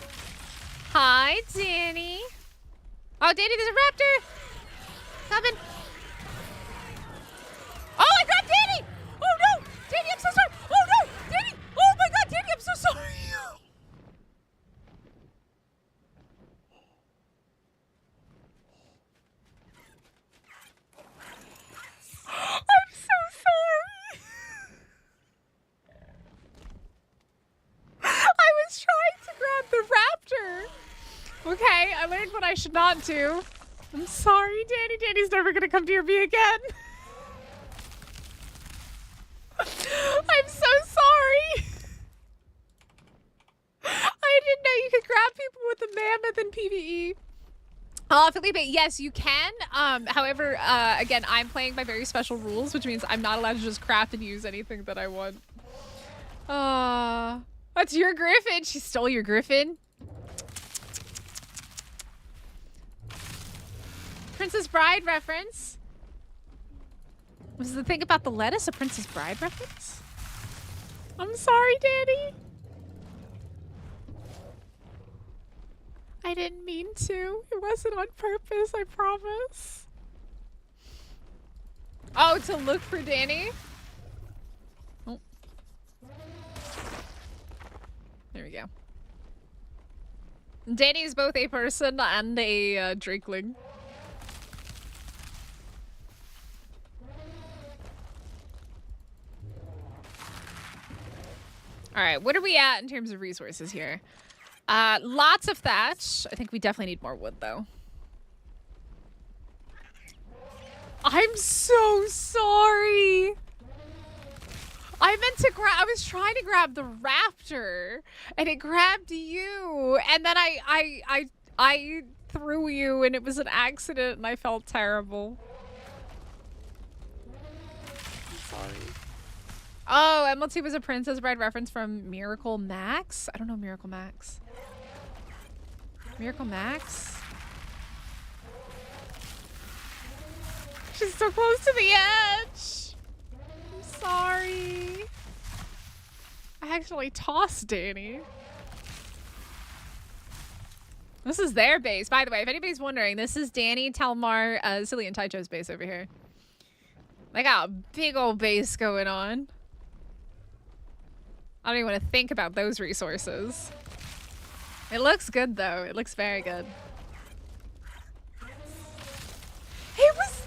Hi, Danny. Oh, Danny, there's a raptor. Coming. Oh, I grabbed Danny. Oh, no. Danny, I'm so sorry. Oh, no. Danny. Oh, my God. Danny, I'm so sorry. I'm so sorry. I was trying to grab the raptor. Okay, I learned what I should not do. I'm sorry, Danny. Danny's never gonna come near me again. I'm so sorry. I didn't know you could grab people with a mammoth in PvE. Felipe, yes, you can. However, again, I'm playing by very special rules, which means I'm not allowed to just craft and use anything that I want. That's your griffin. She stole your griffin. Princess Bride reference. Was the thing about the lettuce a Princess Bride reference? I'm sorry, Danny. I didn't mean to. It wasn't on purpose, I promise. Oh, to look for Danny? Oh. There we go. Danny is both a person and a drakeling. Alright, what are we at in terms of resources here? Lots of thatch. I think we definitely need more wood, though. I'm so sorry. I meant to grab. I was trying to grab the raptor, and it grabbed you, and then I threw you, and it was an accident, and I felt terrible. I'm sorry. Oh, MLT was a Princess Bride reference from Miracle Max. I don't know Miracle Max. Miracle Max? She's so close to the edge. I'm sorry. I actually tossed Danny. This is their base. By the way, if anybody's wondering, this is Danny, Talmar, Cillian, and Taicho's base over here. They got a big old base going on. I don't even want to think about those resources. It looks good, though. It looks very good. It was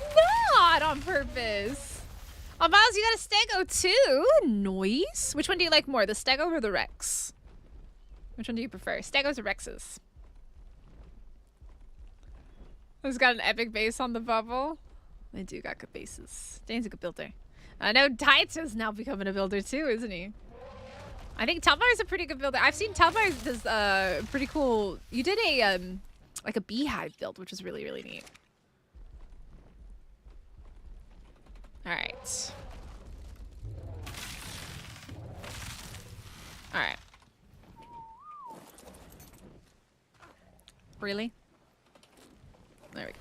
not on purpose. Oh, Miles, you got a stego, too. Nice. Which one do you like more, the stego or the rex? Which one do you prefer, stegos or rexes? Who's got an epic base on the bubble? They do got good bases. Dane's a good builder. I know Taicho's now becoming a builder, too, isn't he? I think Talmar is a pretty good builder. I've seen Talmar does pretty cool. You did a like a beehive build, which was really, really neat. All right. All right. Really? There we go.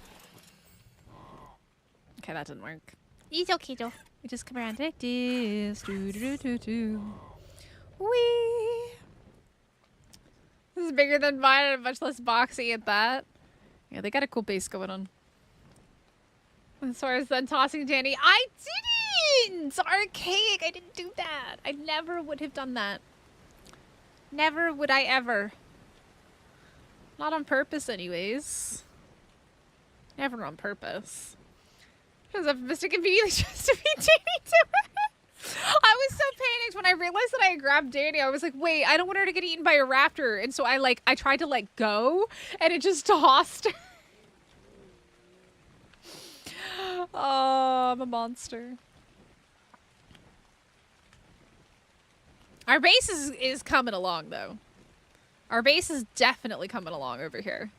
Okay, that didn't work. It's okay, though. We just come around like this. Whee! This is bigger than mine and much less boxy at that. Yeah, they got a cool base going on. As far as then tossing Danny, I didn't! Archaic, I didn't do that. I never would have done that. Never would I ever. Not on purpose anyways. Never on purpose. Because if Mystic immediately tries to beat Danny to it. I was so panicked when I realized that I had grabbed Danny. I was like, wait, I don't want her to get eaten by a raptor. And so I tried to let go and it just tossed her. Oh, I'm a monster. Our base is coming along though. Our base is definitely coming along over here.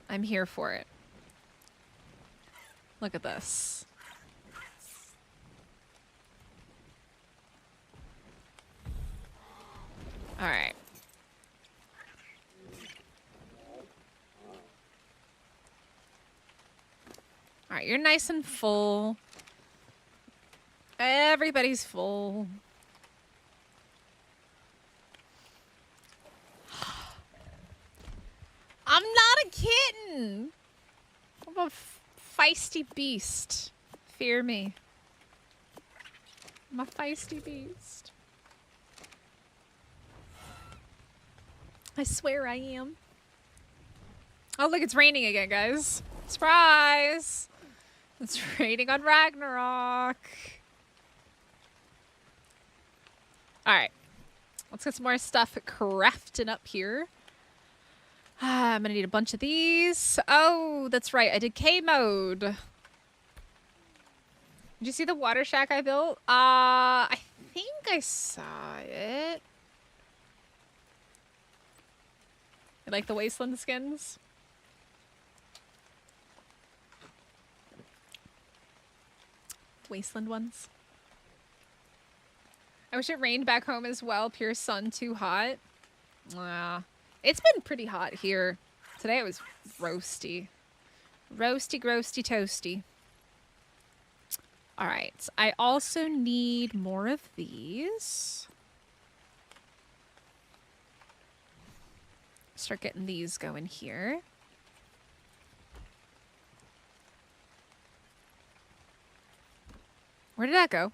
I'm here for it. Look at this. All right. All right, you're nice and full. Everybody's full. I'm not a kitten. I'm a feisty beast. Fear me. I'm a feisty beast. I swear I am. Oh, look, it's raining again, guys. Surprise! It's raining on Ragnarok. Alright. Let's get some more stuff crafting up here. I'm gonna need a bunch of these. Oh, that's right. I did K mode. Did you see the water shack I built? I think I saw it. I like the wasteland skins. Wasteland ones. I wish it rained back home as well. Pure sun, too hot. It's been pretty hot here. Today it was roasty. Roasty, groasty, toasty. All right. I also need more of these. Start getting these going here. Where did that go?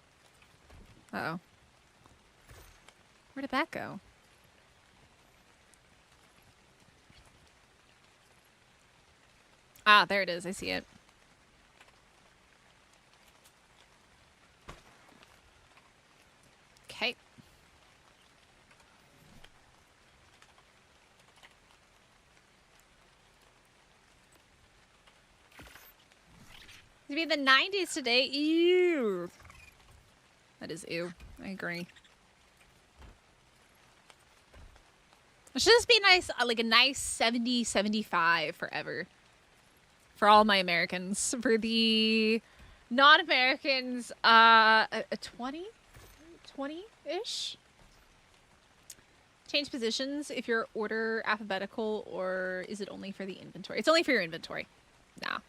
Uh-oh. Where did that go? Ah, there it is. I see it. Okay. It's gonna be the 90s today. Ew. That is ew. I agree. It should just be nice, like a nice 70, 75 forever. For all my Americans. For the non-Americans, a 20? 20-ish? Change positions if your order alphabetical, or is it only for the inventory? It's only for your inventory. Nah.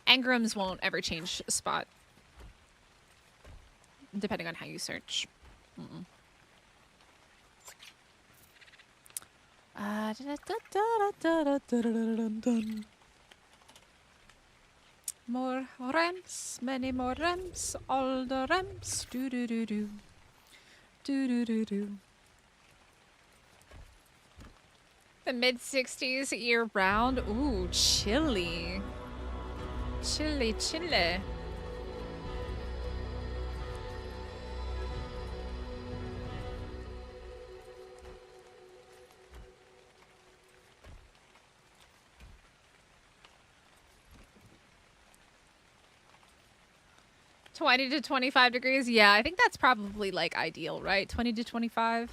Engrams won't ever change spot. Depending on how you search. More ramps, many more ramps, all the ramps, do-do-do-do. Do-do-do-do. The mid-60s year-round. Ooh, chilly. Chilly, chilly. $20 to 25 degrees. Yeah, I think that's probably like ideal, right? 20 to 25.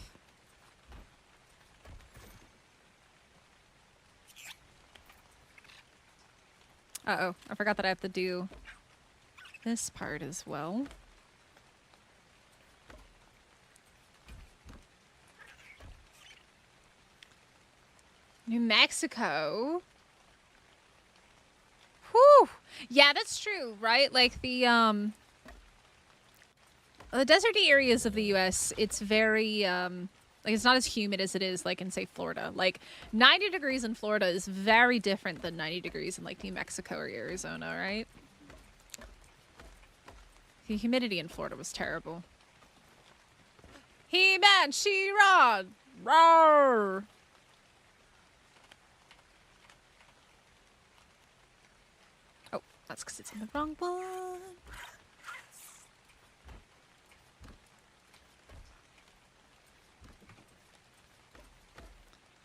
Uh-oh, I forgot that I have to do this part as well. New Mexico. Whew. Yeah, that's true, right? Like the deserty areas of the US, it's very like it's not as humid as it is like in say Florida. Like 90 degrees in Florida is very different than 90 degrees in like New Mexico or Arizona, right? The humidity in Florida was terrible. He-Man, She-Ra, roar. Oh, that's because it's in the wrong one.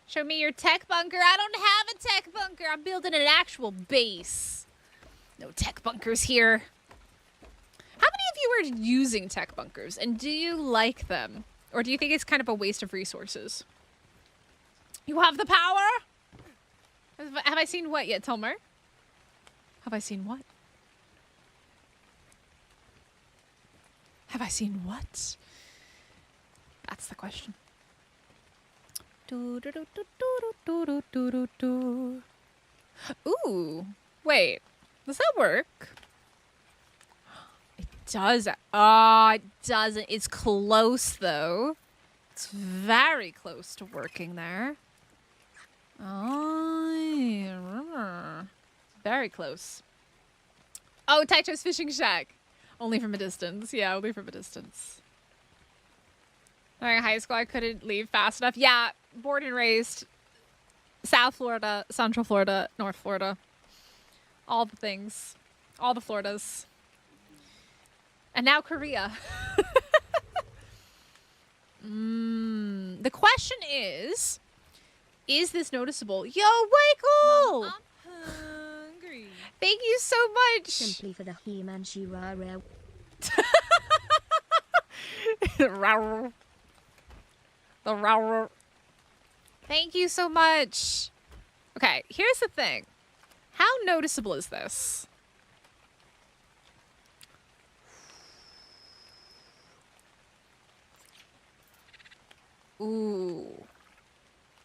Show me your tech bunker. I don't have a tech bunker. I'm building an actual base. No tech bunkers here. How many of you are using tech bunkers? And do you like them? Or do you think it's kind of a waste of resources? You have the power? Have I seen what yet, Tomer? Have I seen what? Have I seen what? That's the question. Ooh, wait, does that work? It does. Oh, it doesn't. It's close though. It's very close to working there. Oh, very close. Oh, Taito's fishing shack. Only from a distance. Yeah, only from a distance. During high school, I couldn't leave fast enough. Yeah, born and raised. South Florida, Central Florida, North Florida. All the things. All the Floridas. And now Korea. The question is this noticeable? Yo, Michael! Mom, I'm hungry. Thank you so much. Simply for the He-Man She-Ra. The row. Thank you so much. Okay, here's the thing. How noticeable is this? Ooh.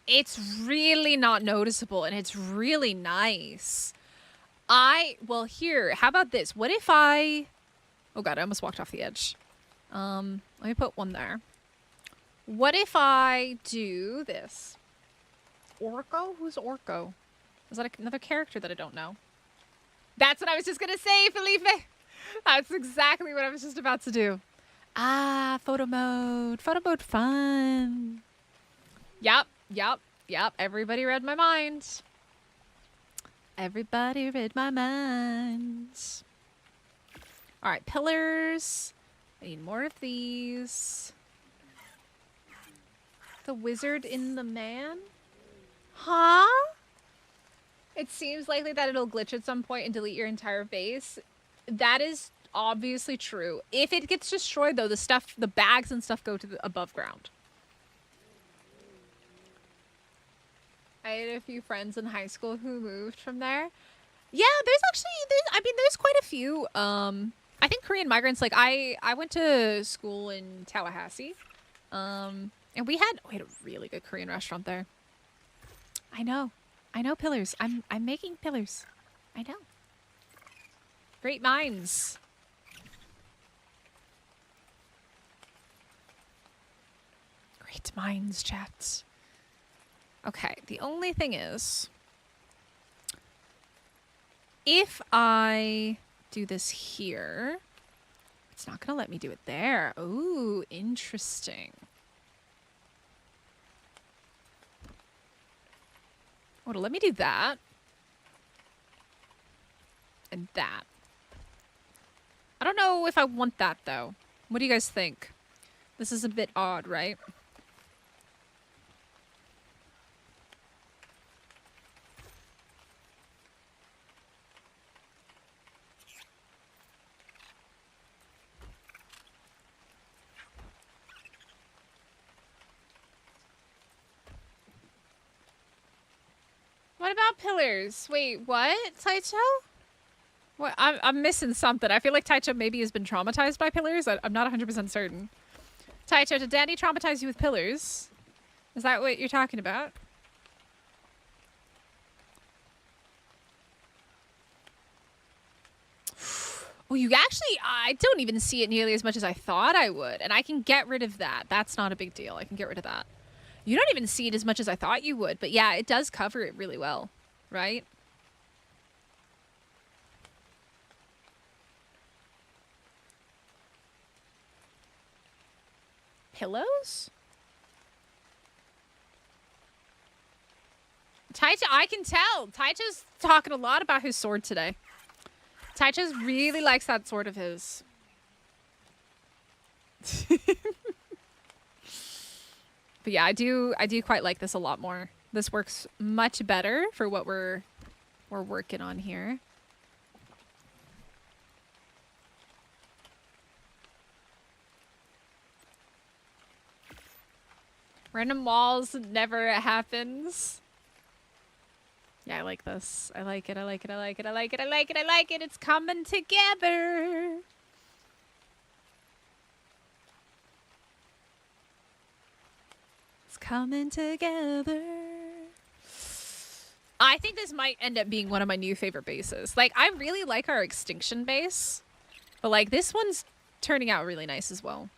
It's really not noticeable, and it's really nice. Well, here, how about this? What if I... Oh god, I almost walked off the edge. Let me put one there. What if I do this? Orko? Who's Orko? Is that another character that I don't know? That's what I was just gonna say, Felipe! That's exactly what I was just about to do. Ah, photo mode. Photo mode fun. Yep. Everybody read my mind. Everybody read my mind. All right, pillars. I need more of these. The wizard in the man? Huh? It seems likely that it'll glitch at some point and delete your entire base. That is obviously true. If it gets destroyed, though, the bags and stuff go to the above ground. I had a few friends in high school who moved from there. Yeah, there's quite a few. I think Korean migrants, like I went to school in Tallahassee. And we had a really good Korean restaurant there. I know pillars. I'm making pillars. I know. Great minds. Great minds, chat. Okay, the only thing is, if I do this here, it's not gonna let me do it there. Ooh, interesting. Oh, it'll let me do that. And that. I don't know if I want that, though. What do you guys think? This is a bit odd, right? What about pillars? Wait, what? Taicho? What? I'm missing something. I feel like Taicho maybe has been traumatized by pillars. I'm not 100% certain. Taicho, did Daddy traumatize you with pillars? Is that what you're talking about? Oh, you actually... I don't even see it nearly as much as I thought I would. And I can get rid of that. That's not a big deal. I can get rid of that. You don't even see it as much as I thought you would. But yeah, it does cover it really well. Right? Pillows? Taicho, I can tell. Taicho's talking a lot about his sword today. Taicho really likes that sword of his. But yeah, I do quite like this a lot more. This works much better for what we're working on here. Random walls never happens. Yeah, I like this. I like it. I like it. I like it. I like it. I like it. I like it. It's coming together. It's coming together. I think this might end up being one of my new favorite bases. Like, I really like our extinction base, but like this one's turning out really nice as well.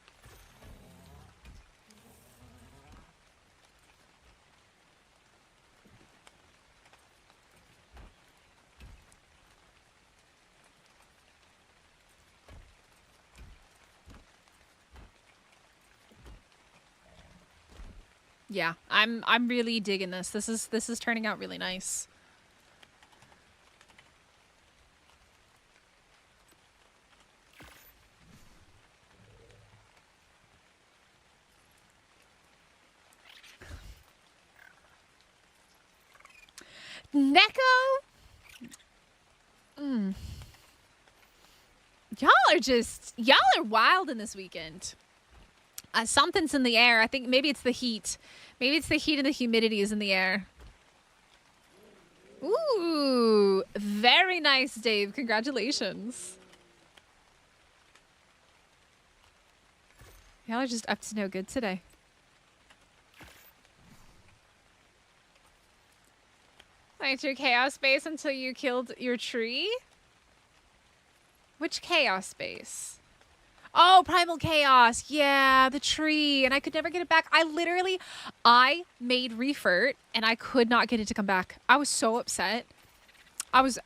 Yeah, I'm really digging this. This is turning out really nice. Neko? Y'all are wild in this weekend. Something's in the air. I think maybe it's the heat. Maybe it's the heat and the humidity is in the air. Ooh, very nice, Dave. Congratulations. Y'all are just up to no good today. Went through chaos space until you killed your tree? Which chaos space? Oh, primal chaos. Yeah, the tree. And I could never get it back. I made Refert and I could not get it to come back. I was so upset. That was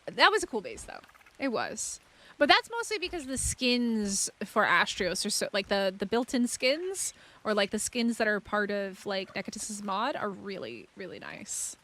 a cool base though. It was. But that's mostly because the skins for Astrios are so, like the built-in skins or like the skins that are part of like Necatus's mod are really, really nice.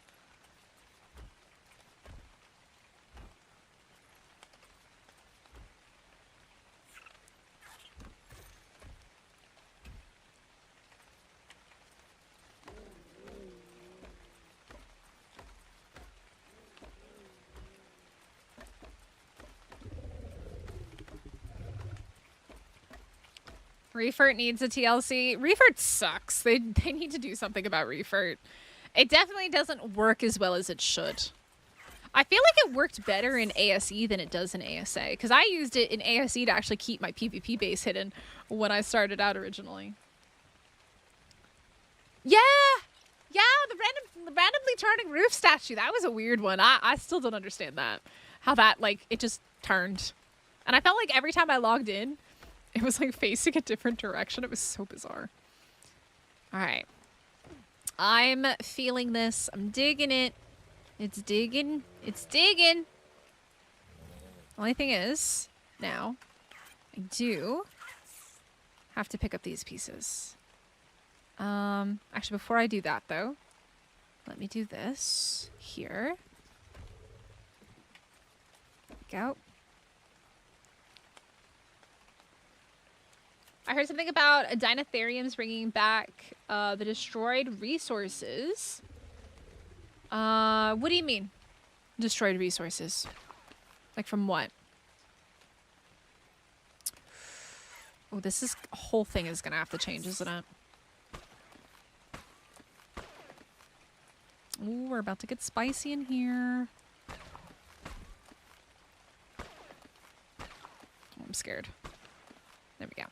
Refert needs a TLC. Refert sucks. They need to do something about Refert. It definitely doesn't work as well as it should. I feel like it worked better in ASE than it does in ASA. Because I used it in ASE to actually keep my PvP base hidden when I started out originally. Yeah! Yeah, the randomly turning roof statue. That was a weird one. I still don't understand that. How that, like, it just turned. And I felt like every time I logged in, it was like facing a different direction. It was so bizarre. All right. I'm feeling this. I'm digging it. It's digging. It's digging. Only thing is, now, I do have to pick up these pieces. Actually, before I do that, though, let me do this here. There we go. I heard something about Dinotheriums bringing back the destroyed resources. What do you mean? Destroyed resources? Like from what? Oh, this whole thing is gonna have to change, isn't it? Ooh, we're about to get spicy in here. Oh, I'm scared. There we go.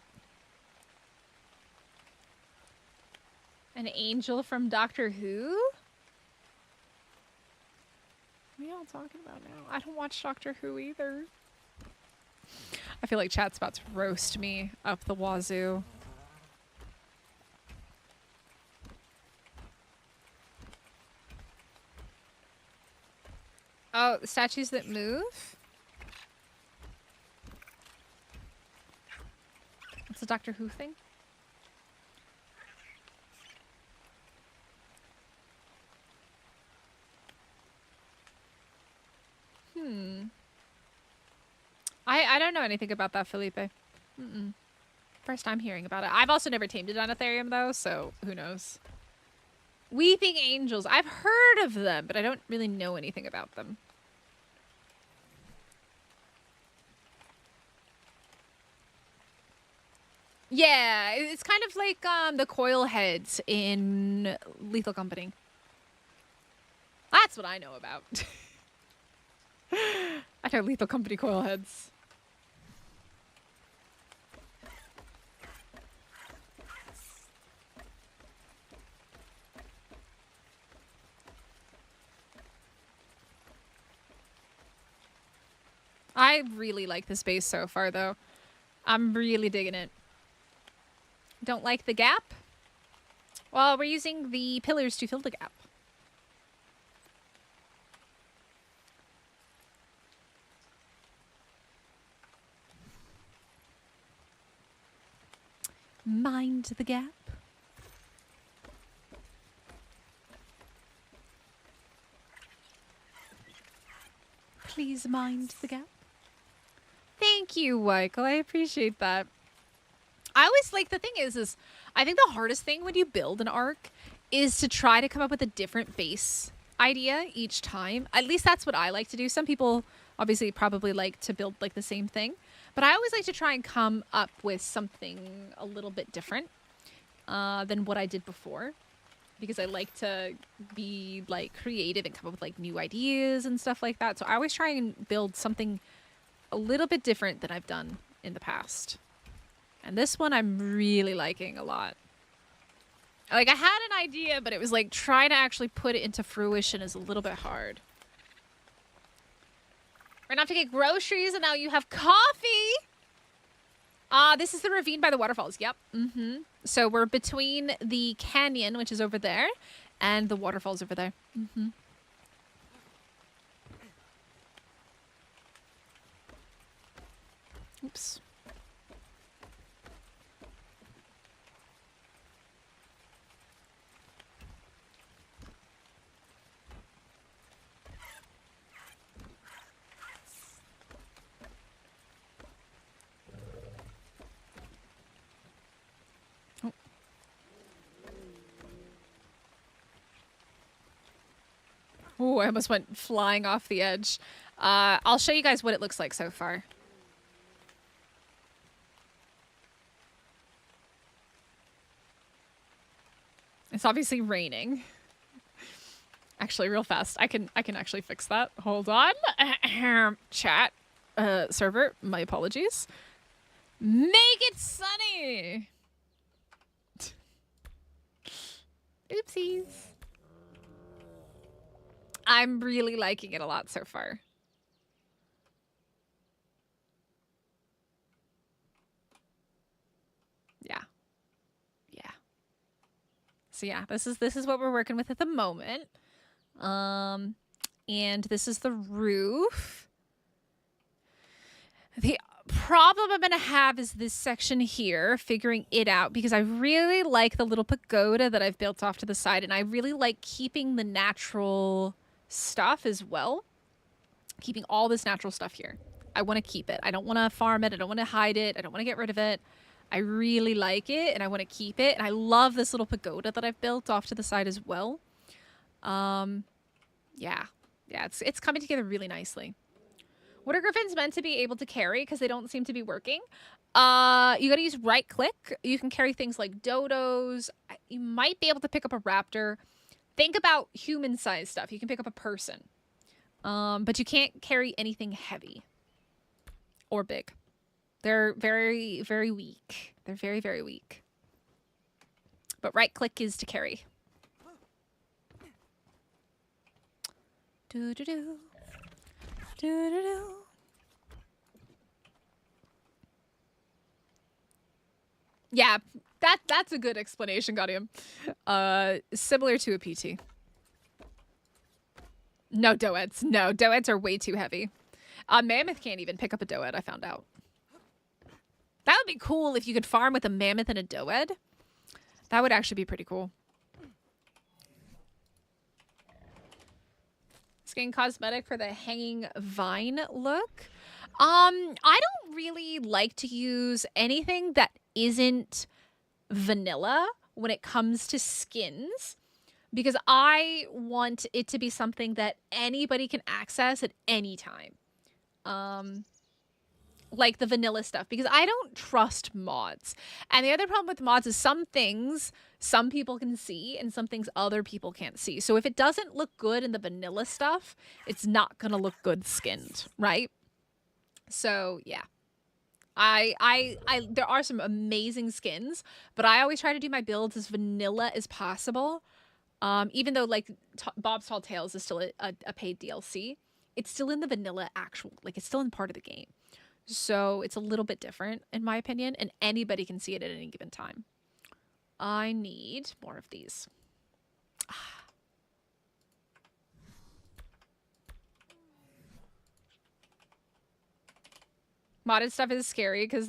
An angel from Doctor Who? What are y'all talking about now? I don't watch Doctor Who either. I feel like chat's about to roast me up the wazoo. Oh, the statues that move? It's a Doctor Who thing? I don't know anything about that, Felipe. First time hearing about it. I've also never tamed a Dinotherium, though, so who knows. Weeping Angels. I've heard of them, but I don't really know anything about them. Yeah, it's kind of like the coil heads in Lethal Company. That's what I know about. I know Lethal Company coil heads. I really like this base so far, though. I'm really digging it. Don't like the gap? Well, we're using the pillars to fill the gap. Mind the gap. Please mind the gap. Thank you, Michael. I appreciate that. I always like, the thing is I think the hardest thing when you build an Ark is to try to come up with a different base idea each time. At least that's what I like to do. Some people obviously probably like to build like the same thing, but I always like to try and come up with something a little bit different than what I did before, because I like to be like creative and come up with like new ideas and stuff like that. So I always try and build something a little bit different than I've done in the past. And this one I'm really liking a lot. Like, I had an idea, but it was like trying to actually put it into fruition is a little bit hard. Ran off to get groceries, and now you have coffee. This is the ravine by the waterfalls. Yep. Mm-hmm. So we're between the canyon, which is over there, and the waterfalls over there. Mm-hmm. Oops. Oh, I almost went flying off the edge. I'll show you guys what it looks like so far. It's obviously raining. Actually, real fast. I can actually fix that. Hold on. Chat. Server, my apologies. Make it sunny! Oopsies. I'm really liking it a lot so far. Yeah. Yeah. So yeah, this is what we're working with at the moment. And this is the roof. The problem I'm gonna have is this section here, figuring it out, because I really like the little pagoda that I've built off to the side, and I really like keeping the natural stuff as well. Keeping all this natural stuff here. I want to keep it. I don't want to farm it. I don't want to hide it. I don't want to get rid of it. I really like it, and I want to keep it. And I love this little pagoda that I've built off to the side as well. Yeah, it's coming together really nicely. What are griffins meant to be able to carry? Because they don't seem to be working. You gotta use right click. You can carry things like dodos. You might be able to pick up a raptor. Think about human-sized stuff. You can pick up a person. But you can't carry anything heavy or big. They're very, very weak. They're very, very weak. But right click is to carry. Do-do-do. Do-do-do. Yeah, that's a good explanation, Gaudium. Similar to a PT. No doeds. No, doeds are way too heavy. Mammoth can't even pick up a doed, I found out. That would be cool if you could farm with a mammoth and a doed. That would actually be pretty cool. Skin cosmetic for the hanging vine look. I don't really like to use anything that isn't vanilla when it comes to skins, because I want it to be something that anybody can access at any time. Like the vanilla stuff, because I don't trust mods. And the other problem with mods is some things some people can see and some things other people can't see. So if it doesn't look good in the vanilla stuff, it's not gonna look good skinned, right? So yeah. There are some amazing skins, but I always try to do my builds as vanilla as possible. Even though like Bob's Tall Tales is still a paid DLC, it's still in the vanilla actual, like it's still in part of the game. So it's a little bit different in my opinion, and anybody can see it at any given time. I need more of these. Modded stuff is scary because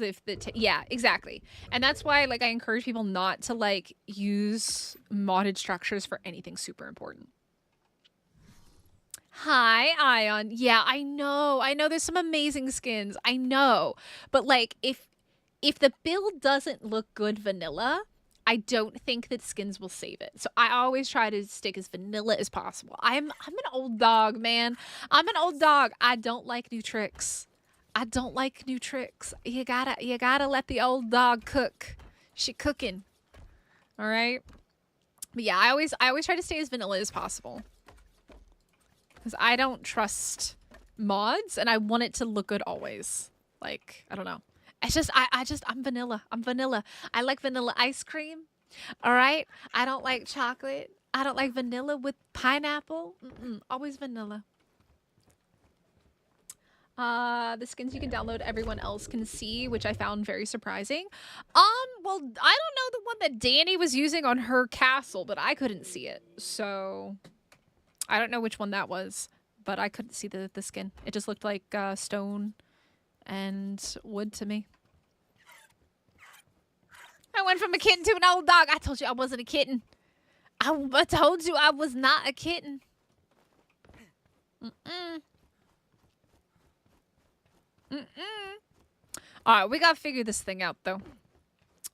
yeah, exactly. And that's why like I encourage people not to like use modded structures for anything super important. Hi, Ion. Yeah, I know there's some amazing skins. I know. But like if the build doesn't look good vanilla, I don't think that skins will save it. So I always try to stick as vanilla as possible. I'm an old dog, man. I'm an old dog. I don't like new tricks. I don't like new tricks. You gotta let the old dog cook. She cooking. All right. But yeah, I always try to stay as vanilla as possible. Because I don't trust mods, and I want it to look good always. Like, I don't know. It's just, I'm vanilla. I'm vanilla. I like vanilla ice cream. All right? I don't like chocolate. I don't like vanilla with pineapple. Always vanilla. The skins you can download, everyone else can see, which I found very surprising. Well, I don't know the one that Danny was using on her castle, but I couldn't see it. So I don't know which one that was, but I couldn't see the skin. It just looked like stone and wood to me. I went from a kitten to an old dog. I told you I wasn't a kitten. I told you I was not a kitten. Alright, we gotta figure this thing out, though.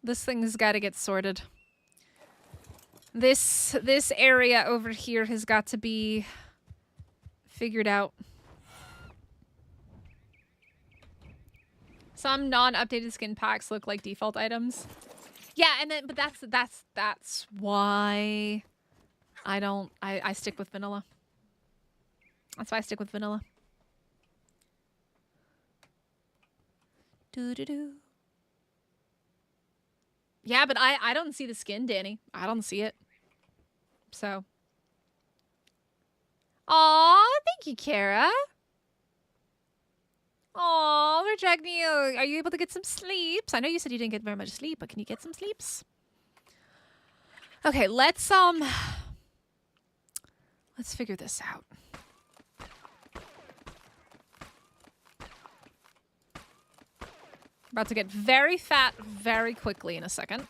This thing's gotta get sorted. This area over here has got to be figured out. Some non-updated skin packs look like default items. Yeah, and then but that's why I stick with vanilla. That's why I stick with vanilla. Doo-doo-doo. Yeah, but I don't see the skin, Danny. I don't see it. So. Aw, thank you, Kara. Aw, we're dragging you. Are you able to get some sleeps? I know you said you didn't get very much sleep, but can you get some sleeps? Okay, let's figure this out. About to get very fat very quickly in a second.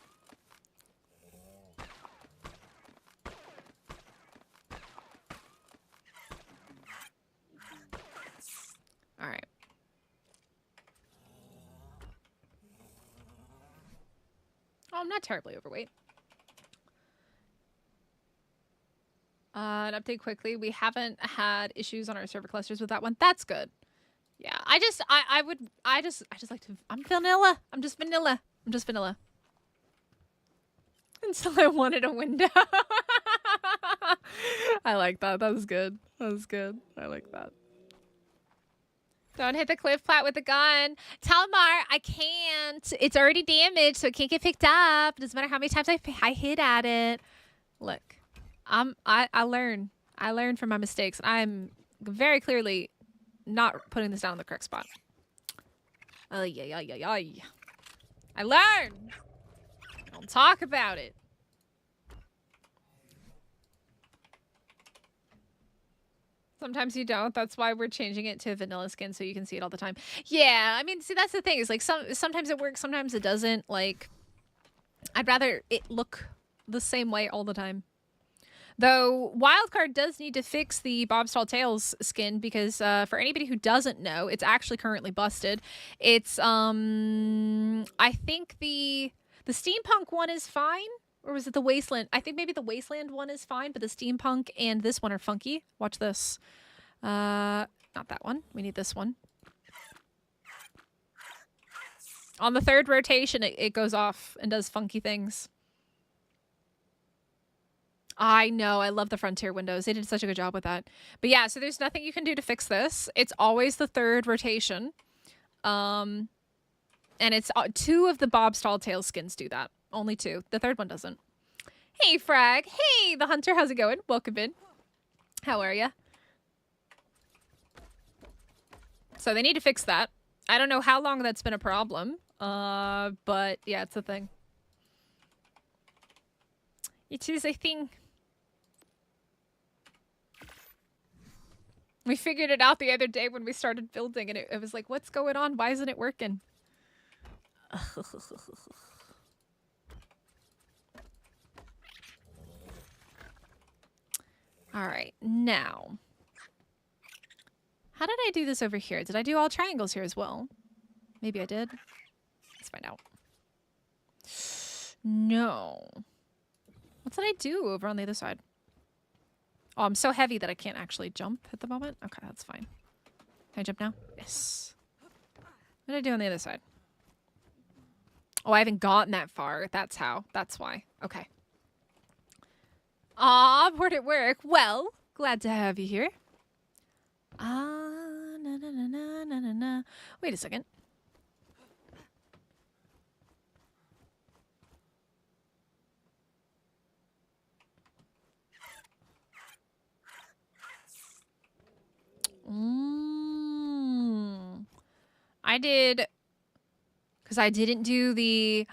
All right. Oh, I'm not terribly overweight. An update quickly. We haven't had issues on our server clusters with that one. That's good. Yeah, I just like to, I'm vanilla. I'm just vanilla. Until I wanted a window. I like that. That was good. I like that. Don't hit the cliff plat with the gun. Talmar, I can't. It's already damaged, so it can't get picked up. Doesn't matter how many times I hit at it. Look, I learn. I learn from my mistakes. I'm very clearly not putting this down in the correct spot. I learn. Don't talk about it. Sometimes you don't. That's why we're changing it to vanilla skin so you can see it all the time. Yeah, I mean, see, that's the thing. Is like sometimes it works, sometimes it doesn't. Like, I'd rather it look the same way all the time. Though Wildcard does need to fix the Bob's Tall Tales skin because for anybody who doesn't know, it's actually currently busted. It's I think the steampunk one is fine, or was it the wasteland? I think maybe the wasteland one is fine, but the steampunk and this one are funky. Watch this. Not that one. We need this one. On the third rotation, it goes off and does funky things. I know. I love the Frontier windows. They did such a good job with that. But yeah, so there's nothing you can do to fix this. It's always the third rotation. And it's 2 of the Bob's Tall Tales skins do that. Only 2. The third one doesn't. Hey, Frag. Hey, the Hunter. How's it going? Welcome in. How are ya? So they need to fix that. I don't know how long that's been a problem. But yeah, it's a thing. It is a thing. We figured it out the other day when we started building, and it was like, what's going on? Why isn't it working? All right, now. How did I do this over here? Did I do all triangles here as well? Maybe I did. Let's find out. No. What did I do over on the other side? Oh, I'm so heavy that I can't actually jump at the moment. Okay, that's fine. Can I jump now? Yes. What did I do on the other side? Oh, I haven't gotten that far. That's how. That's why. Okay. Aw, bored at work. Well, glad to have you here. Na na na na na na na. Wait a second. I did... Because I didn't do the...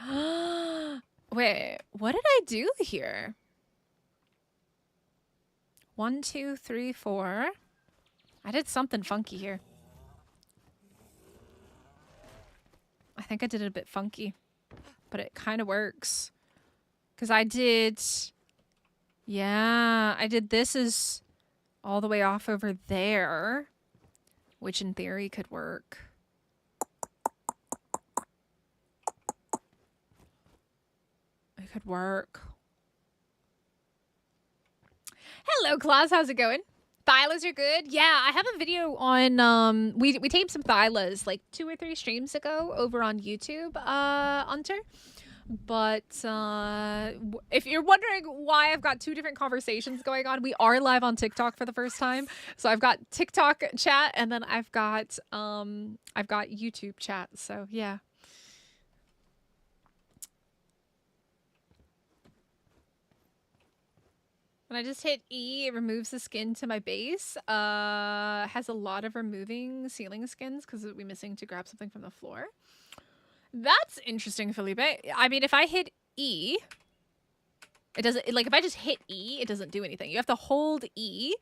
Wait, what did I do here? 1, 2, 3, 4. I did something funky here. I think I did it a bit funky. But it kind of works. Because I did... Yeah, I did this as all the way off over there. Which in theory could work. It could work. Hello, Claus. How's it going? Thylas are good. Yeah, I have a video on we taped some Thylas like 2 or 3 streams ago over on YouTube, Hunter. But if you're wondering why I've got 2 different conversations going on, we are live on TikTok for the first time. So I've got TikTok chat and then I've got YouTube chat. So yeah. When I just hit E, it removes the skin to my base. Has a lot of removing ceiling skins because we're missing to grab something from the floor. That's interesting, Felipe. I mean, if I hit E, it doesn't, like if I just hit E, it doesn't do anything. You have to hold E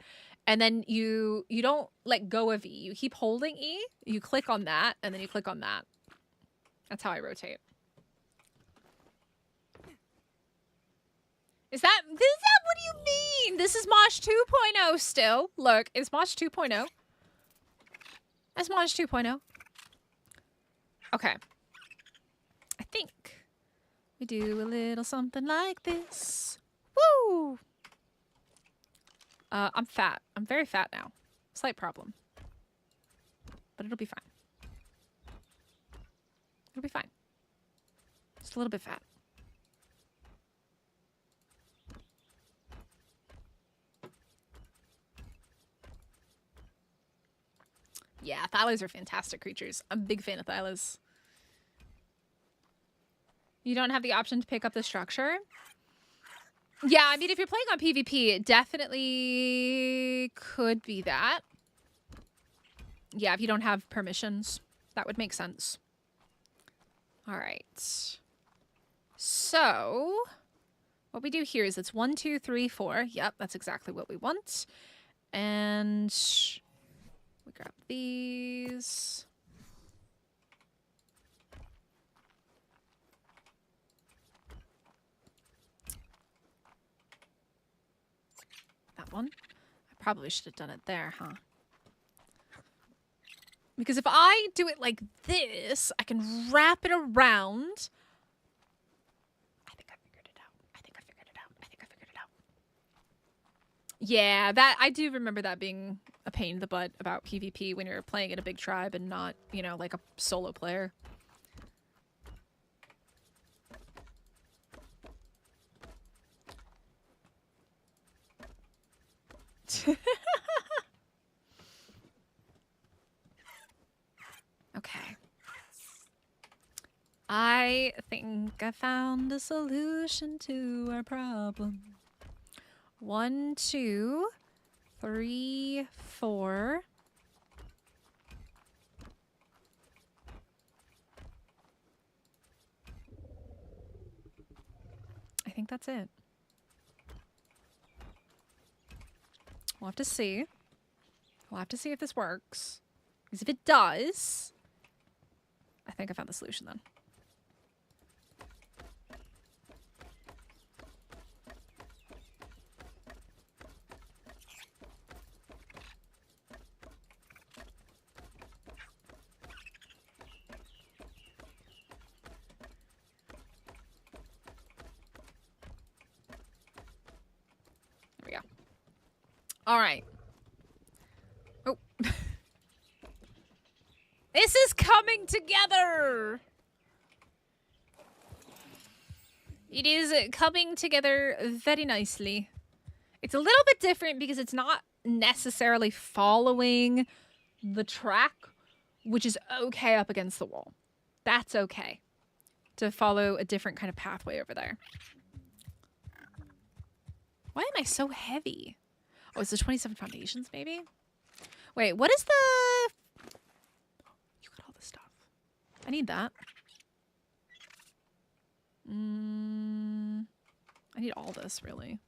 and then you don't let go of E. You keep holding E, you click on that, and then you click on that. That's how I rotate. Is that what do you mean? This is Mosh 2.0 still. Look, it's Mosh 2.0. That's Mosh 2.0. Okay. I think we do a little something like this. Woo! I'm fat. I'm very fat now. Slight problem. But it'll be fine. It'll be fine. Just a little bit fat. Yeah, Thylas are fantastic creatures. I'm a big fan of Thylas. You don't have the option to pick up the structure? Yeah, I mean, if you're playing on PvP, it definitely could be that. Yeah, if you don't have permissions, that would make sense. All right. So, what we do here is it's 1, 2, 3, 4. Yep, that's exactly what we want. And we grab these. That one. I probably should have done it there, huh? Because if I do it like this, I can wrap it around. I think I figured it out. I think I figured it out. I think I figured it out. Yeah, that I do remember that being a pain in the butt about PvP when you're playing in a big tribe and not, you know, like a solo player. Okay. I think I found a solution to our problem. 1, 2, 3, 4. I think that's it. We'll have to see. We'll have to see if this works. Because if it does, I think I found the solution then. There we go. All right. Oh. This is coming together. It is coming together very nicely. It's a little bit different because it's not necessarily following the track, which is okay up against the wall. That's okay to follow a different kind of pathway over there. Why am I so heavy? Oh, it's the 27 foundations, maybe? Wait, what is the... You got all this stuff. I need that. I need all this, really.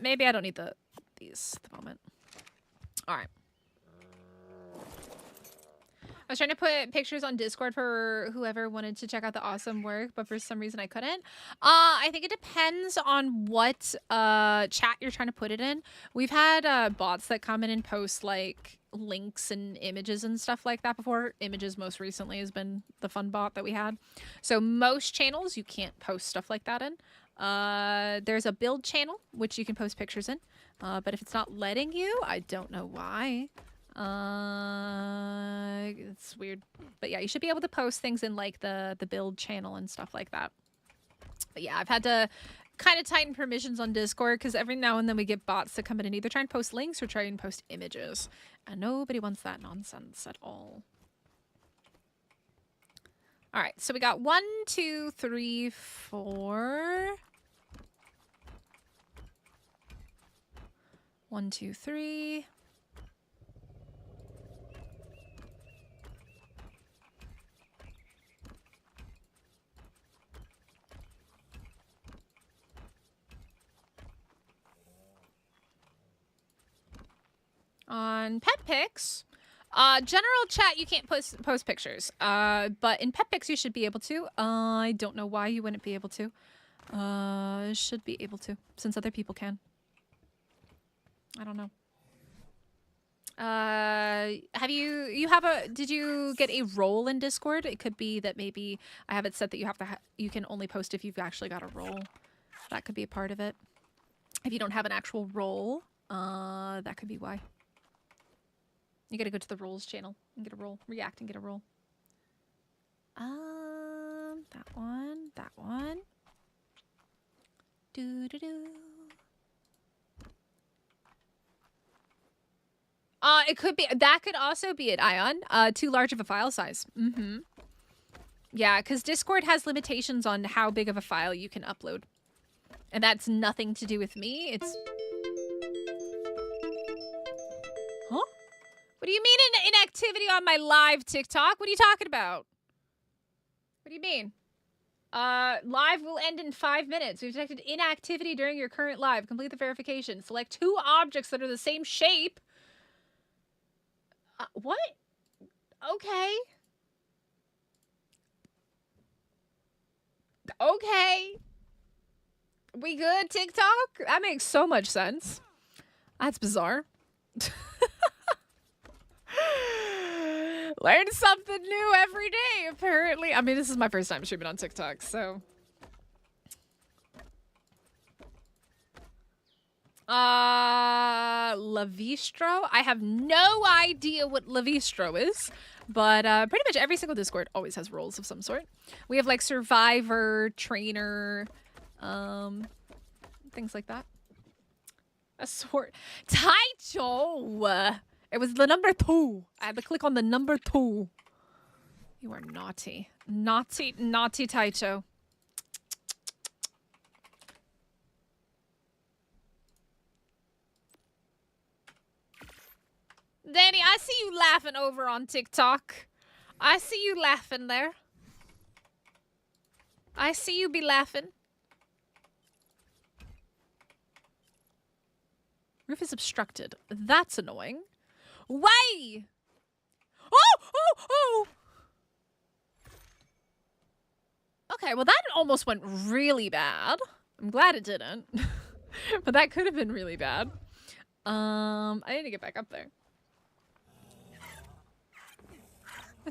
Maybe I don't need these at the moment. All right. I was trying to put pictures on Discord for whoever wanted to check out the awesome work, but for some reason I couldn't. I think it depends on what chat you're trying to put it in. We've had bots that come in and post like links and images and stuff like that before. Images most recently has been the fun bot that we had. So most channels you can't post stuff like that in. There's a build channel which you can post pictures in, but if it's not letting you, I don't know why. It's weird, but yeah, you should be able to post things in like the build channel and stuff like that. But yeah, I've had to kind of tighten permissions on Discord because every now and then we get bots that come in and either try and post links or try and post images, and nobody wants that nonsense at all. All right, so we got 1, 2, 3, 4. 1, 2, 3. On pet pics, general chat you can't post pictures, but in pet pics you should be able to. I don't know why you wouldn't be able to. Should be able to, since other people can. I don't know. Did you get a role in Discord? It could be that maybe I have it set that you have to you can only post if you've actually got a role. That could be a part of it. If you don't have an actual role, that could be why. You gotta go to the roles channel and get a role. React and get a role. That one. That one. Doo-doo-doo. It could be, that could also be it, Ion. Too large of a file size. Mm-hmm. Yeah, because Discord has limitations on how big of a file you can upload. And that's nothing to do with me. It's... Huh? What do you mean inactivity on my live TikTok? What are you talking about? What do you mean? Live will end in 5 minutes. We've detected inactivity during your current live. Complete the verification. Select 2 objects that are the same shape. What? Okay. Okay. We good, TikTok? That makes so much sense. That's bizarre. Learn something new every day, apparently. I mean, this is my first time streaming on TikTok, so... Lavistro? I have no idea what Lavistro is, but pretty much every single Discord always has roles of some sort. We have like survivor, trainer, things like that. A sword. Taicho! It was the number 2. I had to click on the number 2. You are naughty. Naughty, naughty Taicho. Danny, I see you laughing over on TikTok. I see you laughing there. I see you be laughing. Roof is obstructed. That's annoying. Way! Oh! Okay, well that almost went really bad. I'm glad it didn't. But that could have been really bad. I need to get back up there.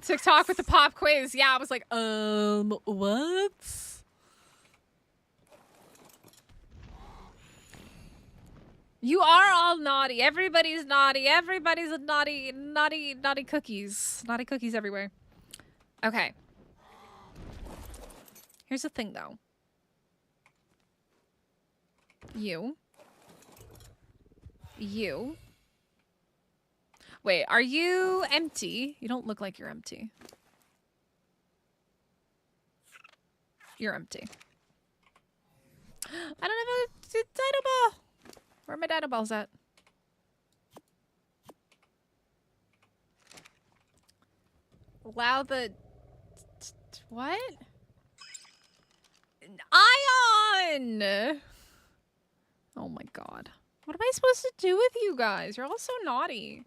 TikTok with the pop quiz. Yeah, I was like, what? You are all naughty. Everybody's naughty. Everybody's a naughty cookies. Naughty cookies everywhere. Okay. Here's the thing, though. You. Wait, are you empty? You don't look like you're empty. You're empty. I don't have a dinoball. Where are my dinoballs at? Allow the What? Ion! Oh my god. What am I supposed to do with you guys? You're all so naughty.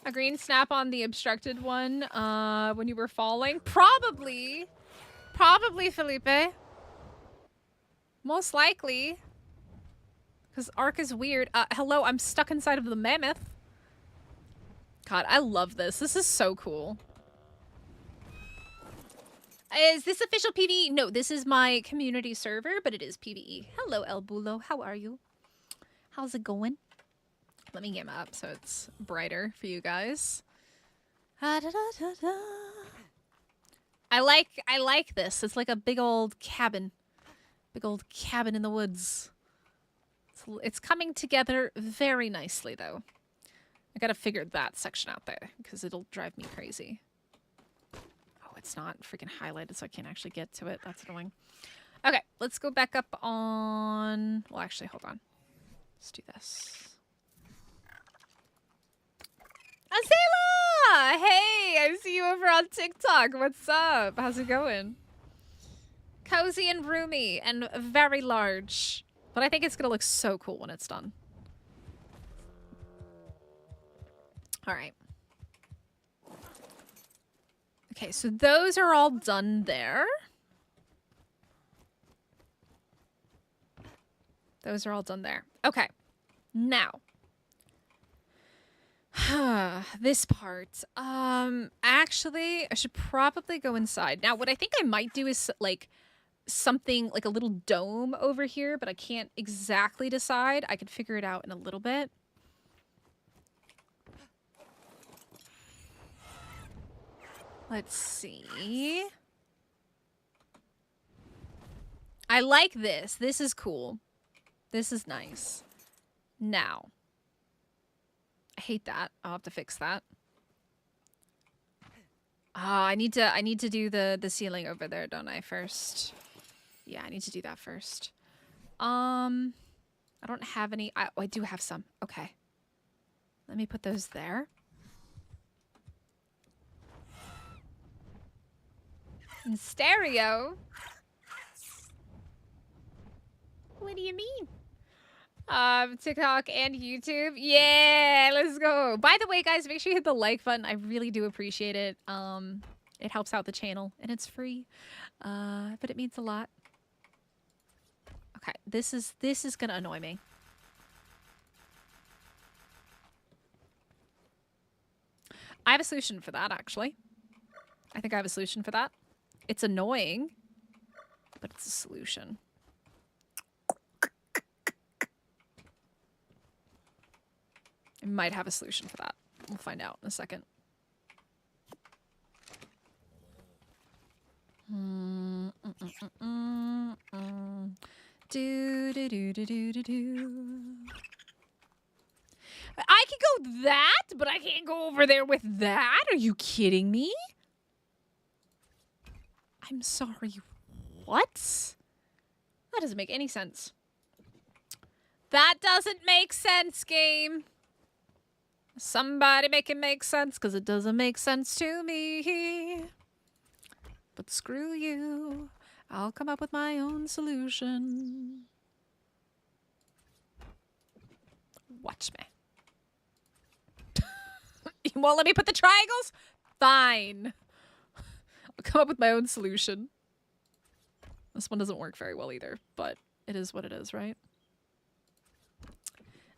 A green snap on the obstructed one when you were falling? Probably. Probably, Felipe. Most likely. Because Ark is weird. Hello, I'm stuck inside of the mammoth. God, I love this. This is so cool. Is this official PvE? No, this is my community server, but it is PvE. Hello, El Bulo. How are you? How's it going? Let me game up so it's brighter for you guys. I like this. It's like a big old cabin. Big old cabin in the woods. It's coming together very nicely, though. I gotta figure that section out there, because it'll drive me crazy. Oh, it's not freaking highlighted, so I can't actually get to it. That's annoying. Okay, let's go back up on... Well, actually, hold on. Let's do this. Azela! Hey, I see you over on TikTok. What's up? How's it going? Cozy and roomy and very large. But I think it's going to look so cool when it's done. All right. Okay, so those are all done there. Those are all done there. Okay. Now. This part. Actually, I should probably go inside. Now, what I think I might do is, like, something like a little dome over here, but I can't exactly decide. I could figure it out in a little bit. Let's see. I like this. This is cool. This is nice. Now. I hate that. I'll have to fix that. I need to do the ceiling over there, don't I, first? Yeah, I need to do that first. I don't have any. I do have some. Okay. Let me put those there. In stereo? What do you mean? TikTok and YouTube. Yeah, let's go. By the way, guys, make sure you hit the like button. I really do appreciate it. It helps out the channel and it's free. But it means a lot. Okay, this is gonna annoy me. I have a solution for that, actually. I think I have a solution for that. It's annoying, but it's a solution. I might have a solution for that. We'll find out in a second. I can go that, but I can't go over there with that? Are you kidding me? I'm sorry. What? That doesn't make any sense. That doesn't make sense, game. Somebody make it make sense, because it doesn't make sense to me. But screw you. I'll come up with my own solution. Watch me. You won't let me put the triangles? Fine. I'll come up with my own solution. This one doesn't work very well either, but it is what it is, right?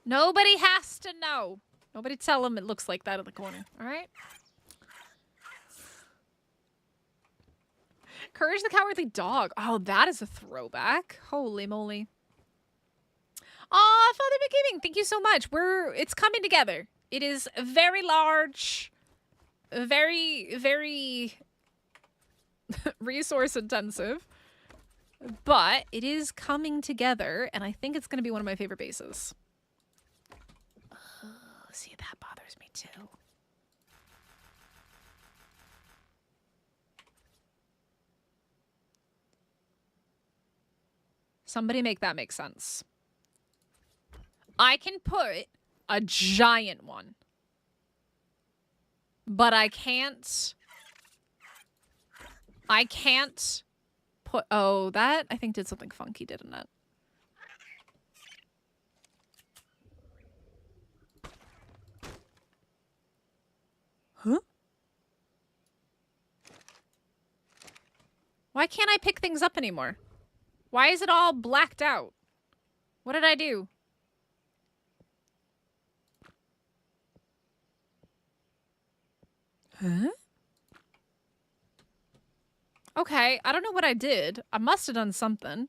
Nobody has to know. Nobody tell them it looks like that in the corner, all right? Courage the Cowardly Dog. Oh, that is a throwback. Holy moly. Aw, Father Gaming, thank you so much. It's coming together. It is very large, very, very resource intensive, but it is coming together, and I think it's going to be one of my favorite bases. See, that bothers me too. Somebody make that make sense. I can put a giant one, but I can't I can't put... Oh, that I think did something funky, didn't it? Huh? Why can't I pick things up anymore? Why is it all blacked out? What did I do? Huh? Okay, I don't know what I did. I must have done something.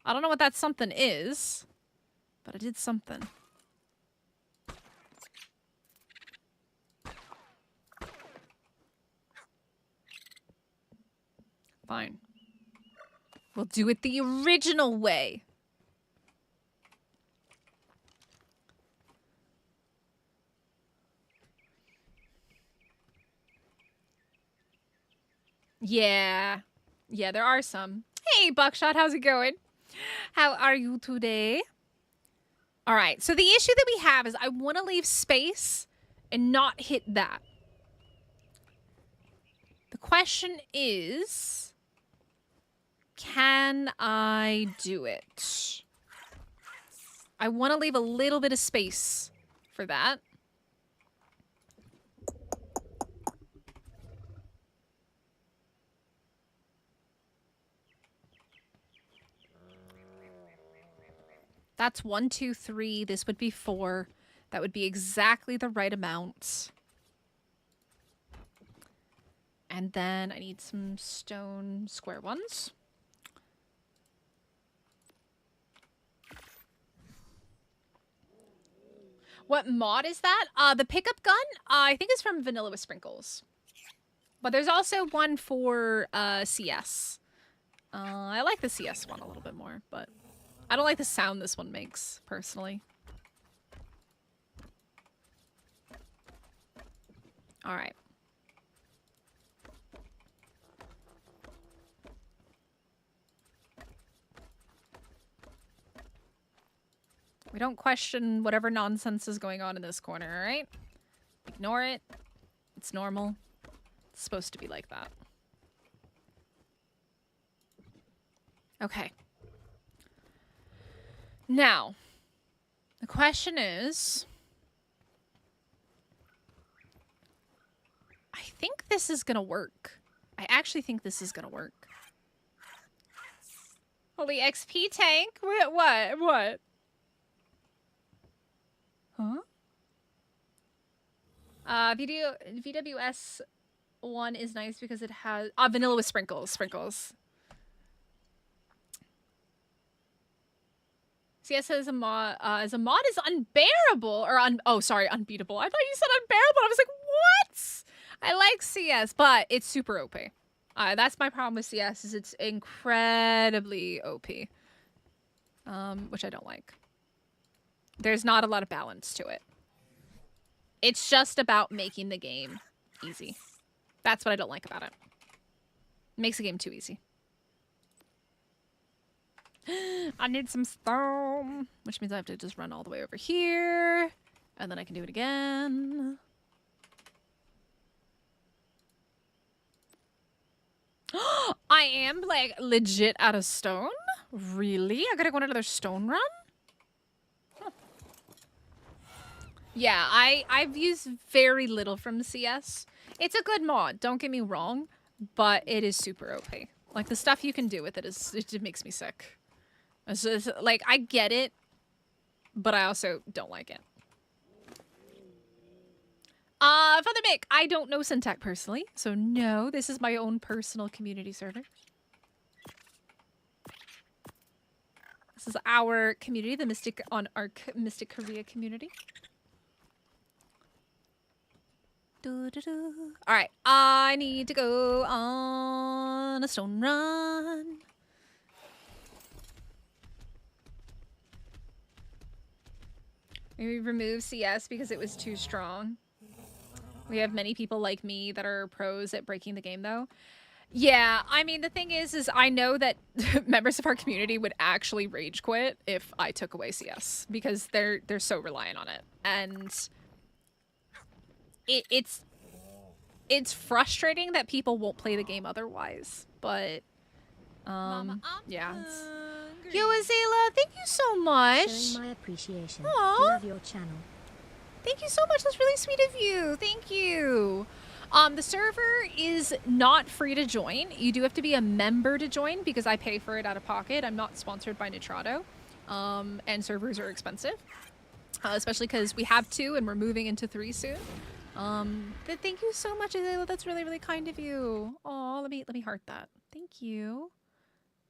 I don't know what that something is, but I did something. Fine. We'll do it the original way. Yeah. Yeah, there are some. Hey, Buckshot, how's it going? How are you today? All right, so the issue that we have is I want to leave space and not hit that. The question is, can I do it? I want to leave a little bit of space for that. That's 1, 2, 3. This would be 4. That would be exactly the right amount. And then I need some stone square ones. What mod is that? The pickup gun, I think is from Vanilla with Sprinkles. But there's also one for CS. I like the CS one a little bit more, but I don't like the sound this one makes, personally. All right. We don't question whatever nonsense is going on in this corner, all right? Ignore it. It's normal. It's supposed to be like that. Okay. Now, the question is... I think this is gonna work. I actually think this is gonna work. Holy XP tank? What? Huh? VWS 1 is nice because it has... vanilla with sprinkles. CS as a mod is unbearable or unbeatable. I thought you said unbearable. I was like, what? I like CS, but it's super OP. That's my problem with CS is it's incredibly OP. Which I don't like. There's not a lot of balance to it. It's just about making the game easy. That's what I don't like about it. It makes the game too easy. I need some stone, which means I have to just run all the way over here, and then I can do it again. I am, like, legit out of stone? Really? I gotta go on another stone run? Huh. Yeah, I've used very little from CS. It's a good mod, don't get me wrong, but it is super OP. Like, the stuff you can do with it it makes me sick. It's just, like, I get it, but I also don't like it. Father Mick, I don't know Syntac personally, so no, this is my own personal community server. This is our community, the Mystic on Ark Mystic Korea community. Alright, I need to go on a stone run. Maybe remove CS because it was too strong. We have many people like me that are pros at breaking the game, though. Yeah, I mean, the thing is I know that members of our community would actually rage quit if I took away CS because they're so reliant on it. And it's it's frustrating that people won't play the game otherwise, but Mama, I'm yeah. hungry. Yo, Azela, thank you so much. Showing my appreciation. Aw. Love your channel. Thank you so much. That's really sweet of you. Thank you. The server is not free to join. You do have to be a member to join because I pay for it out of pocket. I'm not sponsored by Nitrado. And servers are expensive. Especially because we have 2 and we're moving into 3 soon. But thank you so much, Azela. That's really, really kind of you. Oh, let me heart that. Thank you.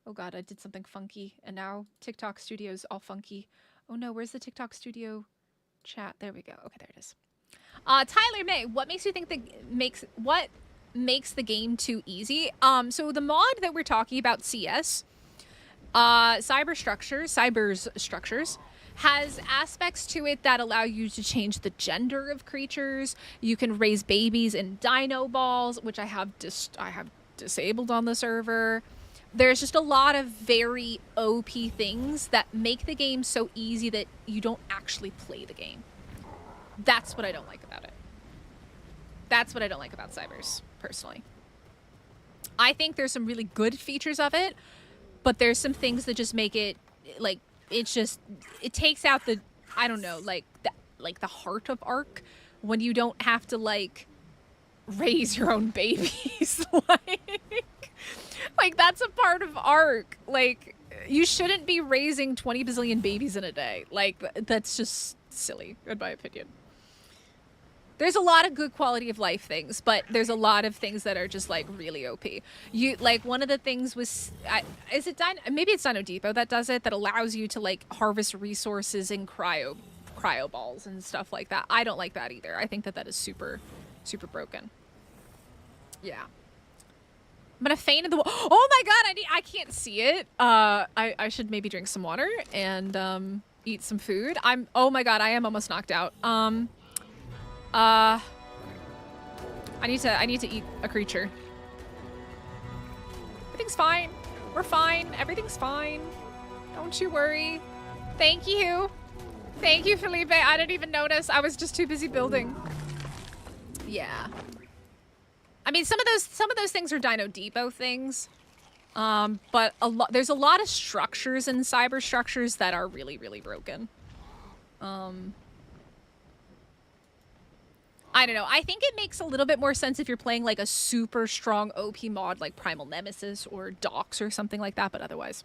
Oh god, I did something funky and now TikTok Studio's all funky. Oh no, where's the TikTok Studio chat? There we go. Okay, there it is. Tyler May, what makes you think what makes the game too easy? So the mod that we're talking about, CS, Cyber's Structures, has aspects to it that allow you to change the gender of creatures. You can raise babies in dinoballs, which I have disabled on the server. There's just a lot of very OP things that make the game so easy that you don't actually play the game. That's what I don't like about it. That's what I don't like about Cybers, personally. I think there's some really good features of it, but there's some things that just make it, like, it takes out the, I don't know, like the heart of Ark when you don't have to, like, raise your own babies. Like, that's a part of Ark. Like, you shouldn't be raising 20 bazillion babies in a day. Like, that's just silly, in my opinion. There's a lot of good quality of life things, but there's a lot of things that are just, like, really OP. Like, one of the things was, maybe it's Dino Depot that does it, that allows you to, like, harvest resources in cryo balls and stuff like that. I don't like that either. I think that is super, super broken. Yeah. I'm gonna faint in the wall. Oh my god, I can't see it. I should maybe drink some water and eat some food. Oh my god, I am almost knocked out. I need to eat a creature. Everything's fine. We're fine. Everything's fine. Don't you worry. Thank you. Thank you, Felipe. I didn't even notice. I was just too busy building. Yeah. I mean, some of those things are Dino Depot things. But there's a lot of structures in cyber structures that are really, really broken. I don't know. I think it makes a little bit more sense if you're playing like a super strong OP mod like Primal Nemesis or Docs or something like that, but otherwise.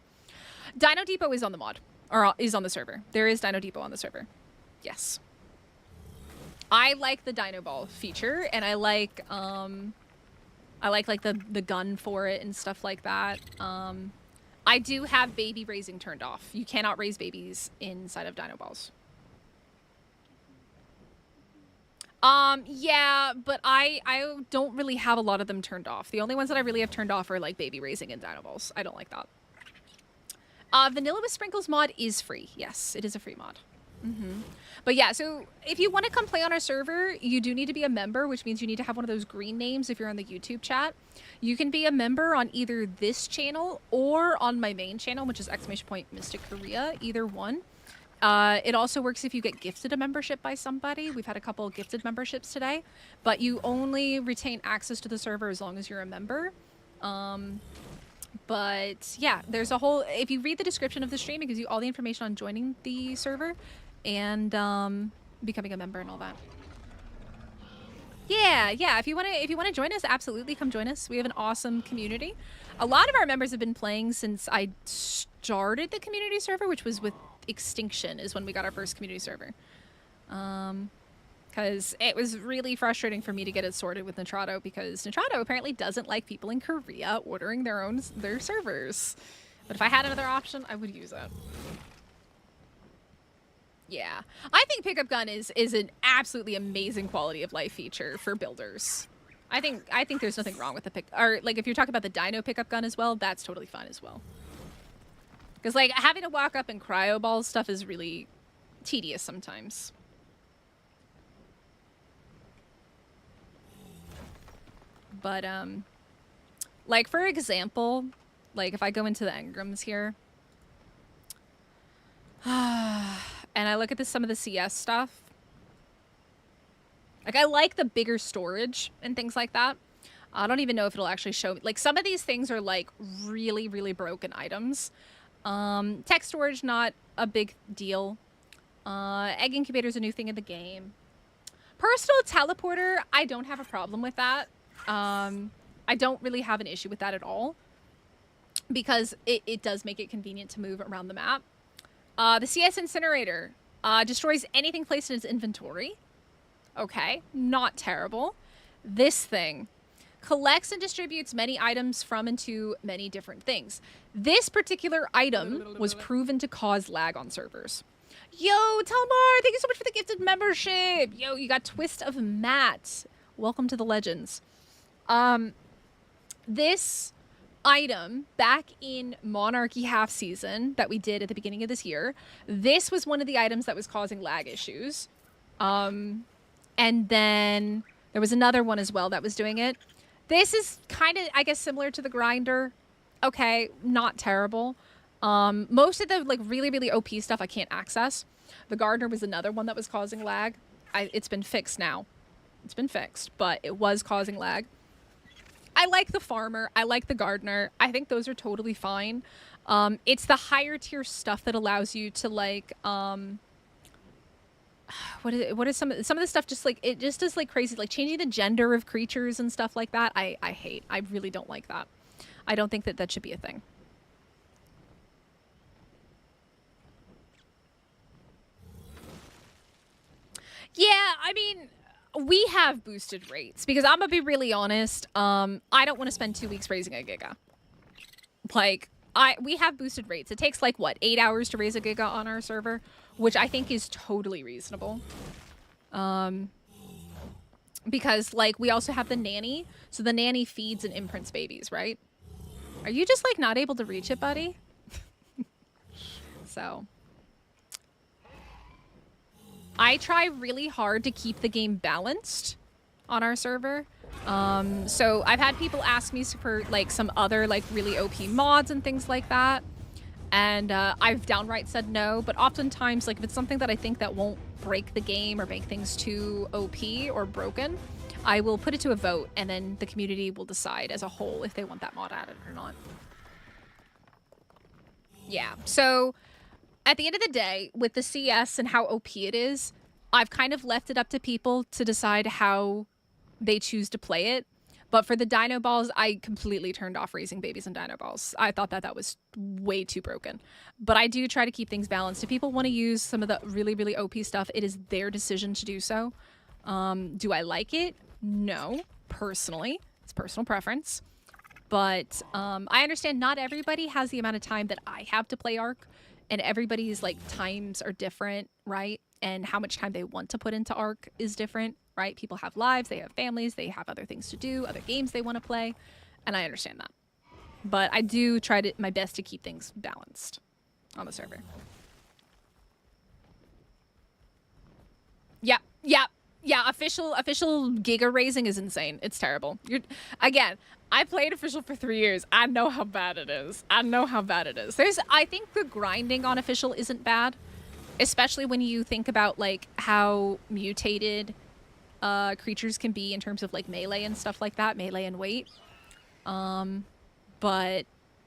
Dino Depot is on the mod, or is on the server. There is Dino Depot on the server. Yes. I like the Dino Ball feature, and I like like the gun for it and stuff like that. I do have baby raising turned off. You cannot raise babies inside of Dino Balls. Yeah, but I don't really have a lot of them turned off. The only ones that I really have turned off are like baby raising and dino balls. I don't like that. Vanilla with Sprinkles mod is free. Yes, it is a free mod. But yeah, so if you want to come play on our server, you do need to be a member, which means you need to have one of those green names if you're on the YouTube chat. You can be a member on either this channel or on my main channel, which is !Mystic Korea, either one. It also works if you get gifted a membership by somebody. We've had a couple of gifted memberships today, but you only retain access to the server as long as you're a member. But yeah, there's a whole, if you read the description of the stream, it gives you all the information on joining the server and becoming a member and all that. Yeah, if you want to join us, absolutely come join us. We have an awesome community. A lot of our members have been playing since I started the community server, which was with Extinction is when we got our first community server. Because it was really frustrating for me to get it sorted with Nitrado, because Nitrado apparently doesn't like people in Korea ordering their servers. But if I had another option, I would use it. Yeah, I think pickup gun is an absolutely amazing quality of life feature for builders. I think there's nothing wrong with the or like if you're talking about the dino pickup gun as well, that's totally fine as well. Because like having to walk up and cryo ball stuff is really tedious sometimes. But like for example, like if I go into the engrams here, and I look at some of the CS stuff, Like, I like the bigger storage and things like that. I don't even know if it'll actually show me. Like, some of these things are, like, really, really broken items. Tech storage, not a big deal. Egg incubator is a new thing in the game. Personal teleporter, I don't have a problem with that. I don't really have an issue with that at all. Because it does make it convenient to move around the map. The CS incinerator destroys anything placed in its inventory. Okay, not terrible. This thing collects and distributes many items from and to many different things. This particular item was proven to cause lag on servers. Yo, Talmar, thank you so much for the gifted membership. Yo, you got Twist of Matt. Welcome to the Legends. This item back in Monarchy half season that we did at the beginning of this year, this was one of the items that was causing lag issues. And then there was another one as well that was doing it. This is kind of, I guess, similar to the grinder. Okay, not terrible. Most of the like really, really OP stuff I can't access. The gardener was another one that was causing lag. It's been fixed now. It's been fixed, but it was causing lag. I like the farmer. I like the gardener. I think those are totally fine. It's the higher tier stuff that allows you to like, what is some of the stuff just like, it just is like crazy, like changing the gender of creatures and stuff like that. I hate. I really don't like that. I don't think that that should be a thing. Yeah, I mean, we have boosted rates because I'm gonna be really honest. I don't want to spend 2 weeks raising a giga. Like, we have boosted rates. It takes like what, 8 hours to raise a giga on our server, which I think is totally reasonable. Because like we also have the nanny, so the nanny feeds and imprints babies, right? Are you just like not able to reach it, buddy? So I try really hard to keep the game balanced on our server. So I've had people ask me for like some other like really OP mods and things like that. And I've downright said no, but oftentimes like if it's something that I think that won't break the game or make things too OP or broken, I will put it to a vote and then the community will decide as a whole if they want that mod added or not. Yeah, so at the end of the day, with the CS and how OP it is, I've kind of left it up to people to decide how they choose to play it. But for the dinoballs, I completely turned off raising babies and dinoballs. I thought that that was way too broken. But I do try to keep things balanced. If people want to use some of the really, really OP stuff, it is their decision to do so. Do I like it? No, personally. It's personal preference. But I understand not everybody has the amount of time that I have to play Ark. And everybody's like times are different, right? And how much time they want to put into Ark is different, right? People have lives, they have families, they have other things to do, other games they want to play, and I understand that. But I do try my best to keep things balanced on the server. Yeah. Official giga raising is insane. It's terrible. Again, I played official for 3 years. I know how bad it is. I think the grinding on official isn't bad, especially when you think about like how mutated creatures can be in terms of like melee and stuff like that, melee and weight. But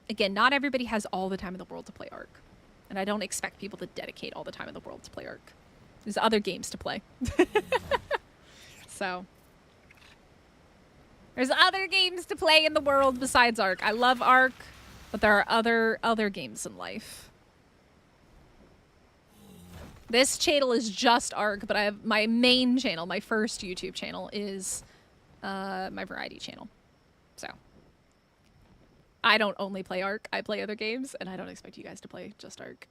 again, not everybody has all the time in the world to play Ark, and I don't expect people to dedicate all the time in the world to play Ark. There's other games to play. So there's other games to play in the world besides Ark. I love Ark, but there are other games in life. This channel is just Ark, but I have my main channel, my first YouTube channel is my variety channel. So I don't only play Ark, I play other games, and I don't expect you guys to play just Ark.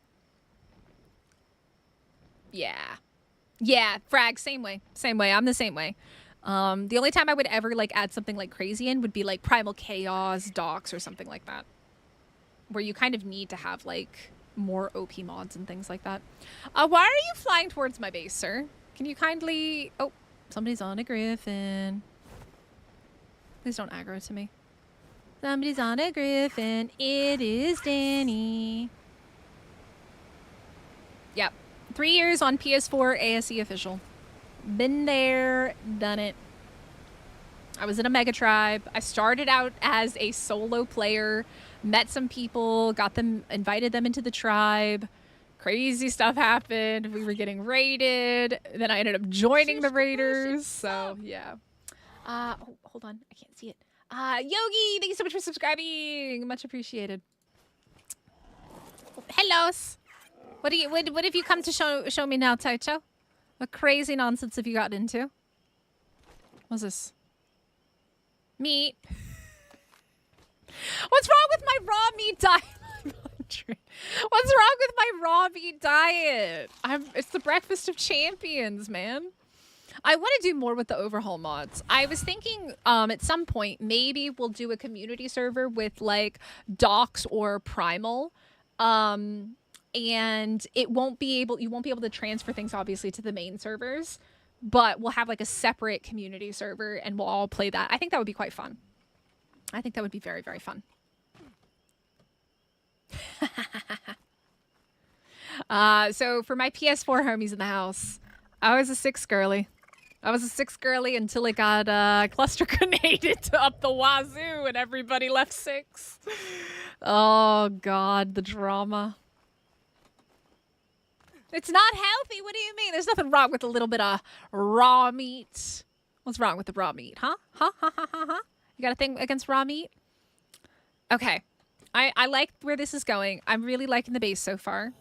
Yeah, Frag, same way. I'm the same way. The only time I would ever like add something like crazy in would be like Primal Chaos, Docs, or something like that, where you kind of need to have like more OP mods and things like that. Why are you flying towards my base, sir? Can you kindly... Oh, somebody's on a griffin. Please don't aggro to me. Somebody's on a griffin. It is Danny. Yep. 3 years on PS4 ASE official. Been there, done it. I was in a mega tribe. I started out as a solo player, met some people, invited them into the tribe. Crazy stuff happened. We were getting raided. Then I ended up joining the raiders. So yeah. Oh, hold on. I can't see it. Yogi, thank you so much for subscribing. Much appreciated. Hellos. What have you come to show me now, Taicho? What crazy nonsense have you gotten into? What's this? Meat. What's wrong with my raw meat diet? What's wrong with my raw meat diet? It's the breakfast of champions, man. I want to do more with the overhaul mods. I was thinking at some point maybe we'll do a community server with like Docs or Primal. And you won't be able to transfer things obviously to the main servers, but we'll have like a separate community server and we'll all play that. I think that would be quite fun. I think that would be very, very fun. So for my PS4 homies in the house, I was a 6 girly. I was a 6 girly until it got cluster grenaded up the wazoo and everybody left 6. Oh God, the drama. It's not healthy. What do you mean? There's nothing wrong with a little bit of raw meat. What's wrong with the raw meat, huh? Huh? You got a thing against raw meat? Okay. I like where this is going. I'm really liking the base so far.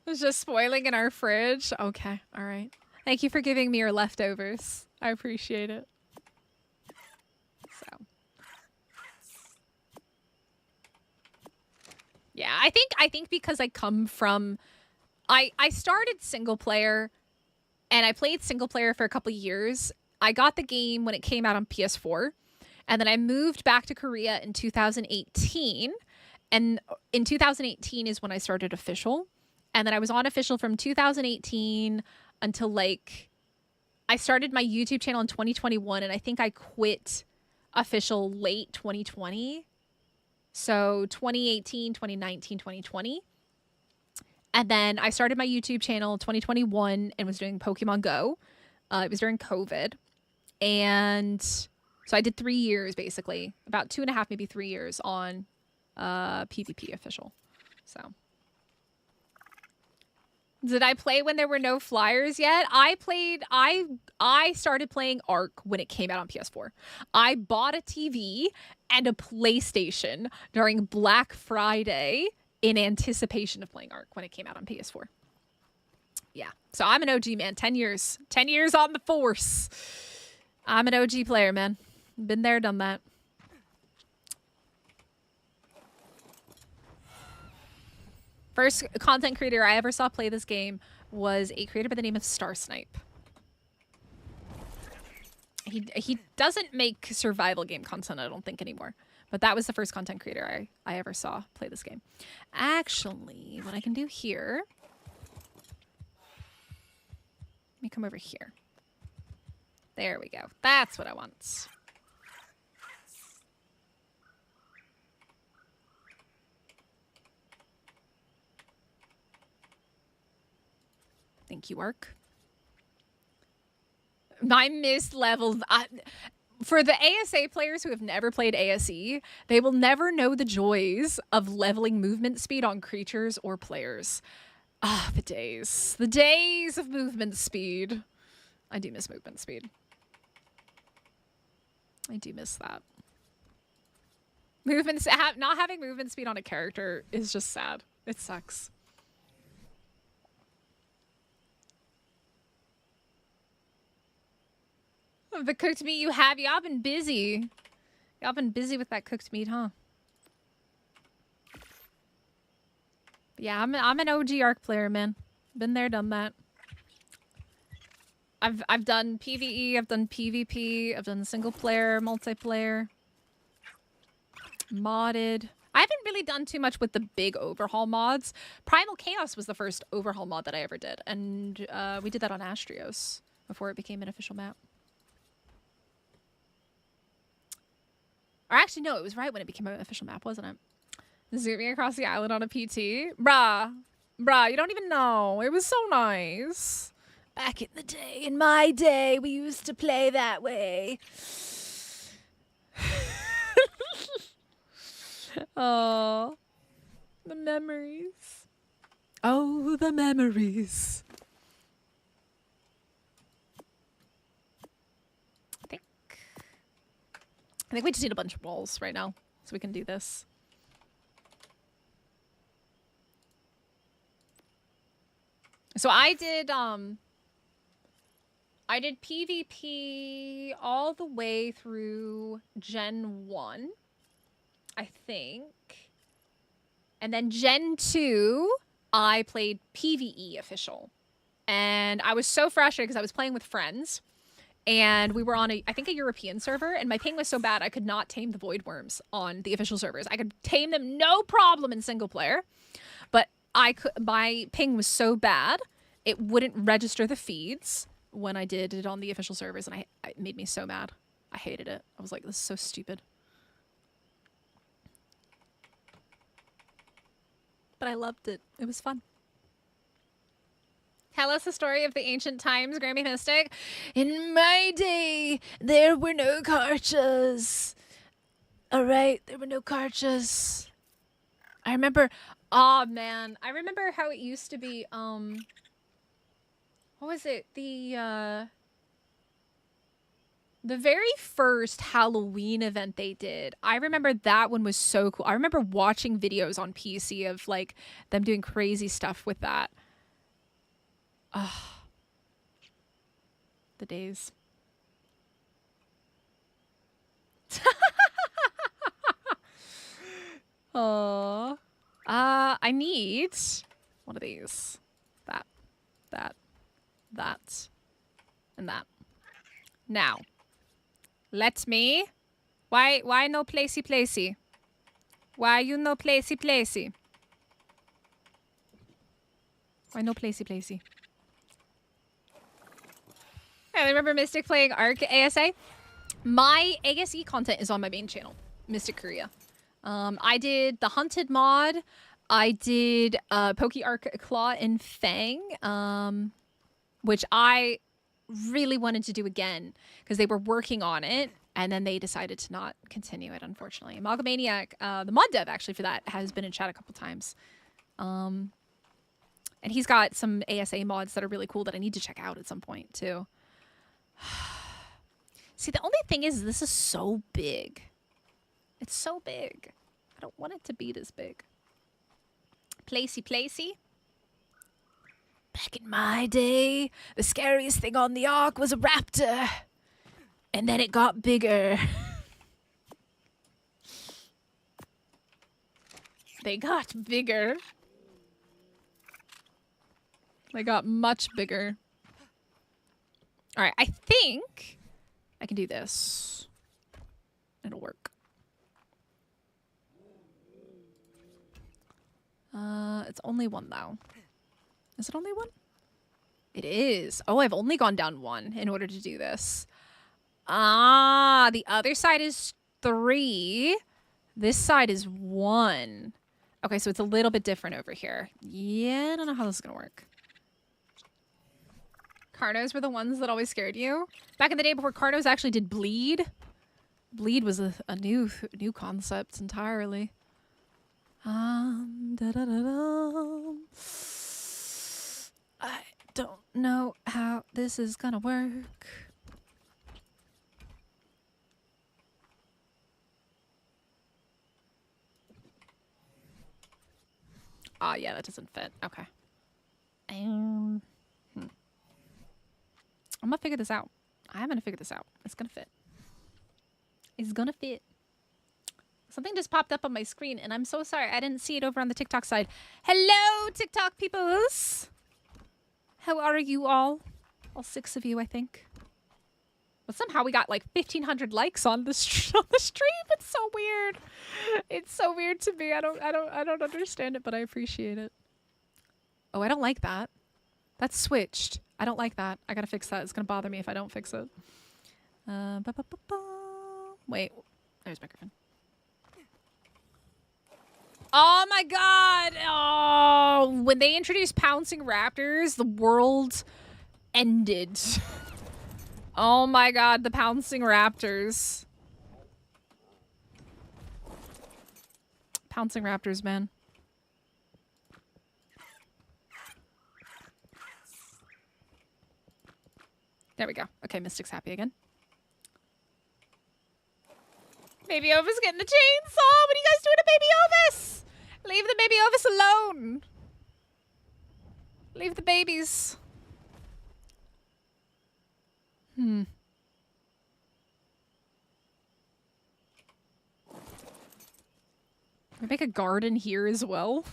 It's just spoiling in our fridge. Okay. All right. Thank you for giving me your leftovers. I appreciate it. So. Yeah, I think because I come from... I started single player, and I played single player for a couple years. I got the game when it came out on PS4, and then I moved back to Korea in 2018, and in 2018 is when I started official, and then I was on official from 2018 until, like, I started my YouTube channel in 2021, and I think I quit official late 2020. So 2018, 2019, 2020. And then I started my YouTube channel in 2021 and was doing Pokemon Go. It was during COVID. And so I did 3 years, basically. About 2.5, maybe 3 years on PvP official. So. Did I play when there were no flyers yet? I started playing Ark when it came out on PS4. I bought a TV and a PlayStation during Black Friday in anticipation of playing Ark when it came out on PS4. Yeah. So I'm an OG, man. 10 years. 10 years on the force. I'm an OG player, man. Been there, done that. First content creator I ever saw play this game was a creator by the name of Star Snipe. He doesn't make survival game content, I don't think, anymore. But that was the first content creator I ever saw play this game. Actually, what I can do here... Let me come over here. There we go. That's what I want. Thank you, Ark. My missed levels. For the ASA players who have never played ASE, they will never know the joys of leveling movement speed on creatures or players. Ah, the days. The days of movement speed. I do miss movement speed. I do miss that. Not having movement speed on a character is just sad. It sucks. The cooked meat you have, y'all been busy. Y'all been busy with that cooked meat, huh? But yeah, I'm an OG Ark player, man. Been there, done that. I've done PvE, I've done PvP, I've done single player, multiplayer, modded. I haven't really done too much with the big overhaul mods. Primal Chaos was the first overhaul mod that I ever did, and we did that on Astrios before it became an official map. Or actually, no, it was right when it became an official map, wasn't it? Zooming across the island on a PT. Bruh, you don't even know. It was so nice. Back in the day, in my day, we used to play that way. Oh, the memories. Oh, the memories. I think we just need a bunch of walls right now so we can do this. So I did PvP all the way through Gen 1, I think. And then Gen 2, I played PvE official. And I was so frustrated because I was playing with friends. And we were on I think a European server, and my ping was so bad I could not tame the void worms on the official servers. I could tame them no problem in single player, but my ping was so bad it wouldn't register the feeds when I did it on the official servers, and it made me so mad. I hated it. I was like, this is so stupid. But I loved it. It was fun. Tell us the story of the ancient times, Grammy Mystic. In my day, there were no karchas. All right, there were no karchas. I remember, oh man, I remember how it used to be, what was it? The very first Halloween event they did, I remember that one was so cool. I remember watching videos on PC of like them doing crazy stuff with that. Oh, the days. Oh, I need one of these. That, and that. Now, let me. Why no placey? Why you no placey? Why no placey? I remember Mystic playing Ark ASA. My ASE content is on my main channel, Mystic Korea. I did the Hunted mod. I did Poke Ark Claw and Fang, which I really wanted to do again because they were working on it, and then they decided to not continue it, unfortunately. Amalgamaniac, the mod dev actually for that, has been in chat a couple times. And he's got some ASA mods that are really cool that I need to check out at some point too. See, the only thing is this is so big. It's so big. I don't want it to be this big. Placey. Back in my day, the scariest thing on the Ark was a raptor. And then it got bigger. They got bigger. They got much bigger. All right, I think I can do this. It'll work. It's only one though. Is it only one? It is. Oh, I've only gone down one in order to do this. Ah, the other side is 3. This side is 1. Okay, so it's a little bit different over here. Yeah, I don't know how this is gonna work. Carnos were the ones that always scared you. Back in the day before Carnos actually did bleed. Bleed was a new concept entirely. I don't know how this is gonna work. Ah, yeah, that doesn't fit. Okay. I'm gonna figure this out. I'm gonna figure this out. It's gonna fit. It's gonna fit. Something just popped up on my screen, and I'm so sorry. I didn't see it over on the TikTok side. Hello, TikTok peoples. How are you all? All 6 of you, I think. But somehow we got like 1,500 likes on the stream. It's so weird. It's so weird to me. I don't understand it, but I appreciate it. Oh, I don't like that. That's switched. I don't like that. I gotta fix that. It's gonna bother me if I don't fix it. Wait, there's my griffin. Oh my god! Oh, when they introduced pouncing raptors, the world ended. Oh my god, the pouncing raptors. Pouncing raptors, man. There we go. Okay, Mystic's happy again. Baby Ovis getting the chainsaw. What are you guys doing to Baby Ovis? Leave the Baby Ovis alone. Leave the babies. I make a garden here as well.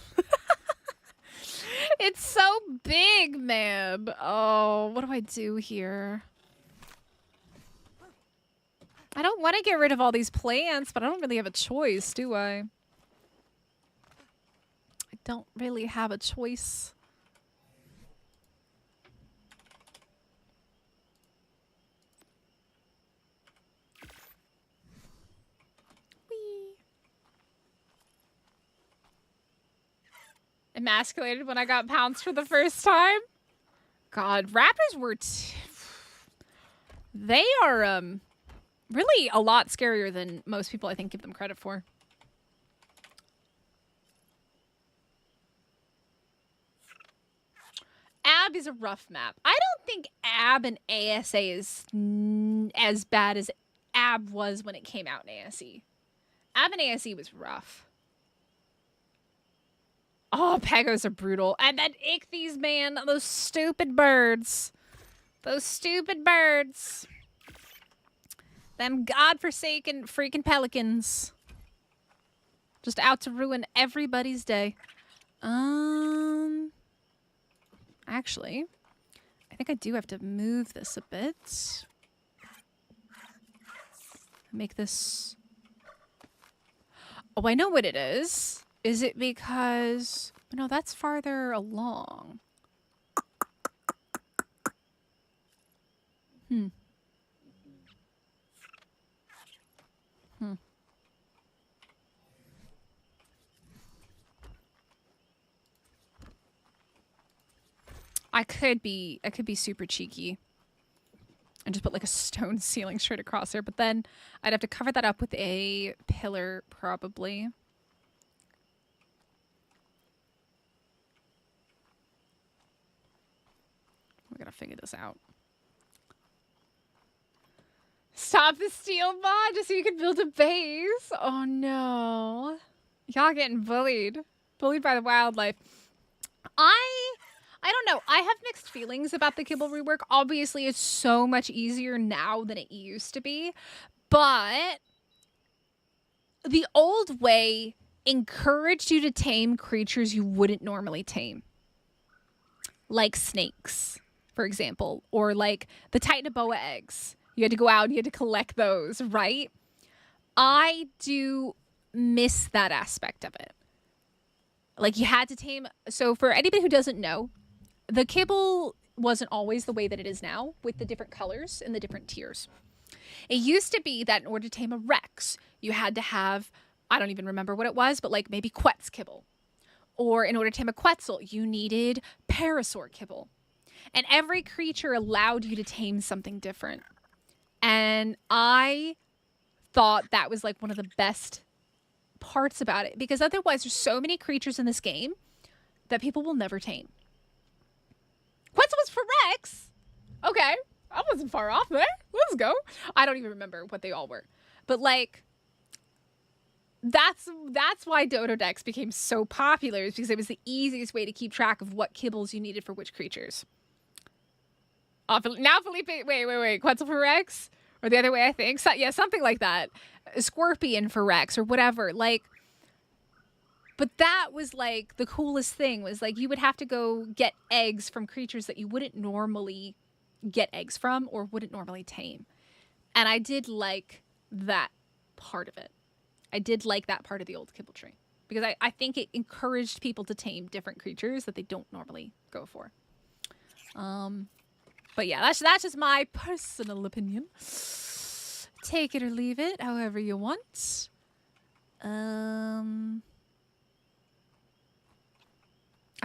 It's so big, Meb. Oh, what do I do here? I don't want to get rid of all these plants, but I don't really have a choice, do I? I don't really have a choice. Whee. Emasculated when I got pounced for the first time. God, raptors were... They are, really a lot scarier than most people, I think, give them credit for. Ab is a rough map. I don't think Ab and ASA is as bad as Ab was when it came out in ASE. Ab and ASE was rough. Oh, Pegos are brutal. And then Ichthyes, man. Those stupid birds. Those stupid birds. Them godforsaken freaking pelicans. Just out to ruin everybody's day. Actually, I think I do have to move this a bit. Make this... Oh, I know what it is. Is it because... No, that's farther along. I could be super cheeky and just put like a stone ceiling straight across there, but then I'd have to cover that up with a pillar probably. We gotta figure this out. Stop the steel mod just so you can build a base. Oh no. Y'all getting bullied. Bullied by the wildlife. I don't know. I have mixed feelings about the kibble rework. Obviously, it's so much easier now than it used to be. But the old way encouraged you to tame creatures you wouldn't normally tame. Like snakes, for example. Or like the Titanoboa eggs. You had to go out and you had to collect those, right? I do miss that aspect of it. Like you had to tame... So for anybody who doesn't know, the kibble wasn't always the way that it is now with the different colors and the different tiers. It used to be that in order to tame a Rex, you had to have, I don't even remember what it was, but like maybe Quetz kibble. Or in order to tame a Quetzal, you needed Parasaur kibble. And every creature allowed you to tame something different. And I thought that was like one of the best parts about it. Because otherwise there's so many creatures in this game that people will never tame. Quetzal was for Rex. Okay. I wasn't far off there. Let's go. I don't even remember what they all were. But like, that's why Dodo Dex became so popular, is because it was the easiest way to keep track of what kibbles you needed for which creatures. Now Felipe, wait. Quetzal for Rex? Or the other way, I think. So, yeah, something like that. Scorpion for Rex or whatever. Like, but that was like the coolest thing, was like you would have to go get eggs from creatures that you wouldn't normally get eggs from or wouldn't normally tame. And I did like that part of it. I did like that part of the old kibble tree. Because I think it encouraged people to tame different creatures that they don't normally go for. But yeah, that's just my personal opinion. Take it or leave it, however you want. I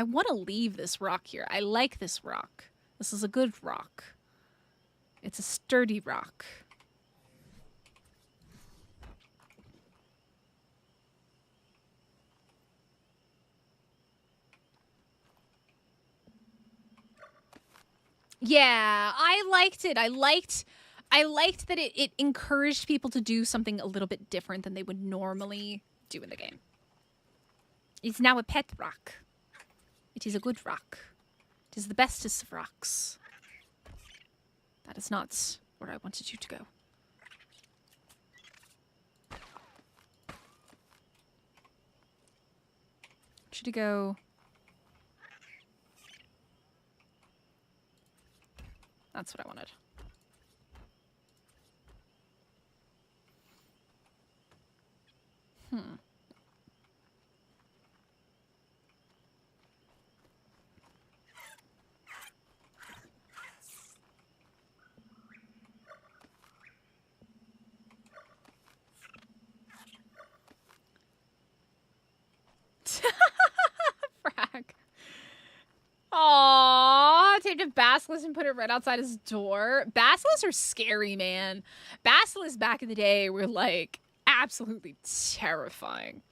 want to leave this rock here. I like this rock. This is a good rock. It's a sturdy rock. Yeah, I liked it. I liked that it encouraged people to do something a little bit different than they would normally do in the game. It's now a pet rock. It is a good rock. It is the bestest of rocks. That is not where I wanted you to go. I want you to go... That's what I wanted. Frag. Aww, taped a basilisk and put it right outside his door. Basilisks are scary, man. Basilisks back in the day were like absolutely terrifying.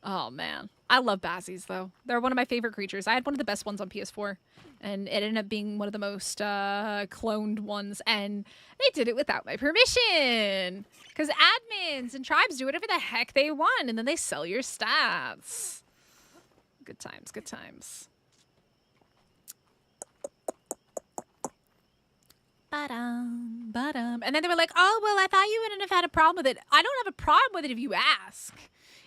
Oh man, I love basies though. They're one of my favorite creatures. I had one of the best ones on PS4, and it ended up being one of the most cloned ones, and they did it without my permission. Because admins and tribes do whatever the heck they want, and then they sell your stats. Good times, good times. Ba-dum, ba-dum. And then they were like, oh, well, I thought you wouldn't have had a problem with it. I don't have a problem with it if you ask.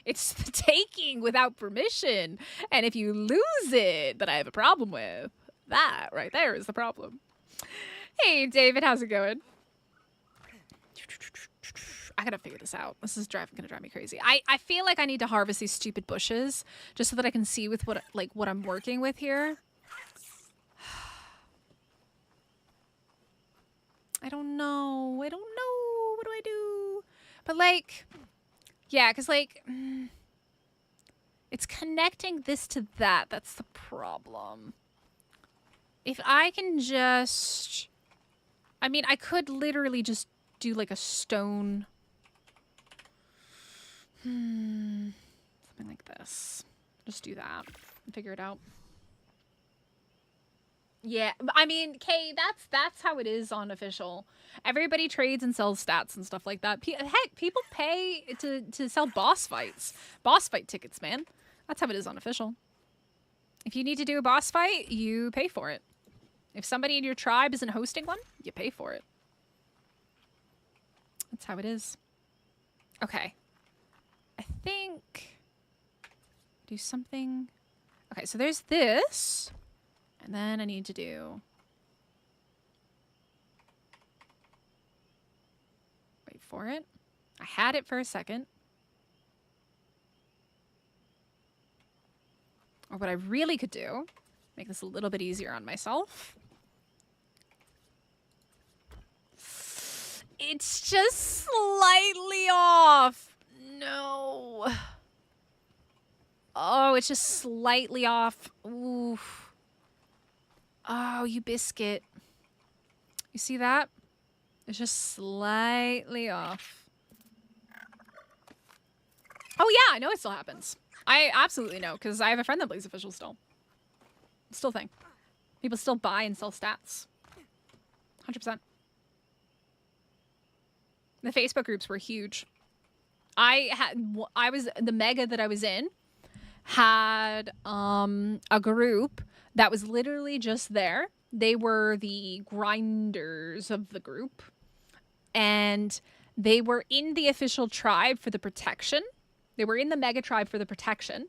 It's the taking without permission. And if you lose it, that I have a problem with. That right there is the problem. Hey, David, how's it going? I gotta figure this out. This is gonna drive me crazy. I feel like I need to harvest these stupid bushes just so that I can see with what I'm working with here. I don't know. What do I do? But like, yeah, because like, it's connecting this to that. That's the problem. If I can just, I mean, I could literally just do like a stone, something like this. Just do that and figure it out. Yeah, I mean, Kay, that's how it is on official. Everybody trades and sells stats and stuff like that. Heck, people pay to sell boss fights. Boss fight tickets, man. That's how it is on official. If you need to do a boss fight, you pay for it. If somebody in your tribe isn't hosting one, you pay for it. That's how it is. Okay. I think... do something... Okay, so there's this... And then I need to do... Wait for it. I had it for a second. Or what I really could do, make this a little bit easier on myself. It's just slightly off. No. Oh, it's just slightly off. Oof. Oh, you biscuit. You see that? It's just slightly off. Oh yeah, I know it still happens. I absolutely know, because I have a friend that plays official still. Still a thing. People still buy and sell stats. 100%. The Facebook groups were huge. The mega that I was in had a group that was literally just there. They were the grinders of the group. And they were in the official tribe for the protection. They were in the mega tribe for the protection.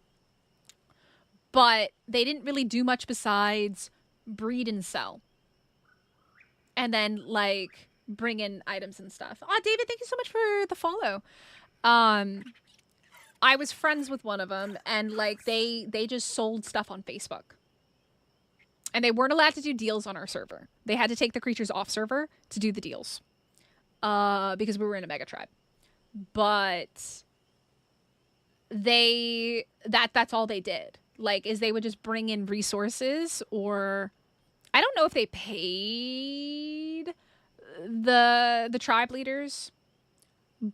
But they didn't really do much besides breed and sell. And then, like, bring in items and stuff. Oh, David, thank you so much for the follow. I was friends with one of them, and, like, they just sold stuff on Facebook. And they weren't allowed to do deals on our server. They had to take the creatures off server to do the deals. Because we were in a mega tribe. But that's all they did. Like, is they would just bring in resources or I don't know if they paid the tribe leaders,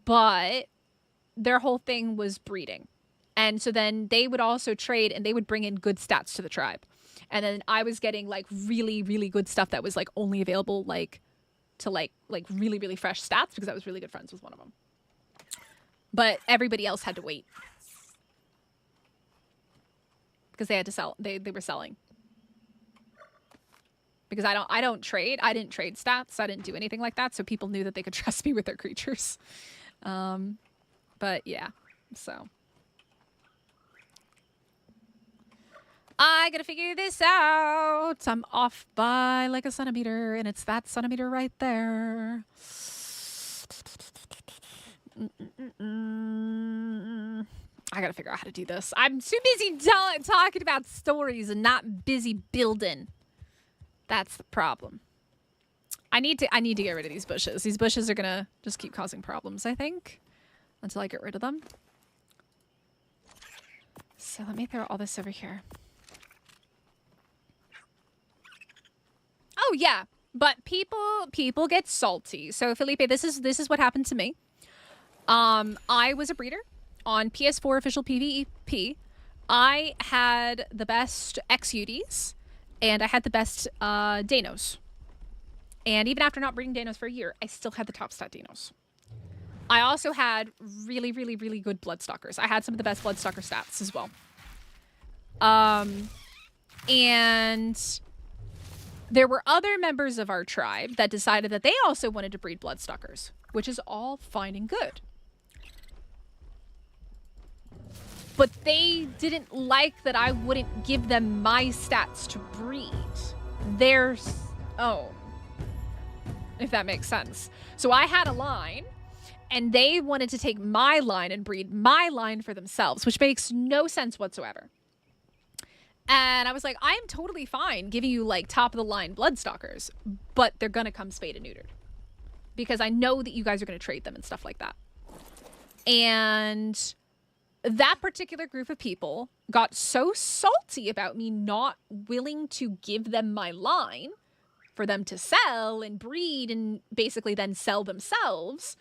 but their whole thing was breeding. And so then they would also trade and they would bring in good stats to the tribe. And then I was getting like really, really good stuff that was like only available like to like really, really fresh stats because I was really good friends with one of them. But everybody else had to wait because they had to sell. They were selling. Because I don't trade. I didn't trade stats. I didn't do anything like that. So people knew that they could trust me with their creatures. But yeah, so. I gotta figure this out. I'm off by like a centimeter, and it's that centimeter right there. I gotta figure out how to do this. I'm too busy talking about stories and not busy building. That's the problem. I need to get rid of these bushes. These bushes are gonna just keep causing problems, I think, until I get rid of them. So let me throw all this over here. Oh yeah, but people get salty. So Felipe, this is what happened to me. I was a breeder on PS4 official PvP. I had the best XUDs and I had the best Danos. And even after not breeding Danos for a year, I still had the top stat Danos. I also had really, really, really good Bloodstalkers. I had some of the best Bloodstalker stats as well. And there were other members of our tribe that decided that they also wanted to breed Bloodstalkers, which is all fine and good. But they didn't like that I wouldn't give them my stats to breed their own, if that makes sense. So I had a line, and they wanted to take my line and breed my line for themselves, which makes no sense whatsoever. And I was like, I am totally fine giving you like top of the line Bloodstalkers, but they're gonna come spayed and neutered because I know that you guys are gonna trade them and stuff like that. And that particular group of people got so salty about me not willing to give them my line for them to sell and breed and basically then sell themselves.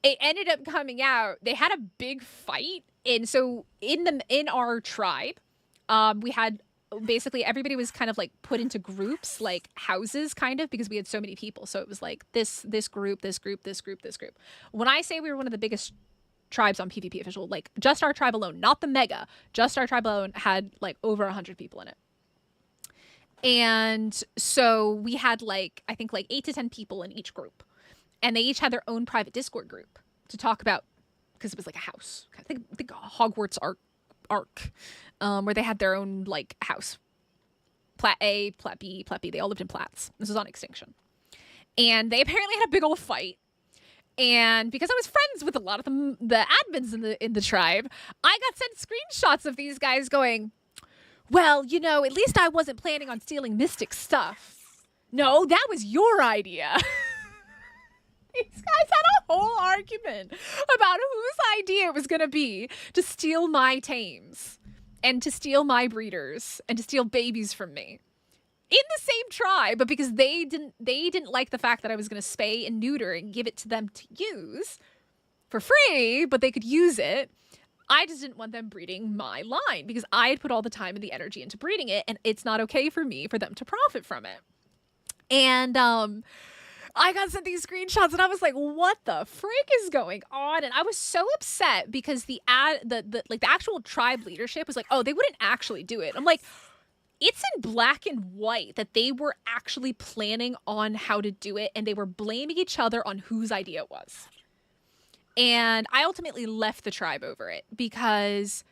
It ended up coming out, they had a big fight. And so in our tribe, we had basically everybody was kind of like put into groups, like houses kind of, because we had so many people. So it was like this group, this group, this group, this group. When I say we were one of the biggest tribes on PvP official, like just our tribe alone, not the mega, just our tribe alone had like over 100 people in it. And so we had like, I think like 8 to 10 people in each group. And they each had their own private Discord group to talk about, because it was like a house. I think Hogwarts Ark, where they had their own like house. Plat A, Plat B, Plat B. They all lived in Plats. This was on Extinction. And they apparently had a big old fight. And because I was friends with a lot of the admins in the tribe, I got sent screenshots of these guys going, well, you know, at least I wasn't planning on stealing Mystic stuff. No, that was your idea. These guys had a whole argument about whose idea it was going to be to steal my tames and to steal my breeders and to steal babies from me in the same tribe. But because they didn't like the fact that I was going to spay and neuter and give it to them to use for free, but they could use it. I just didn't want them breeding my line because I had put all the time and the energy into breeding it, and it's not okay for me for them to profit from it. And I got sent these screenshots and I was like, what the freak is going on? And I was so upset because the actual tribe leadership was like, oh, they wouldn't actually do it. I'm like, it's in black and white that they were actually planning on how to do it, and they were blaming each other on whose idea it was. And I ultimately left the tribe over it because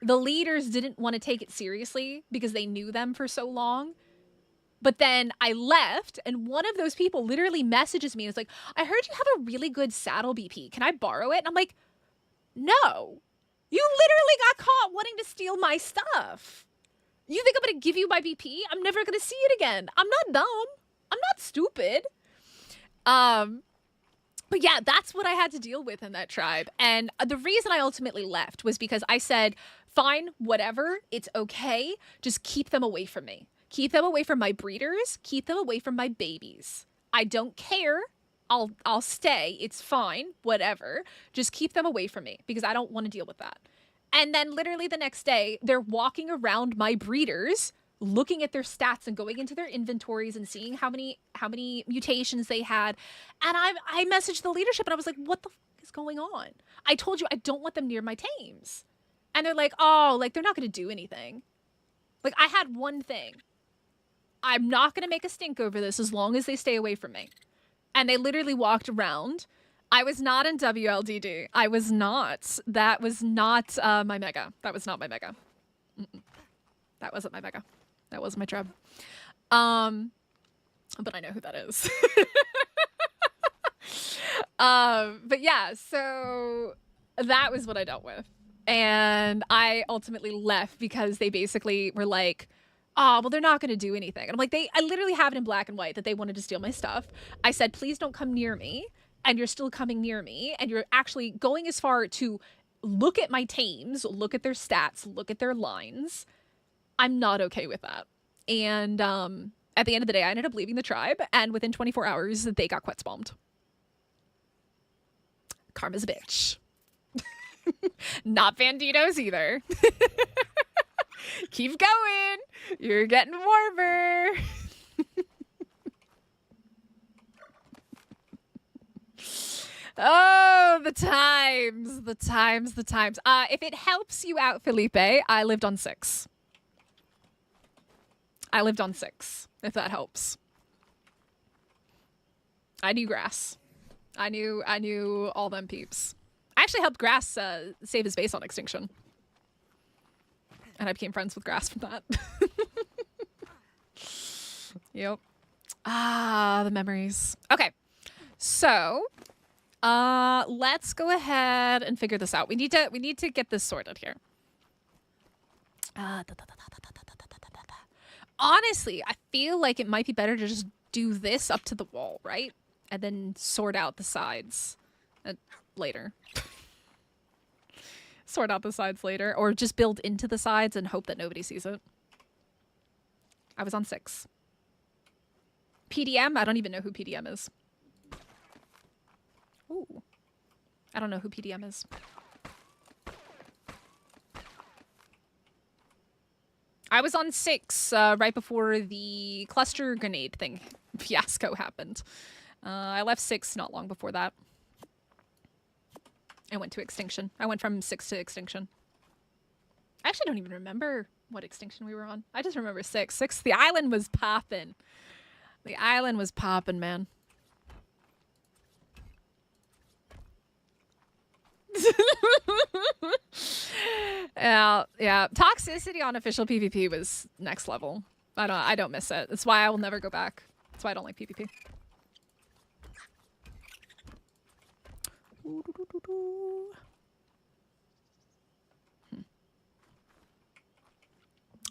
the leaders didn't want to take it seriously because they knew them for so long. But then I left, and one of those people literally messages me and was like, I heard you have a really good saddle BP. Can I borrow it? And I'm like, no. You literally got caught wanting to steal my stuff. You think I'm going to give you my BP? I'm never going to see it again. I'm not dumb. I'm not stupid. But yeah, that's what I had to deal with in that tribe. And the reason I ultimately left was because I said, fine, whatever. It's okay. Just keep them away from me. Keep them away from my breeders. Keep them away from my babies. I don't care. I'll stay. It's fine. Whatever. Just keep them away from me because I don't want to deal with that. And then literally the next day, they're walking around my breeders, looking at their stats and going into their inventories and seeing how many mutations they had. And I messaged the leadership and I was like, what the f is going on? I told you I don't want them near my tames. And they're like, oh, like they're not going to do anything. Like I had one thing. I'm not going to make a stink over this as long as they stay away from me. And they literally walked around. I was not in WLDD. I was not. That was not my mega. That was not my mega. That wasn't my mega. That wasn't my tribe. But I know who that is. But yeah, so that was what I dealt with. And I ultimately left because they basically were like, oh, well, they're not going to do anything. And I'm like, I literally have it in black and white that they wanted to steal my stuff. I said, please don't come near me. And you're still coming near me. And you're actually going as far to look at my tames, look at their stats, look at their lines. I'm not okay with that. And at the end of the day, I ended up leaving the tribe. And within 24 hours, they got quetz bombed. Karma's a bitch. Not banditos either. Keep going. You're getting warmer. Oh, the times. If it helps you out, Felipe, I lived on 6. If that helps. I knew grass. I knew all them peeps. I actually helped grass save his base on extinction. And I became friends with grass from that. Yep. Ah, the memories. Okay. So, let's go ahead and figure this out. We need to get this sorted here. Honestly, I feel like it might be better to just do this up to the wall, right? And then sort out the sides later. Sort out the sides later. Or just build into the sides and hope that nobody sees it. I was on 6. PDM? I don't even know who PDM is. Ooh. I don't know who PDM is. I was on 6 right before the cluster grenade thing fiasco happened. I left 6 not long before that. I went to extinction. I went from 6 to extinction. I actually don't even remember what extinction we were on. I just remember 6. 6, the island was popping. The island was popping, man. Yeah. Toxicity on official PvP was next level. I don't miss it. That's why I will never go back. That's why I don't like PvP.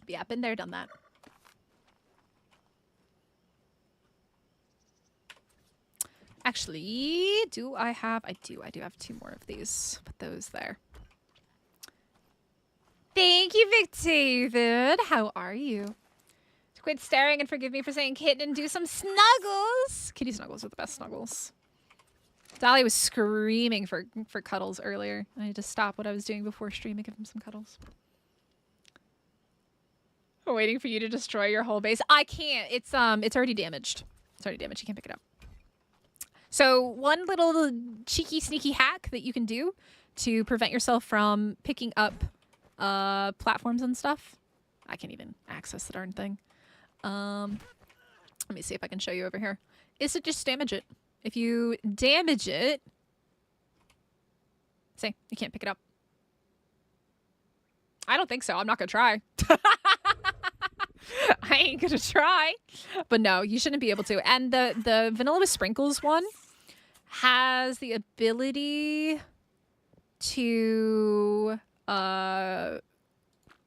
Yeah, been there, done that. Actually, do I have... I do have 2 more of these. Put those there. Thank you, Vic David. How are you? Quit staring and forgive me for saying kitten and do some snuggles. Kitty snuggles are the best snuggles. Dolly was screaming for cuddles earlier. I had to stop what I was doing before stream and give him some cuddles. I'm waiting for you to destroy your whole base. I can't. It's already damaged. It's already damaged. You can't pick it up. So one little cheeky, sneaky hack that you can do to prevent yourself from picking up platforms and stuff. I can't even access the darn thing. Let me see if I can show you over here. Is to just damage it. If you damage it, see, you can't pick it up. I don't think so. I'm not gonna try. I ain't gonna try. But no, you shouldn't be able to. And the vanilla with sprinkles one has the ability to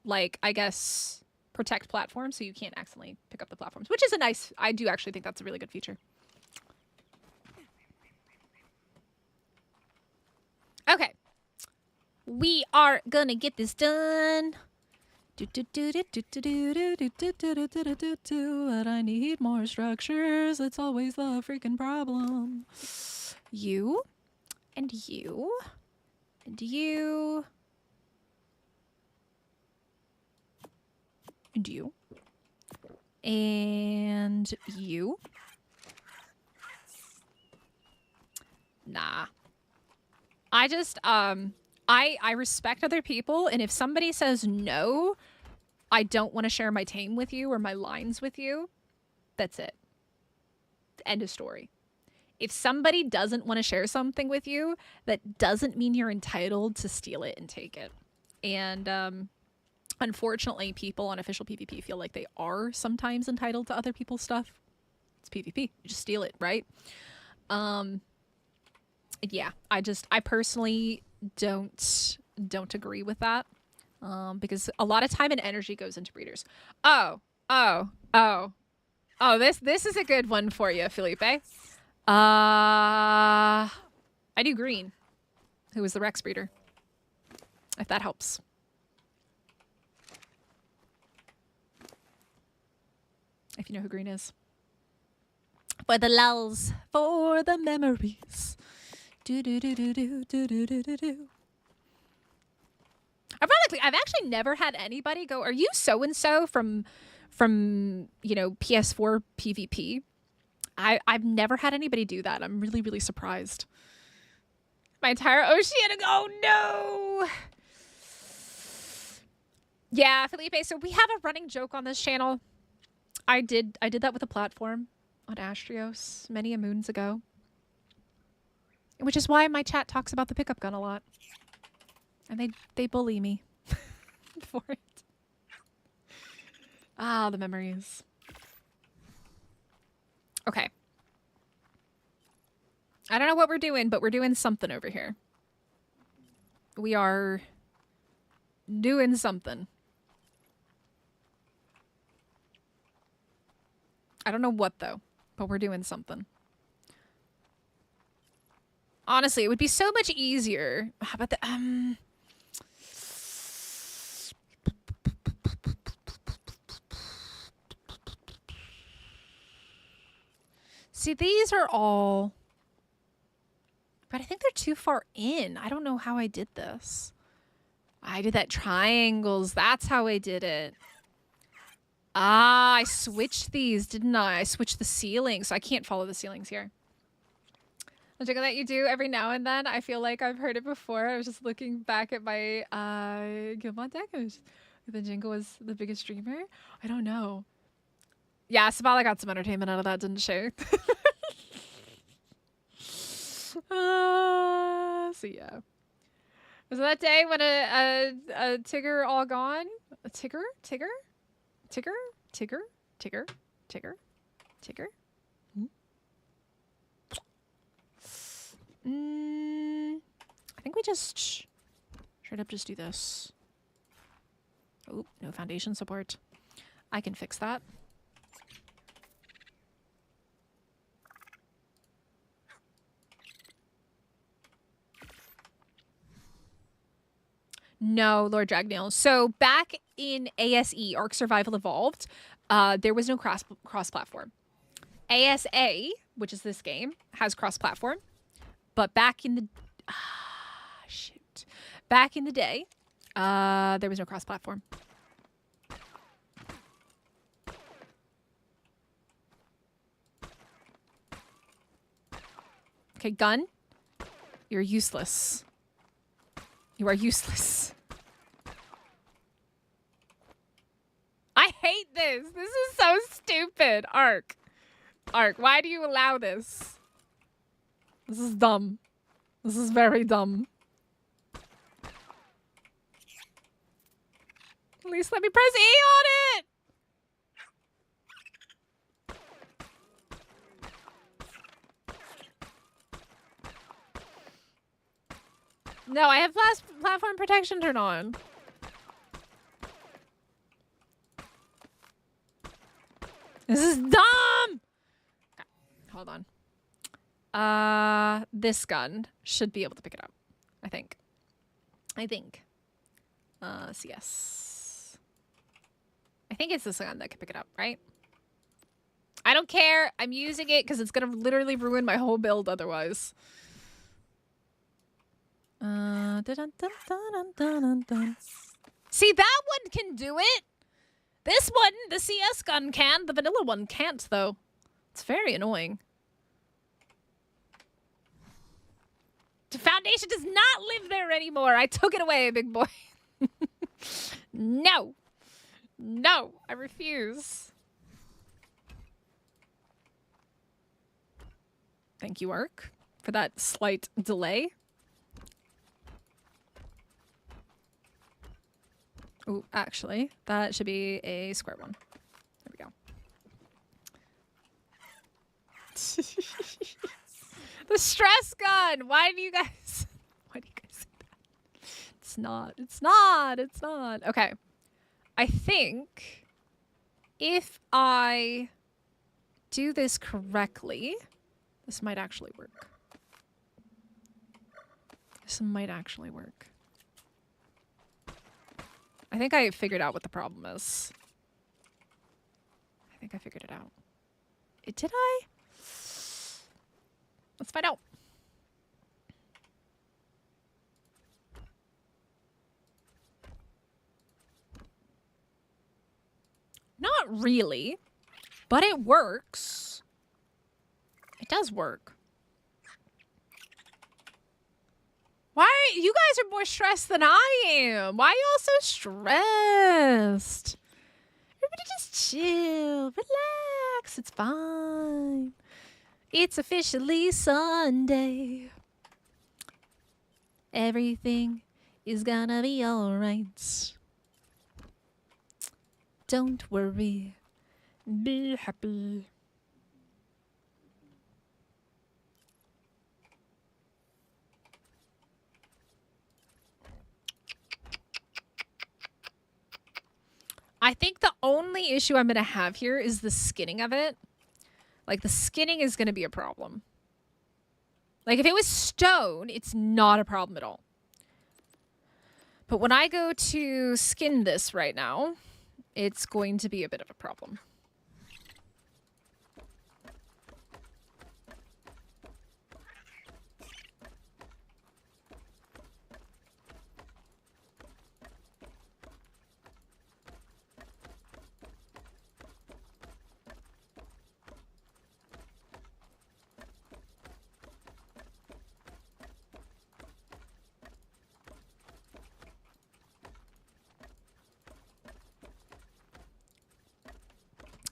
like, I guess, protect platforms so you can't accidentally pick up the platforms, which is a nice, I do actually think that's a really good feature. Okay. We are gonna get this done. But I need more structures. It's always the freaking problem. You and you and you and you and you. Nah. I just I respect other people, and if somebody says no, I don't want to share my tame with you or my lines with you, that's it. End of story. If somebody doesn't want to share something with you, that doesn't mean you're entitled to steal it and take it. And unfortunately, people on official PvP feel like they are sometimes entitled to other people's stuff. It's PvP. You just steal it, right? Yeah, I personally don't agree with that. Because a lot of time and energy goes into breeders. Oh, this is a good one for you, Felipe. I do Green, who is the Rex breeder, if that helps. If you know who Green is. For the lulz, for the memories. Do. Ironically, I've actually never had anybody go, "Are you so and so from you know, PS4 PvP?" I've never had anybody do that. I'm really, really surprised. My entire oceanic. Oh no. Yeah, Felipe. So we have a running joke on this channel. I did that with a platform on Astrios many a moons ago, which is why my chat talks about the pickup gun a lot. And they bully me for it. Ah, the memories. Okay. I don't know what we're doing, but we're doing something over here. We are doing something. I don't know what, though, but we're doing something. Honestly, it would be so much easier. How about the, See, these are all... But I think they're too far in. I don't know how I did this. I did that triangles. That's how I did it. Ah, I switched these, didn't I? I switched the ceilings, so I can't follow the ceilings here. The jingle that you do every now and then, I feel like I've heard it before. I was just looking back at my Guildmon deck. The jingle was the biggest streamer. I don't know. Yeah, Sabala got some entertainment out of that, didn't she? So yeah. Was it that day when a Tigger all gone? A Tigger? Tigger? Tigger? Tigger? Tigger? Tigger? Tigger? I think we just straight up just do this. Oh, no foundation support. I can fix that. No, Lord Dragneel. So back in ASE, Ark Survival Evolved, there was no cross-platform. ASA, which is this game, has cross-platform. But back in the... shoot. Back in the day, there was no cross-platform. Okay, gun. You're useless. You are useless. I hate this. This is so stupid. Ark. Ark, why do you allow this? This is dumb. This is very dumb. At least let me press E on it! No, I have platform protection turned on. This is dumb! Okay, hold on. This gun should be able to pick it up. I think. CS. think it's this one that can pick it up, right? I don't care. I'm using it because it's going to literally ruin my whole build otherwise. Dun, dun, dun, dun, dun, dun. See, that one can do it. This one, the CS gun can. The vanilla one can't, though. It's very annoying. The Foundation does not live there anymore. I took it away, big boy. No. No, I refuse. Thank you, Ark, for that slight delay. Oh, actually, that should be a square one. There we go. The stress gun! Why do you guys say that? It's not. It's not. It's not. Okay. I think if I do this correctly, this might actually work. This might actually work. I think I figured out what the problem is. I think I figured it out. Did I? Let's find out. Not really, but it works. It does work. Why are you guys are more stressed than I am? Why are y'all so stressed? Everybody just chill, relax. It's fine. It's officially Sunday. Everything is gonna be alright. Don't worry. Be happy. I think the only issue I'm going to have here is the skinning of it. Like, the skinning is going to be a problem. Like, if it was stone, it's not a problem at all. But when I go to skin this right now, it's going to be a bit of a problem.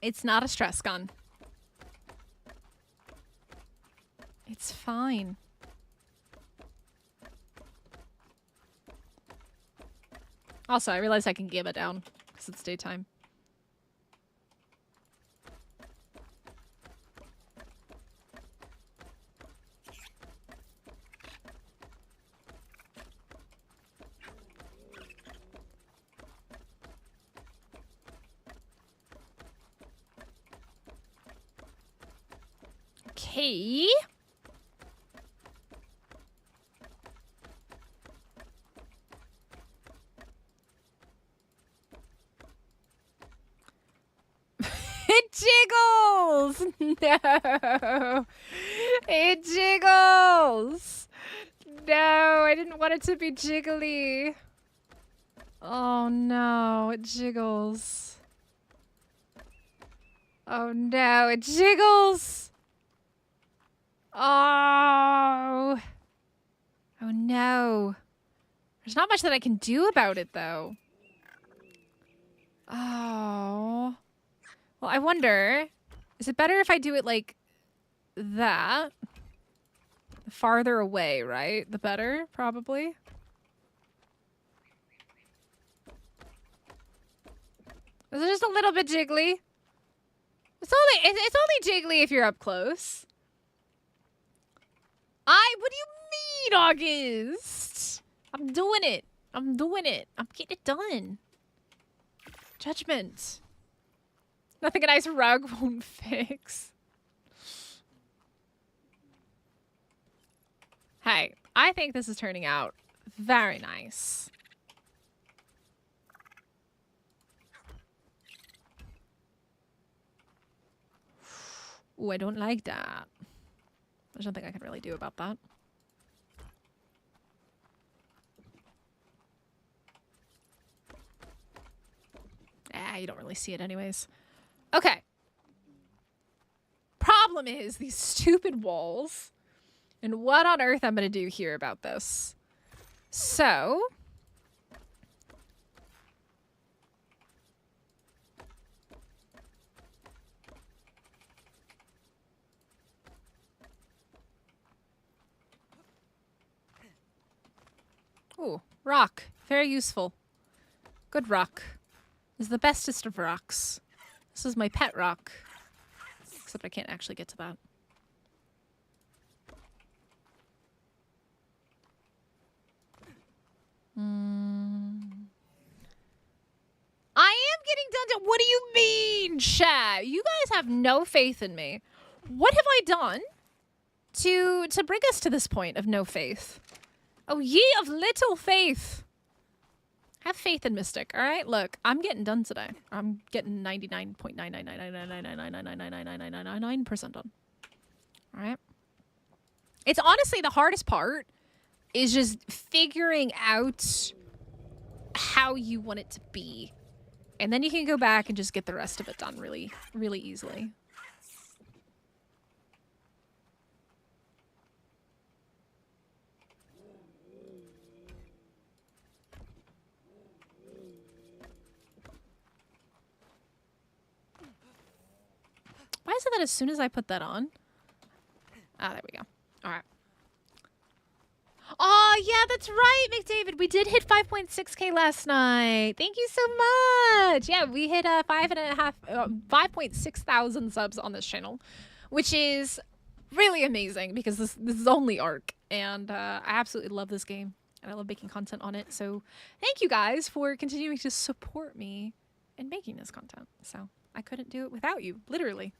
It's not a stress gun. It's fine. Also, I realized I can give it down because it's daytime. Okay. It jiggles! No! It jiggles! No, I didn't want it to be jiggly. Oh no, it jiggles. Oh no, it jiggles! Oh. Oh no. There's not much that I can do about it though. Oh. Well, I wonder, is it better if I do it like that? The farther away, right? The better, probably. Is it just a little bit jiggly? It's only jiggly if you're up close. What do you mean, August? I'm doing it. I'm doing it. I'm getting it done. Judgment. Nothing a nice rug won't fix. Hey, I think this is turning out very nice. Ooh, I don't like that. There's nothing I can really do about that. Ah, you don't really see it anyways. Okay. Problem is these stupid walls. And what on earth I'm going to do here about this? So... Ooh, rock. Very useful. Good rock. Is the bestest of rocks. This is my pet rock. Except I can't actually get to that. I am getting done to— What do you mean, chat? You guys have no faith in me. What have I done to bring us to this point of no faith? Oh, ye of little faith. Have faith in Mystic, all right? Look, I'm getting done today. I'm getting 99.9999999999999% done. All right? It's honestly the hardest part is just figuring out how you want it to be. And then you can go back and just get the rest of it done really, really easily. Why is it that as soon as I put that on? Ah, there we go. All right. Oh, yeah, that's right, McDavid. We did hit 5.6K last night. Thank you so much. Yeah, we hit 5.6 thousand subs on this channel, which is really amazing because this is only Ark, and I absolutely love this game, and I love making content on it. So thank you guys for continuing to support me in making this content. So I couldn't do it without you, literally.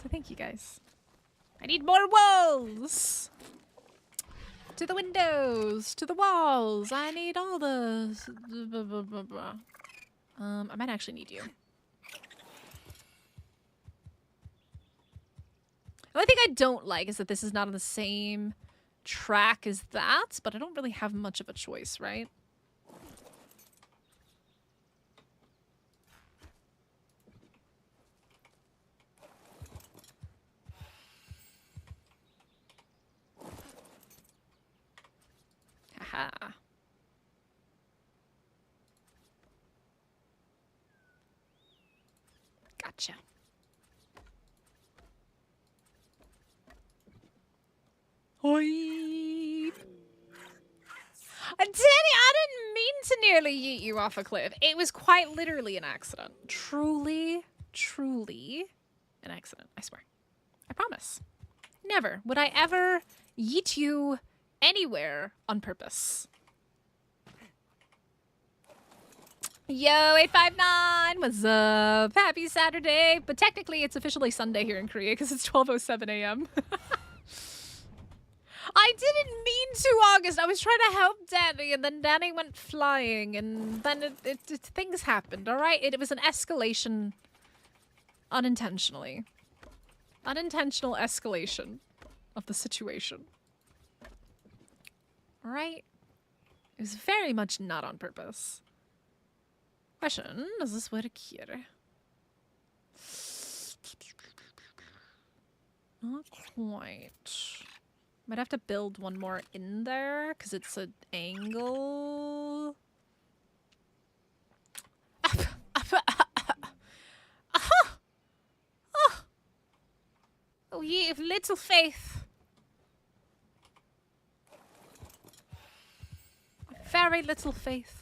So thank you guys. I need more walls. To the windows, to the walls. I need all the... I might actually need you. The only thing I don't like is that this is not on the same track as that, but I don't really have much of a choice, right? Haha. Gotcha. Hoi. Danny, I didn't mean to nearly yeet you off a cliff. It was quite literally an accident. Truly, truly an accident. I swear. I promise. Never would I ever yeet you anywhere on purpose. Yo, 859, what's up? Happy Saturday. But technically, it's officially Sunday here in Korea because it's 12:07 a.m. I didn't mean to, August. I was trying to help Danny, and then Danny went flying, and then things happened, all right? It was an escalation unintentionally. Unintentional escalation of the situation. All right? It was very much not on purpose. Question, does this work here? Not quite. Might have to build one more in there because it's an angle. Oh, ye of little faith. Very little faith.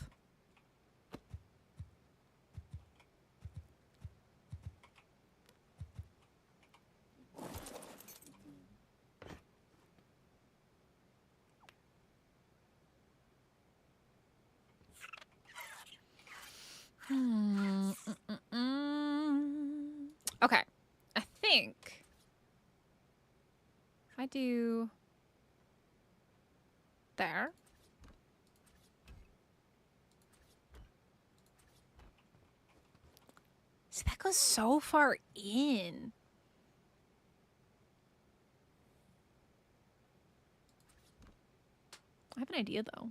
Okay, I think if I do there. See, that goes so far in. I have an idea, though.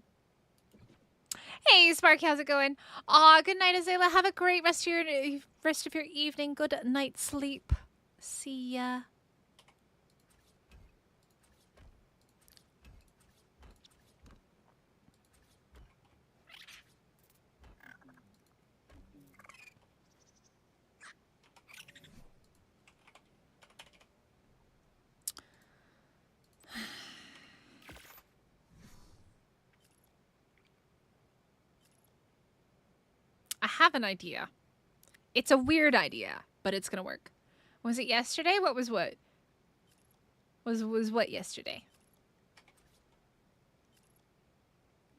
Hey, Sparky, how's it going? Aw, good night, Azalea. Have a great rest of your evening. Good night sleep. See ya. I have an idea. It's a weird idea, but it's gonna work. Was it yesterday? What was what? Was what yesterday?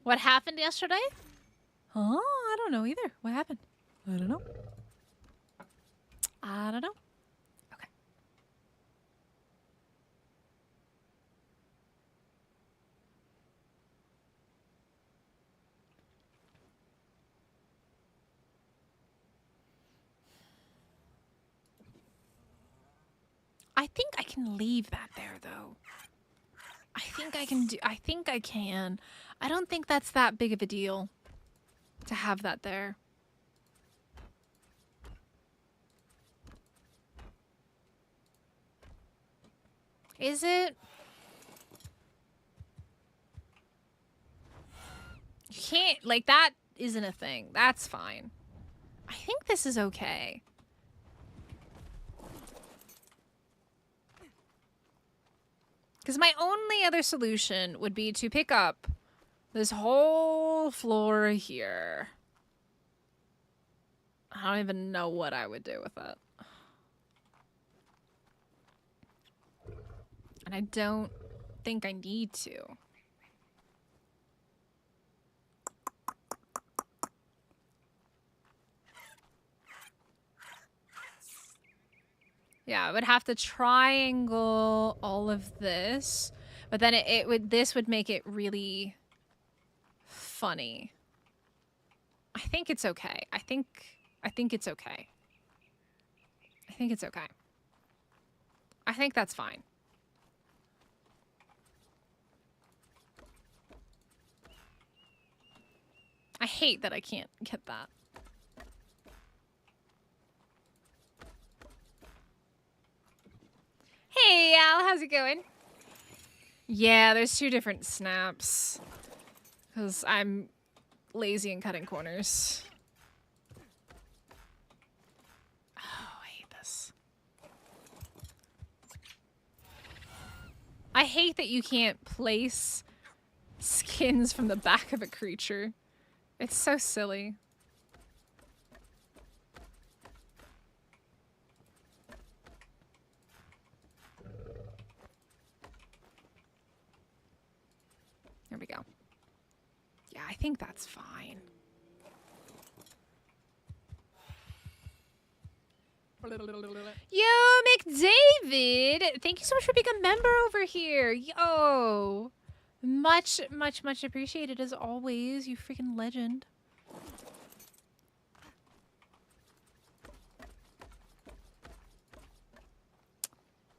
What happened yesterday? Oh, I don't know either. What happened? I don't know. I don't know. Okay. I think I can leave that there, though. I think I can. I don't think that's that big of a deal to have that there. Is it? You can't, like, that isn't a thing. That's fine. I think this is okay. Because my only other solution would be to pick up this whole floor here. I don't even know what I would do with it. And I don't think I need to. Yeah, I would have to triangle all of this, but then this would make it really funny. I think it's okay. I think it's okay. I think it's okay. I think that's fine. I hate that I can't get that. Hey, Al, how's it going? Yeah, there's 2 different snaps. Because I'm lazy and cutting corners. Oh, I hate this. I hate that you can't place skins from the back of a creature. It's so silly. There we go. Yeah, I think that's fine. Yo, McDavid! Thank you so much for being a member over here. Yo! Much, much, much appreciated as always. You freaking legend.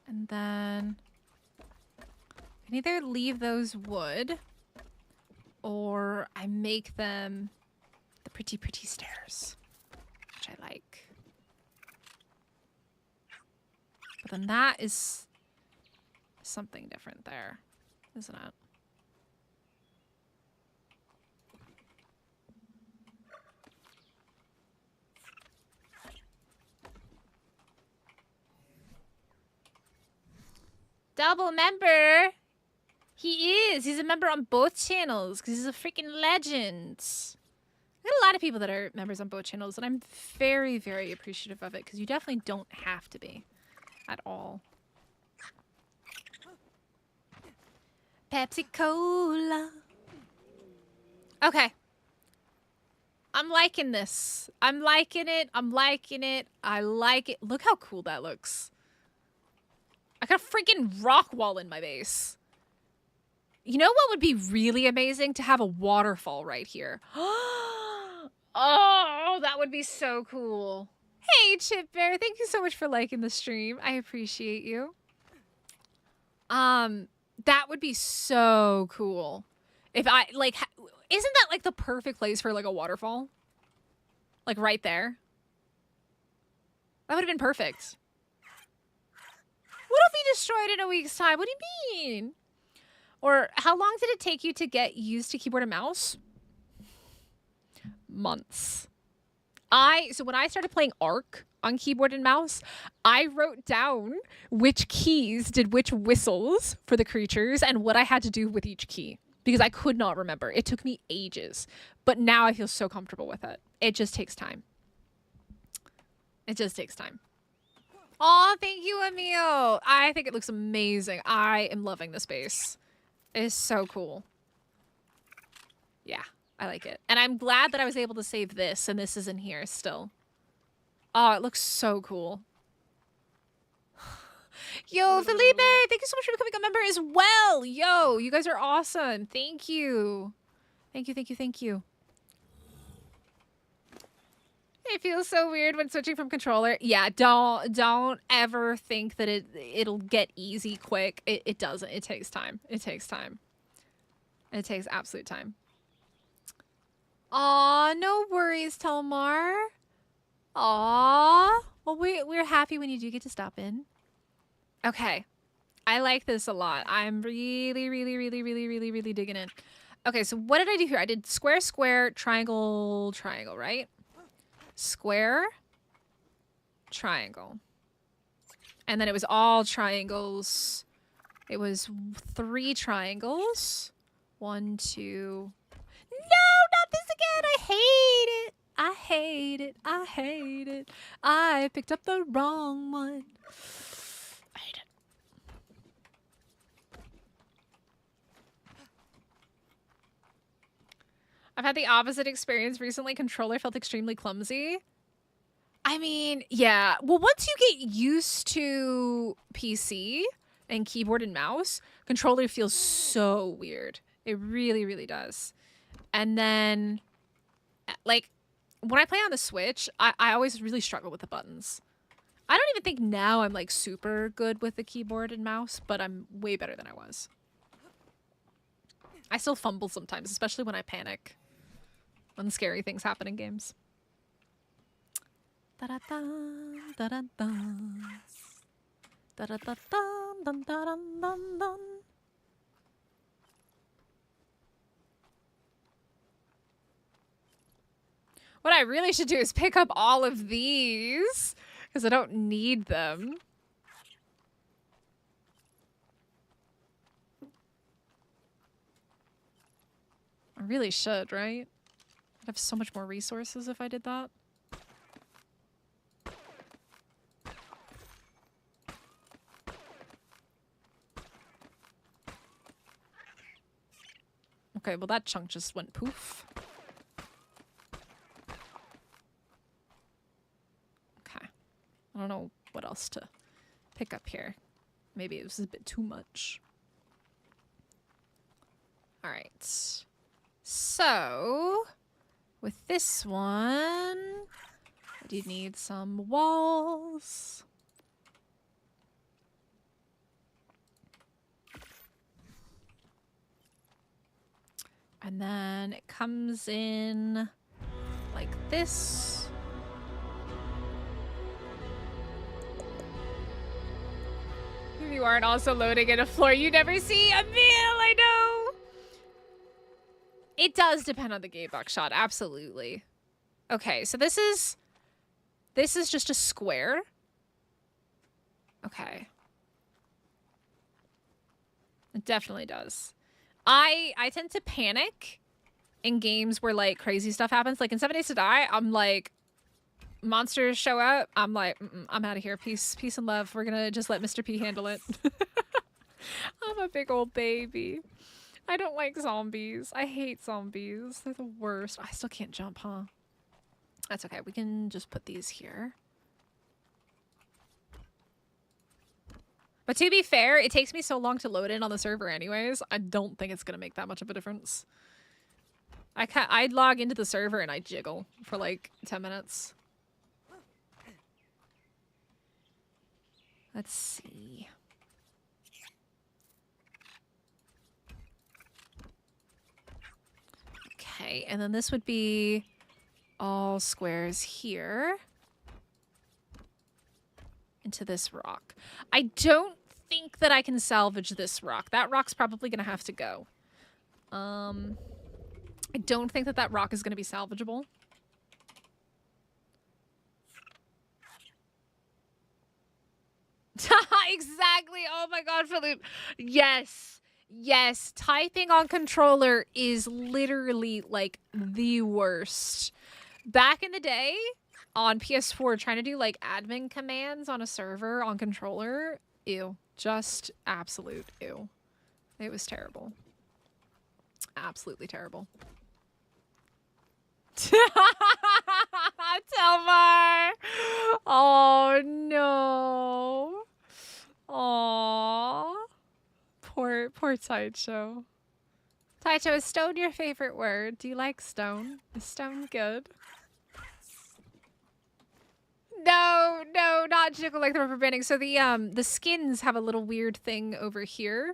And then I can either leave those wood or I make them the pretty, pretty stairs, which I like. But then that is something different there, isn't it? Double member! He is! He's a member on both channels because he's a freaking legend. There are a lot of people that are members on both channels, and I'm very, very appreciative of it because you definitely don't have to be at all. Pepsi Cola. Okay. I'm liking this. I'm liking it. I'm liking it. I like it. Look how cool that looks. I got a freaking rock wall in my base. You know what would be really amazing? To have a waterfall right here. Oh, that would be so cool. Hey, Chip Bear. Thank you so much for liking the stream. I appreciate you. That would be so cool. If I, like, isn't that, like, the perfect place for, like, a waterfall? Like, right there. That would have been perfect. What'll be destroyed in a week's time? What do you mean? Or how long did it take you to get used to keyboard and mouse? Months. So when I started playing Ark on keyboard and mouse, I wrote down which keys did which whistles for the creatures and what I had to do with each key because I could not remember. It took me ages, but now I feel so comfortable with it. It just takes time. It just takes time. Oh, thank you, Emil. I think it looks amazing. I am loving the space. It is so cool. Yeah, I like it. And I'm glad that I was able to save this and this is in here still. Oh, it looks so cool. Yo, Felipe, thank you so much for becoming a member as well. Yo, you guys are awesome. Thank you. Thank you, thank you, thank you. It feels so weird when switching from controller. Yeah, don't ever think that it'll get easy quick. It doesn't. It takes time. It takes time. It takes absolute time. Aw, no worries, Telmar. Aw. Well, we're happy when you do get to stop in. Okay. I like this a lot. I'm really, really, really, really, really, really digging it. Okay, so what did I do here? I did square, square, triangle, triangle, right? Square, triangle. And then it was all triangles. It was 3 triangles. 1, 2. No, not this again. I hate it. I hate it. I hate it. I picked up the wrong one. I hate it. I've had the opposite experience recently. Controller felt extremely clumsy. I mean, yeah. Well, once you get used to PC and keyboard and mouse, controller feels so weird. It really, really does. And then, like, when I play on the Switch, I always really struggle with the buttons. I don't even think now I'm, like, super good with the keyboard and mouse, but I'm way better than I was. I still fumble sometimes, especially when I panic. When scary things happen in games. Da-da-dun, da-da-dun. Da-da-da-dun, dun, dun, dun, dun. What I really should do is pick up all of these, because I don't need them. I really should, right? I'd have so much more resources if I did that. Okay, well that chunk just went poof. Okay. I don't know what else to pick up here. Maybe it was a bit too much. All right. So, with this one, I do need some walls. And then it comes in like this. If you aren't also loading in a floor you never see, Emil, I know. It does depend on the game, Buckshot, absolutely. Okay, so this is just a square. Okay. It definitely does. I tend to panic in games where like crazy stuff happens. Like in 7 Days to Die, I'm like, monsters show up. I'm like, I'm out of here. Peace and love. We're gonna just let Mr. P handle it. I'm a big old baby. I don't like zombies. I hate zombies. They're the worst. I still can't jump, huh? That's okay. We can just put these here. But to be fair, it takes me so long to load in on the server anyways. I don't think it's going to make that much of a difference. I'd log into the server and I jiggle for like 10 minutes. Let's see. way. And then this would be all squares here. Into this rock. I don't think that I can salvage this rock. That rock's probably going to have to go. I don't think that that rock is going to be salvageable. Exactly. Oh my god, Philippe. Yes. Yes. Typing on controller is literally like the worst. Back in the day on PS4, trying to do like admin commands on a server on controller, ew. Just absolute ew. It was terrible. Absolutely terrible. Telmar! Oh no. Aww. Poor Taicho. Taicho, is stone your favorite word? Do you like stone? Is stone good? No, no, not jiggle like the rubber banding. So the skins have a little weird thing over here.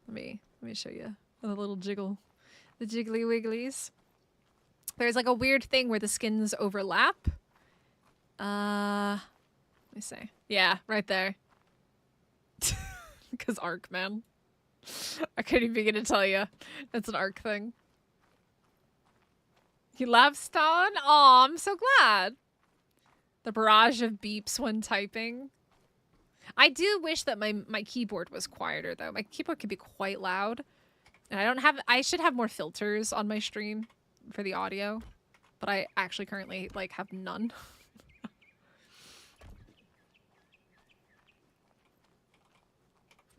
Let me show you the little jiggle. The jiggly wigglies. There's like a weird thing where the skins overlap. Let me see. Yeah, right there. Because Ark, man. I couldn't even begin to tell you. It's an Ark thing. You love stone? Aw, I'm so glad. The barrage of beeps when typing. I do wish that my keyboard was quieter, though. My keyboard can be quite loud. And I should have more filters on my stream for the audio. But I actually currently, like, have none.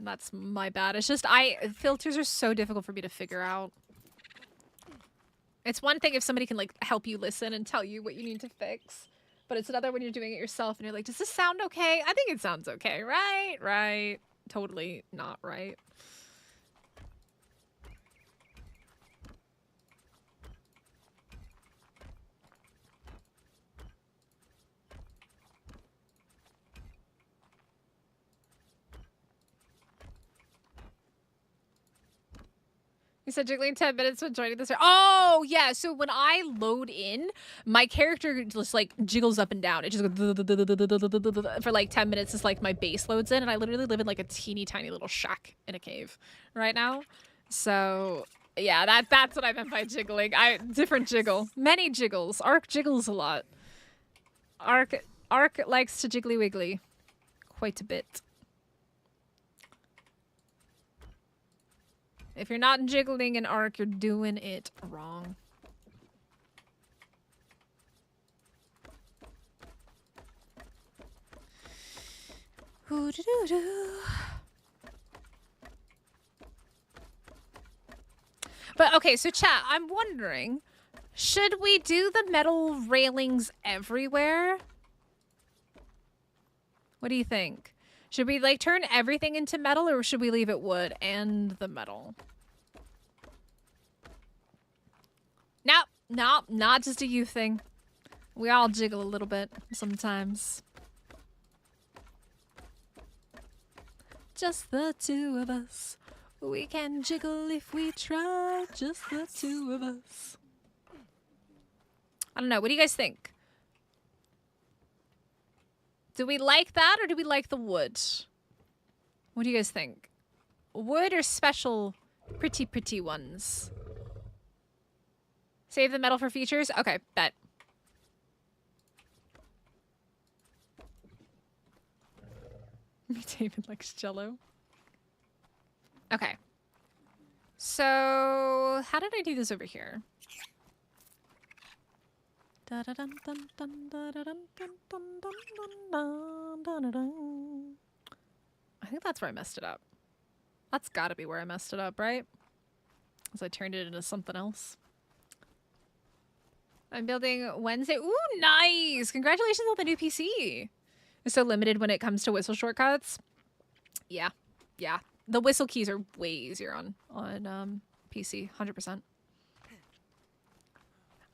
That's my bad. It's just filters are so difficult for me to figure out. It's one thing if somebody can like help you listen and tell you what you need to fix, but it's another when you're doing it yourself and you're like, does this sound okay? I think it sounds okay, right? Right. Totally not right. You said jiggling 10 minutes when joining the server. Oh, yeah. So when I load in, my character just like jiggles up and down. It just goes for like 10 minutes as like my base loads in. And I literally live in like a teeny tiny little shack in a cave right now. So yeah, that's what I meant by jiggling. Different jiggle. Many jiggles. Ark jiggles a lot. Ark likes to jiggly wiggly quite a bit. If you're not jiggling in Ark, you're doing it wrong. But okay, so chat, I'm wondering, should we do the metal railings everywhere? What do you think? Should we like turn everything into metal or should we leave it wood and the metal? Nope, not just a you thing. We all jiggle a little bit sometimes. Just the two of us. We can jiggle if we try. Just the two of us. I don't know. What do you guys think? Do we like that or do we like the wood? What do you guys think? Wood or special pretty ones? Save the metal for features? Okay, bet. David likes Jello. Okay. So, how did I do this over here? I think that's where I messed it up. That's gotta be where I messed it up, right? As I turned it into something else. I'm building Wednesday. Ooh, nice! Congratulations on the new PC. It's so limited when it comes to whistle shortcuts. Yeah. The whistle keys are way easier on PC, 100%.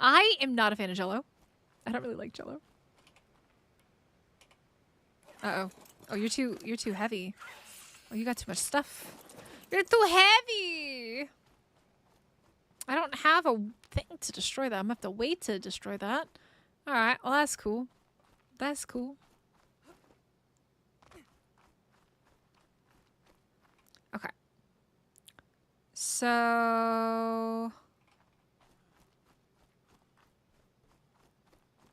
I am not a fan of Jello. I don't really like Jello. Uh-oh. Oh, you're too heavy. Oh, you got too much stuff. You're too heavy! I don't have a thing to destroy that. I'm gonna have to wait to destroy that. Alright, well that's cool. That's cool. Okay. So...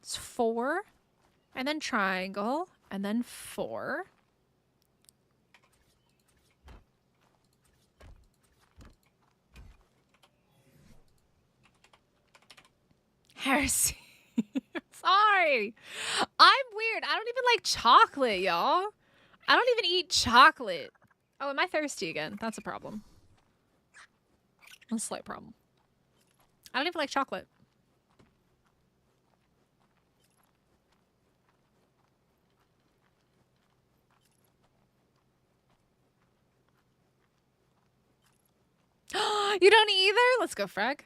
it's 4. And then triangle. And then 4. Heresy. Sorry. I'm weird. I don't even like chocolate, y'all. I don't even eat chocolate. Oh, am I thirsty again? That's a problem. A slight problem. I don't even like chocolate. You don't either? Let's go, Frag.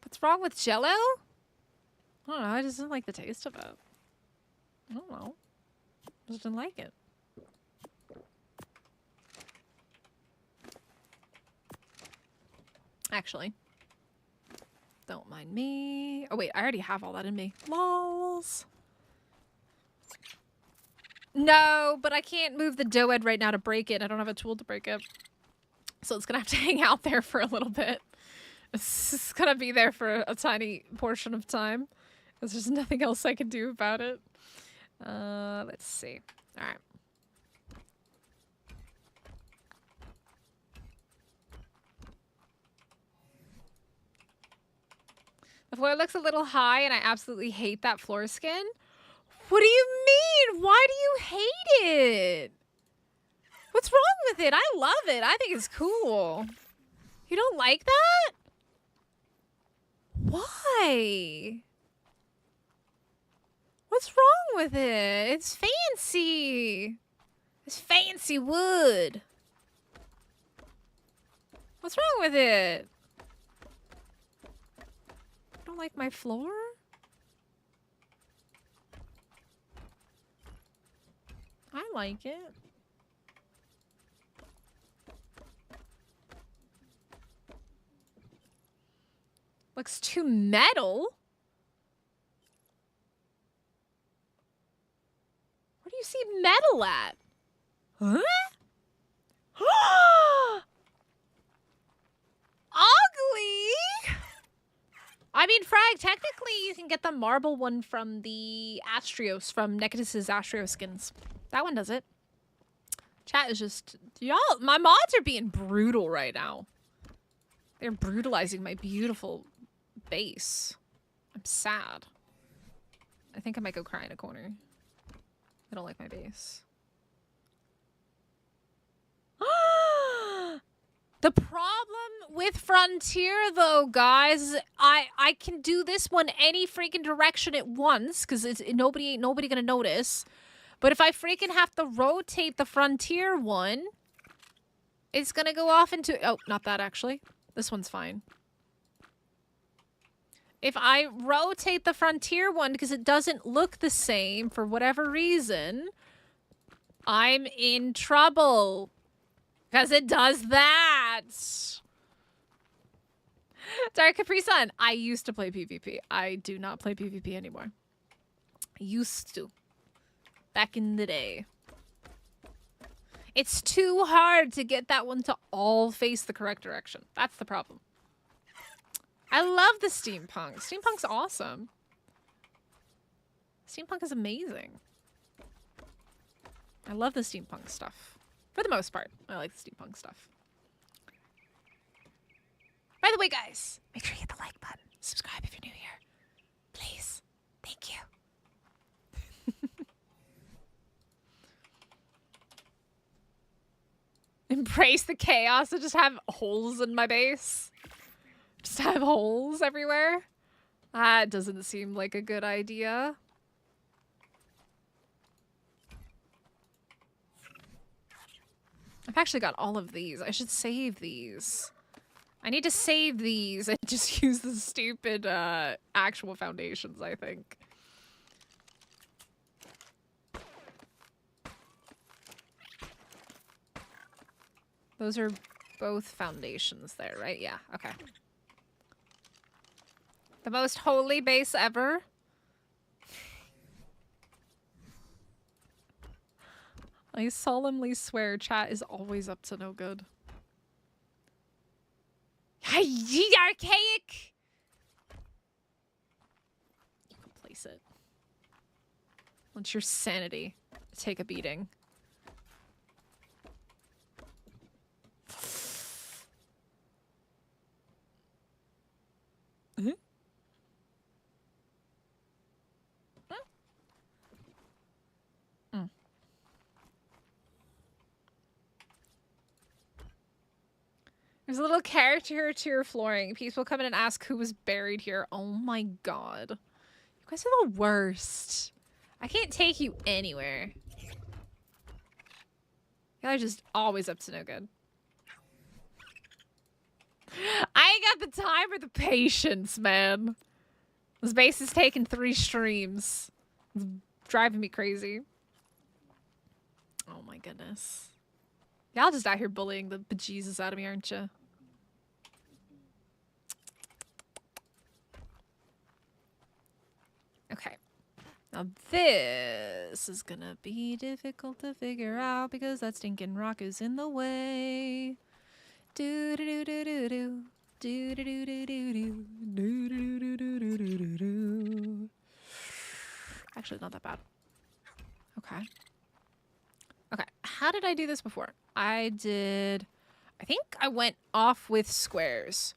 What's wrong with Jell-O? I don't know. I just didn't like the taste of it. I don't know. I just didn't like it. Actually. Don't mind me. Oh, wait. I already have all that in me. Lols. No, but I can't move the doed right now to break it. I don't have a tool to break it. So it's going to have to hang out there for a little bit. It's going to be there for a tiny portion of time. There's just nothing else I can do about it. Let's see. All right. The floor looks a little high and I absolutely hate that floor skin. What do you mean? Why do you hate it? What's wrong with it? I love it. I think it's cool. You don't like that? Why? What's wrong with it? It's fancy. It's fancy wood. What's wrong with it? Don't like my floor? I like it. Looks too metal. Where do you see metal at? Huh? Ugly! I mean, Frag, technically you can get the marble one from the Astrios, from Nekitus's Astrio skins. That one does it. Chat is just... y'all, my mods are being brutal right now. They're brutalizing my beautiful base. I'm sad. I think I might go cry in a corner. I don't like my base. The problem with Frontier, though, guys, I can do this one any freaking direction at once, because ain't nobody gonna notice. But if I freaking have to rotate the Frontier one, it's gonna go off into... oh, not that, actually. This one's fine. If I rotate the Frontier one, because it doesn't look the same for whatever reason, I'm in trouble. Because it does that. Dark Capri Sun. I used to play PvP. I do not play PvP anymore. Used to. Back in the day. It's too hard to get that one to all face the correct direction. That's the problem. I love the steampunk. Steampunk's awesome. Steampunk is amazing. I love the steampunk stuff. For the most part, I like the steampunk stuff. By the way, guys, make sure you hit the like button. Subscribe if you're new here. Please. Thank you. Embrace the chaos and just have holes in my base. Just have holes everywhere. That doesn't seem like a good idea. I've actually got all of these. I should save these. I need to save these and just use the stupid actual foundations, I think. Those are both foundations there, right? Yeah, okay. The most holy base ever. I solemnly swear chat is always up to no good. Ye archaic! You can place it. Let your sanity take a beating. There's a little character to your flooring. People come in and ask who was buried here. Oh my god. You guys are the worst. I can't take you anywhere. Y'all are just always up to no good. I ain't got the time or the patience, man. This base is taking 3 streams. It's driving me crazy. Oh my goodness. Y'all just out here bullying the bejesus out of me, aren't you? Okay. Now this is gonna be difficult to figure out because that stinking rock is in the way. Do do do do do do. Do do do do do do. Do do do do do do do do. Actually, not that bad. Okay. Okay. How did I do this before? I think I went off with squares.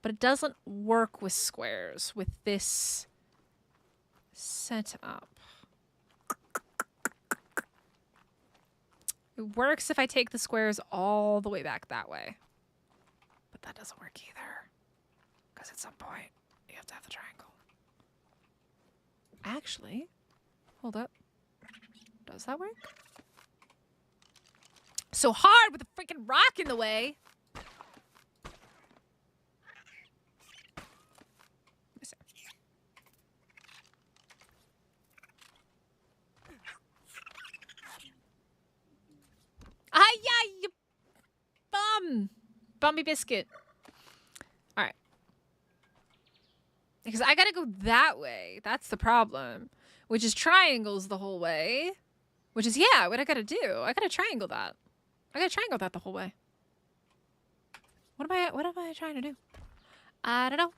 But it doesn't work with squares with this setup. It works if I take the squares all the way back that way. But that doesn't work either. Because at some point, you have to have the triangle. Actually, hold up. Does that work? So hard with a freaking rock in the way. Ah, yeah, you bum. Bummy biscuit. All right. Because I gotta go that way. That's the problem. Which is triangles the whole way. Which is, yeah, what I gotta do. I gotta triangle that. I gotta triangle that the whole way. What am I trying to do? I don't know.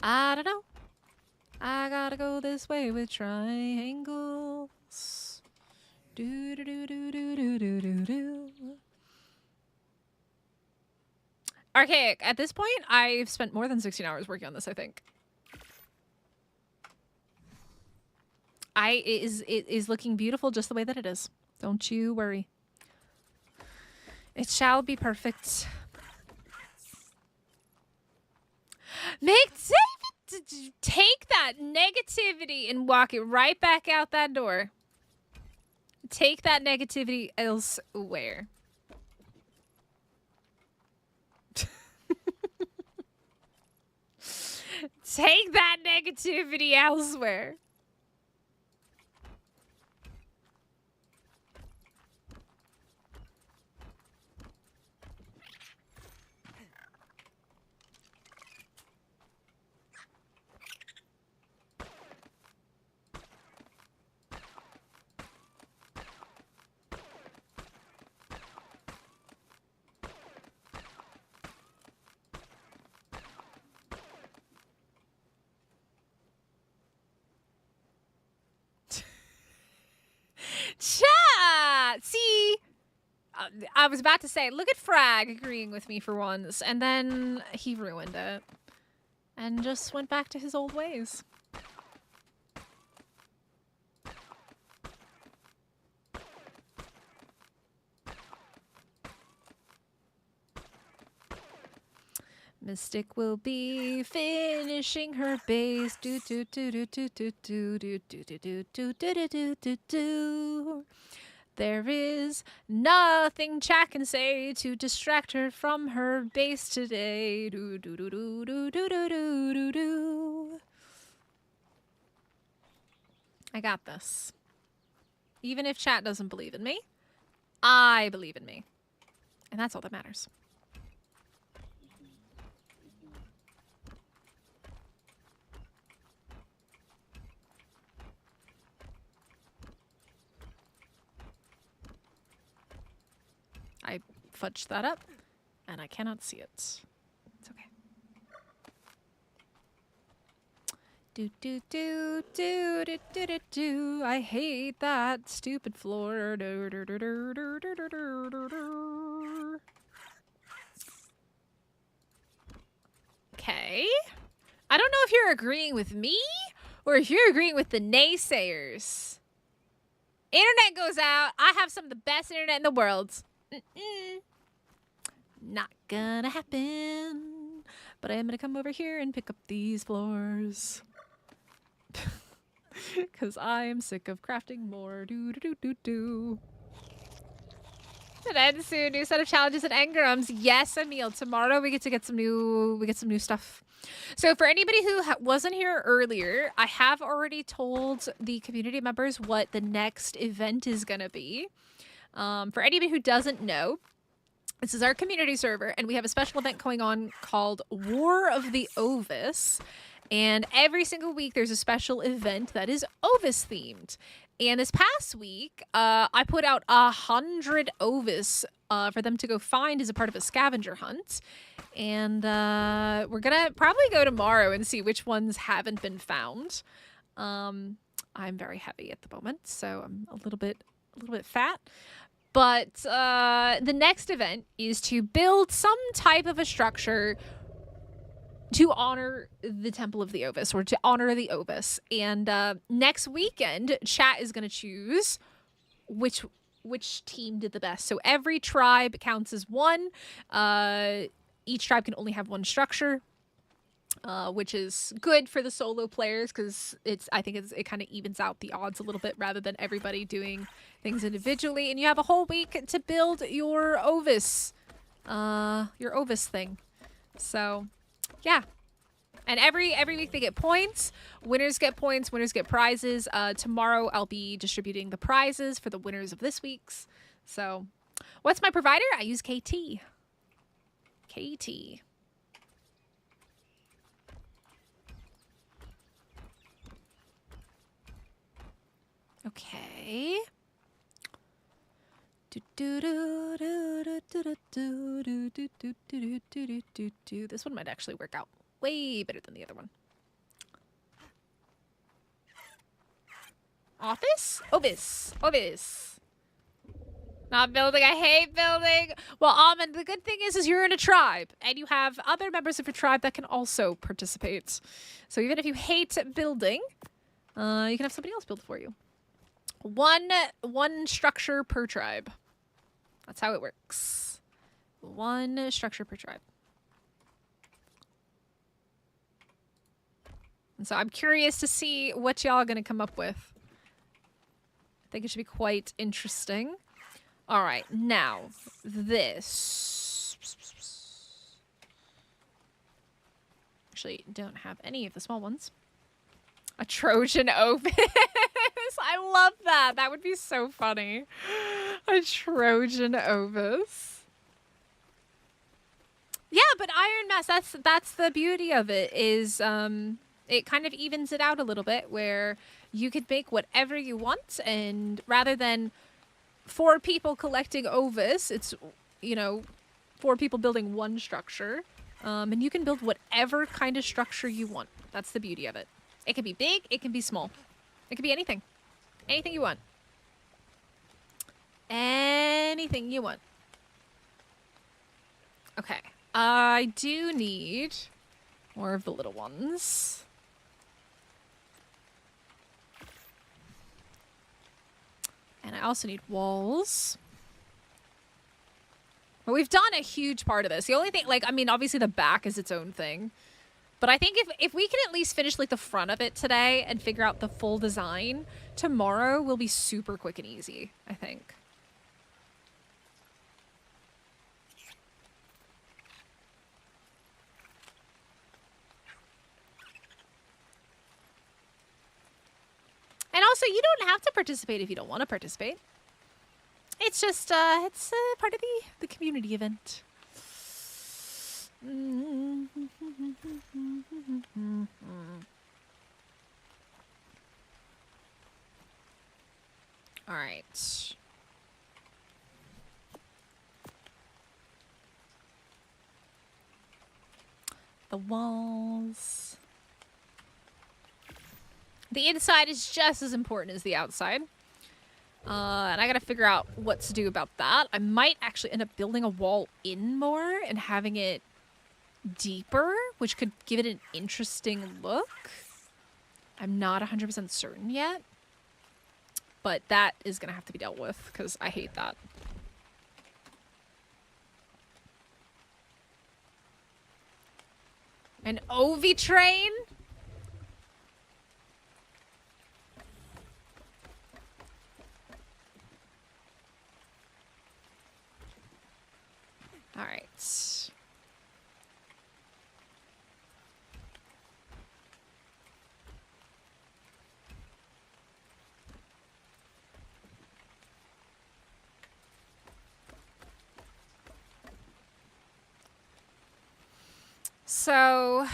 I don't know. I gotta go this way with triangles. Do do do do do do do do do. Archaic. At this point, I've spent more than 16 hours working on this, I think. It is looking beautiful just the way that it is. Don't you worry. It shall be perfect. Make David take that negativity and walk it right back out that door. Take that negativity elsewhere. Take that negativity elsewhere. Chat! See? I was about to say, look at Frag agreeing with me for once, and then he ruined it. And just went back to his old ways. Mystic will be finishing her base. Do do do do do do do do do do do do do do do do. There is nothing chat can say to distract her from her base today. Do do do do do do do do do do. I got this. Even if chat doesn't believe in me, I believe in me. And that's all that matters. I fudged that up, and I cannot see it. It's okay. Do do do do do do do do. I hate that stupid floor. Do, do, do, do, do, do, do, do, do, do. Okay. I don't know if you're agreeing with me or if you're agreeing with the naysayers. Internet goes out. I have some of the best internet in the world. Not gonna happen. But I am gonna come over here and pick up these floors. Because I am sick of crafting more. Do do do do do. And end soon. New set of challenges at Engrams. Yes, Emil. Tomorrow we get some new stuff. So for anybody who wasn't here earlier, I have already told the community members what the next event is gonna be. For anybody who doesn't know, this is our community server, and we have a special event going on called War of the Ovis. And every single week, there's a special event that is Ovis themed. And this past week, I put out 100 Ovis for them to go find as a part of a scavenger hunt. And we're gonna probably go tomorrow and see which ones haven't been found. I'm very heavy at the moment, so I'm a little bit fat. But the next event is to build some type of a structure to honor the Temple of the Ovis, or to honor the Ovis. And next weekend, chat is going to choose which team did the best. So every tribe counts as one. Each tribe can only have one structure, which is good for the solo players because I think it kind of evens out the odds a little bit rather than everybody doing things individually. And you have a whole week to build your Ovis thing. So yeah. And every week they get points. Winners get points. Winners get prizes. Tomorrow I'll be distributing the prizes for the winners of this week's. So what's my provider? I use KT. KT. Okay. This one might actually work out way better than the other one. Office? Ovis. Not building. I hate building. Well, Almond, the good thing is you're in a tribe, and you have other members of your tribe that can also participate. So even if you hate building, you can have somebody else build for you. One structure per tribe. That's how it works. One structure per tribe. And so I'm curious to see what y'all are going to come up with. I think it should be quite interesting. All right, now this. Actually, don't have any of the small ones. A Trojan Ovis. I love that. That would be so funny. A Trojan Ovis. Yeah, but Iron Mass, that's the beauty of it, is it kind of evens it out a little bit where you could make whatever you want, and rather than 4 people collecting Ovis, it's, 4 people building one structure, and you can build whatever kind of structure you want. That's the beauty of it. It can be big, it can be small. It can be anything. Anything you want. Anything you want. Okay. I do need more of the little ones. And I also need walls. But we've done a huge part of this. The only thing, obviously the back is its own thing. But I think if we can at least finish, the front of it today and figure out the full design, tomorrow will be super quick and easy, I think. And also, you don't have to participate if you don't want to participate. It's just, it's part of the community event. All right. The walls. The inside is just as important as the outside. And I gotta figure out what to do about that. I might actually end up building a wall in more and having it deeper, which could give it an interesting look. I'm not 100% certain yet. But that is gonna have to be dealt with, because I hate that. An Ovi train? All right. So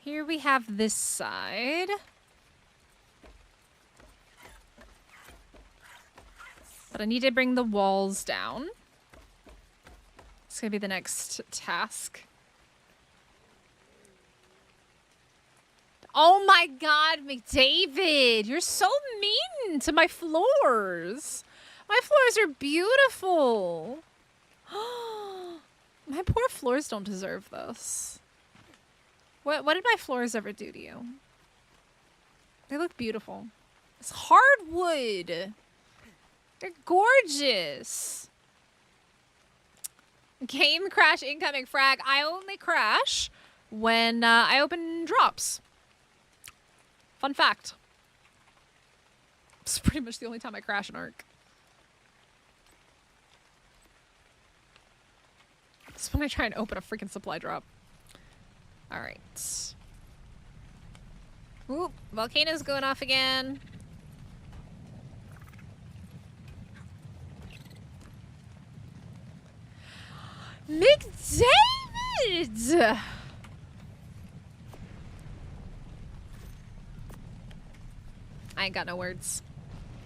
here we have this side. But I need to bring the walls down. It's gonna be the next task. Oh my god, McDavid! You're so mean to my floors! My floors are beautiful! My poor floors don't deserve this. What did my floors ever do to you? They look beautiful. It's hardwood! They're gorgeous! Game crash incoming frag. I only crash when I open drops. Fun fact. It's pretty much the only time I crash in Ark. It's when I try and open a freaking supply drop. Alright. Oop, volcano's going off again. McDavid! I ain't got no words.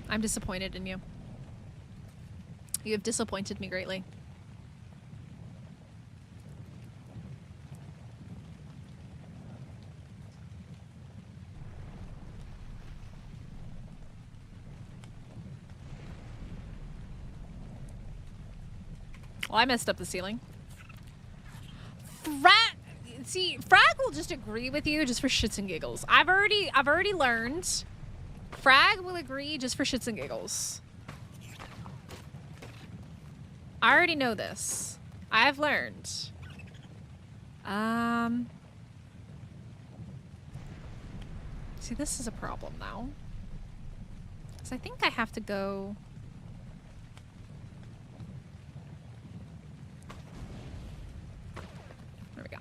I'm disappointed in you. You have disappointed me greatly. Well, I messed up the ceiling. Frag will just agree with you just for shits and giggles. I've already learned. Frag will agree just for shits and giggles. I already know this. I've learned. See, this is a problem now. Because I think I have to go... There we go.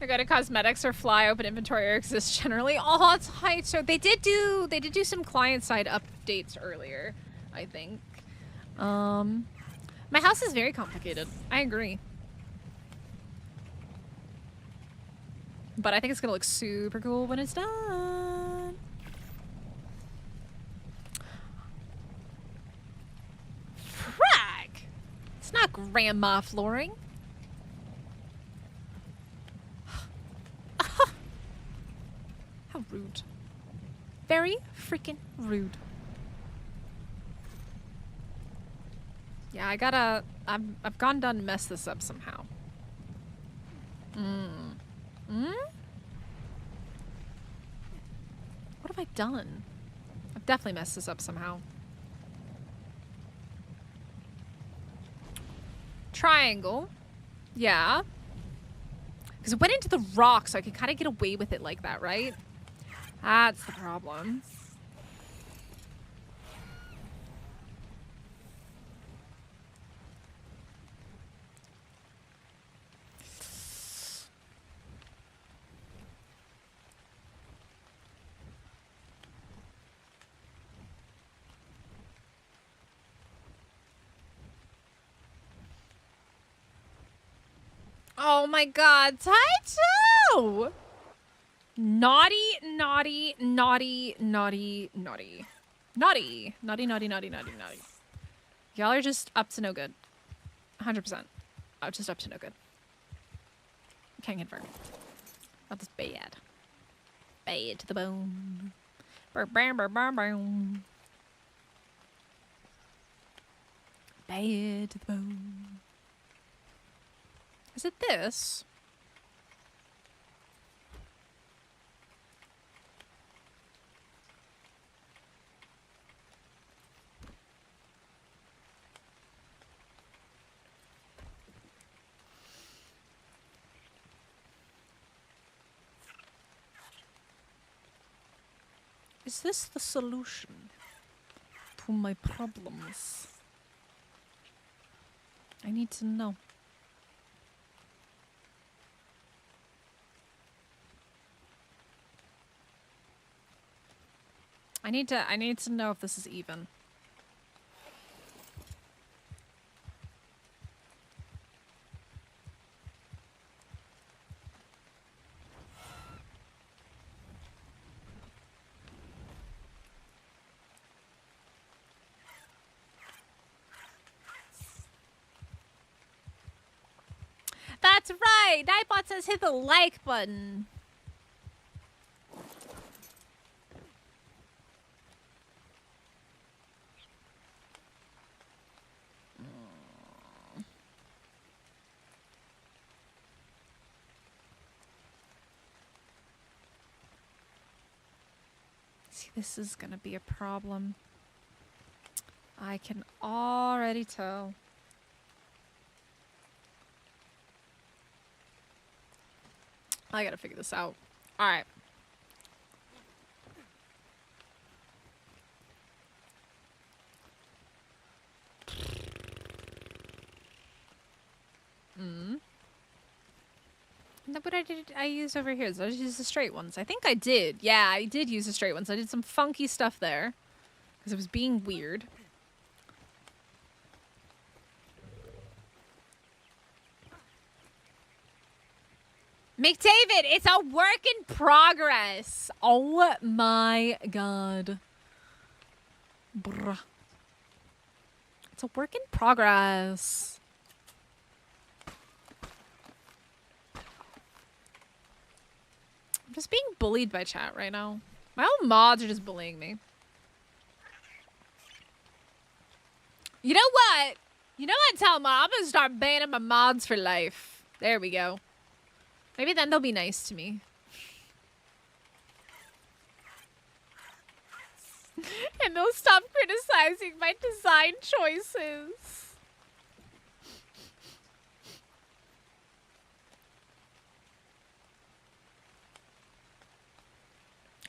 I go to cosmetics or fly open inventory or exist generally. Oh, it's high. So they did do some client side updates earlier, I think. My house is very complicated. I agree. But I think it's gonna look super cool when it's done. Frag! It's not grandma flooring. How rude. Very freaking rude. Yeah, I've gone done mess this up somehow. What have I done? I've definitely messed this up somehow. Triangle. Yeah. Because it went into the rock, so I could kind of get away with it like that, right? That's the problem. Oh my god, Taito! Naughty, naughty, naughty, naughty, naughty. Naughty. Naughty, naughty, naughty, naughty, naughty. Y'all are just up to no good. 100%. Just up to no good. Can't confirm. That was bad. Bad to the bone. Bad to the bone. Is it this? Is this the solution to my problems? I need to know. I need to know if this is even. That's right! Nightbot says hit the like button. See, this is gonna be a problem. I can already tell. I gotta figure this out. Alright. Now, what did I use over here? Did I just use the straight ones? I think I did. Yeah, I did use the straight ones. I did some funky stuff there. Because it was being weird. McDavid, it's a work in progress. Oh my god. Bruh. It's a work in progress. I'm just being bullied by chat right now. My own mods are just bullying me. You know what? You know what, Telma? I'm gonna start banning my mods for life. There we go. Maybe then they'll be nice to me. And they'll stop criticizing my design choices.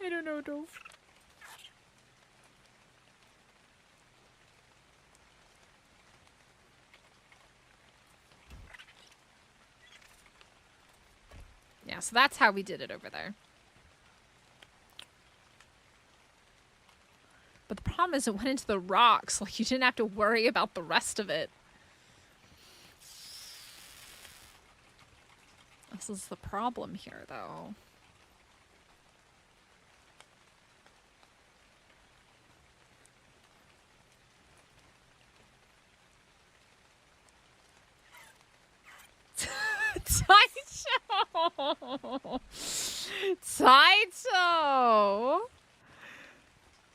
I don't know, though. Yeah, so that's how we did it over there. But the problem is it went into the rocks. Like, you didn't have to worry about the rest of it. This is the problem here, though. Taito! Taito!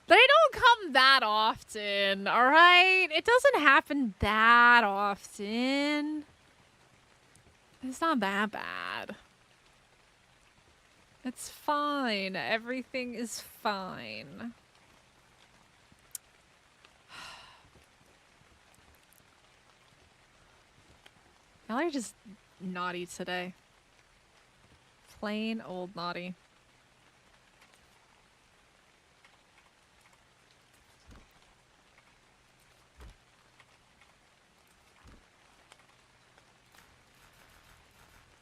They don't come that often, alright? It doesn't happen that often. It's not that bad. It's fine. Everything is fine. Y'all are just naughty today. Plain old naughty.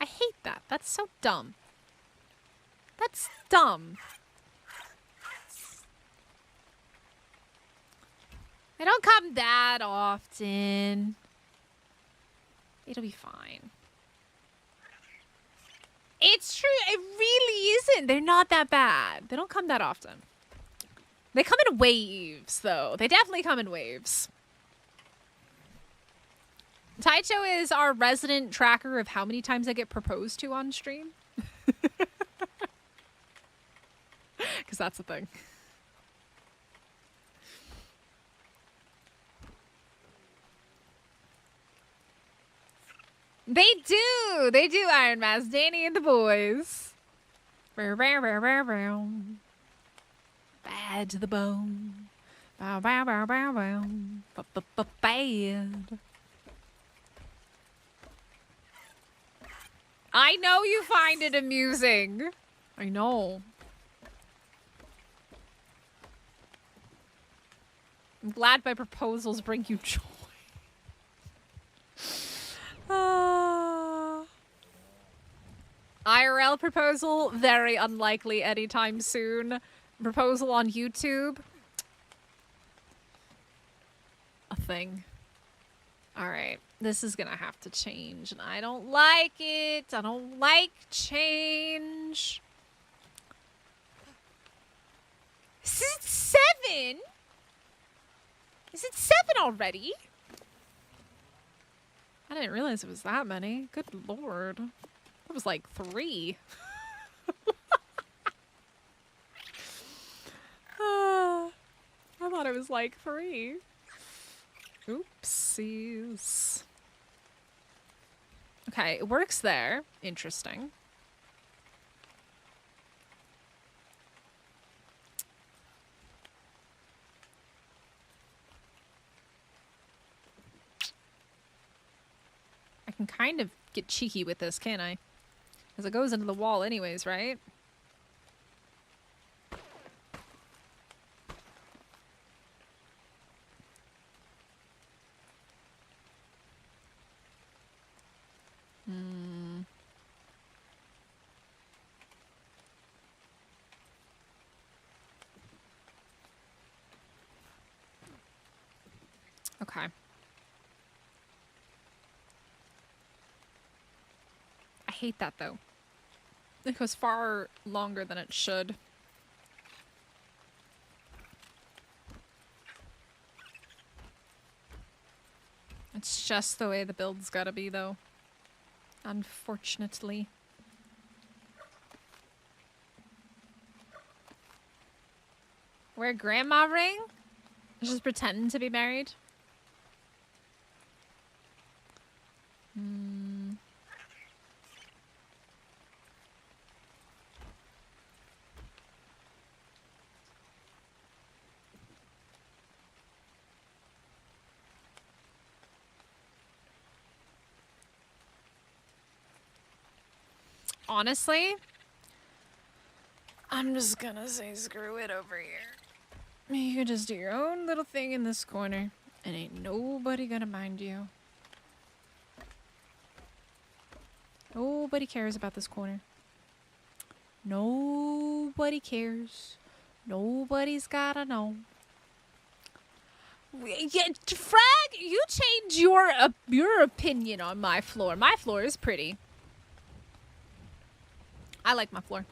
I hate that. That's so dumb. That's dumb. They don't come that often. It'll be fine. It's true. It really isn't. They're not that bad. They don't come that often. They come in waves, though. They definitely come in waves. Taicho is our resident tracker of how many times I get proposed to on stream. Because that's the thing. They do! They do, Iron Mask. Danny and the boys. Bad to the bone. Bow, bow, bow, bow, bow. Bad. I know you find it amusing. I know. I'm glad my proposals bring you joy. IRL proposal, very unlikely anytime soon. Proposal on YouTube, a thing. All right, this is gonna have to change, and I don't like it. I don't like change. Is it 7? Is it 7 already? I didn't realize it was that many. Good lord. That was like 3. I thought it was like 3. Oopsies. Okay, it works there. Interesting. I can kind of get cheeky with this, can't I? Because it goes into the wall anyways, right? Okay. I hate that though. It goes far longer than it should. It's just the way the build's gotta be though. Unfortunately. Wear grandma ring? Just pretending to be married? Honestly, I'm just gonna say screw it over here. You can just do your own little thing in this corner, and ain't nobody gonna mind you. Nobody cares about this corner. Nobody cares. Nobody's gotta know. Yeah, Frag, you change your opinion on my floor. My floor is pretty. I like my floor.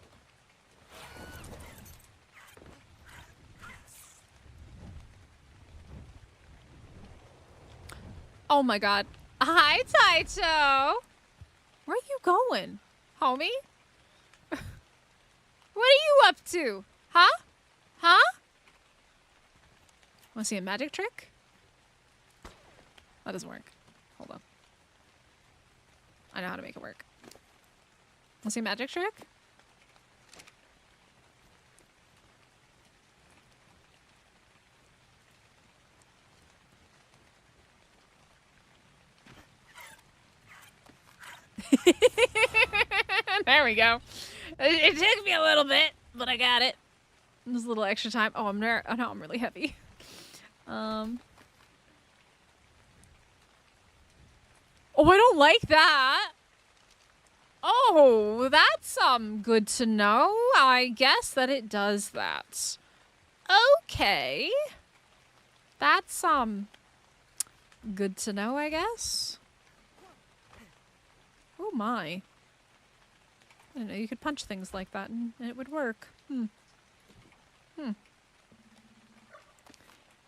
Oh my god. Hi, Taito. Where are you going, homie? What are you up to? Huh? Huh? Want to see a magic trick? That doesn't work. Hold on. I know how to make it work. Want to see a magic trick? There we go. It took me a little bit, but I got it. Just a little extra time. Oh, I'm there. Oh no, I'm really heavy. Oh, I don't like that. Oh, that's good to know. I guess that it does that. Okay. That's good to know, I guess. Oh my. I don't know, you could punch things like that and it would work.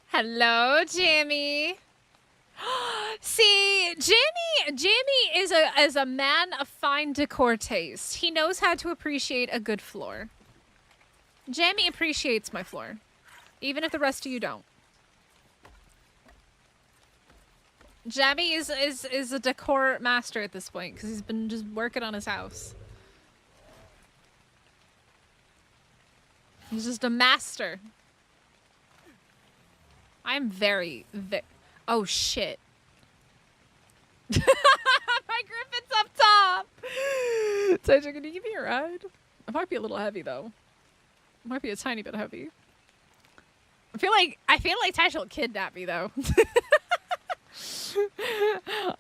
Hello, Jimmy. See, Jimmy is a man of fine decor taste. He knows how to appreciate a good floor. Jamie appreciates my floor, even if the rest of you don't. Jamie is a decor master at this point because he's been just working on his house. He's just a master. I'm very. Oh shit! My griffin's up top. Taja, can you give me a ride? It might be a little heavy though. It might be a tiny bit heavy. I feel like Taja will kidnap me though.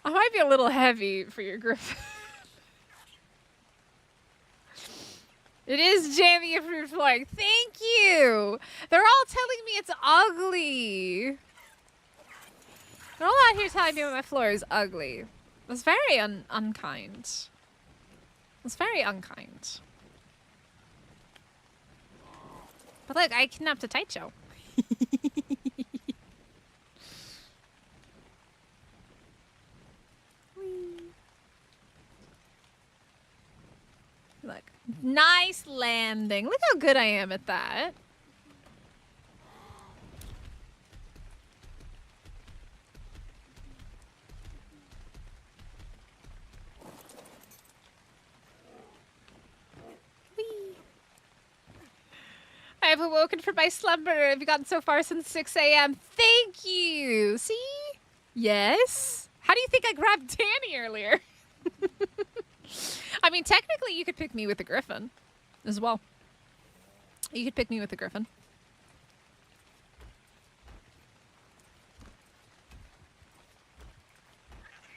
I might be a little heavy for your griffin. It is Jamie approved flag. Thank you. They're all telling me it's ugly. They're all out here telling me my floor is ugly. That's very unkind. That's very unkind. But look, I kidnapped a Taicho. Look, nice landing. Look how good I am at that. Whee. I have awoken from my slumber. I've gotten so far since 6 a.m. Thank you. See? Yes. How do you think I grabbed Danny earlier? I mean, technically, you could pick me with the griffin as well. You could pick me with the griffin.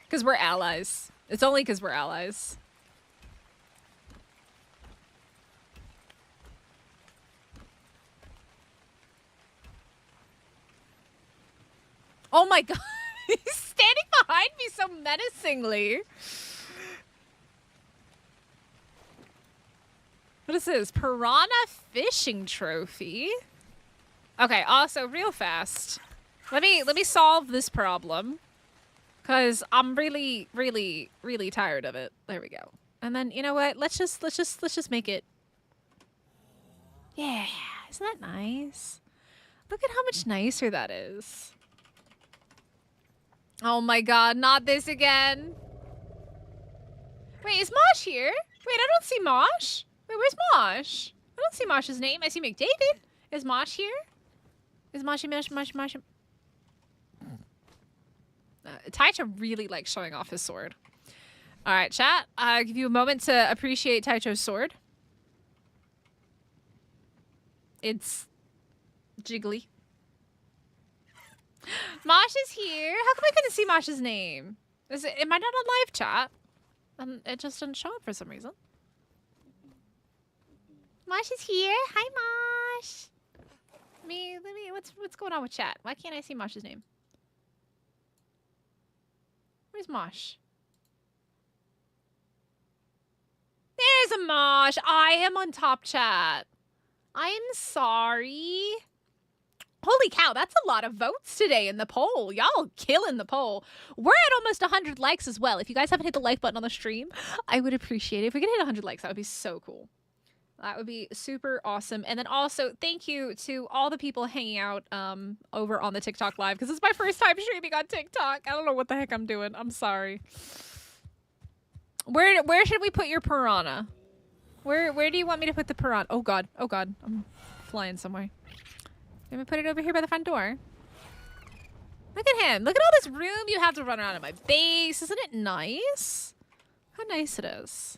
Because we're allies. It's only because we're allies. Oh my god. He's standing behind me so menacingly. What is this? Piranha fishing trophy? Okay, also real fast. Let me solve this problem. Cause I'm really tired of it. There we go. And then you know what? Let's just make it. Yeah, isn't that nice? Look at how much nicer that is. Oh my god, not this again. Wait, is Mosh here? Wait, I don't see Mosh. Wait, where's Mosh? I don't see Mosh's name. I see McDavid. Is Mosh here? Is Mosh? Taicho really likes showing off his sword. All right, chat. I'll give you a moment to appreciate Taicho's sword. It's jiggly. Mosh is here. How come I couldn't see Mosh's name? Am I not on live chat? It just didn't show up for some reason. Mosh is here. Hi, Mosh. Let me. What's going on with chat? Why can't I see Mosh's name? Where's Mosh? There's a Mosh. I am on top chat. I'm sorry. Holy cow, that's a lot of votes today in the poll. Y'all killing the poll. We're at almost 100 likes as well. If you guys haven't hit the like button on the stream, I would appreciate it. If we could hit 100 likes, that would be so cool. That would be super awesome. And then also, thank you to all the people hanging out over on the TikTok live, because it's my first time streaming on TikTok. I don't know what the heck I'm doing. I'm sorry. Where should we put your piranha? Where do you want me to put the piranha? Oh god. Oh god. I'm flying somewhere. Let me put it over here by the front door. Look at him. Look at all this room you have to run around in my base. Isn't it nice? How nice it is.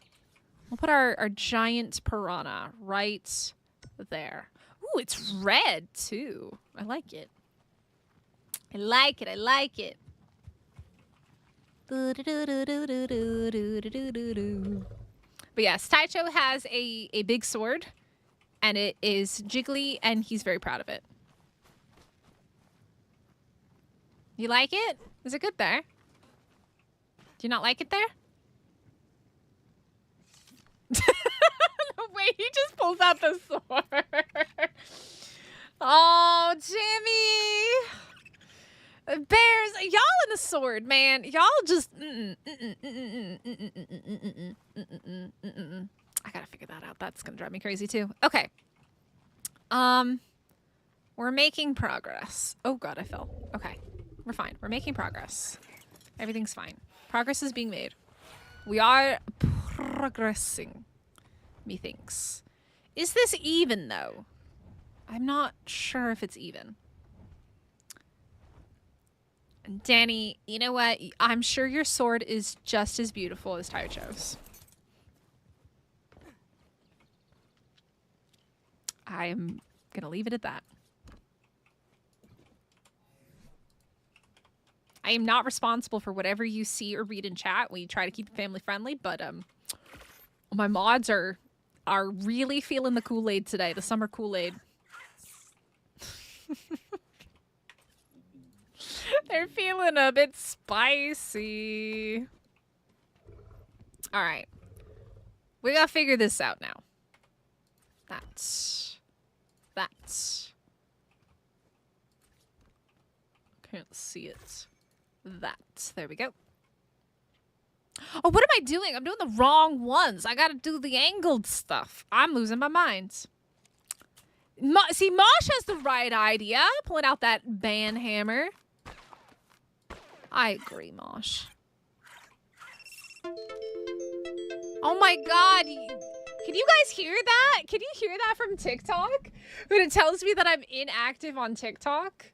We'll put our giant piranha right there. Ooh, it's red too. I like it. I like it. I like it. But yes, Taicho has a big sword, and it is jiggly, and he's very proud of it. You like it? Is it good there? Do you not like it there? Wait, he just pulls out the sword. Oh, Jimmy. Bears, y'all and the sword, man. Y'all just... I gotta figure that out. That's gonna drive me crazy, too. Okay. We're making progress. Oh, God, I fell. Okay. We're fine. We're making progress. Everything's fine. Progress is being made. We are progressing, methinks. Is this even, though? I'm not sure if it's even. Danny, you know what? I'm sure your sword is just as beautiful as Taicho's. I am going to leave it at that. I am not responsible for whatever you see or read in chat. We try to keep it family friendly, but my mods are really feeling the Kool-Aid today, the summer Kool-Aid. They're feeling a bit spicy. All right. We gotta figure this out now. That's... Can't see it. There we go. Oh, what am I doing? I'm doing the wrong ones. I gotta do the angled stuff. I'm losing my mind. See, Mosh has the right idea. Pulling out that ban hammer. I agree, Mosh. Oh my God. Can you guys hear that? Can you hear that from TikTok? When it tells me that I'm inactive on TikTok?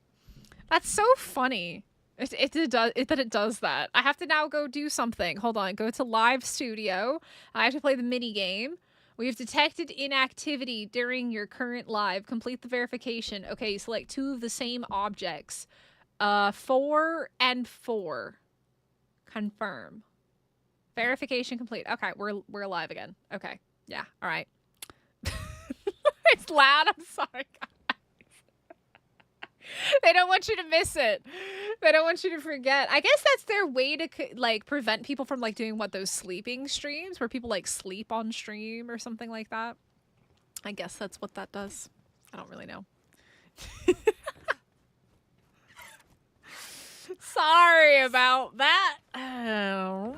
That's so funny. It does that. I have to now go do something. Hold on. Go to live studio. I have to play the mini game. We have detected inactivity during your current live. Complete the verification. Okay, select 2 of the same objects. 4 and 4. Confirm. Verification complete. Okay, we're live again. Okay. Yeah, all right. It's loud. I'm sorry, guys. They don't want you to miss it. They don't want you to forget. I guess that's their way to like prevent people from like doing those sleeping streams where people like sleep on stream or something like that. I guess that's what that does. I don't really know. Sorry about that. Oh.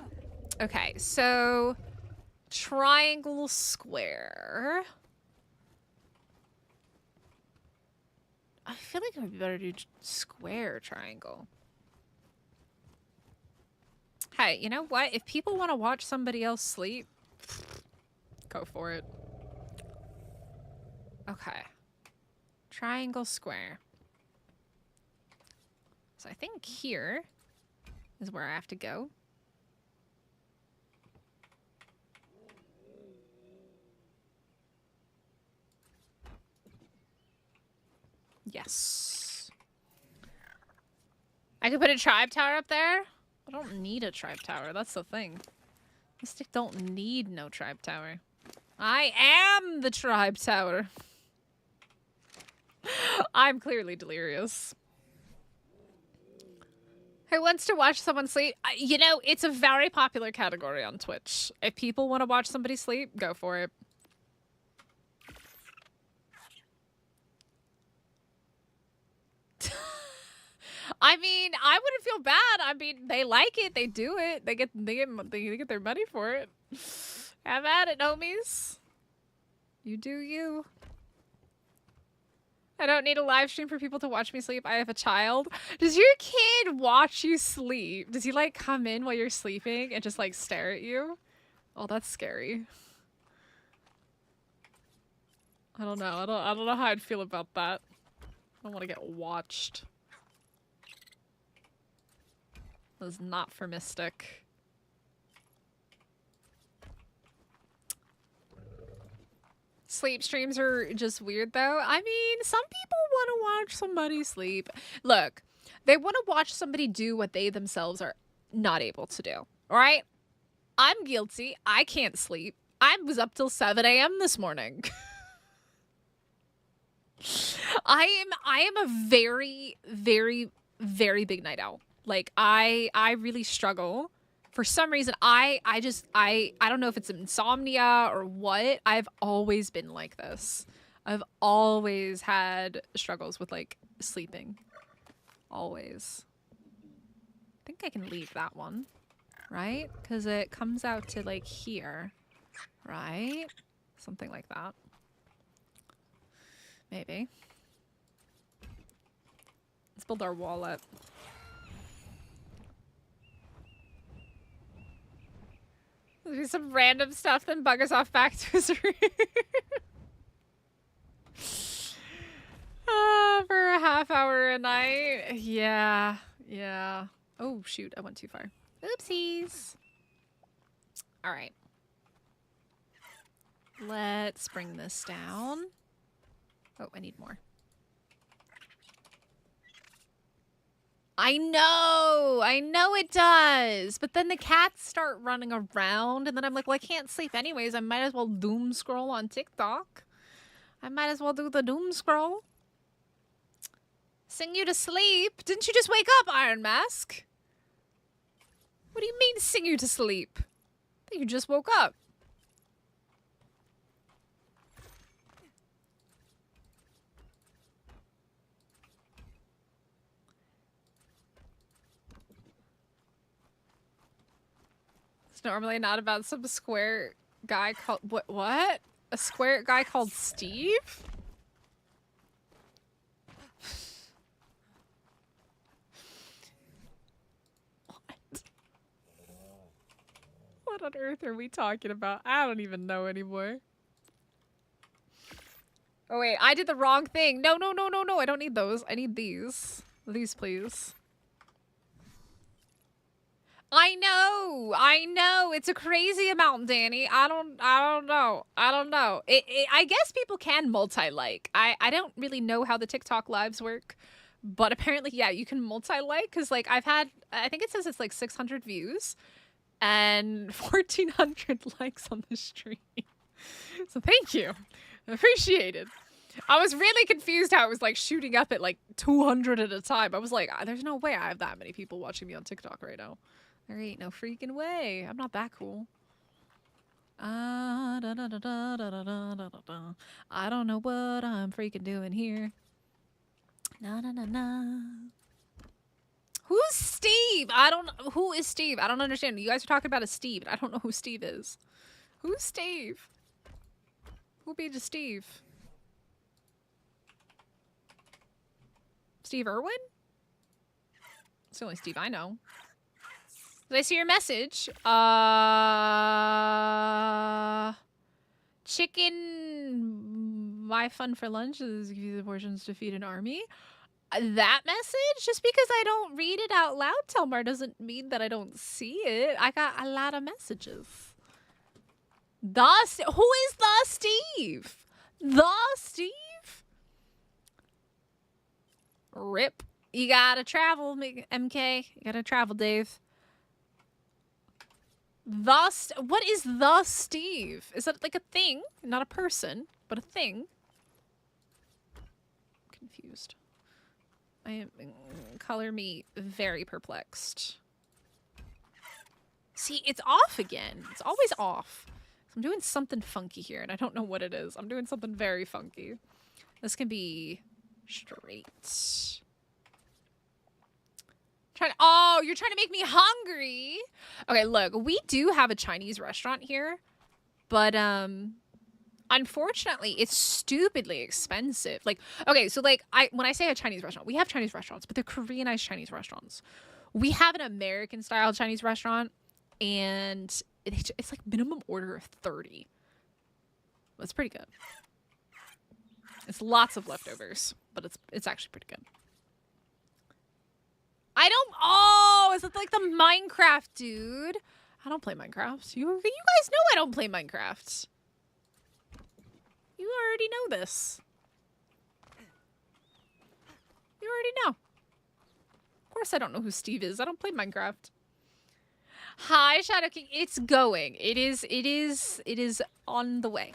Okay, so triangle, square. I feel like it would be better to do square, triangle. Hey, you know what? If people want to watch somebody else sleep, go for it. Okay. Triangle, square. So I think here is where I have to go. Yes. I could put a tribe tower up there. I don't need a tribe tower. That's the thing. Mystic don't need no tribe tower. I am the tribe tower. I'm clearly delirious. Who wants to watch someone sleep? You know, it's a very popular category on Twitch. If people want to watch somebody sleep, go for it. I mean, I wouldn't feel bad. I mean, they like it. They do it. They get their money for it. Have at it, homies. You do you. I don't need a live stream for people to watch me sleep. I have a child. Does your kid watch you sleep? Does he like come in while you're sleeping and just like stare at you? Oh, that's scary. I don't know. I don't know how I'd feel about that. I don't want to get watched. That is not for Mystic. Sleep streams are just weird, though. I mean, some people want to watch somebody sleep. Look, they want to watch somebody do what they themselves are not able to do. All right? I'm guilty. I can't sleep. I was up till 7 a.m. this morning. I am a very, very, very big night owl. Like, I really struggle For some reason, I don't know if it's insomnia or what. I've always been like this. I've always had struggles with like sleeping. Always. I think I can leave that one, right? Because it comes out to like here, right? Something like that. Maybe. Let's build our wall up. There'll be some random stuff, then bug us off back to his room. For a half hour a night. Yeah. Yeah. Oh, shoot. I went too far. Oopsies. All right. Let's bring this down. Oh, I need more. I know it does. But then the cats start running around and then I'm like, well, I can't sleep anyways. I might as well doom scroll on TikTok. I might as well do the doom scroll. Sing you to sleep. Didn't you just wake up, Iron Mask? What do you mean sing you to sleep? I think you just woke up. It's normally not about some square guy called... What? A square guy called Steve? What on earth are we talking about? I don't even know anymore. Oh wait, I did the wrong thing. No, no, no, no, no. I don't need those. I need these. These, please. I know. It's a crazy amount, Danny. I don't know. I guess people can multi-like. I don't really know how the TikTok lives work, but apparently, yeah, you can multi-like because like I think it says it's like 600 views and 1,400 likes on the stream. So thank you. Appreciate it. I was really confused how it was like shooting up at like 200 at a time. I was like, there's no way I have that many people watching me on TikTok right now. There ain't no freaking way. I'm not that cool. I don't know what I'm freaking doing here. Na na na na. Who's Steve? Who is Steve? I don't understand. You guys are talking about a Steve. I don't know who Steve is. Who's Steve? Who be the Steve? Steve Irwin? It's the only Steve I know. Did I see your message? Chicken. My fun for lunch is give you the portions to feed an army. That message? Just because I don't read it out loud, Telmar, doesn't mean that I don't see it. I got a lot of messages. Who is the Steve? The Steve? Rip. You gotta travel, MK. You gotta travel, Dave. What is the Steve? Is that like a thing? Not a person, but a thing. Confused. I am... Color me very perplexed. See, it's off again. It's always off. I'm doing something funky here, and I don't know what it is. I'm doing something very funky. This can be straight. Oh, you're trying to make me hungry. Okay, look, we do have a Chinese restaurant here, but unfortunately, it's stupidly expensive. Like, okay, so like when I say a Chinese restaurant, we have Chinese restaurants, but they're Koreanized Chinese restaurants. We have an American style Chinese restaurant, and it's like minimum order of 30. That's pretty good. It's lots of leftovers, but it's actually pretty good. Is it like the Minecraft dude? I don't play Minecraft. You guys know I don't play Minecraft. You already know this. You already know. Of course I don't know who Steve is. I don't play Minecraft. Hi, Shadow King. It's going. It is on the way.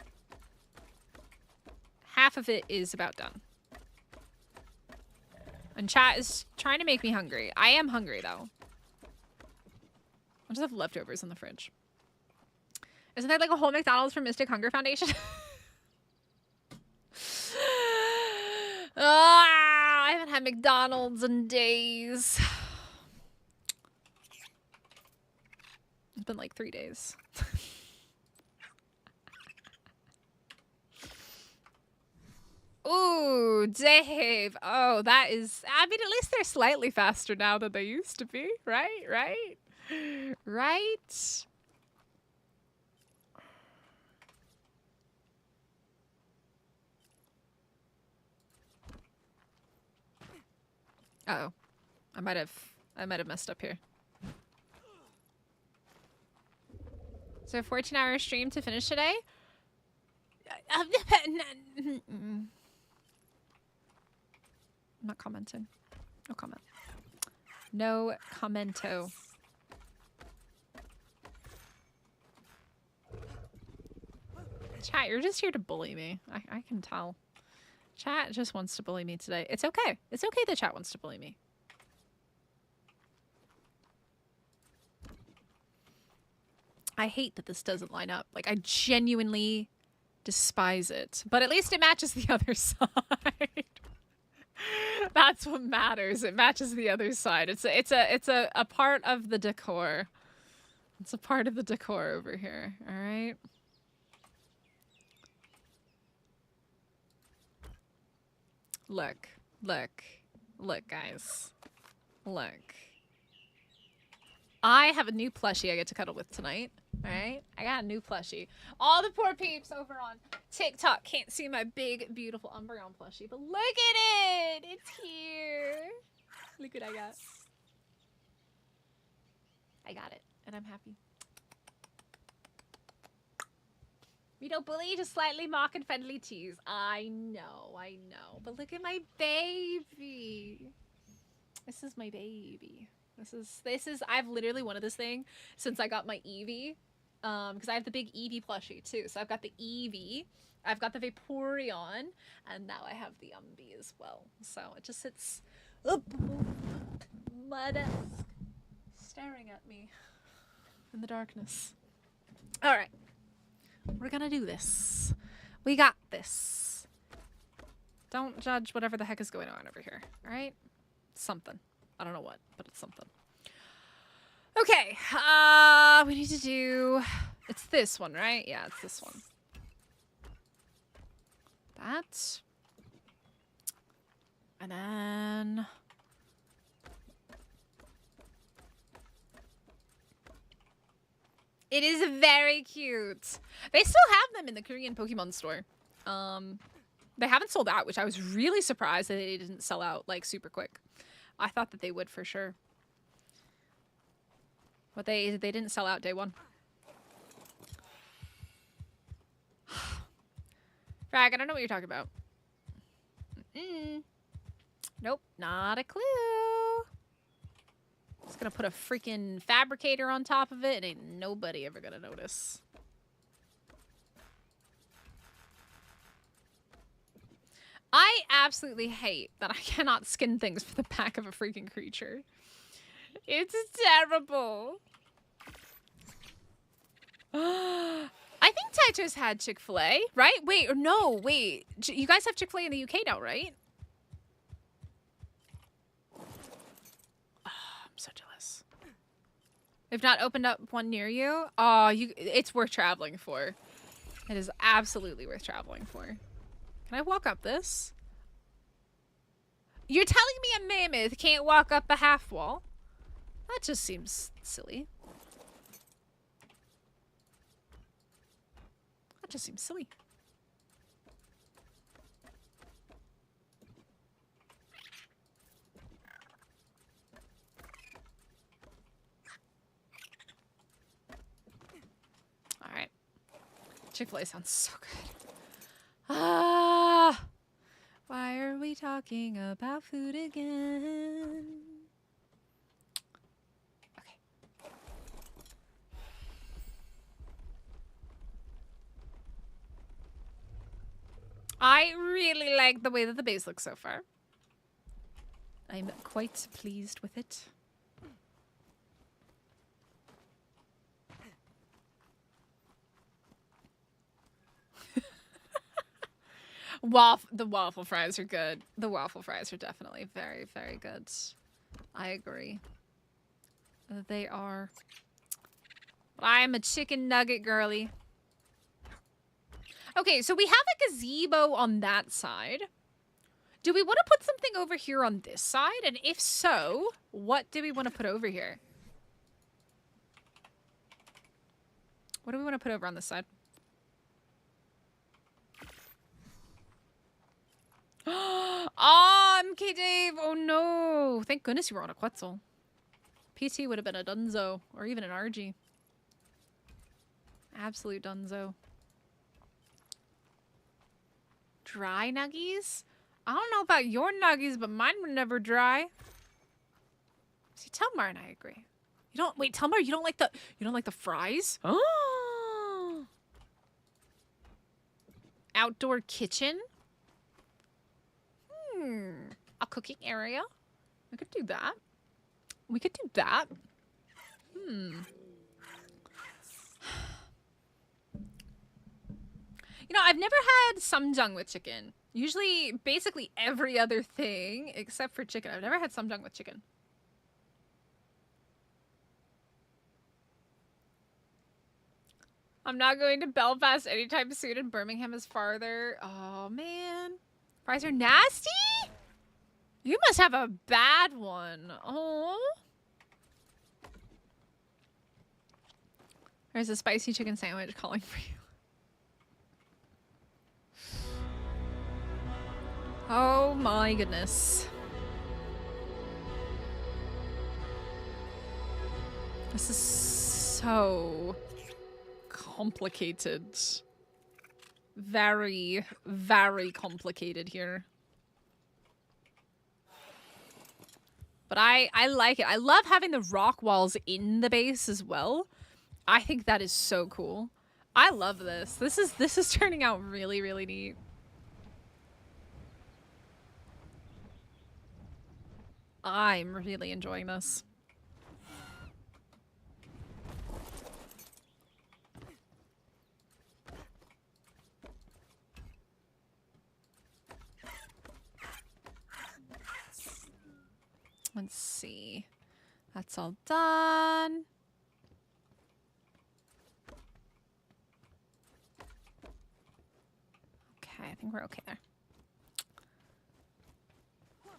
Half of it is about done. And chat is trying to make me hungry. I am hungry, though. I'll just have leftovers in the fridge. Isn't there like a whole McDonald's for Mystic Hunger Foundation? I haven't had McDonald's in days. It's been like 3 days. Ooh, Dave. Oh, that is... I mean, at least they're slightly faster now than they used to be, right? Right? Right? Uh-oh. I might have messed up here. So a 14-hour stream to finish today? I'm not commenting. No comment. No commento. Chat, you're just here to bully me. I can tell. Chat just wants to bully me today. It's okay. It's okay that chat wants to bully me. I hate that this doesn't line up. Like, I genuinely despise it. But at least it matches the other side. That's what matters. It matches the other side. It's a part of the decor. It's a part of the decor over here. All right. Look, guys. Look. I have a new plushie I get to cuddle with tonight. All right? I got a new plushie. All the poor peeps over on TikTok can't see my big, beautiful Umbreon plushie, but look at it! It's here. Look what I got. I got it, and I'm happy. We don't bully, just slightly mock and friendly tease. I know. But look at my baby. This is my baby. This is I've literally wanted this thing since I got my Eevee. Because I have the big Eevee plushie too. So I've got the Eevee, I've got the Vaporeon, and now I have the Umbee as well. So it just sits up my desk, staring at me in the darkness. Alright. We're gonna do this. We got this. Don't judge whatever the heck is going on over here. Alright? Something. I don't know what, but it's something. Okay. We need to do... It's this one, right? Yeah, it's this one. That. And then... It is very cute. They still have them in the Korean Pokemon store. They haven't sold out, which I was really surprised that they didn't sell out like super quick. I thought that they would for sure. But they didn't sell out day one. Frag, I don't know what you're talking about. Nope, not a clue. Just gonna put a freaking fabricator on top of it and ain't nobody ever gonna notice. I absolutely hate that I cannot skin things for the back of a freaking creature. It's terrible. I think Taito's had Chick-fil-A, right? Wait, or no, wait. You guys have Chick-fil-A in the UK now, right? I'm so jealous. They've not opened up one near you? Oh, it's worth traveling for. It is absolutely worth traveling for. Can I walk up this? You're telling me a mammoth can't walk up a half wall? That just seems silly. That just seems silly. All right. Chick-fil-A sounds so good. Ah, why are we talking about food again? Okay. I really like the way that the base looks so far. I'm quite pleased with it. The waffle fries are good. The waffle fries are definitely very, very good. I agree. They are. I am a chicken nugget girly. Okay, so we have a gazebo on that side. Do we want to put something over here on this side? And if so, what do we want to put over here? What do we want to put over on this side? Oh, MK Dave. Oh no. Thank goodness you were on a Quetzal. PT would have been a dunzo or even an RG. Absolute dunzo. Dry nuggies? I don't know about your nuggies, but mine were never dry. See, Telmar and I agree. You don't wait, Telmar, you don't like the fries? Oh. Outdoor kitchen? A cooking area? We could do that. We could do that. You know, I've never had samjang with chicken. Usually, basically every other thing except for chicken. I've never had samjang with chicken. I'm not going to Belfast anytime soon, and Birmingham is farther. Oh, man. Fries are nasty? You must have a bad one. Oh. There's a spicy chicken sandwich calling for you. Oh my goodness. This is so complicated. Very, very complicated here. But I like it. I love having the rock walls in the base as well. I think that is so cool. I love this. This is turning out really, really neat. I'm really enjoying this. Let's see. That's all done. Okay, I think we're okay there.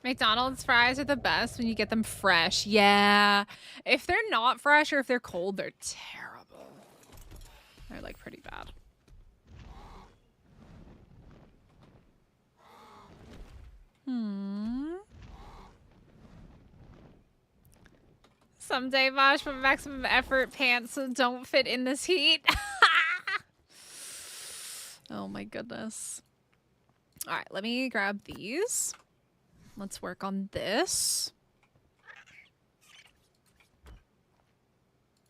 McDonald's fries are the best when you get them fresh. Yeah. If they're not fresh or if they're cold, they're terrible. They're like pretty bad. Someday, Vosh, but maximum effort pants don't fit in this heat. Oh my goodness. All right, let me grab these. Let's work on this.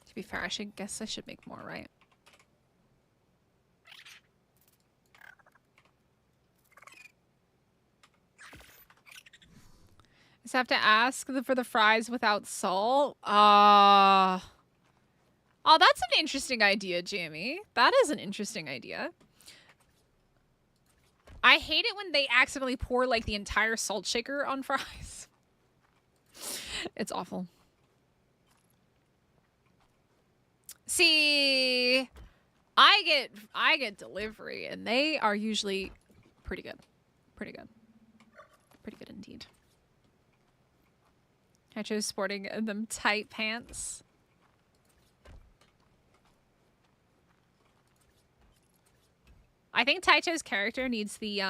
To be fair, I guess I should make more, right? Just have to ask for the fries without salt. Oh, that's an interesting idea, Jamie. That is an interesting idea. I hate it when they accidentally pour like the entire salt shaker on fries. It's awful. See, I get delivery and they are usually pretty good. Pretty good. Pretty good indeed. I chose sporting them tight pants. I think Taicho's character needs the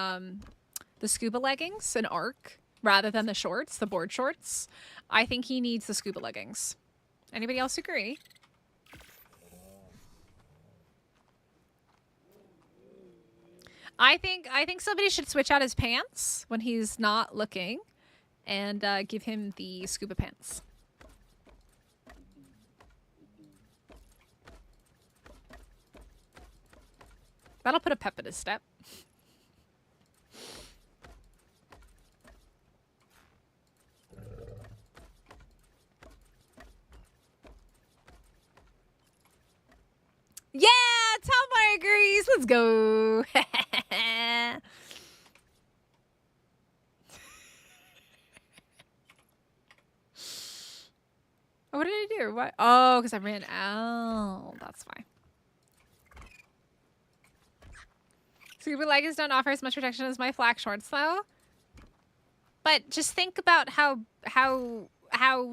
scuba leggings and Ark rather than the shorts, the board shorts. I think he needs the scuba leggings. Anybody else agree? I think somebody should switch out his pants when he's not looking and give him the scuba pants. That'll put a pep in his step. Yeah, Talmar agrees. Let's go. What did I do? What? Oh, because I ran out. That's fine. Scuba leggings don't offer as much protection as my flak shorts, though. But just think about how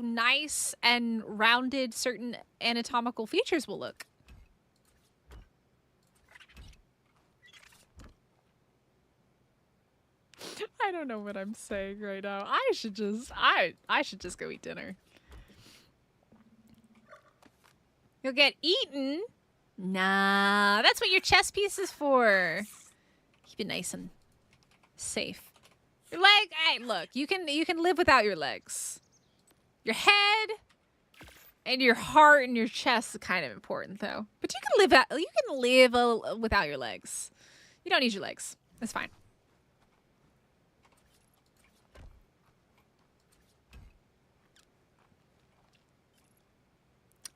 nice and rounded certain anatomical features will look. I don't know what I'm saying right now. I should just go eat dinner. You'll get eaten? Nah, that's what your chess piece is for. Keep it nice and safe. Your leg, hey, look, you can live without your legs. Your head and your heart and your chest is kind of important though. But you can live without your legs. You don't need your legs. It's fine.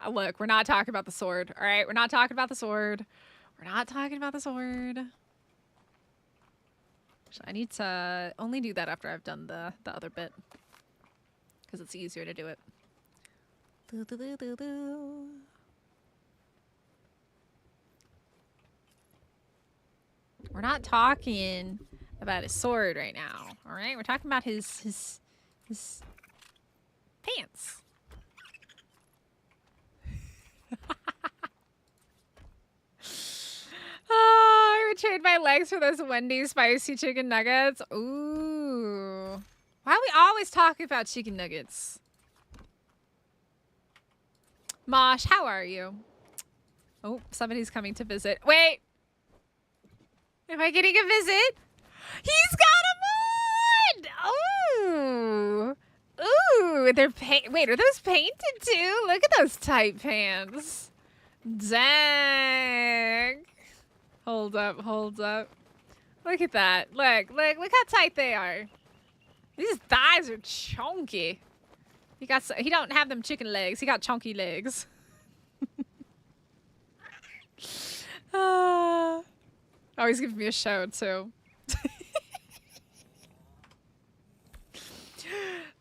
Look, we're not talking about the sword, all right? We're not talking about the sword. We're not talking about the sword. I need to only do that after I've done the other bit. Because it's easier to do it. We're not talking about his sword right now, all right? We're talking about his pants. Oh, I would trade my legs for those Wendy's spicy chicken nuggets. Ooh. Why are we always talking about chicken nuggets? Mosh, how are you? Oh, somebody's coming to visit. Wait. Am I getting a visit? He's got them on! Ooh. Ooh, wait, are those painted too? Look at those tight pants. Dang. Hold up, hold up. Look at that. Look how tight they are. These thighs are chunky. He don't have them chicken legs. He got chunky legs. Oh, he's giving me a show too.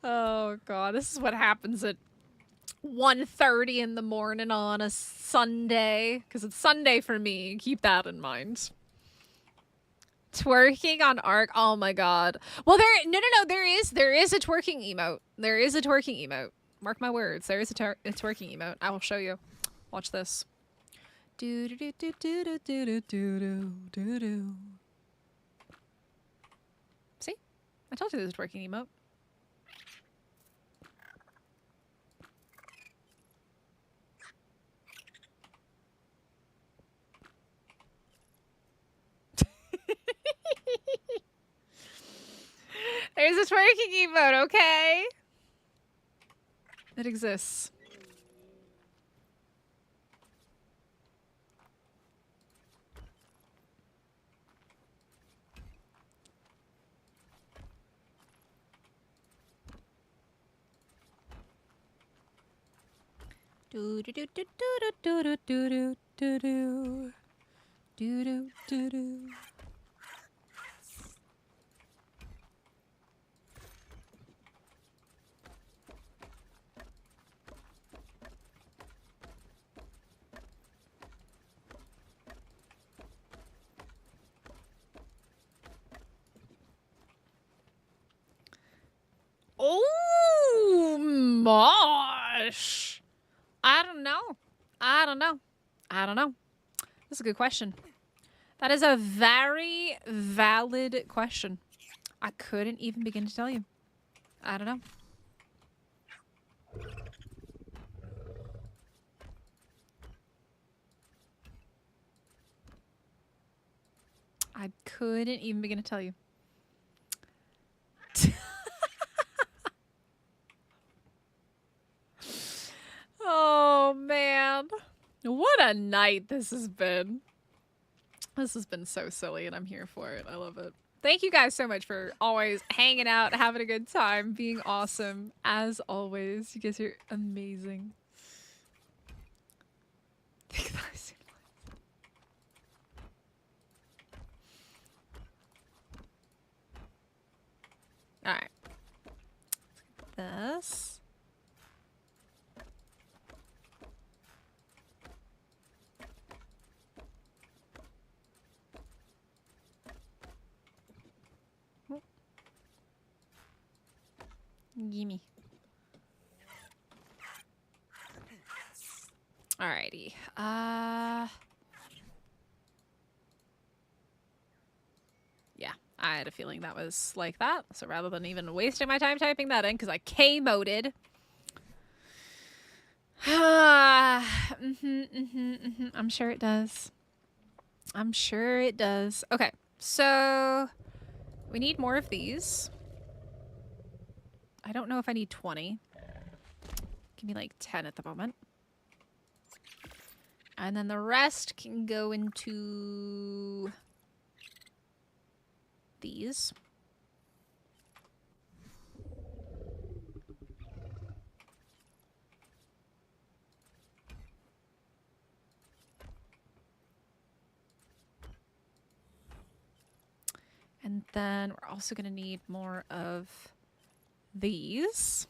Oh god, this is what happens at 1:30 in the morning on a Sunday. Because it's Sunday for me. Keep that in mind. Twerking on Ark. Oh my god. Well, no. There is a twerking emote. There is a twerking emote. Mark my words. There is a twerking emote. I will show you. Watch this. Do do do do do do do do do do. See? I told you there's a twerking emote. There's a twerking emote, okay? It exists. Do do do do do do do do do do do do do do. Oh, Mosh. I don't know. That's a good question. That is a very valid question. I couldn't even begin to tell you. I don't know. I couldn't even begin to tell you. Oh, man. What a night this has been. This has been so silly, and I'm here for it. I love it. Thank you guys so much for always hanging out, having a good time, being awesome. As always, you guys are amazing. All right. Let's get this. Gimme. Alrighty. Yeah, I had a feeling that was like that. So rather than even wasting my time typing that in, because I K-moded. I'm sure it does. I'm sure it does. Okay, so we need more of these. I don't know if I need 20. Give me like 10 at the moment. And then the rest can go into these. And then we're also going to need more of these.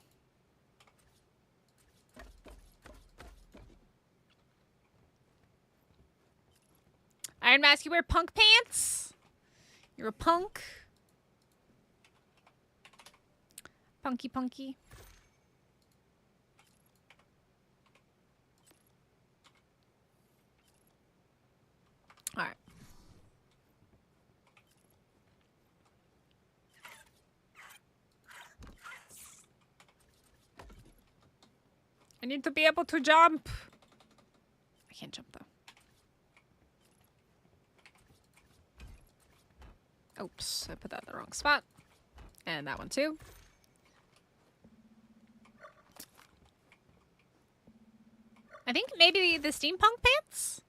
Iron Mask, you wear punk pants? You're a punk? Punky punky. Alright. I need to be able to jump. I can't jump though. Oops, I put that in the wrong spot. And that one too. I think maybe the steampunk pants?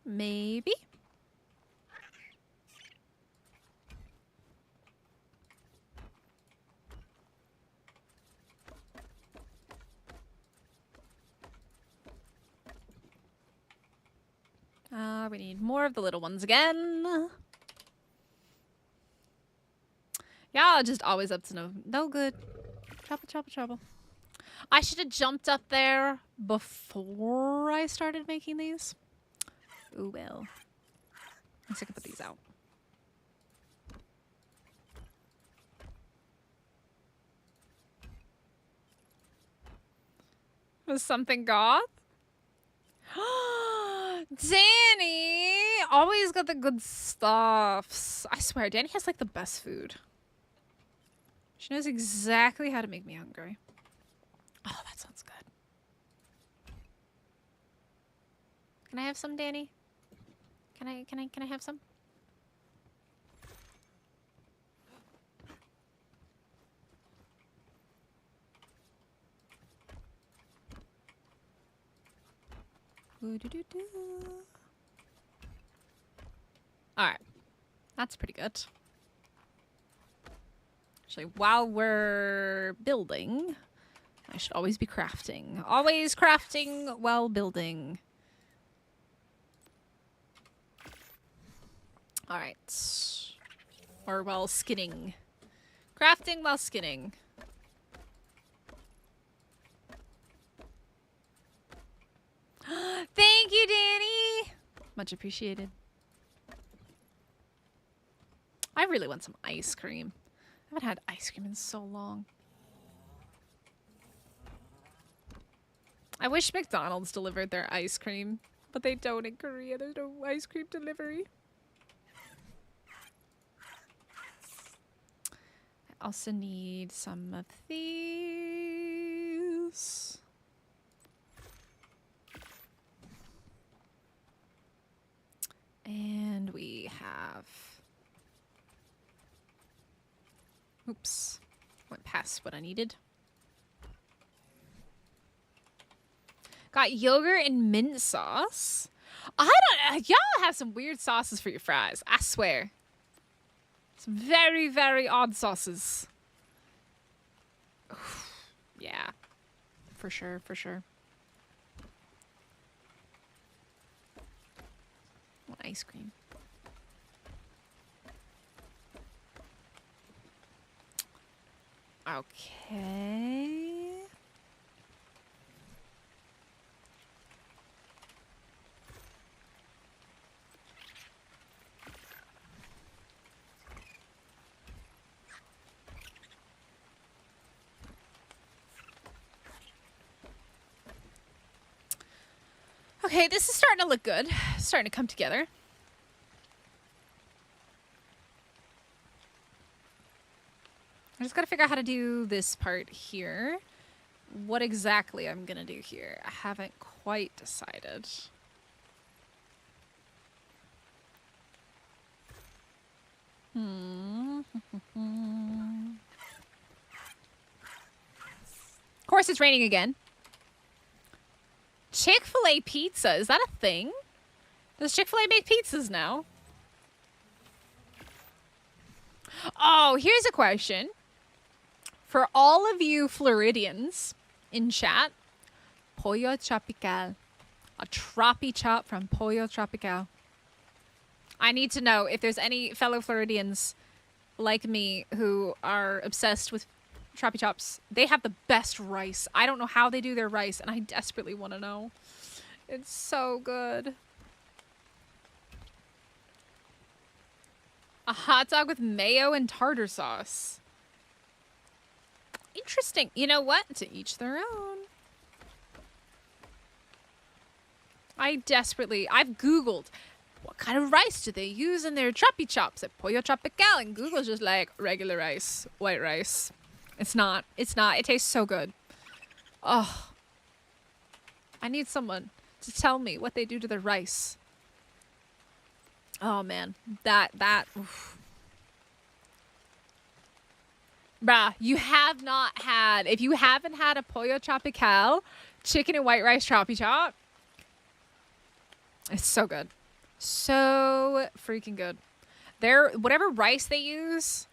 Maybe? We need more of the little ones again. Y'all just always up to no good. Trouble, trouble, trouble. I should have jumped up there before I started making these. Ooh, well. Let's put these out. Was something goth? Danny! Always got the good stuffs. I swear, Danny has like the best food. She knows exactly how to make me hungry. Oh, that sounds good. Can I have some, Danny? Can I have some? Alright. That's pretty good. Actually, while we're building, I should always be crafting. Always crafting while building. Alright. Or while skinning. Crafting while skinning. Thank you, Danny! Much appreciated. I really want some ice cream. I haven't had ice cream in so long. I wish McDonald's delivered their ice cream, but they don't in Korea. There's no ice cream delivery. I also need some of these. And we have... Oops. Went past what I needed. Got yogurt and mint sauce. I don't... Y'all have some weird sauces for your fries. I swear. Some very, very odd sauces. Yeah. For sure, for sure. I want ice cream. Okay. Okay, this is starting to look good. Starting to come together. I just gotta figure out how to do this part here. What exactly I'm gonna do here. I haven't quite decided. Of course it's raining again. Chick-fil-A pizza, is that a thing? Does Chick-fil-A make pizzas now? Oh, here's a question. For all of you Floridians in chat, Pollo Tropical. A troppy chop from Pollo Tropical. I need to know if there's any fellow Floridians like me who are obsessed with troppy chops. They have the best rice. I don't know how they do their rice, and I desperately want to know. It's so good. A hot dog with mayo and tartar sauce. Interesting. You know what? To each their own. I've Googled what kind of rice do they use in their troppy chops at Pollo Tropical, and Google's just like regular rice, white rice. It's not. It tastes so good. Oh. I need someone to tell me what they do to their rice. Oh man. Oof. Bruh, you have not had, if you haven't had a Pollo Tropical chicken and white rice troppy chop, it's so good. So freaking good. Whatever rice they use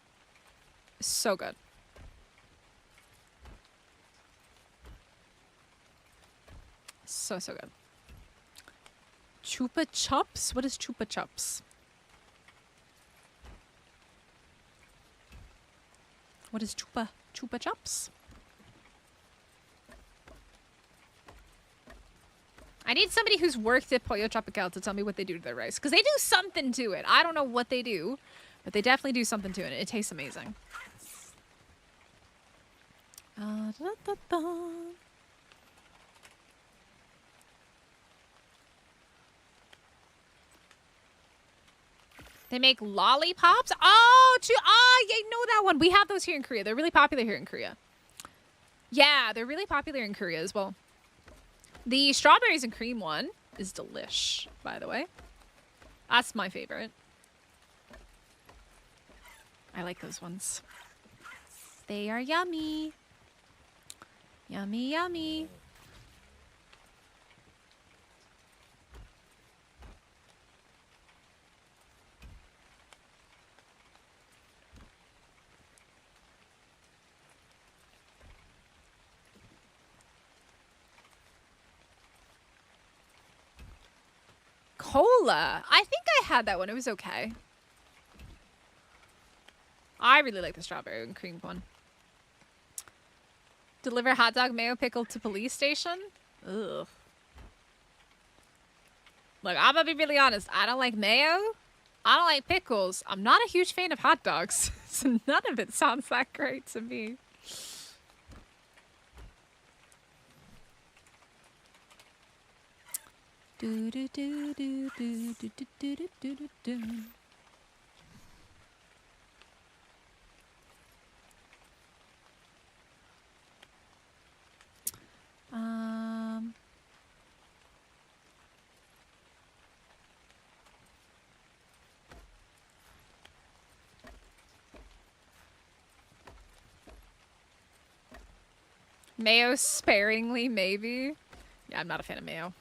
is so good. So good. Chupa Chups? What is Chupa Chups? What is Chupa Chups? I need somebody who's worked at Pollo Tropical to tell me what they do to their rice. Because they do something to it. I don't know what they do, but they definitely do something to it. It tastes amazing. They make lollipops? Oh, yeah, I know that one. We have those here in Korea. They're really popular here in Korea. Yeah, they're really popular in Korea as well. The strawberries and cream one is delish, by the way. That's my favorite. I like those ones. They are yummy. Yummy, yummy. Cola. I think I had that one. It was okay. I really like the strawberry and cream one. Deliver hot dog mayo pickle to police station? Ugh. Look, I'm gonna be really honest. I don't like mayo. I don't like pickles. I'm not a huge fan of hot dogs. So none of it sounds that great to me. Do do do do do do do do do do do. Mayo sparingly, maybe. Yeah, I'm not a fan of mayo.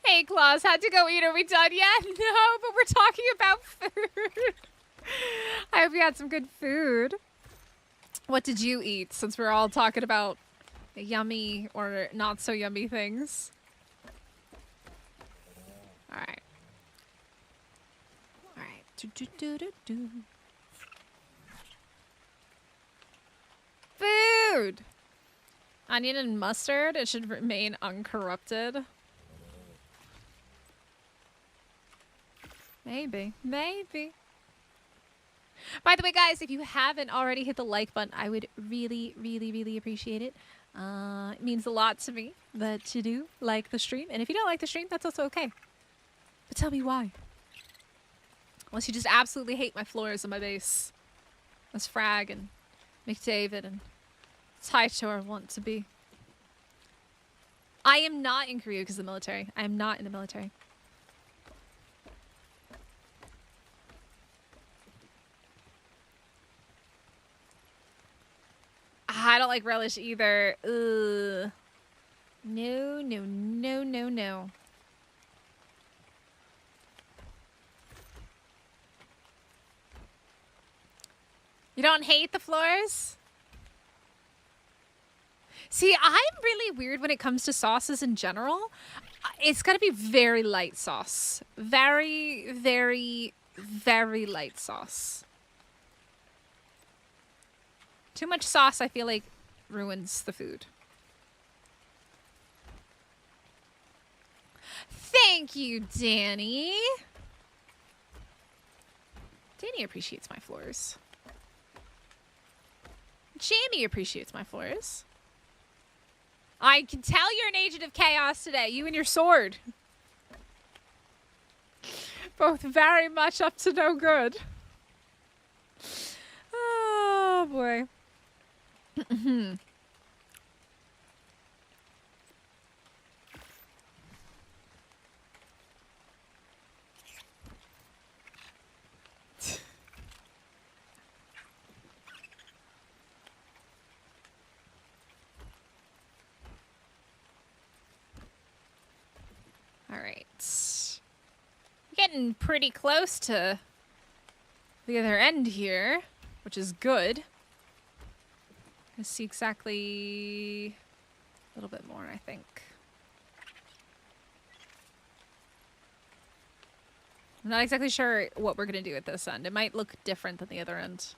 Hey, Claus, how'd you go eat? Are we done yet? No, but we're talking about food. I hope you had some good food. What did you eat, since we're all talking about yummy or not so yummy things? All right. All right. Do, do, do, do, do. Food! Onion and mustard. It should remain uncorrupted. Maybe. Maybe. By the way, guys, if you haven't already hit the like button, I would really, really, really appreciate it. It means a lot to me that you do like the stream. And if you don't like the stream, that's also okay. But tell me why. Unless you just absolutely hate my floors and my base. As Frag and McDavid and Taito are want to be. I am not in Korea because of the military. I am not in the military. I don't like relish either. Ugh. No, no, no, no, no. You don't hate the floors? See, I'm really weird when it comes to sauces in general. It's got to be very light sauce. Very, very, very light sauce. Too much sauce, I feel like, ruins the food. Thank you, Danny. Danny appreciates my floors. Jamie appreciates my floors. I can tell you're an agent of chaos today. You and your sword. Both very much up to no good. Oh, boy. All right. Getting pretty close to the other end here, which is good. I see exactly a little bit more, I think. I'm not exactly sure what we're going to do at this end. It might look different than the other end.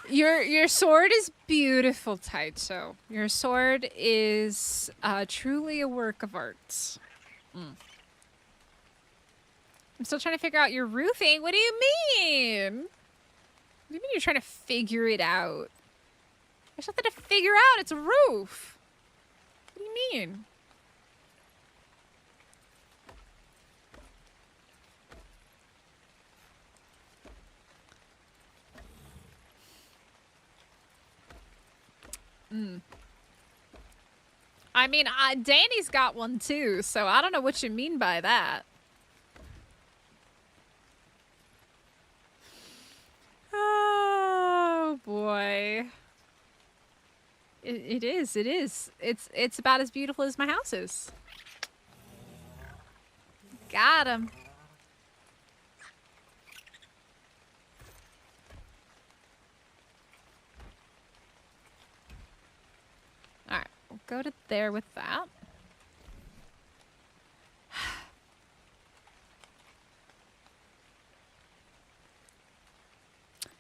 Your sword is beautiful, Taito. Your sword is truly a work of art. I'm still trying to figure out your roofing. What do you mean? What do you mean you're trying to figure it out? There's nothing to figure out. It's a roof. What do you mean? I mean, Danny's got one too, so I don't know what you mean by that. Oh boy. It is. It's about as beautiful as my house is. Got him. Alright, we'll go to there with that.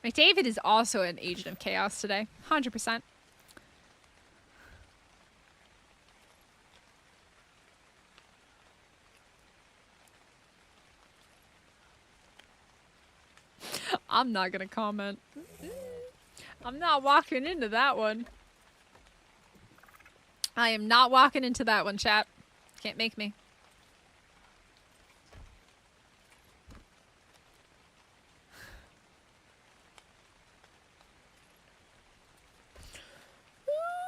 McDavid is also an agent of chaos today. 100%. I'm not gonna comment. I'm not walking into that one. I am not walking into that one, chat. Can't make me.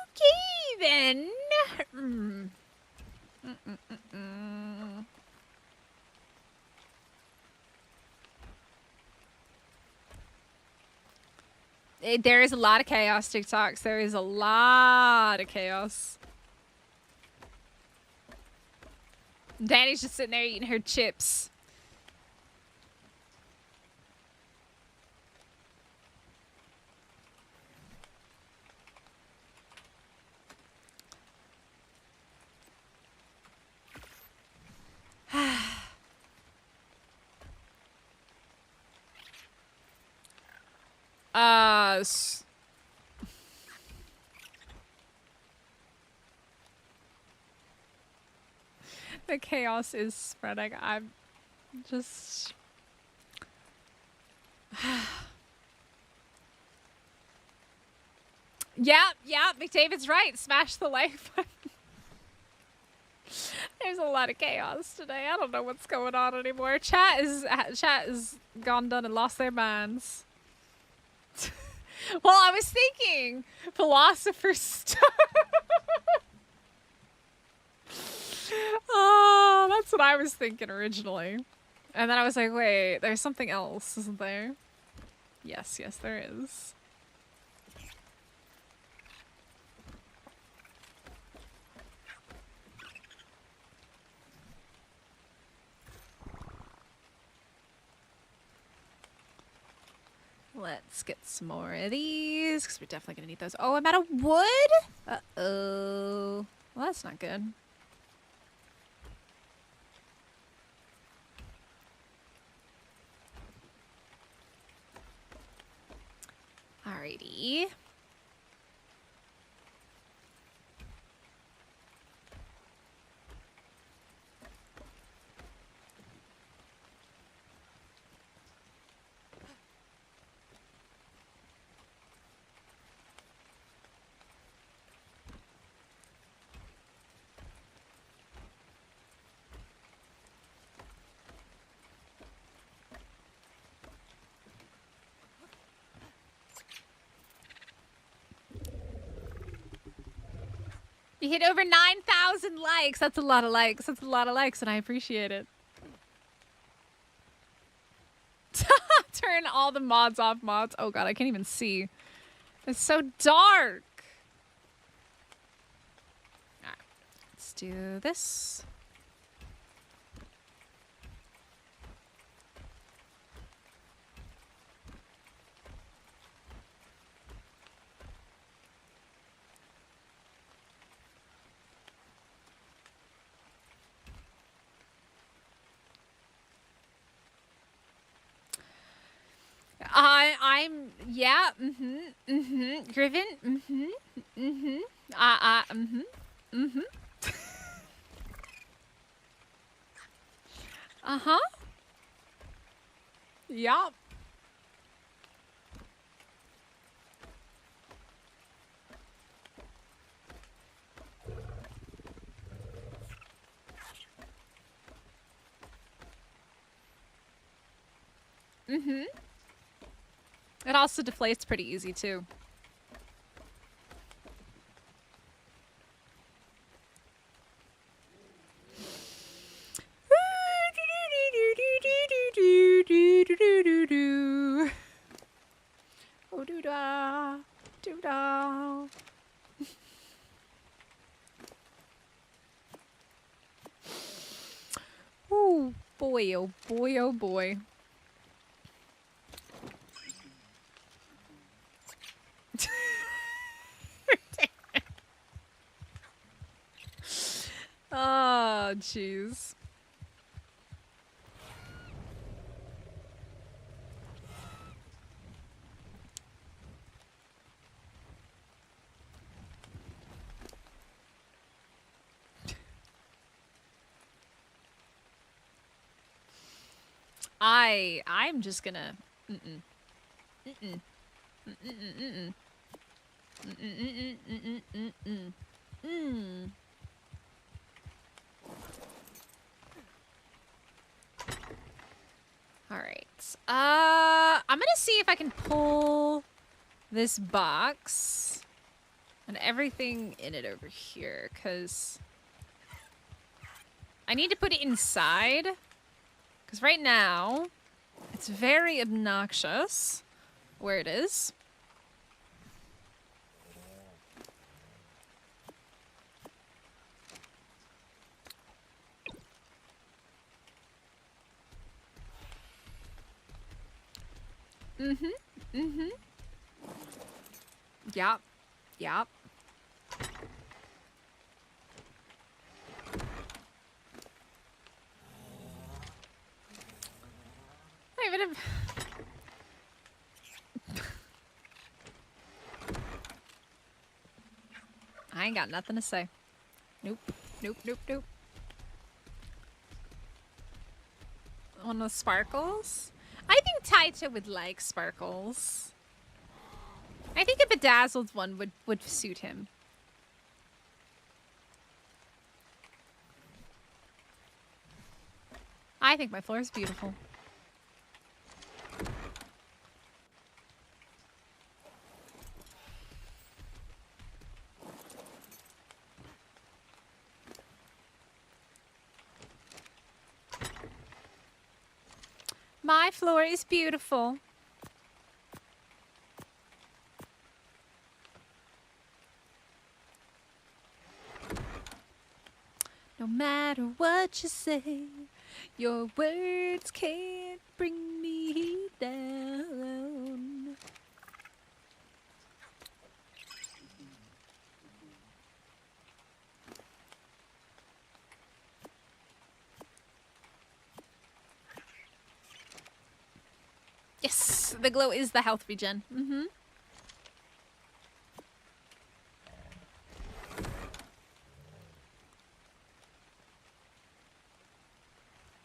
Okay, then. There is a lot of chaos, TikToks. There is a lot of chaos. Danny's just sitting there eating her chips. The chaos is spreading. I'm just... Yeah, McDavid's right. Smash the like button. There's a lot of chaos today. I don't know what's going on anymore. Chat is gone done and lost their minds. Well, I was thinking philosopher's stone. Oh, that's what I was thinking originally. And then I was like, wait, there's something else, isn't there? Yes, there is. Let's get some more of these, because we're definitely going to need those. Oh, I'm out of wood? Uh-oh. Well, that's not good. Alrighty. You hit over 9,000 likes. That's a lot of likes. That's a lot of likes, and I appreciate it. Turn all the mods off mods. Oh god, I can't even see. It's so dark. Alright, let's do this. Yeah, Griffin, Uh-huh. Yup. It also deflates pretty easy, too. Oh, doo-da, doo-da. Oh, boy, oh, boy, oh, boy. Oh, jeez. I'm just gonna All right. I'm gonna see if I can pull this box and everything in it over here, because I need to put it inside. Because right now, it's very obnoxious where it is. Yup. Yup. I even have... I ain't got nothing to say. Nope. Nope, nope, nope. One of sparkles? I think Taito would like sparkles. I think a bedazzled one would suit him. I think my floor is beautiful. My floor is beautiful. No matter what you say, your words can't bring me down. Yes, the glow is the health regen. Mm-hmm.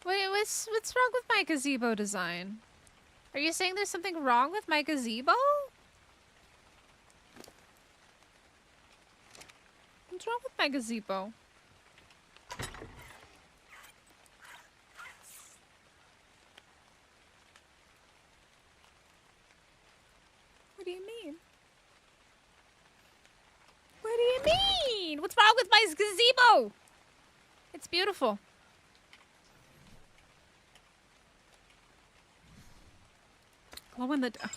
Wait, what's wrong with my gazebo design? Are you saying there's something wrong with my gazebo? What's wrong with my gazebo? What do you mean? What do you mean? What's wrong with my gazebo? It's beautiful. Glow in the dark.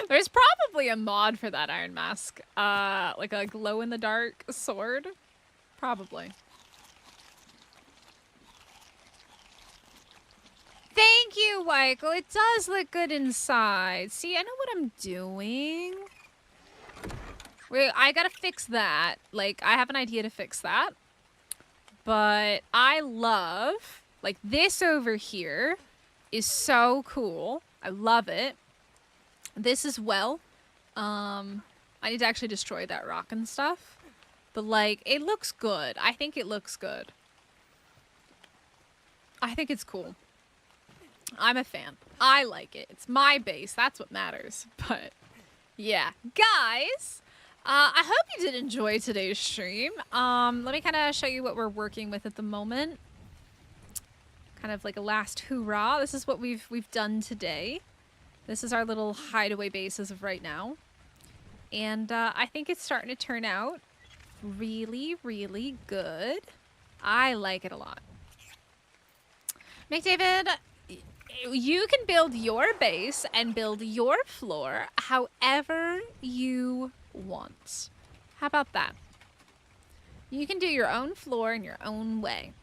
There's probably a mod for that Iron Mask. Like a glow in the dark sword. Probably. Thank you, Michael. It does look good inside. See, I know what I'm doing. Wait, I gotta fix that. Like, I have an idea to fix that. But I love, like, this over here is so cool. I love it. This as well. I need to actually destroy that rock and stuff. But, like, it looks good. I think it looks good. I think it's cool. I'm a fan. I like it. It's my base. That's what matters. But, yeah. Guys, I hope you did enjoy today's stream. Let me kind of show you what we're working with at the moment. Kind of like a last hoorah. This is what we've done today. This is our little hideaway base as of right now. And I think it's starting to turn out really, really good. I like it a lot. McDavid, you can build your base and build your floor however you want. How about that? You can do your own floor in your own way.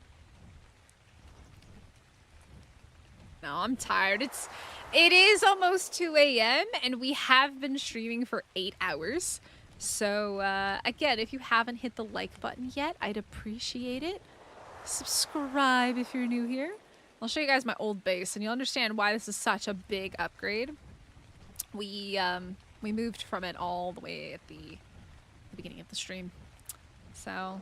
No, I'm tired. It is almost 2 a.m. and we have been streaming for 8 hours. So, again, if you haven't hit the like button yet, I'd appreciate it. Subscribe if you're new here. I'll show you guys my old base, and you'll understand why this is such a big upgrade. We moved from it all the way at the beginning of the stream. So,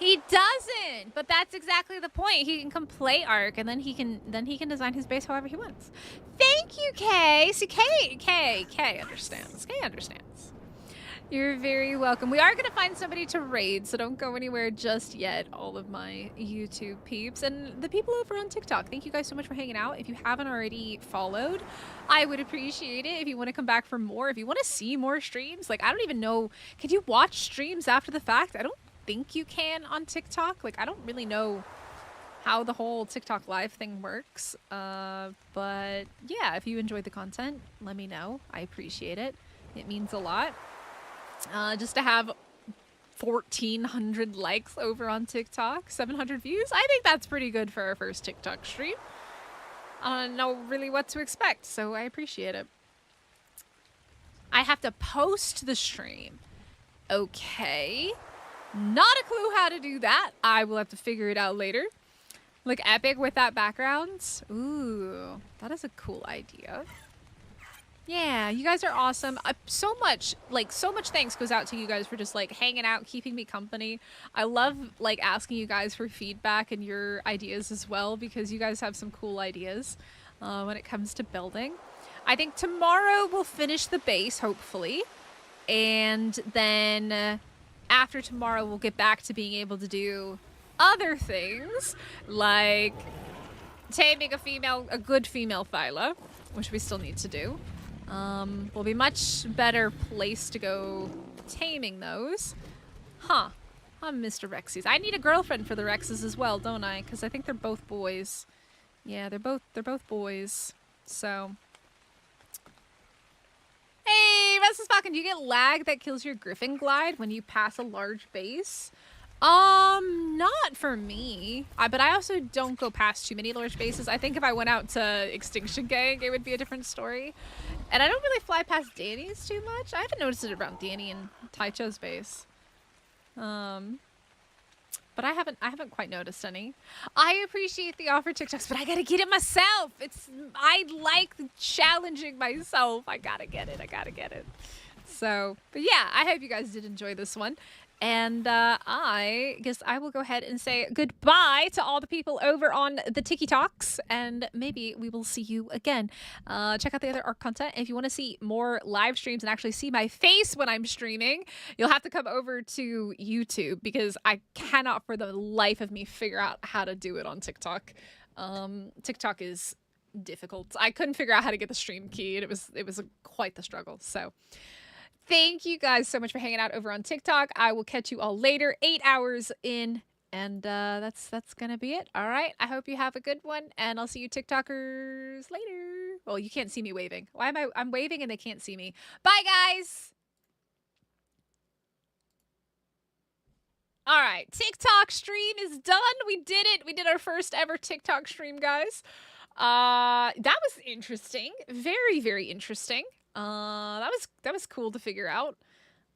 he doesn't, but that's exactly the point. He can come play Ark, and then he can design his base however he wants. Thank you, Kay. See, Kay understands. Kay understands. You're very welcome. We are going to find somebody to raid, so don't go anywhere just yet, all of my YouTube peeps. And the people over on TikTok, thank you guys so much for hanging out. If you haven't already followed, I would appreciate it if you want to come back for more. If you want to see more streams, like, I don't even know, can you watch streams after the fact? I don't think you can on TikTok. Like, I don't really know how the whole TikTok live thing works. But yeah, if you enjoyed the content, let me know. I appreciate it. It means a lot. Just to have 1,400 likes over on TikTok, 700 views. I think that's pretty good for our first TikTok stream. I don't know really what to expect, so I appreciate it. I have to post the stream. Okay. Not a clue how to do that. I will have to figure it out later. Look epic with that background. Ooh, that is a cool idea. Yeah, you guys are awesome. So much thanks goes out to you guys for just like hanging out, keeping me company. I love like asking you guys for feedback and your ideas as well, because you guys have some cool ideas when it comes to building. I think tomorrow we'll finish the base, hopefully. And then after tomorrow, we'll get back to being able to do other things like taming a good female Thyla, which we still need to do. Will be much better place to go taming those. Huh. I'm Mr. Rexies. I need a girlfriend for the Rexes as well, don't I? Because I think they're both boys. Yeah, they're both boys. So. Hey, Restless Falcon, do you get lag that kills your Griffin glide when you pass a large base? Not for me. But I also don't go past too many large bases. I think if I went out to Extinction Gang, it would be a different story. And I don't really fly past Danny's too much. I haven't noticed it around Danny and Taicho's base. But I haven't quite noticed any. I appreciate the offer TikToks, but I gotta get it myself. I like challenging myself. I gotta get it. So, but yeah, I hope you guys did enjoy this one. And I guess I will go ahead and say goodbye to all the people over on the Tiki Talks, and maybe we will see you again. Check out the other Ark content. If you want to see more live streams and actually see my face when I'm streaming, you'll have to come over to YouTube, because I cannot for the life of me figure out how to do it on TikTok. TikTok is difficult. I couldn't figure out how to get the stream key, and it was quite the struggle. So thank you guys so much for hanging out over on TikTok. I will catch you all later, 8 hours in, and that's gonna be it. All right, I hope you have a good one, and I'll see you TikTokers later. Well, you can't see me waving. Why am I'm waving and they can't see me? Bye, guys. All right, TikTok stream is done. We did it. We did our first ever TikTok stream, guys. That was interesting. Very, very interesting. That was cool to figure out.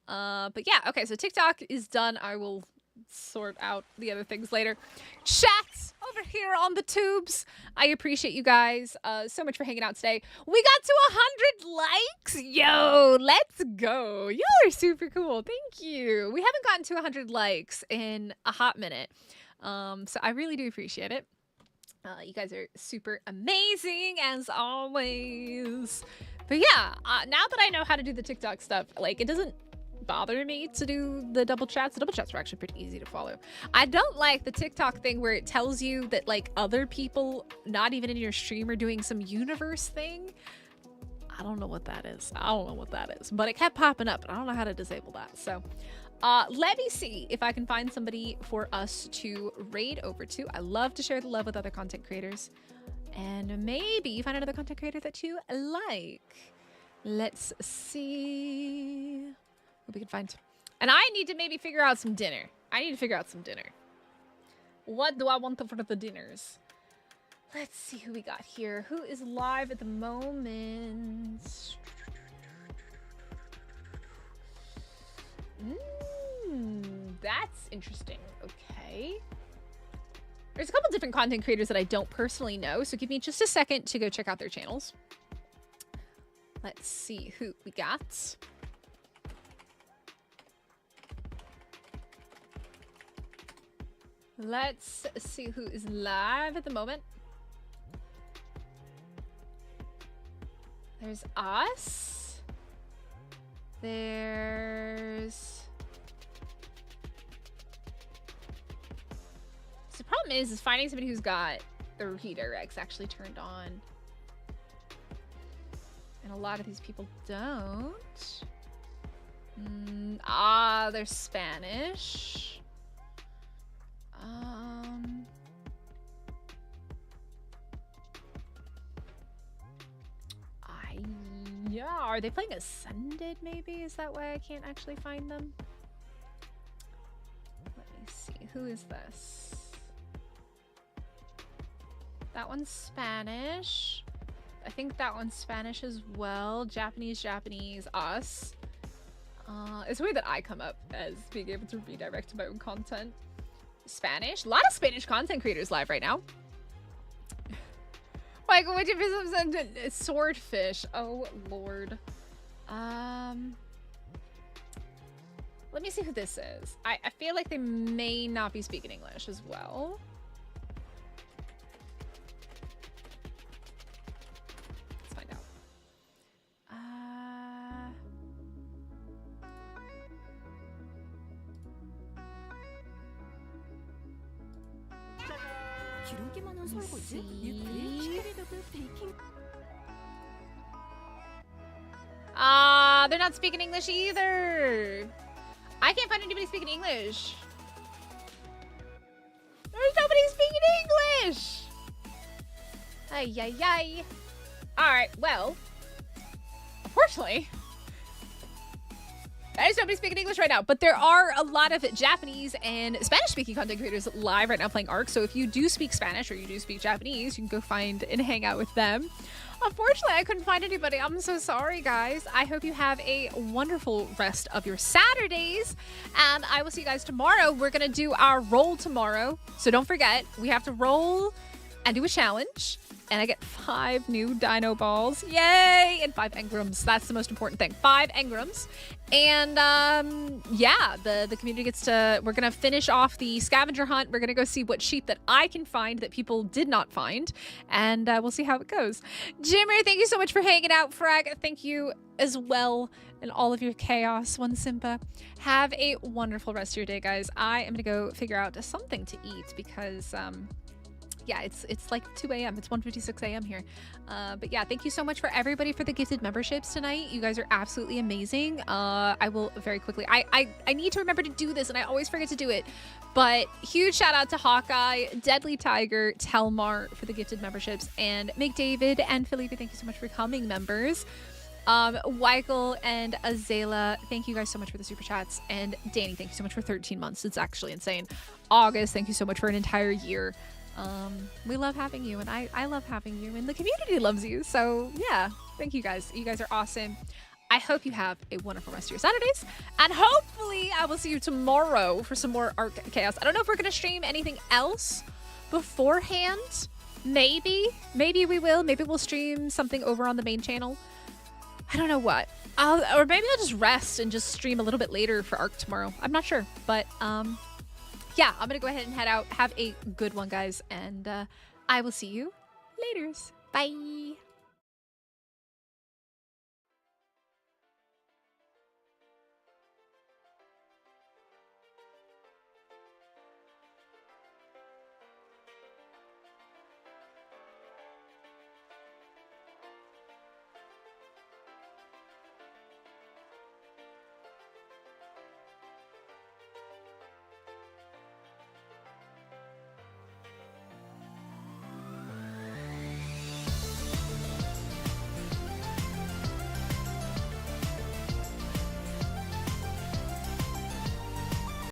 But yeah, okay, so TikTok is done. I will sort out the other things later. Chat over here on the tubes. I appreciate you guys so much for hanging out today. We got to 100 likes. Yo, let's go. Y'all are super cool. Thank you. We haven't gotten to 100 likes in a hot minute. So I really do appreciate it. You guys are super amazing as always. But yeah, now that I know how to do the TikTok stuff, like, it doesn't bother me to do the double chats. The double chats were actually pretty easy to follow. I don't like the TikTok thing where it tells you that, like, other people not even in your stream are doing some universe thing. I don't know what that is. But it kept popping up, and I don't know how to disable that. So let me see if I can find somebody for us to raid over to. I love to share the love with other content creators. And maybe find another content creator that you like. Let's see what we can find. And I need to maybe figure out some dinner. What do I want for the dinners? Let's see who we got here. Who is live at the moment? That's interesting. Okay. There's a couple different content creators that I don't personally know, so give me just a second to go check out their channels. Let's see who we got. Let's see who is live at the moment. There's us. There's... So the problem is finding somebody who's got the redirects actually turned on. And a lot of these people don't. They're Spanish. Yeah, are they playing Ascended maybe? Is that why I can't actually find them? Let me see, who is this? That one's Spanish. I think that one's Spanish as well. Japanese, us. It's weird that I come up as being able to redirect my own content. Spanish? A lot of Spanish content creators live right now. Michael, would you visit swordfish? Oh, Lord. Let me see who this is. I feel like they may not be speaking English as well. Let's find out. They're not speaking English either. I can't find anybody speaking English. There's nobody speaking English. Ay, ay, ay. All right, well, unfortunately, there's nobody speaking English right now, but there are a lot of Japanese and Spanish-speaking content creators live right now playing Ark, so if you do speak Spanish or you do speak Japanese, you can go find and hang out with them. Unfortunately, I couldn't find anybody. I'm so sorry, guys. I hope you have a wonderful rest of your Saturdays, and I will see you guys tomorrow. We're going to do our roll tomorrow, so don't forget, we have to roll and do a challenge, and I get 5 new dino balls. Yay! And 5 engrams. That's the most important thing. 5 engrams. And yeah, the community gets to, we're going to finish off the scavenger hunt. We're going to go see what sheep that I can find that people did not find. And we'll see how it goes. Jimmer, thank you so much for hanging out. Frag, thank you as well. And all of your chaos, One Simpa. Have a wonderful rest of your day, guys. I am going to go figure out something to eat because... yeah, it's like 2 a.m. It's 1:56 a.m. here. But yeah, thank you so much for everybody for the gifted memberships tonight. You guys are absolutely amazing. I will very quickly. I need to remember to do this, and I always forget to do it. But huge shout out to Hawkeye, Deadly Tiger, Telmar for the gifted memberships, and McDavid and Felipe, thank you so much for coming, members. Weichel and Azela, thank you guys so much for the super chats. And Danny, thank you so much for 13 months. It's actually insane. August, thank you so much for an entire year. We love having you, and I love having you, and the community loves you. So yeah, thank you guys. You guys are awesome. I hope you have a wonderful rest of your Saturdays, and hopefully I will see you tomorrow for some more Ark Chaos. I don't know if we're gonna stream anything else beforehand. Maybe we will. Maybe we'll stream something over on the main channel. I don't know what. Or maybe I'll just rest and just stream a little bit later for Ark tomorrow. I'm not sure, but yeah, I'm gonna go ahead and head out. Have a good one, guys, and I will see you later. Bye.